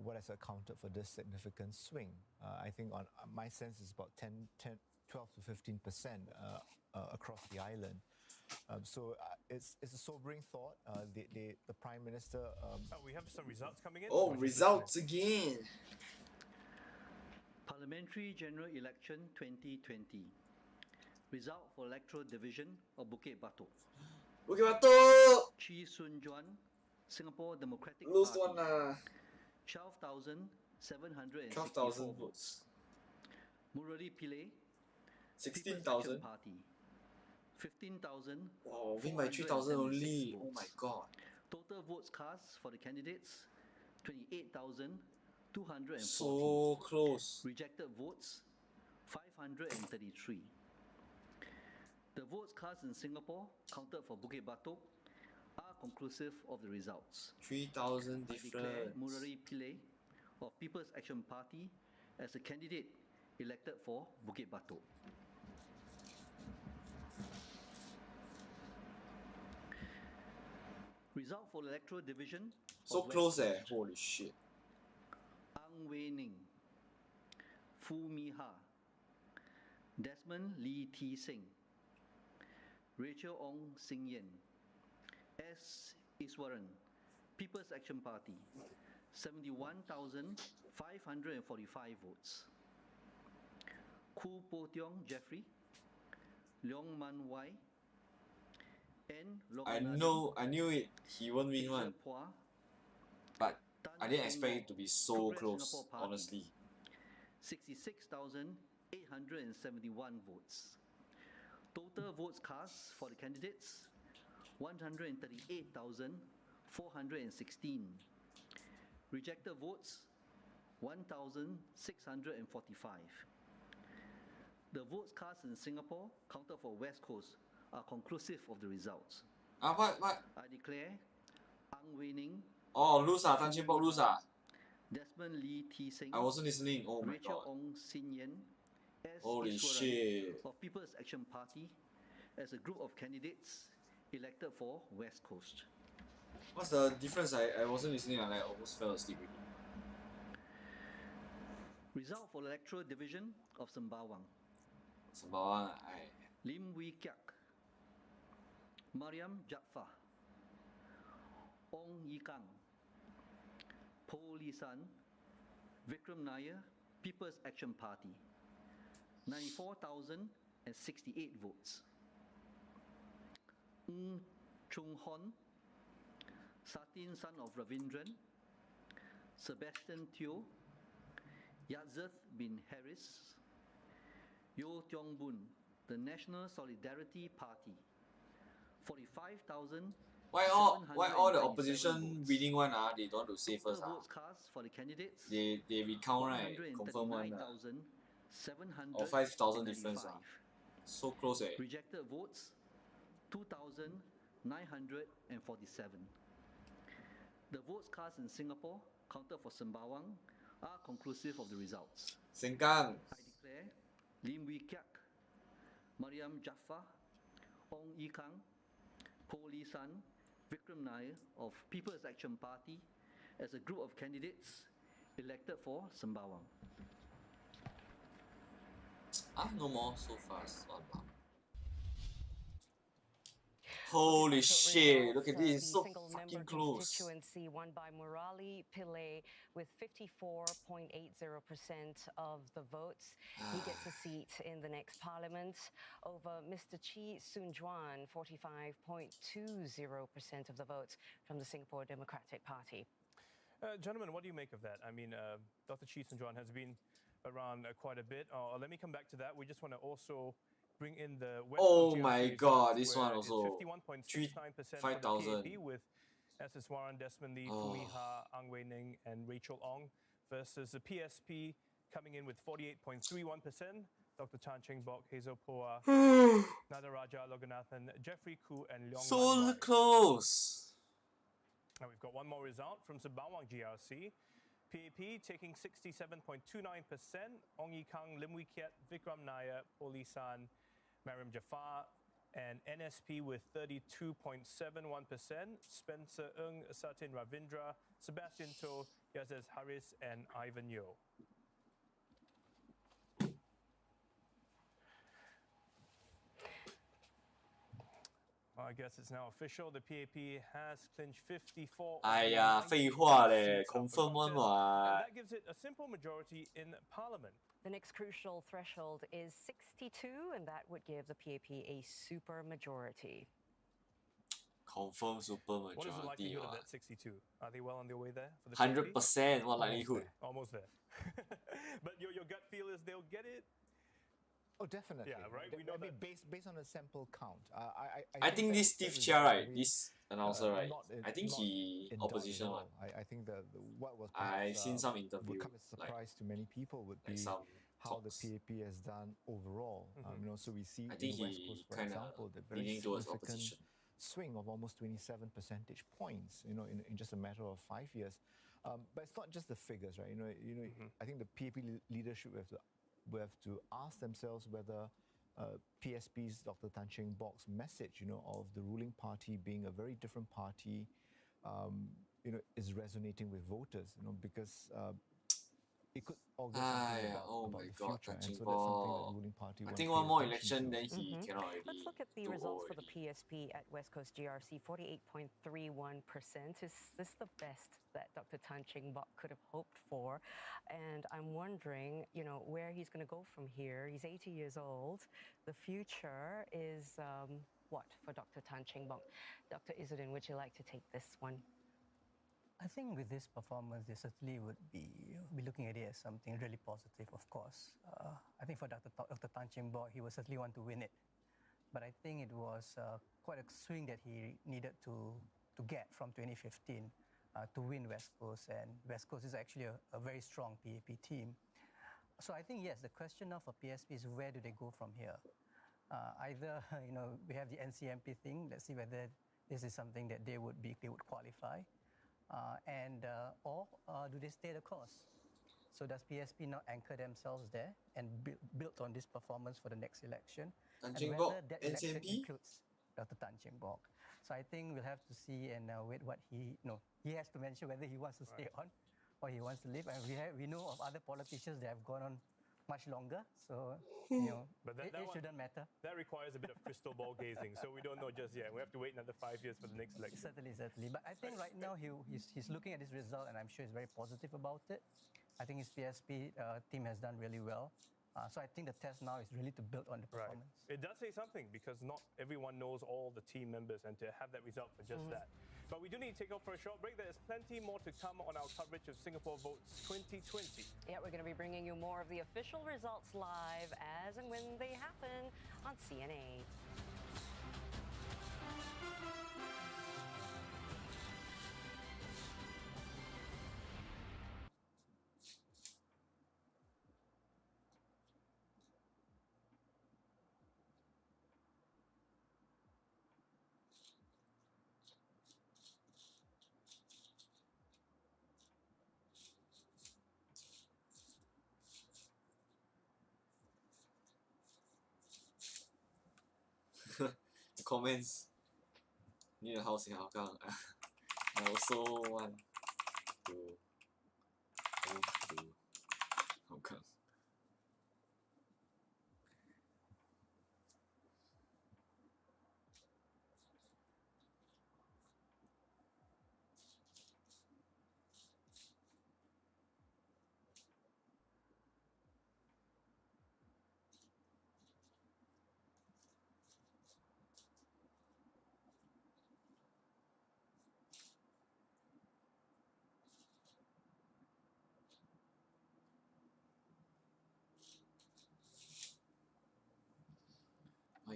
what has accounted for this significant swing. I think on my sense is about 12 to 15% across the island. So it's a sobering thought. The Prime Minister... we have some results coming in. Oh, results again. Parliamentary General Election 2020. Result for Electoral Division of Bukit Batok. Bukit Batok! Chee Soon Juan, Singapore Democratic Lose Party. one. 12,764 votes. Murali Pillay, 16,000. Party. 15,000. Wow, win by 3,000 only. Oh my god. Total votes cast for the candidates 28,240. So close. Rejected votes 533. The votes cast in Singapore counted for Bukit Batok are conclusive of the results. 3,000 I declare difference. Murali Pillay of People's Action Party as a candidate elected for Bukit Batok. Result for the electoral division. So close holy shit. Ang Wei Ning, Foo Mi Ha, Desmond Lee T Seng, Rachel Ong Sing Yen, S. Iswaran, People's Action Party, 71,545 votes. Khoo Po Tiong Jeffrey, Leong Man Wai, and I knew it. He won't win one. But I didn't expect it to be so close, honestly. 66,871 votes. Total votes cast for the candidates 138,416. Rejected votes 1,645. The votes cast in Singapore counted for West Coast are conclusive of the results. What? I declare Ang Wei Ning. Oh, lose Tan Chien Bock lose Desmond Lee T Seng. I wasn't listening. Oh my Rachel god. Ong Sin Yen. S. Holy Iswaran shit. of People's Action Party as a group of candidates elected for West Coast. What's the difference? I wasn't listening. I almost fell asleep already. Result for the electoral division of Sembawang. Sembawang, Lim Wee Kiak, Mariam Jaafar, Ong Yi Kang, Po Lee San, Vikram Nair, People's Action Party, 94,068 votes. Ng Chung Hon, Satin son of Ravindran, Sebastian Teo, Yazeth bin Harris, Yo Tiong Boon, the National Solidarity Party, 45,000. Why all the opposition winning one they don't want to say first votes cast for the candidates. They recount right, confirm one or 5,000 difference So close Rejected votes 2,947. The votes cast in Singapore counted for Sembawang are conclusive of the results. Sengkang. I declare Lim Wee Kiak, Mariam Jaafar, Ong Yi Kang, Po Lee San, Vikram Nair of People's Action Party as a group of candidates elected for Sembawang. No more so fast. Holy shit! Look at The this, so single member fucking close. constituency won by Murali Pillay with 54.80% of the votes. He gets a seat in the next parliament over Mr. Chi Soon-juan, 45.20% of the votes from the Singapore Democratic Party. Gentlemen, what do you make of that? I mean, Dr. Chi Soon-juan has been around quite a bit. Let me come back to that. We just want to also bring in the West Oh Coast my GRC god, results, this where one also. it's 51.69% for the 5,000. PAP with S.S. Warren, Desmond Lee, Oh. Fumi Ha, Ang Wei Ning, and Rachel Ong versus the PSP coming in with 48.31%. Dr. Chan Cheng Bok, Hazel Poa, Nadaraja Loganathan, Jeffrey Koo, and Leong So Man Wai. close. Now we've got one more result from Sembawang GRC. PAP taking 67.29%. Ong Yi Kang, Lim Wee Kiat, Vikram Nair, Polisan, Mariam Jafar, and NSP with 32.71%. Spencer Ng, Satin Ravindra, Sebastian To, Yazez Haris, and Ivan Yo. I guess it's now official. The PAP has clinched 54 of the 哎呀，废 98 话嘞 seats up for ，confirm one contest, and what？ that gives it a simple majority in Parliament. The next crucial threshold is 62, and that would give the PAP a super majority. Confirm super What is the majority likelihood of what? that 62? Are they well on their way there for the 100%. What PAP? likelihood? Almost there. But your gut feel is they'll get it? Oh, definitely. Yeah, right. We know I mean, that. based on a sample count. I think this Steve Chia, right? This announcer, right? I think not he in doubt at opposition one. all. I think that what was I perhaps, seen some would interview, come as a surprise to many people would like be some how talks. the PAP has done overall. Mhm. So we see I in think the West he Coast, for kinda example, the very leaning towards significant opposition. swing of almost 27 percentage points. In just a matter of 5 years. But it's not just the figures, right? I think the PAP leadership will have to ask themselves whether PSP's Dr. Tan Cheng Bok's message, of the ruling party being a very different party, is resonating with voters, because it could augur something Oh about my the god, future, Tan and Cheng so that's something that the Bok. ruling party I want think to pay one more attention election, to. then he cannot already. Let's look at the too results old for the already. PSP at West Coast GRC. 48.31%. Is this the best that Dr. Tan Cheng Bok could have hoped for? And I'm wondering, where he's going to go from here. He's 80 years old. The future is what for Dr. Tan Cheng Bok? Dr. Izzuddin, would you like to take this one? I think with this performance, they certainly would be looking at it as something really positive, of course. I think for Dr. Tan Cheng Bok, he would certainly want to win it. But I think it was quite a swing that he needed to get from 2015 to win West Coast. And West Coast is actually a very strong PAP team. So I think, yes, the question now for PSP is where do they go from here? Either, we have the NCMP thing. Let's see whether this is something that they would qualify. Or do they stay the course? So does PSP now anchor themselves there and build on this performance for the next election? Tan And Cheng whether Bok, that election NCMP? includes Dr. Tan Cheng Bok. So I think we'll have to see and wait what he has to mention whether he wants to stay on or he wants to leave. And we know of other politicians that have gone on much longer. So, But it one shouldn't matter. That requires a bit of crystal ball gazing, so we don't know just yet. We have to wait another 5 years for the next election. Certainly. But I think right now he's looking at this result, and I'm sure he's very positive about it. I think his PSP team has done really well. So I think the test now is really to build on the performance. It does say something because not everyone knows all the team members, and to have that result for just that. But we do need to take off for a short break. There's plenty more to come on our coverage of Singapore Votes 2020. Yeah, we're going to be bringing you more of the official results live as and when they happen on CNA. Comments. Need a house in Hougang. I also want to move to Hougang.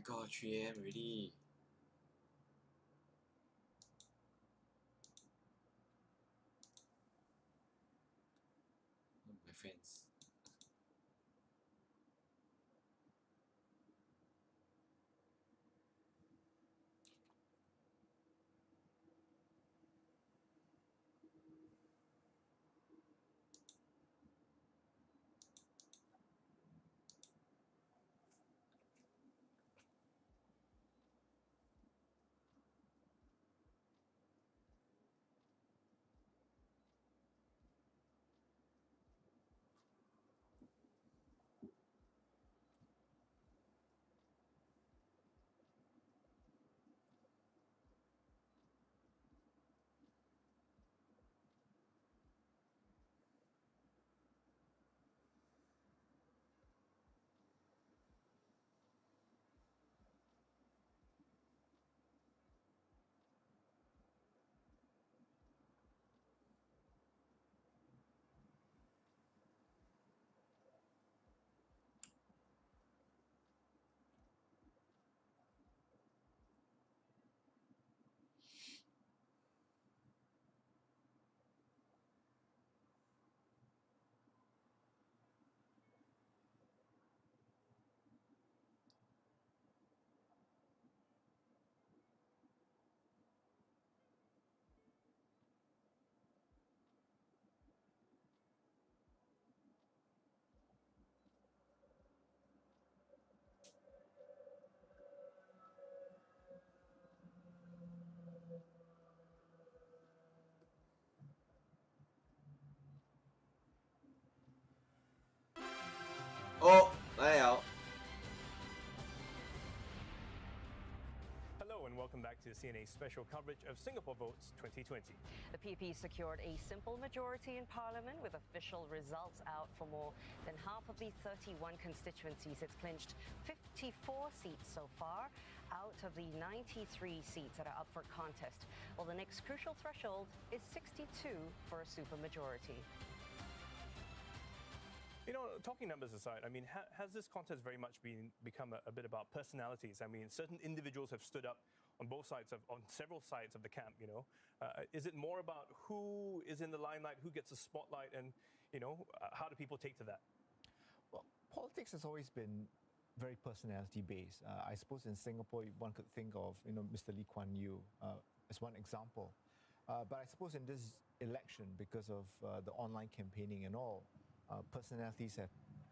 god, 3 AM already. My friends. Oh, 来了。 Hello and welcome back to CNA's special coverage of Singapore Votes 2020. The PP secured a simple majority in Parliament with official results out for more than half of the 31 constituencies. It's clinched 54 seats so far out of the 93 seats that are up for contest. Well, the next crucial threshold is 62 for a supermajority. You know, talking numbers aside, I mean, has this contest very much become a bit about personalities? I mean, certain individuals have stood up on several sides of the camp, you know. Is it more about who is in the limelight, who gets the spotlight, and, you know, how do people take to that? Well, politics has always been very personality-based. I suppose in Singapore, one could think of, you know, Mr. Lee Kuan Yew as one example. But I suppose in this election, because of the online campaigning and all, personalities have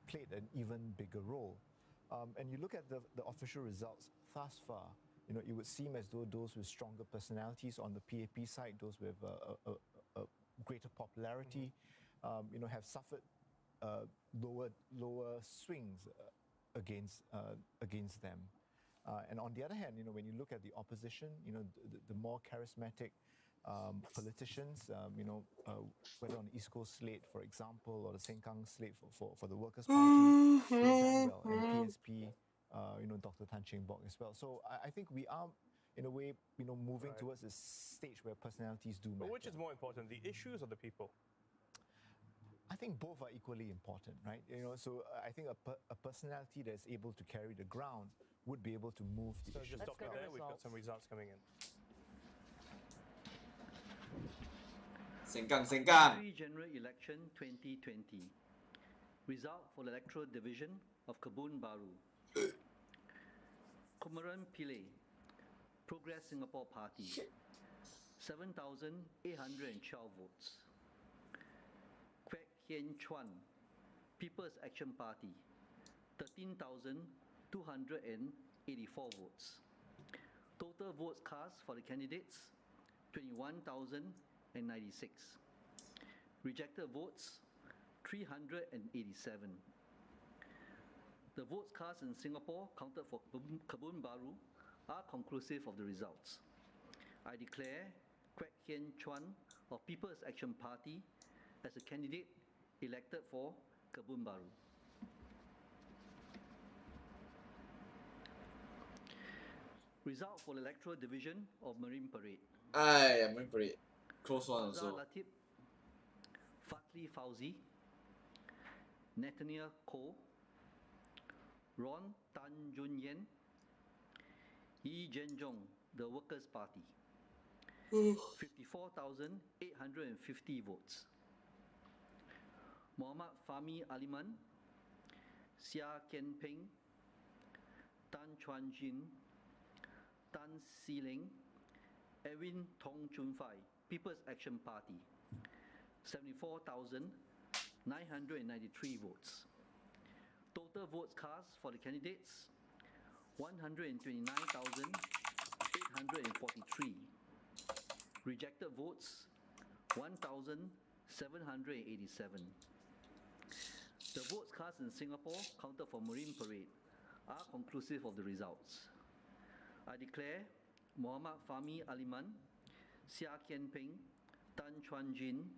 played an even bigger role. And you look at the official results thus far, you know, it would seem as though those with stronger personalities on the PAP side, those with a greater popularity, you know, have suffered lower swings against them. And on the other hand, you know, when you look at the opposition, you know, the more charismatic politicians, you know, whether on the East Coast slate, for example, or the Sengkang slate for the Workers' Party, they've done well. And PSP, you know, Dr. Tan Cheng Bock as well. So I think we are, in a way, you know, moving towards a stage where personalities do matter. But which is more important, the issues or the people? I think both are equally important, right? You know, so I think a personality that's able to carry the ground would be able to move the So issues. just stop it there. We've got some results coming in. Sengkang. General Election 2020. Result for the electoral division of Kebun Baru. Kumaran Pillai, Progress Singapore Party, 7,812 votes. Kwek Hien Chuan, People's Action Party, 13,284 votes. Total votes cast for the candidates, 21,096. Rejected votes, 387. The votes cast in Singapore counted for Kebun Baru are conclusive of the results. I declare Kwek Hien Chuan of People's Action Party as a candidate elected for Kebun Baru. Result for the electoral division of Marine Parade. Marine Parade. Close one Azhar also. Latif, Fatli Fauzi, Nathaniel Koh, Ron Tan Jun Yen, Yi Zhenjong, the Workers' Party, 54,850 votes. Muhammad Fahmi Aliman, Seah Kian Peng, Tan Chuan Jin, Tan Si Leng, Edwin Tong Chun Fai, People's Action Party, 74,993 votes. Total votes cast for the candidates, 129,843. Rejected votes, 1,787. The votes cast in Singapore counted for Marine Parade are conclusive of the results. I declare Muhammad Fahmi Aliman, Seah Kian Peng, Tan Chuan Jin,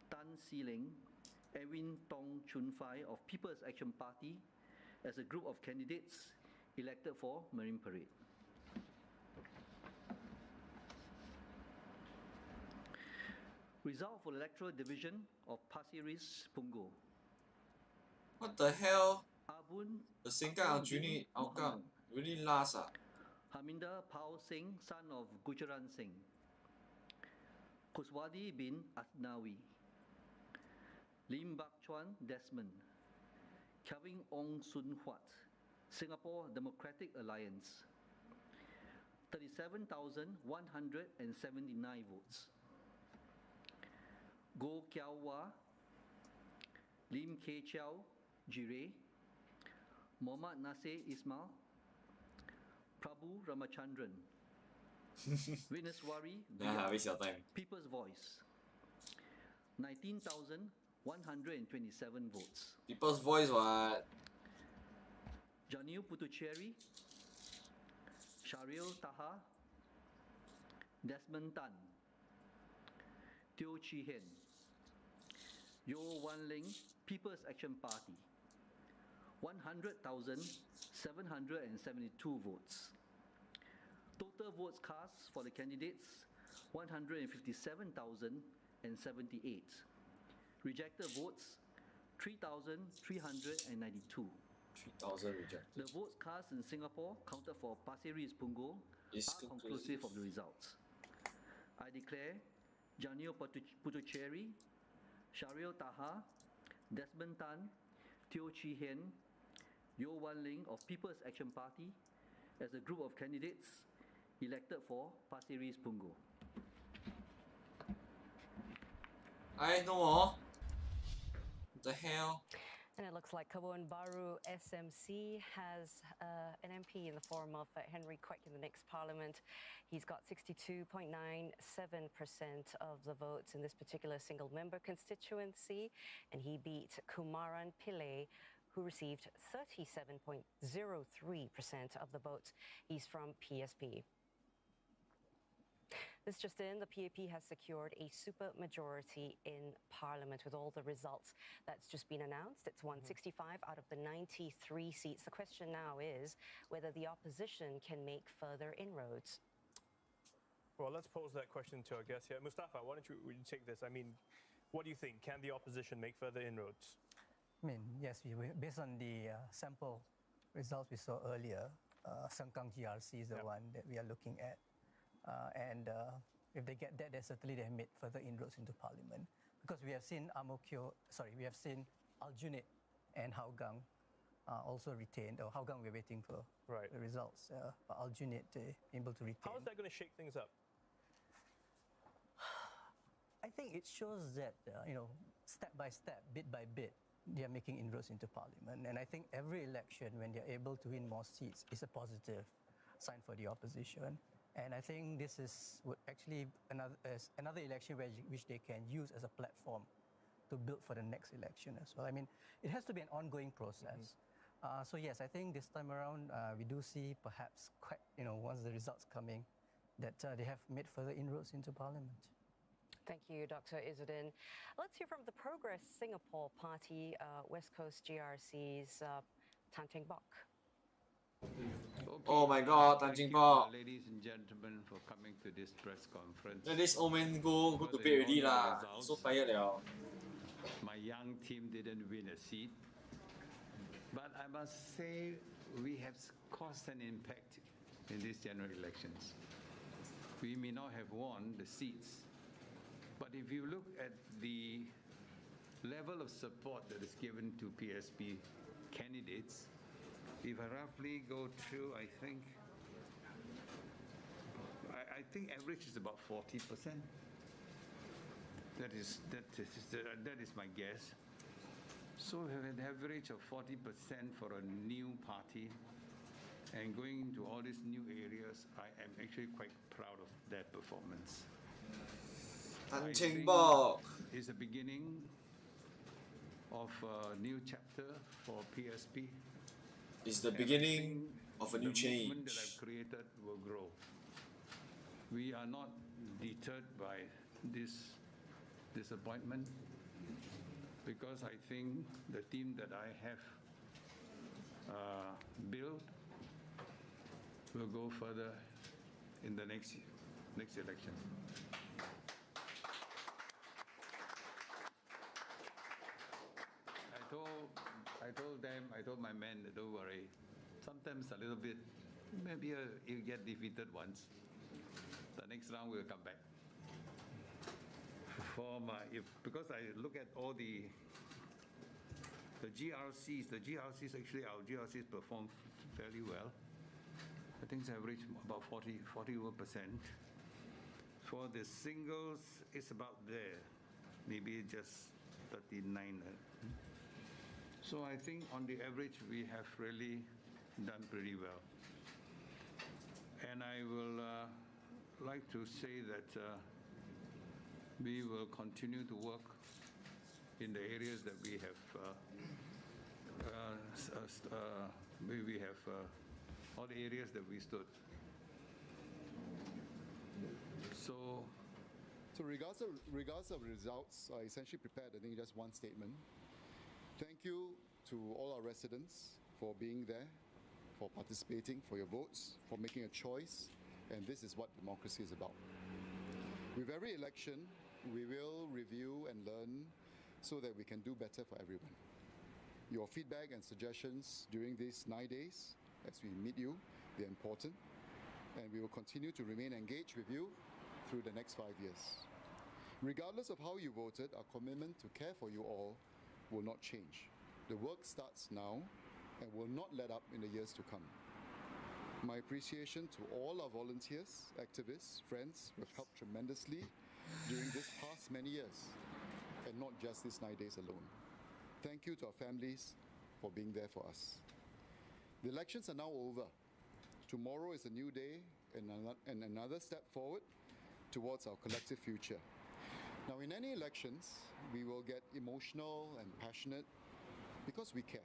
Tan Si Leng, Edwin Tong Chun Fai of People's Action Party as a group of candidates elected for Marine Parade. Result for the electoral division of Pasir Ris Punggol. What the hell? Abun The Sengkang Aljunied Hougang really last ah. Haminder Pao Singh, son of Gujaran Singh. Kuswadi bin Asnawi. Lim Bak Chuan Desmond. Kevin Ong Sun Huat, Singapore Democratic Alliance. 37,179 votes. Goh Kiao Wah, Lim Kay Chiao, Jire, Muhammad Nasir Ismail, Prabhu Ramachandran, Vinaswari, Waste your time. People's Voice, 19,127 votes. People's Voice what? Janil Putucherry, Sharil Taha, Desmond Tan, Teo Chee Hen, Yo Wan Ling, People's Action Party, 100,772 votes. Total votes cast for the candidates, 157,078. Rejected votes, 3,392. 3,000 rejected. The votes cast in Singapore counted for Pasir Ris Punggol are conclusive of the results. I declare Janil Putucherry, Sharil Taha, Desmond Tan, Teo Chee Hen, Yo Wan Ling of People's Action Party as a group of candidates elected for Pasir Ris Punggol. I know. What the hell? And it looks like Kebun Baru SMC has an MP in the form of Henry Kwek in the next parliament. He's got 62.97% of the votes in this particular single-member constituency, and he beat Kumaran Pillai, who received 37.03% of the votes. He's from PSP. This just in, the PAP has secured a super majority in Parliament with all the results that's just been announced. It's won 65 out of the 93 seats. The question now is whether the opposition can make further inroads. Well, let's pose that question to our guest here. Mustafa, why don't you take this? I mean, what do you think? Can the opposition make further inroads? I mean, yes, based on the sample results we saw earlier, Sengkang GRC is the one that we are looking at. And if they get that, then certainly they have made further inroads into Parliament. Because we have seen we have seen Aljunied and Hougang also retained. Or Hougang, we're waiting for the results. But Aljunied, able to retain. How is that going to shake things up? I think it shows that, step by step, bit by bit, they are making inroads into Parliament. And I think every election, when they're able to win more seats, is a positive sign for the opposition. And I think this would actually another election which they can use as a platform to build for the next election as well. I mean, it has to be an ongoing process. So yes, I think this time around we do see perhaps quite, once the results coming, that they have made further inroads into Parliament. Thank you, Dr. Izzuddin. Let's hear from the Progress Singapore Party, West Coast GRC's Tan Cheng Bok. Oh my God, Tan Cheng Bok. Ladies and gentlemen, for coming to this press conference. Let this old man go to bed already lah. So tired liao. My young team didn't win a seat, but I must say we have caused an impact in these general elections. We may not have won the seats, but if you look at the level of support that is given to PSP candidates, if I roughly go through, I think average is about 40%. That is my guess. So we have an average of 40% for a new party, and going into all these new areas, I am actually quite proud of that performance. Tan Cheng Bock. It's the beginning of a new chapter for PSP. It's the beginning of a new The movement that change. I've created will grow. We are not deterred by this disappointment, because I think the team that I have built will go further in the next election. I told my men, don't worry. Sometimes a little bit, maybe you get defeated once. The next round we'll come back. Because I look at all the GRCs, actually our GRCs perform fairly well. I think it's average about 41%. For the singles, it's about there, maybe just 39. So I think on the average, we have really done pretty well. And I will like to say that we will continue to work in the areas that we have all the areas that we stood. So regardless of results, I essentially prepared, I think, just one statement. Thank you to all our residents for being there, for participating, for your votes, for making a choice, and this is what democracy is about. With every election, we will review and learn so that we can do better for everyone. Your feedback and suggestions during these 9 days, as we meet you, they're important, and we will continue to remain engaged with you through the next 5 years. Regardless of how you voted, our commitment to care for you all will not change. The work starts now and will not let up in the years to come. My appreciation to all our volunteers, activists, friends who have helped tremendously during this past many years, and not just these 9 days alone. Thank you to our families for being there for us. The elections are now over. Tomorrow is a new day and another step forward towards our collective future. Now, in any elections, we will get emotional and passionate because we care.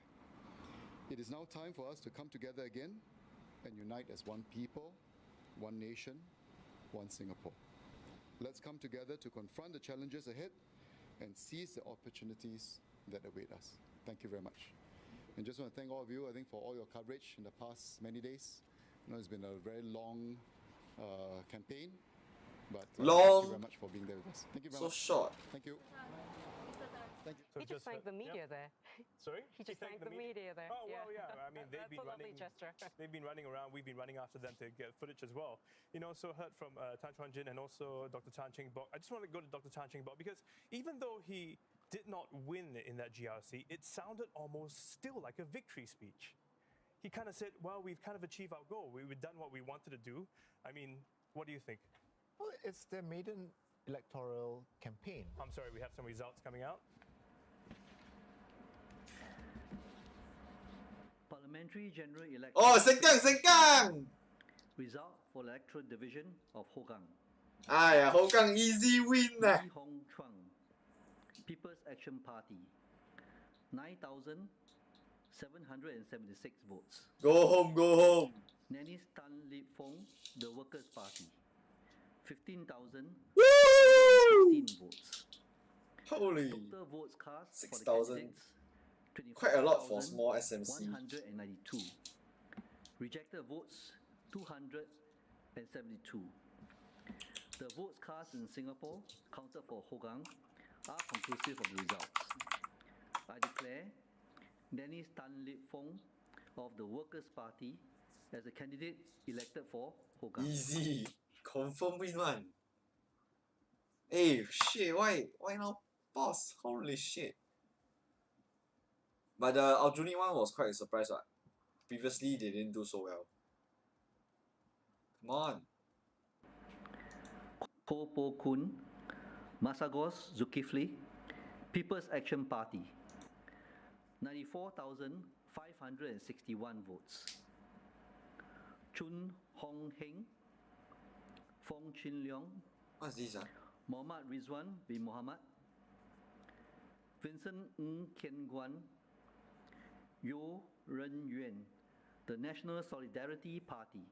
It is now time for us to come together again and unite as one people, one nation, one Singapore. Let's come together to confront the challenges ahead and seize the opportunities that await us. Thank you very much. And just want to thank all of you, I think, for all your coverage in the past many days. I know it's been a very long campaign, but thank you very much for being there with us. Thank you very much. So short. Thank you. Thank you. He just thanked the media there. Sorry? He just thanked the media there. Oh, well, yeah. I mean, they've been running. Gesture. They've been running around. We've been running after them to get footage as well. You know, so heard from Tan Chuan Jin and also Dr. Tan Cheng Bock. I just want to go to Dr. Tan Cheng Bock because even though he did not win in that GRC, it sounded almost still like a victory speech. He kind of said, well, we've kind of achieved our goal. We've done what we wanted to do. I mean, what do you think? Well, it's their maiden electoral campaign. I'm sorry, we have some results coming out. Parliamentary General Election. Oh, Sengkang! Result for Electoral Division of Hougang. Hougang easy win. Lee Hong Chuang, People's Action Party, 9,776 votes. Go home. Nanny Tan Lip Fong, the Workers' Party, 15,016 votes. Holy. Total votes cast 6,000. for the candidates, Quite a lot for small SMC. 192. Rejected votes, 272. The votes cast in Singapore, counted for Hougang, are conclusive of the results. I declare Dennis Tan Lip Fong of the Workers' Party as a candidate elected for Hougang. Easy. Confirm win one. Hey, shit, why not pause? Holy shit. But the Aljunied one was quite a surprise, right? Previously, they didn't do so well. Come on. Koh Po Kun, Masagos Zulkifli, People's Action Party, 94,561 votes. Chun Hong Heng, Fong Chin Leong, What's this? Mohammad Rizwan bin Mohammad, Vincent Ng Kian Guan, Yo Ren Yuan, the National Solidarity Party,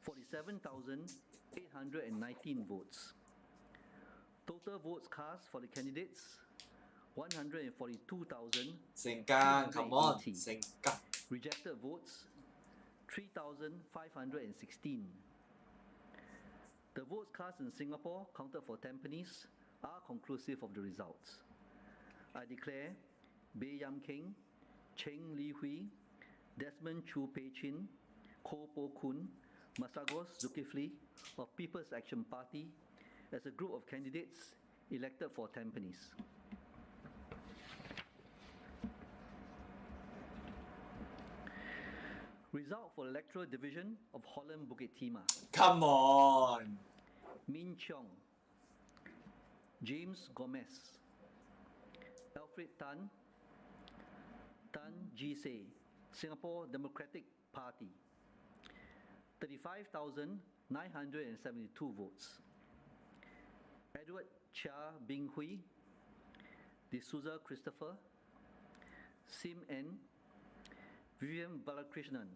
47,819 votes. Total votes cast for the candidates, 142,000. Sengkang, come on. Sengkang. Rejected votes, 3,516. The votes cast in Singapore, counted for Tampines, are conclusive of the results. I declare Baey Yam Keng, Cheng Li Hui, Desmond Chu Pei Chin, Koh Po Kun, Masagos Zulkifli of People's Action Party as a group of candidates elected for Tampines. Result for Electoral Division of Holland Bukit Timah. Come on! Min Cheong, James Gomez, Alfred Tan, Tan Ji Se, Singapore Democratic Party, 35,972 votes. Edward Chia Bing Hui, D'Souza Christopher, Sim N, Vivian Balakrishnan,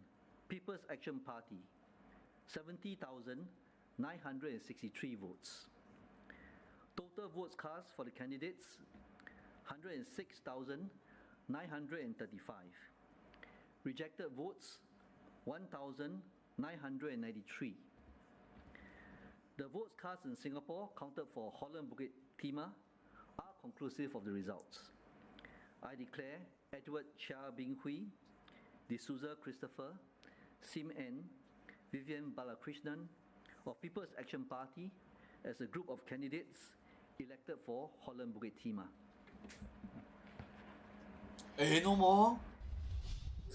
People's Action Party, 70,963 votes. Total votes cast for the candidates, 106,935. Rejected votes, 1,993. The votes cast in Singapore, counted for Holland Bukit Timah, are conclusive of the results. I declare Edward Chia Bing Hui, D'Souza Christopher, Sim N, Vivian Balakrishnan of People's Action Party as a group of candidates elected for Holland Bukit Timah. No more?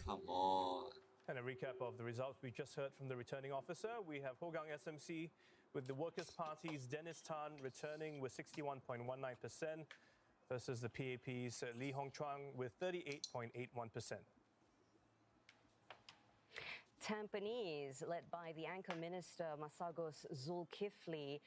Come on. And a recap of the results we just heard from the returning officer. We have Hougang SMC with the Workers' Party's Dennis Tan returning with 61.19% versus the PAP's Lee Hong Chuang with 38.81%. Tampines, led by the anchor minister Masagos Zulkifli,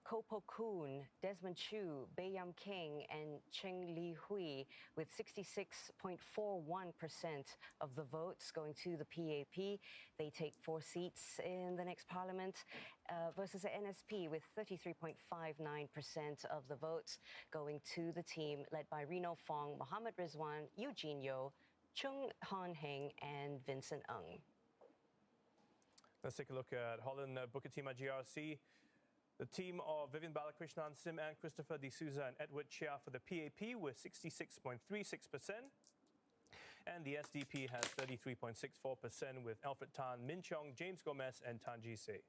Koh Po Kun, Desmond Chu, Baey Yam Keng, and Cheng Li Hui, with 66.41% of the votes going to the PAP. They take 4 seats in the next parliament versus the NSP with 33.59% of the votes going to the team led by Reno Fong, Mohammad Rizwan, Eugene Yeo, Chung Han Heng, and Vincent Ng. Let's take a look at Holland Bukit Timah GRC. The team of Vivian Balakrishnan, Sim Ann, Christopher D'Souza, and Edward Chia for the PAP with 66.36%. And the SDP has 33.64% with Alfred Tan, Min Cheong, James Gomez, and Tan Ji Se.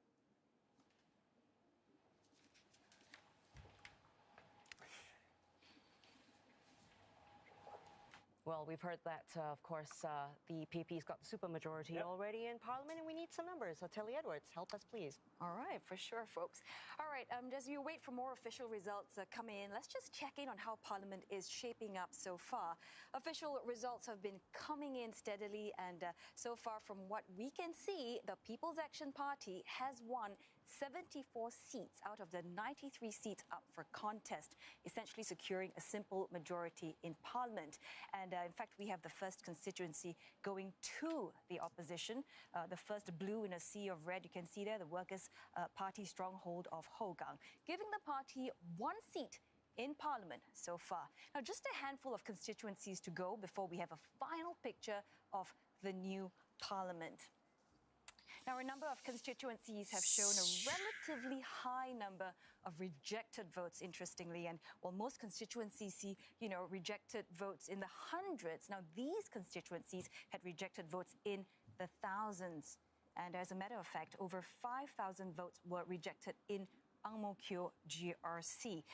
Well, we've heard that, of course, the PP's got the supermajority already in Parliament, and we need some numbers. So, Telly Edwards, help us, please. All right, for sure, folks. All right, as you wait for more official results coming in, let's just check in on how Parliament is shaping up so far. Official results have been coming in steadily, and so far, from what we can see, the People's Action Party has won 74 seats out of the 93 seats up for contest, essentially securing a simple majority in Parliament. And in fact, we have the first constituency going to the opposition, the first blue in a sea of red. You can see there the Workers' Party stronghold of Hougang, giving the party 1 seat in Parliament so far. Now, just a handful of constituencies to go before we have a final picture of the new Parliament. Now, a number of constituencies have shown a relatively high number of rejected votes, interestingly. And while most constituencies see, rejected votes in the hundreds, now these constituencies had rejected votes in the thousands. And as a matter of fact, over 5,000 votes were rejected in Ang Mo Kio GRC.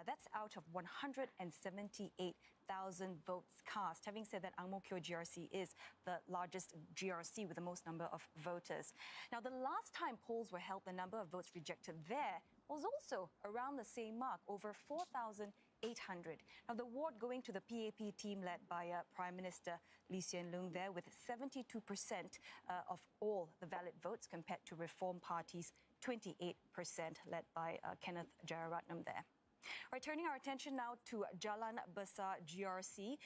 That's out of 178,000 votes cast. Having said that, Ang Mo Kio GRC is the largest GRC with the most number of voters. Now, the last time polls were held, the number of votes rejected there was also around the same mark, over 4,800. Now, the award going to the PAP team led by Prime Minister Lee Hsien Loong there with 72% of all the valid votes compared to Reform Party's 28% led by Kenneth Jayaratnam there. All right, turning our attention now to Jalan Besar GRC,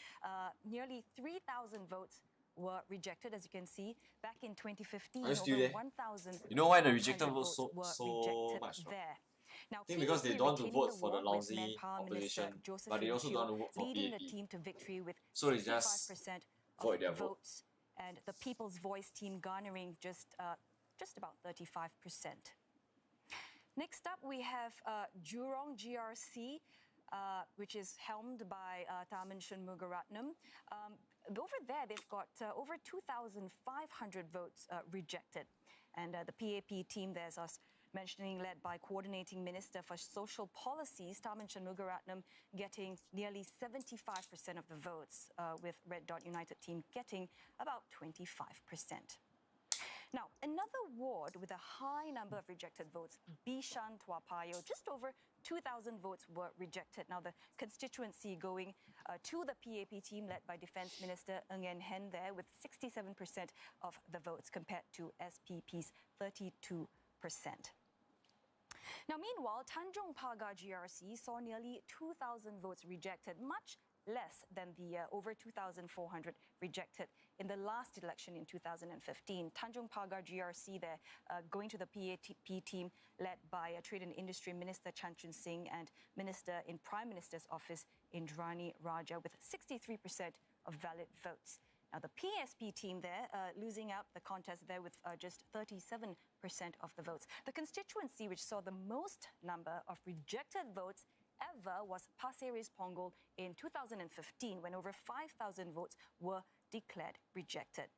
nearly 3,000 votes were rejected, as you can see. Back in 2015, over 1,000. You know why the rejected votes so rejected much? there. Now, I think because they don't want to retaining vote the for the award with lousy Manpower opposition, Minister but they also don't want to vote for leading the PAP. team to victory with So they just 65% void their of vote. votes, and the People's Voice team garnering just about 35%. Next up, we have Jurong GRC, which is helmed by Tharman Shanmugaratnam. Over there, they've got over 2,500 votes rejected. And the PAP team there, as I was mentioning, led by Coordinating Minister for Social Policies, Tharman Shanmugaratnam, getting nearly 75% of the votes, with Red Dot United team getting about 25%. Now, another ward with a high number of rejected votes, Bishan Tua Payoh, just over 2,000 votes were rejected. Now, the constituency going to the PAP team led by Defence Minister Ng En Hen there with 67% of the votes compared to SPP's 32%. Now, meanwhile, Tanjong Pagar GRC saw nearly 2,000 votes rejected, much less than the over 2,400 rejected in the last election in 2015. Tanjong Pagar GRC there going to the PAP team led by Trade and Industry Minister Chan Chun Sing and Minister in Prime Minister's Office Indrani Raja with 63% of valid votes. Now, the PSP team there losing out the contest there with just 37% of the votes. The constituency which saw the most number of rejected votes ever was Pasir Ris Punggol in 2015, when over 5,000 votes were declared rejected.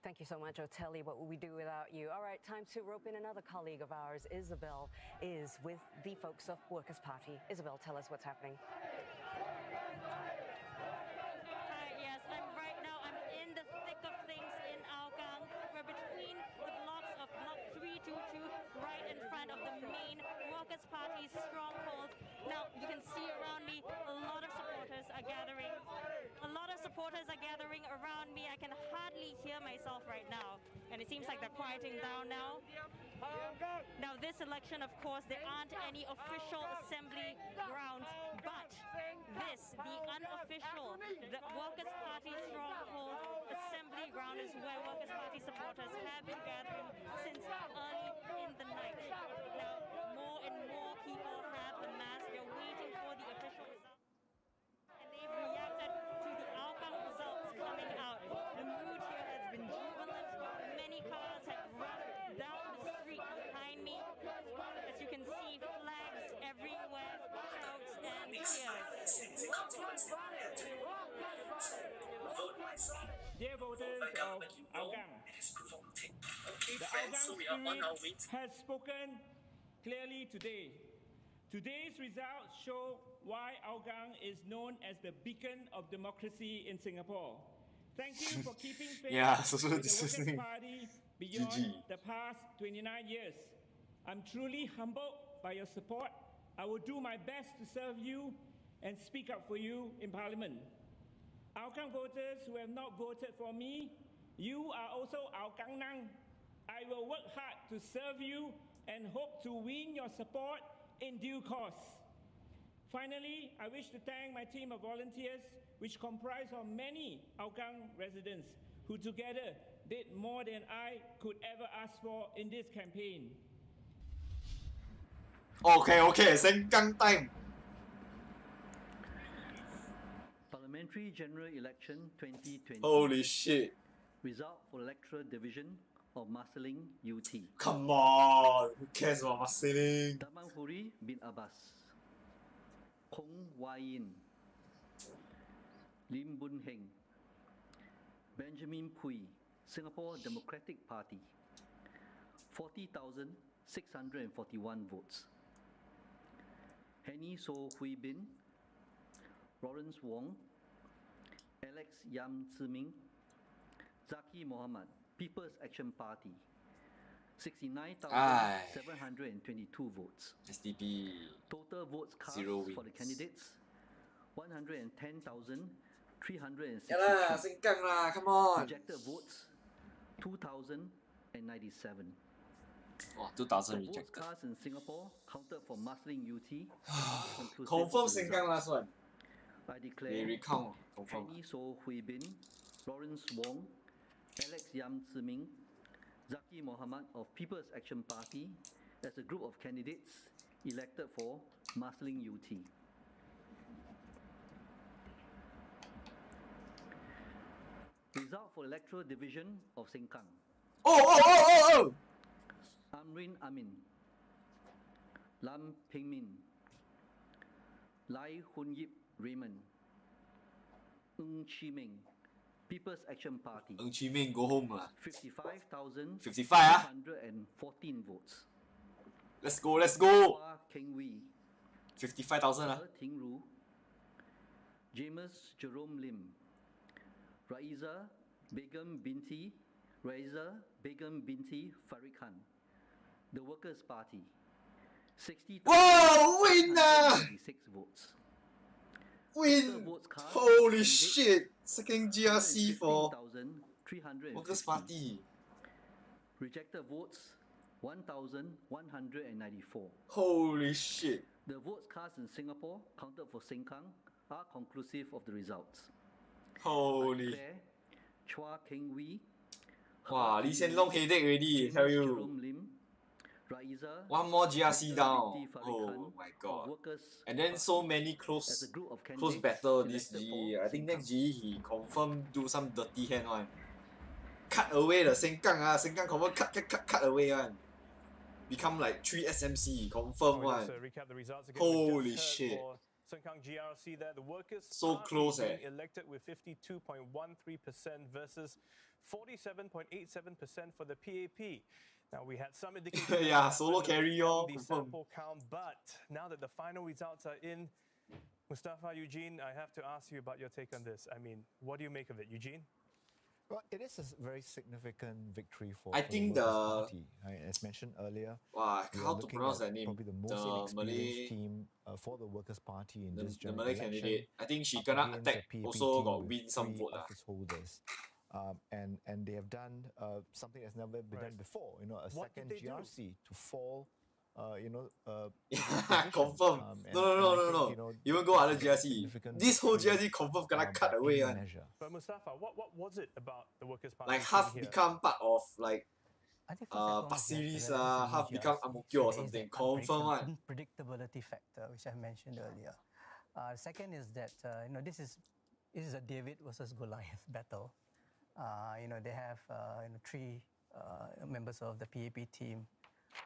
Thank you so much, Otelli. What would we do without you? All right, time to rope in another colleague of ours. Isabel is with the folks of Workers' Party. Isabel, tell us what's happening. Hi, yes, I'm in the thick of things in Hougang. We're between the blocks of Block 322, right in front of the main Workers' Party stronghold. Now, you can see around me a lot of supporters are gathering. Around me. I can hardly hear myself right now. And it seems like they're quieting down now. Now, this election, of course, there aren't any official assembly grounds, but this, the unofficial, the Workers' Party stronghold assembly ground is where Workers' Party supporters have been gathering since early in the night. Now, more and more people have amassed. They're waiting for the official results. And they've reacted to the outcome results coming out. The mood here has been jubilant. Many cars have run down the street behind me. As you can see, flags everywhere, shouts and cheers. Dear voters of Hougang, the Hougang spirit has spoken clearly today. Today's results show why Hougang is known as the beacon of democracy in Singapore. Thank you for keeping faith with the Workers' Party beyond the past 29 years. I'm truly humbled by your support. I will do my best to serve you and speak up for you in Parliament. Hougang voters who have not voted for me, you are also Hougang Nang. I will work hard to serve you and hope to win your support in due course. Finally, I wish to thank my team of volunteers, which comprise of many Hougang residents who together did more than I could ever ask for in this campaign. Okay, Sengkang time. Parliamentary General Election 2020. Holy shit. Result for electoral division of Marsiling UT. Come on, who cares about Marsiling? Daman Huri bin Abbas, Kong Wai Yin, Lim Bun Heng, Benjamin Pui, Singapore Democratic Party, 40,641 votes. Henny So Hui Bin, Lawrence Wong, Alex Yam Ziming, Zaki Mohammed, People's Action Party, 69,722 votes. SDP. Total votes cast for the candidates, 110,362. Yalah, Sengkang lah, come on. Rejected votes, 2,097. Oh, 2,000 Votes rejected. cast in Singapore counted for Marsiling UT. Confirm Sengkang last one. I declare They recount. Confirm. Henny So Hui Bin, Lawrence Wong, Alex Yam Ziming, Zaki Mohammed of People's Action Party as a group of candidates elected for Marsiling UT. Result for electoral division of Sengkang. Oh! Amrin Amin, Lam Ping Min, Lai Hun Yip Raymond, Ng Chi Meng, People's Action Party. Ng Chi Meng, go home lah. 55,214 votes. Let's go, let's go. Hua Keng Wee, 55,000 lah. Ting Ru, James Jerome Lim, Raiza Begum Binti Farid Khan, the Workers' Party, 60,6 votes. Win! Holy shit! Second GRC for Workers' Party. Rejected votes, 1,194. Holy shit! The votes cast in Singapore counted for Sengkang are conclusive of the results. Holy. Chua Keng Wee. Wow, Lee Hsien Loong headache already, I tell you. Jerome Lim, Raiza, One more GRC down. Binti Farid Oh Khan my of god. Workers' And then so many close battle this GE. I think next GE he confirm do some dirty hand one. Cut away the Sengkang ah. Sengkang confirm cut away one. Become like 3 SMC, confirm one. Recap the results again. Holy shit. Sengkang GRC there, the Workers' So Party close, being elected with 52.13% versus 47.87% for the PAP. Now we had some indications. Yeah, solo carry on the confirm. sample count, but now that the final results are in, Mustafa, Eugene, I have to ask you about your take on this. I mean, what do you make of it, Eugene? Well, it is a very significant victory for I think the the Workers' Party. As mentioned earlier, wow, we how are to looking pronounce at that name? probably the most The inexperienced Malay, team for the Workers' Party in the this general Malay election. candidate. I think she up kena against attack. a PAP Also team got with win some 3 vote lah. office holders. And they have done something that's never been done before. You know, a What second did they do? GRC to fall. Position. Confirm. No. Even go other GRC. This whole GRC confirm gonna cut away one. But Mustafa, what was it about the Workers' Party? Like half here? become part of like first Pasir Ris and foremost, half GRC. become Ang Mo Kio or something. Confirm one. Unpredictability factor, which I mentioned earlier. Second is that this is a David versus Goliath battle. They have 3 members of the PAP team,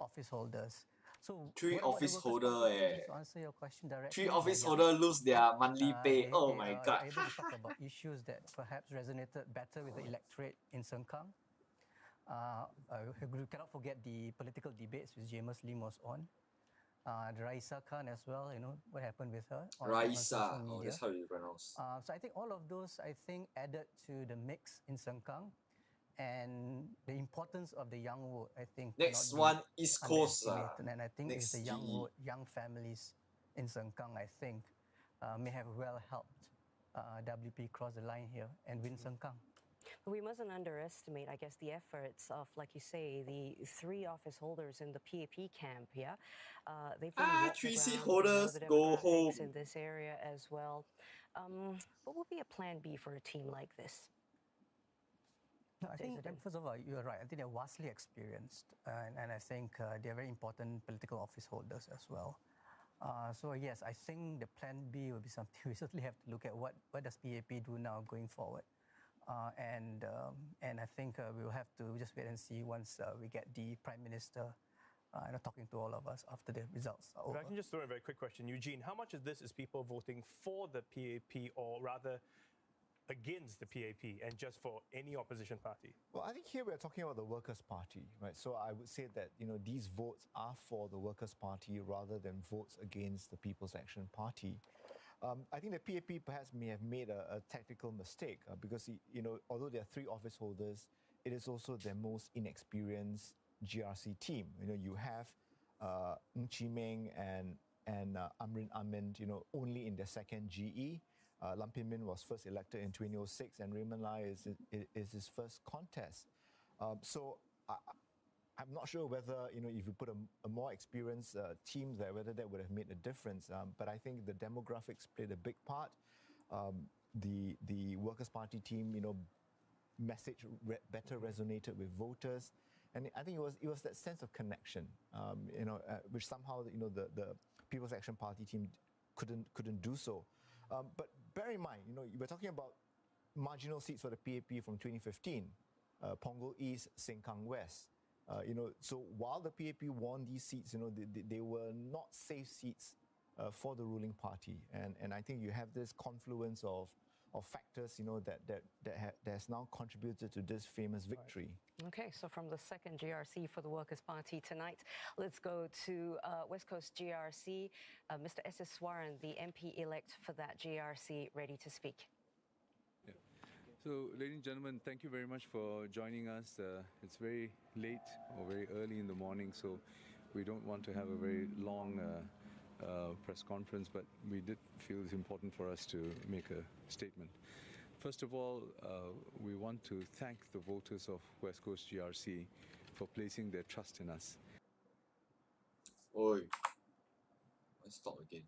office holders. So 3 what office the Workers' holder Party do, eh. just to answer your question directly, 3 office they are holder lose their monthly pay. they- Oh they my are god. able to talk about issues that perhaps resonated better with the electorate in Sengkang. We cannot forget the political debates which James Lim was on. The Raisa Khan as well, what happened with her on Raisa. social Oh, media. that's how you pronounce. So I think all of those, added to the mix in Sengkang, and the importance of the young vote, I think. Next cannot be one, East Coast. underestimated. And I think it's Next the young GE. vote, young families in Sengkang, I think, may have well helped WP cross the line here and win Sengkang. But we mustn't underestimate, I guess, the efforts of, like you say, the 3 office holders in the PAP camp. Yeah, they've really walked the 3 seat ground. They know holders, the go home. demographics in this area as well. What would be a plan B for a team like this? No, I think, first of all, you're right. I think they're vastly experienced, and I think they're very important political office holders as well. So yes, I think the plan B will be something we certainly have to look at. What does PAP do now going forward? And I think we will have to just wait and see once we get the Prime Minister talking to all of us after the results are If over. I can just throw in a very quick question. Eugene, how much of this is people voting for the PAP or rather against the PAP and just for any opposition party? Well, I think here we're talking about the Workers' Party, right? So I would say that, these votes are for the Workers' Party rather than votes against the People's Action Party. I think the PAP perhaps may have made a tactical mistake because, although there are 3 office holders, it is also their most inexperienced GRC team. You have Ng Chee Meng and Amrin Amin, only in their second GE. Lam Pin Min was first elected in 2006, and Raymond Lai is his first contest. So I'm not sure whether, if you put a more experienced team there, whether that would have made a difference. But I think the demographics played a big part. The Workers' Party team, message better resonated with voters. And I think it was that sense of connection, which somehow, the People's Action Party team couldn't do so. But bear in mind, we're talking about marginal seats for the PAP from 2015, Punggol East, Sengkang West. So while the PAP won these seats, they were not safe seats for the ruling party. And I think you have this confluence of factors, that has now contributed to this famous victory. Okay, so from the second GRC for the Workers' Party tonight, let's go to West Coast GRC. Mr. S. Swaran, the MP-elect for that GRC, ready to speak. Yeah. So, ladies and gentlemen, thank you very much for joining us. It's very late or very early in the morning, so we don't want to have a very long press conference, but we did feel it's important for us to make a statement. First of all, we want to thank the voters of West Coast GRC for placing their trust in us. Oi, let's stop again.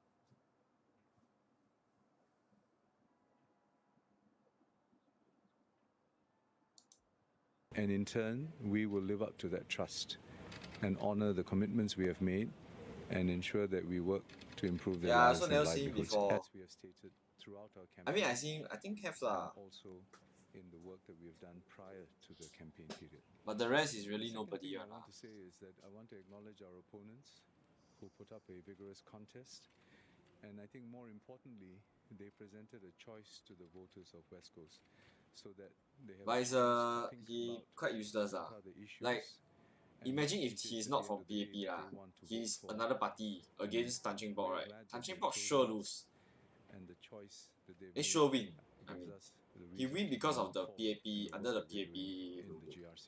And in turn, we will live up to that trust and honor the commitments we have made and ensure that we work to improve their lives and livelihoods, as we have stated throughout our campaign. I think have lah. Also in the work that we have done prior to the campaign period. But the rest is really The second nobody. thing I want to say is that I want to acknowledge our opponents who put up a vigorous contest, and I think more importantly, they presented a choice to the voters of West Coast, so that they have. But a it's chance to think he about quite useless what are the issues. Like, and imagine what if it is he's at not the from end of the PAP day that lah. they want to He's vote for. another party against Tan Cheng Bock, we're right? glad Tan that Cheng they Bock chose sure us, lose. and the choice that they They made sure win. I gives mean, us the he reason win to because move of the forward PAP, in the under the work that we're PAP doing in logo. the GRC.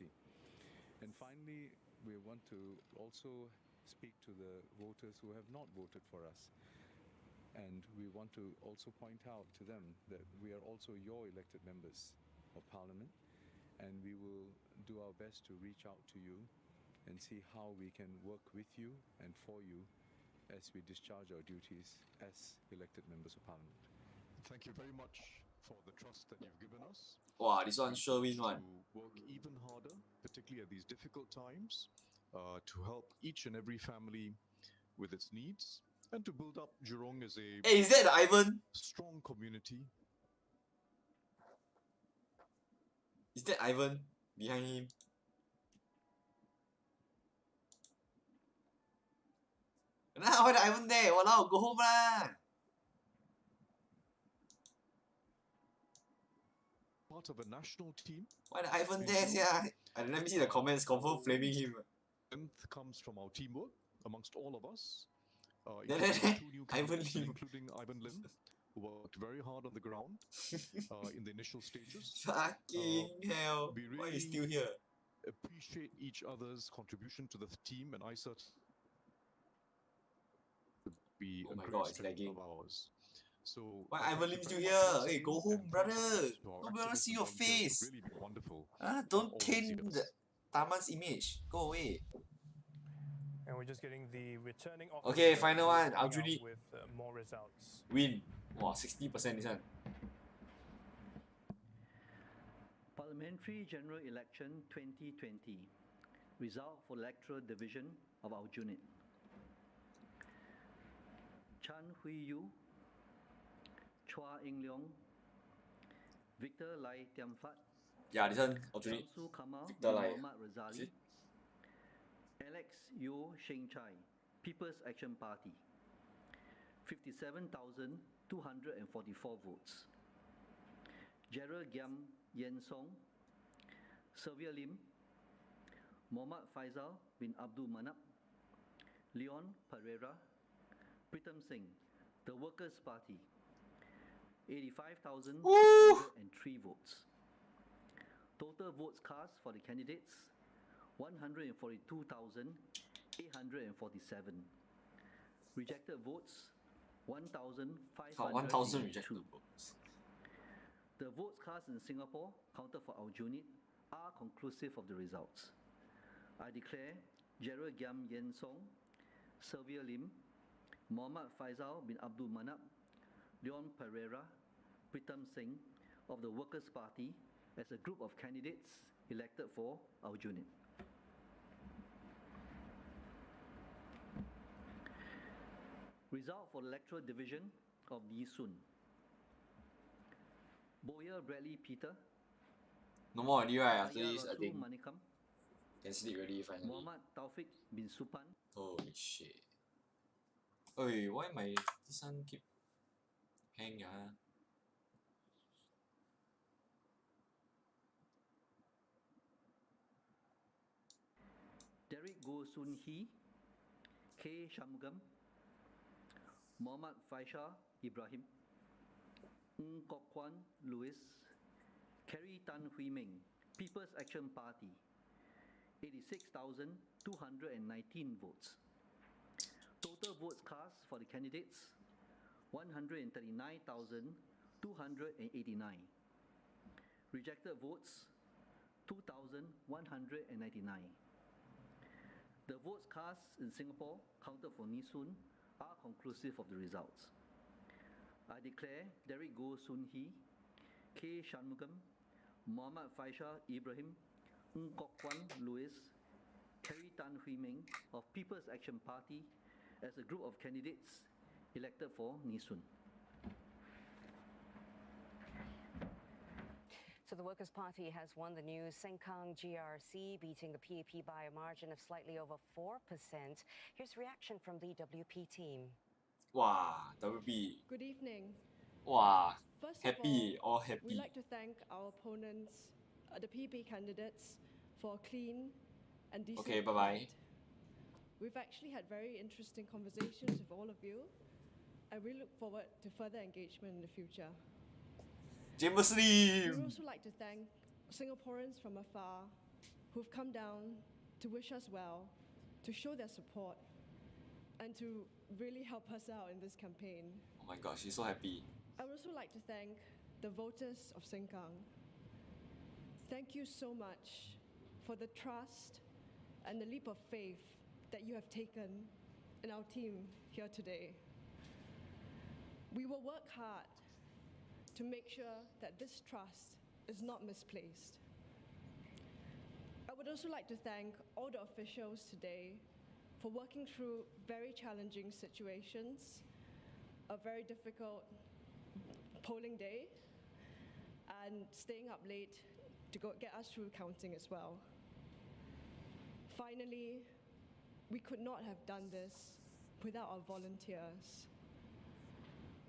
And finally, we want to also speak to the voters who have not voted for us. And we want to also point out to them that we are also your elected members of Parliament, and we will do our best to reach out to you and see how we can work with you and for you as we discharge our duties as elected members of Parliament. Thank you very much for the trust that you've given us. Wow, this one sure win one. To work even harder, particularly at these difficult times, to help each and every family with its needs, and to build up Jurong as a Hey, is that the Ivan? strong community. Is that Ivan behind him? Nah, why the Ivan there? Walao, go home lah. Part of a national team. Why the Ivan there, yeah? And let me see the comments. Confirm flaming him. Strength comes from our teamwork amongst all of us. There, including two new Ivan candidates, Lim. including Ivan Lim, who worked very hard on the ground in the initial stages. Fucking hell. We really Why is still here? appreciate each other's contribution to the team, and I certainly be Oh a my great God, it's strength lagging. of ours. So Why thank Ivan you Lim very still much here? once Hey, again, go home, and brother. thanks to our Nobody wanna activists see and your volunteers face. who've really been wonderful Don't all these taint years. the Taman's image. Go away. And we're just getting the returning officer. Okay, final one. coming out Aljunied. with more results. Win. Wow, 60% this one. Parliamentary General Election 2020. Result for electoral division of our unit. Chan Hui Yu, Chua Eng Leong, Victor Lai Tiam Fat, Yeah, this one actually Shamsu Kamal Victor bin Lai. Muhammad Razali, See? Alex Yeo Sheng Chai, People's Action Party, 57,244 votes. Gerald Giam Yen Song, Sylvia Lim, Mohammad Faisal bin Abdul Manap, Leon Pereira, Pritam Singh, the Workers' Party, 85,603 votes. Total votes cast for the candidates, 142,847. Rejected votes, 1,000 rejected 1,582. votes. The votes cast in Singapore counted for our unit are conclusive of the results. I declare Gerald Giam Yen Song, Sylvia Lim, Mohammad Faisal bin Abdul Manap, Leon Pereira, Pritam Singh of the Workers' Party as a group of candidates elected for our unit. Result for the electoral division of Nee Soon. Boyer Bradley Peter, No more already, right? After Aya this, I Rasul think Manikam, can sleep already finally. Muhammad Taufik bin Supan, Holy shit. Oi, why my this one keep hang ah? Derek Goh Soon Hee, K. Shamgam, Muhammad Faisal Ibrahim, Ng Kok Kwan Louis, Kerry Tan Hui Ming, People's Action Party, 86,219 votes. Total votes cast for the candidates, 139,289. Rejected votes, 2,199. The votes cast in Singapore counted for Nee Soon are conclusive of the results. I declare Derek Goh Soon Hee, K. Shanmugam, Muhammad Faisal Ibrahim, Ng Kok Kwan Louis, Kerry Tan Hui Ming of People's Action Party as a group of candidates elected for Nee Soon. So the Workers' Party has won the new Sengkang GRC, beating the PAP by a margin of slightly over 4%. Here's reaction from the WP team. Wow, WP. Good evening. Wow, First happy, of all, all happy. we'd like to thank our opponents, the PP candidates, for a clean and decent Okay, bye-bye. fight. We've actually had very interesting conversations with all of you, and we look forward to further engagement in the future. James We'd Lim! also like to thank Singaporeans from afar who've come down to wish us well, to show their support, and to really help us out in this campaign. Oh my gosh, she's so happy. I would also like to thank the voters of Sengkang. Thank you so much for the trust and the leap of faith that you have taken in our team here today. We will work hard to make sure that this trust is not misplaced. I would also like to thank all the officials today for working through very challenging situations, a very difficult polling day, and staying up late to get us through counting as well. Finally, we could not have done this without our volunteers.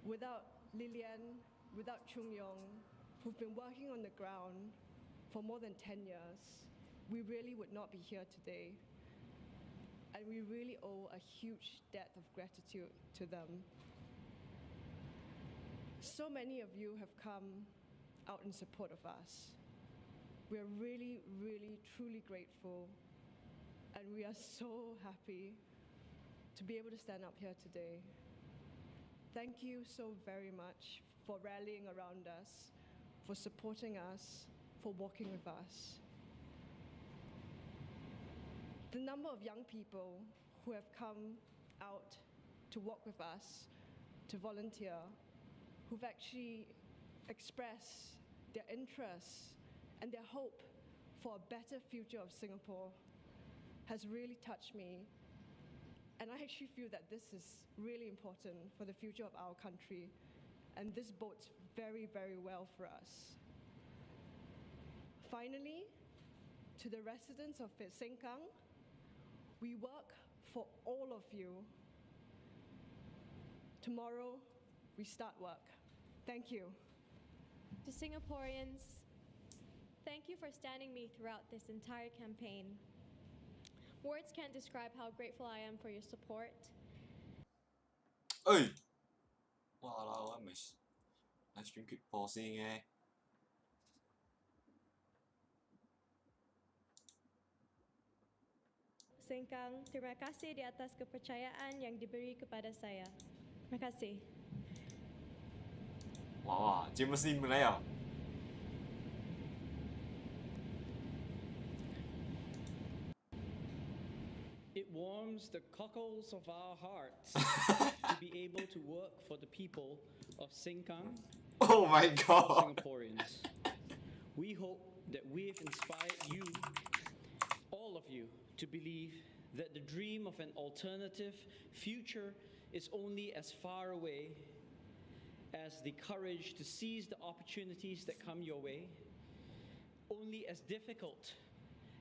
Without Lilian, without Chung Yong, who've been working on the ground for more than 10 years, we really would not be here today. And we really owe a huge debt of gratitude to them. So many of you have come out in support of us. We're really, really, truly grateful. And we are so happy to be able to stand up here today. Thank you so very much for rallying around us, for supporting us, for walking with us. The number of young people who have come out to walk with us, to volunteer, who've actually expressed their interests and their hope for a better future of Singapore has really touched me. And I actually feel that this is really important for the future of our country, and this bodes very, very well for us. Finally, to the residents of Sengkang, we work for all of you. Tomorrow, we start work. Thank you. To Singaporeans, thank you for standing me throughout this entire campaign. Words can't describe how grateful I am for your support. Oi! Wow, my live stream keep pausing eh. Sengkang, terima kasih di atas kepercayaan yang diberi kepada saya. Terima kasih. Wow, James Lim来了。It warms the cockles of our hearts to be able to work for the people of Sengkang. Oh my God! Singaporeans. We hope that we've inspired you, all of you, to believe that the dream of an alternative future is only as far away as the courage to seize the opportunities that come your way, only as difficult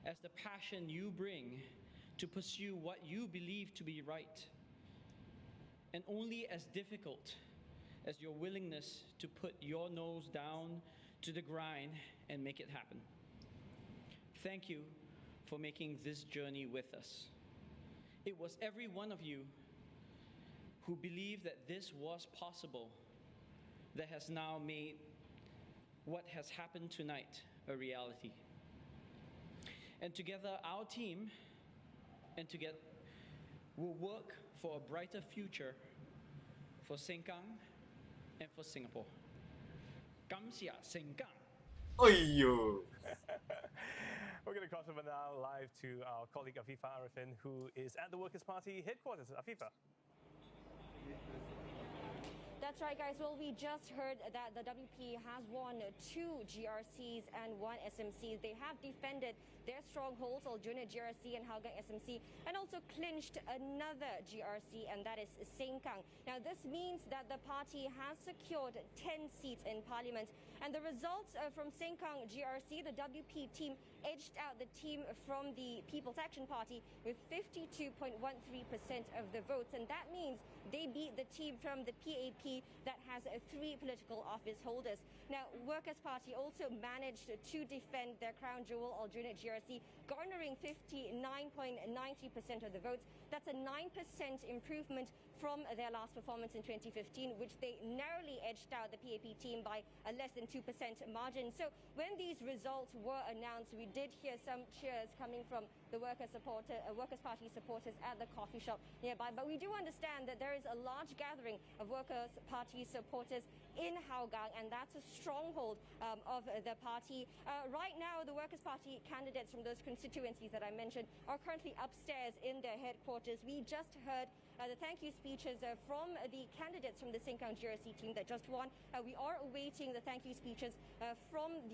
as the passion you bring to pursue what you believe to be right, and only as difficult as your willingness to put your nose down to the grind and make it happen. Thank you for making this journey with us. It was every one of you who believed that this was possible that has now made what has happened tonight a reality. And together, our team will work for a brighter future for Sengkang and for Singapore. Kamsia Sengkang. Oyo. We're going to cross over now live to our colleague Afifa Arifin, who is at the Workers' Party headquarters. Afifa. That's right, guys. Well, we just heard that the WP has won 2 GRCs and 1 SMC. They have defended their strongholds, Aljunied GRC and Hougang SMC, and also clinched another GRC, and that is Sengkang. Now, this means that the party has secured 10 seats in parliament. And the results from Sengkang GRC, the WP team edged out the team from the People's Action Party with 52.13% of the votes. And that means they beat the team from the PAP that has 3 political office holders. Now, Workers' Party also managed to defend their crown jewel, Aljunied GRC, garnering 59.90% of the votes. That's a 9% improvement from their last performance in 2015, which they narrowly edged out the PAP team by a less than 2% margin. So when these results were announced, we did hear some cheers coming from the Workers' Party supporters at the coffee shop nearby. But we do understand that there is a large gathering of Workers' Party supporters in Hougang, and that's a stronghold of the party. Right now, the Workers' Party candidates from those constituencies that I mentioned are currently upstairs in their headquarters. We just heard the thank you speeches from the candidates from the Sengkang GRC team that just won. We are awaiting the thank you speeches from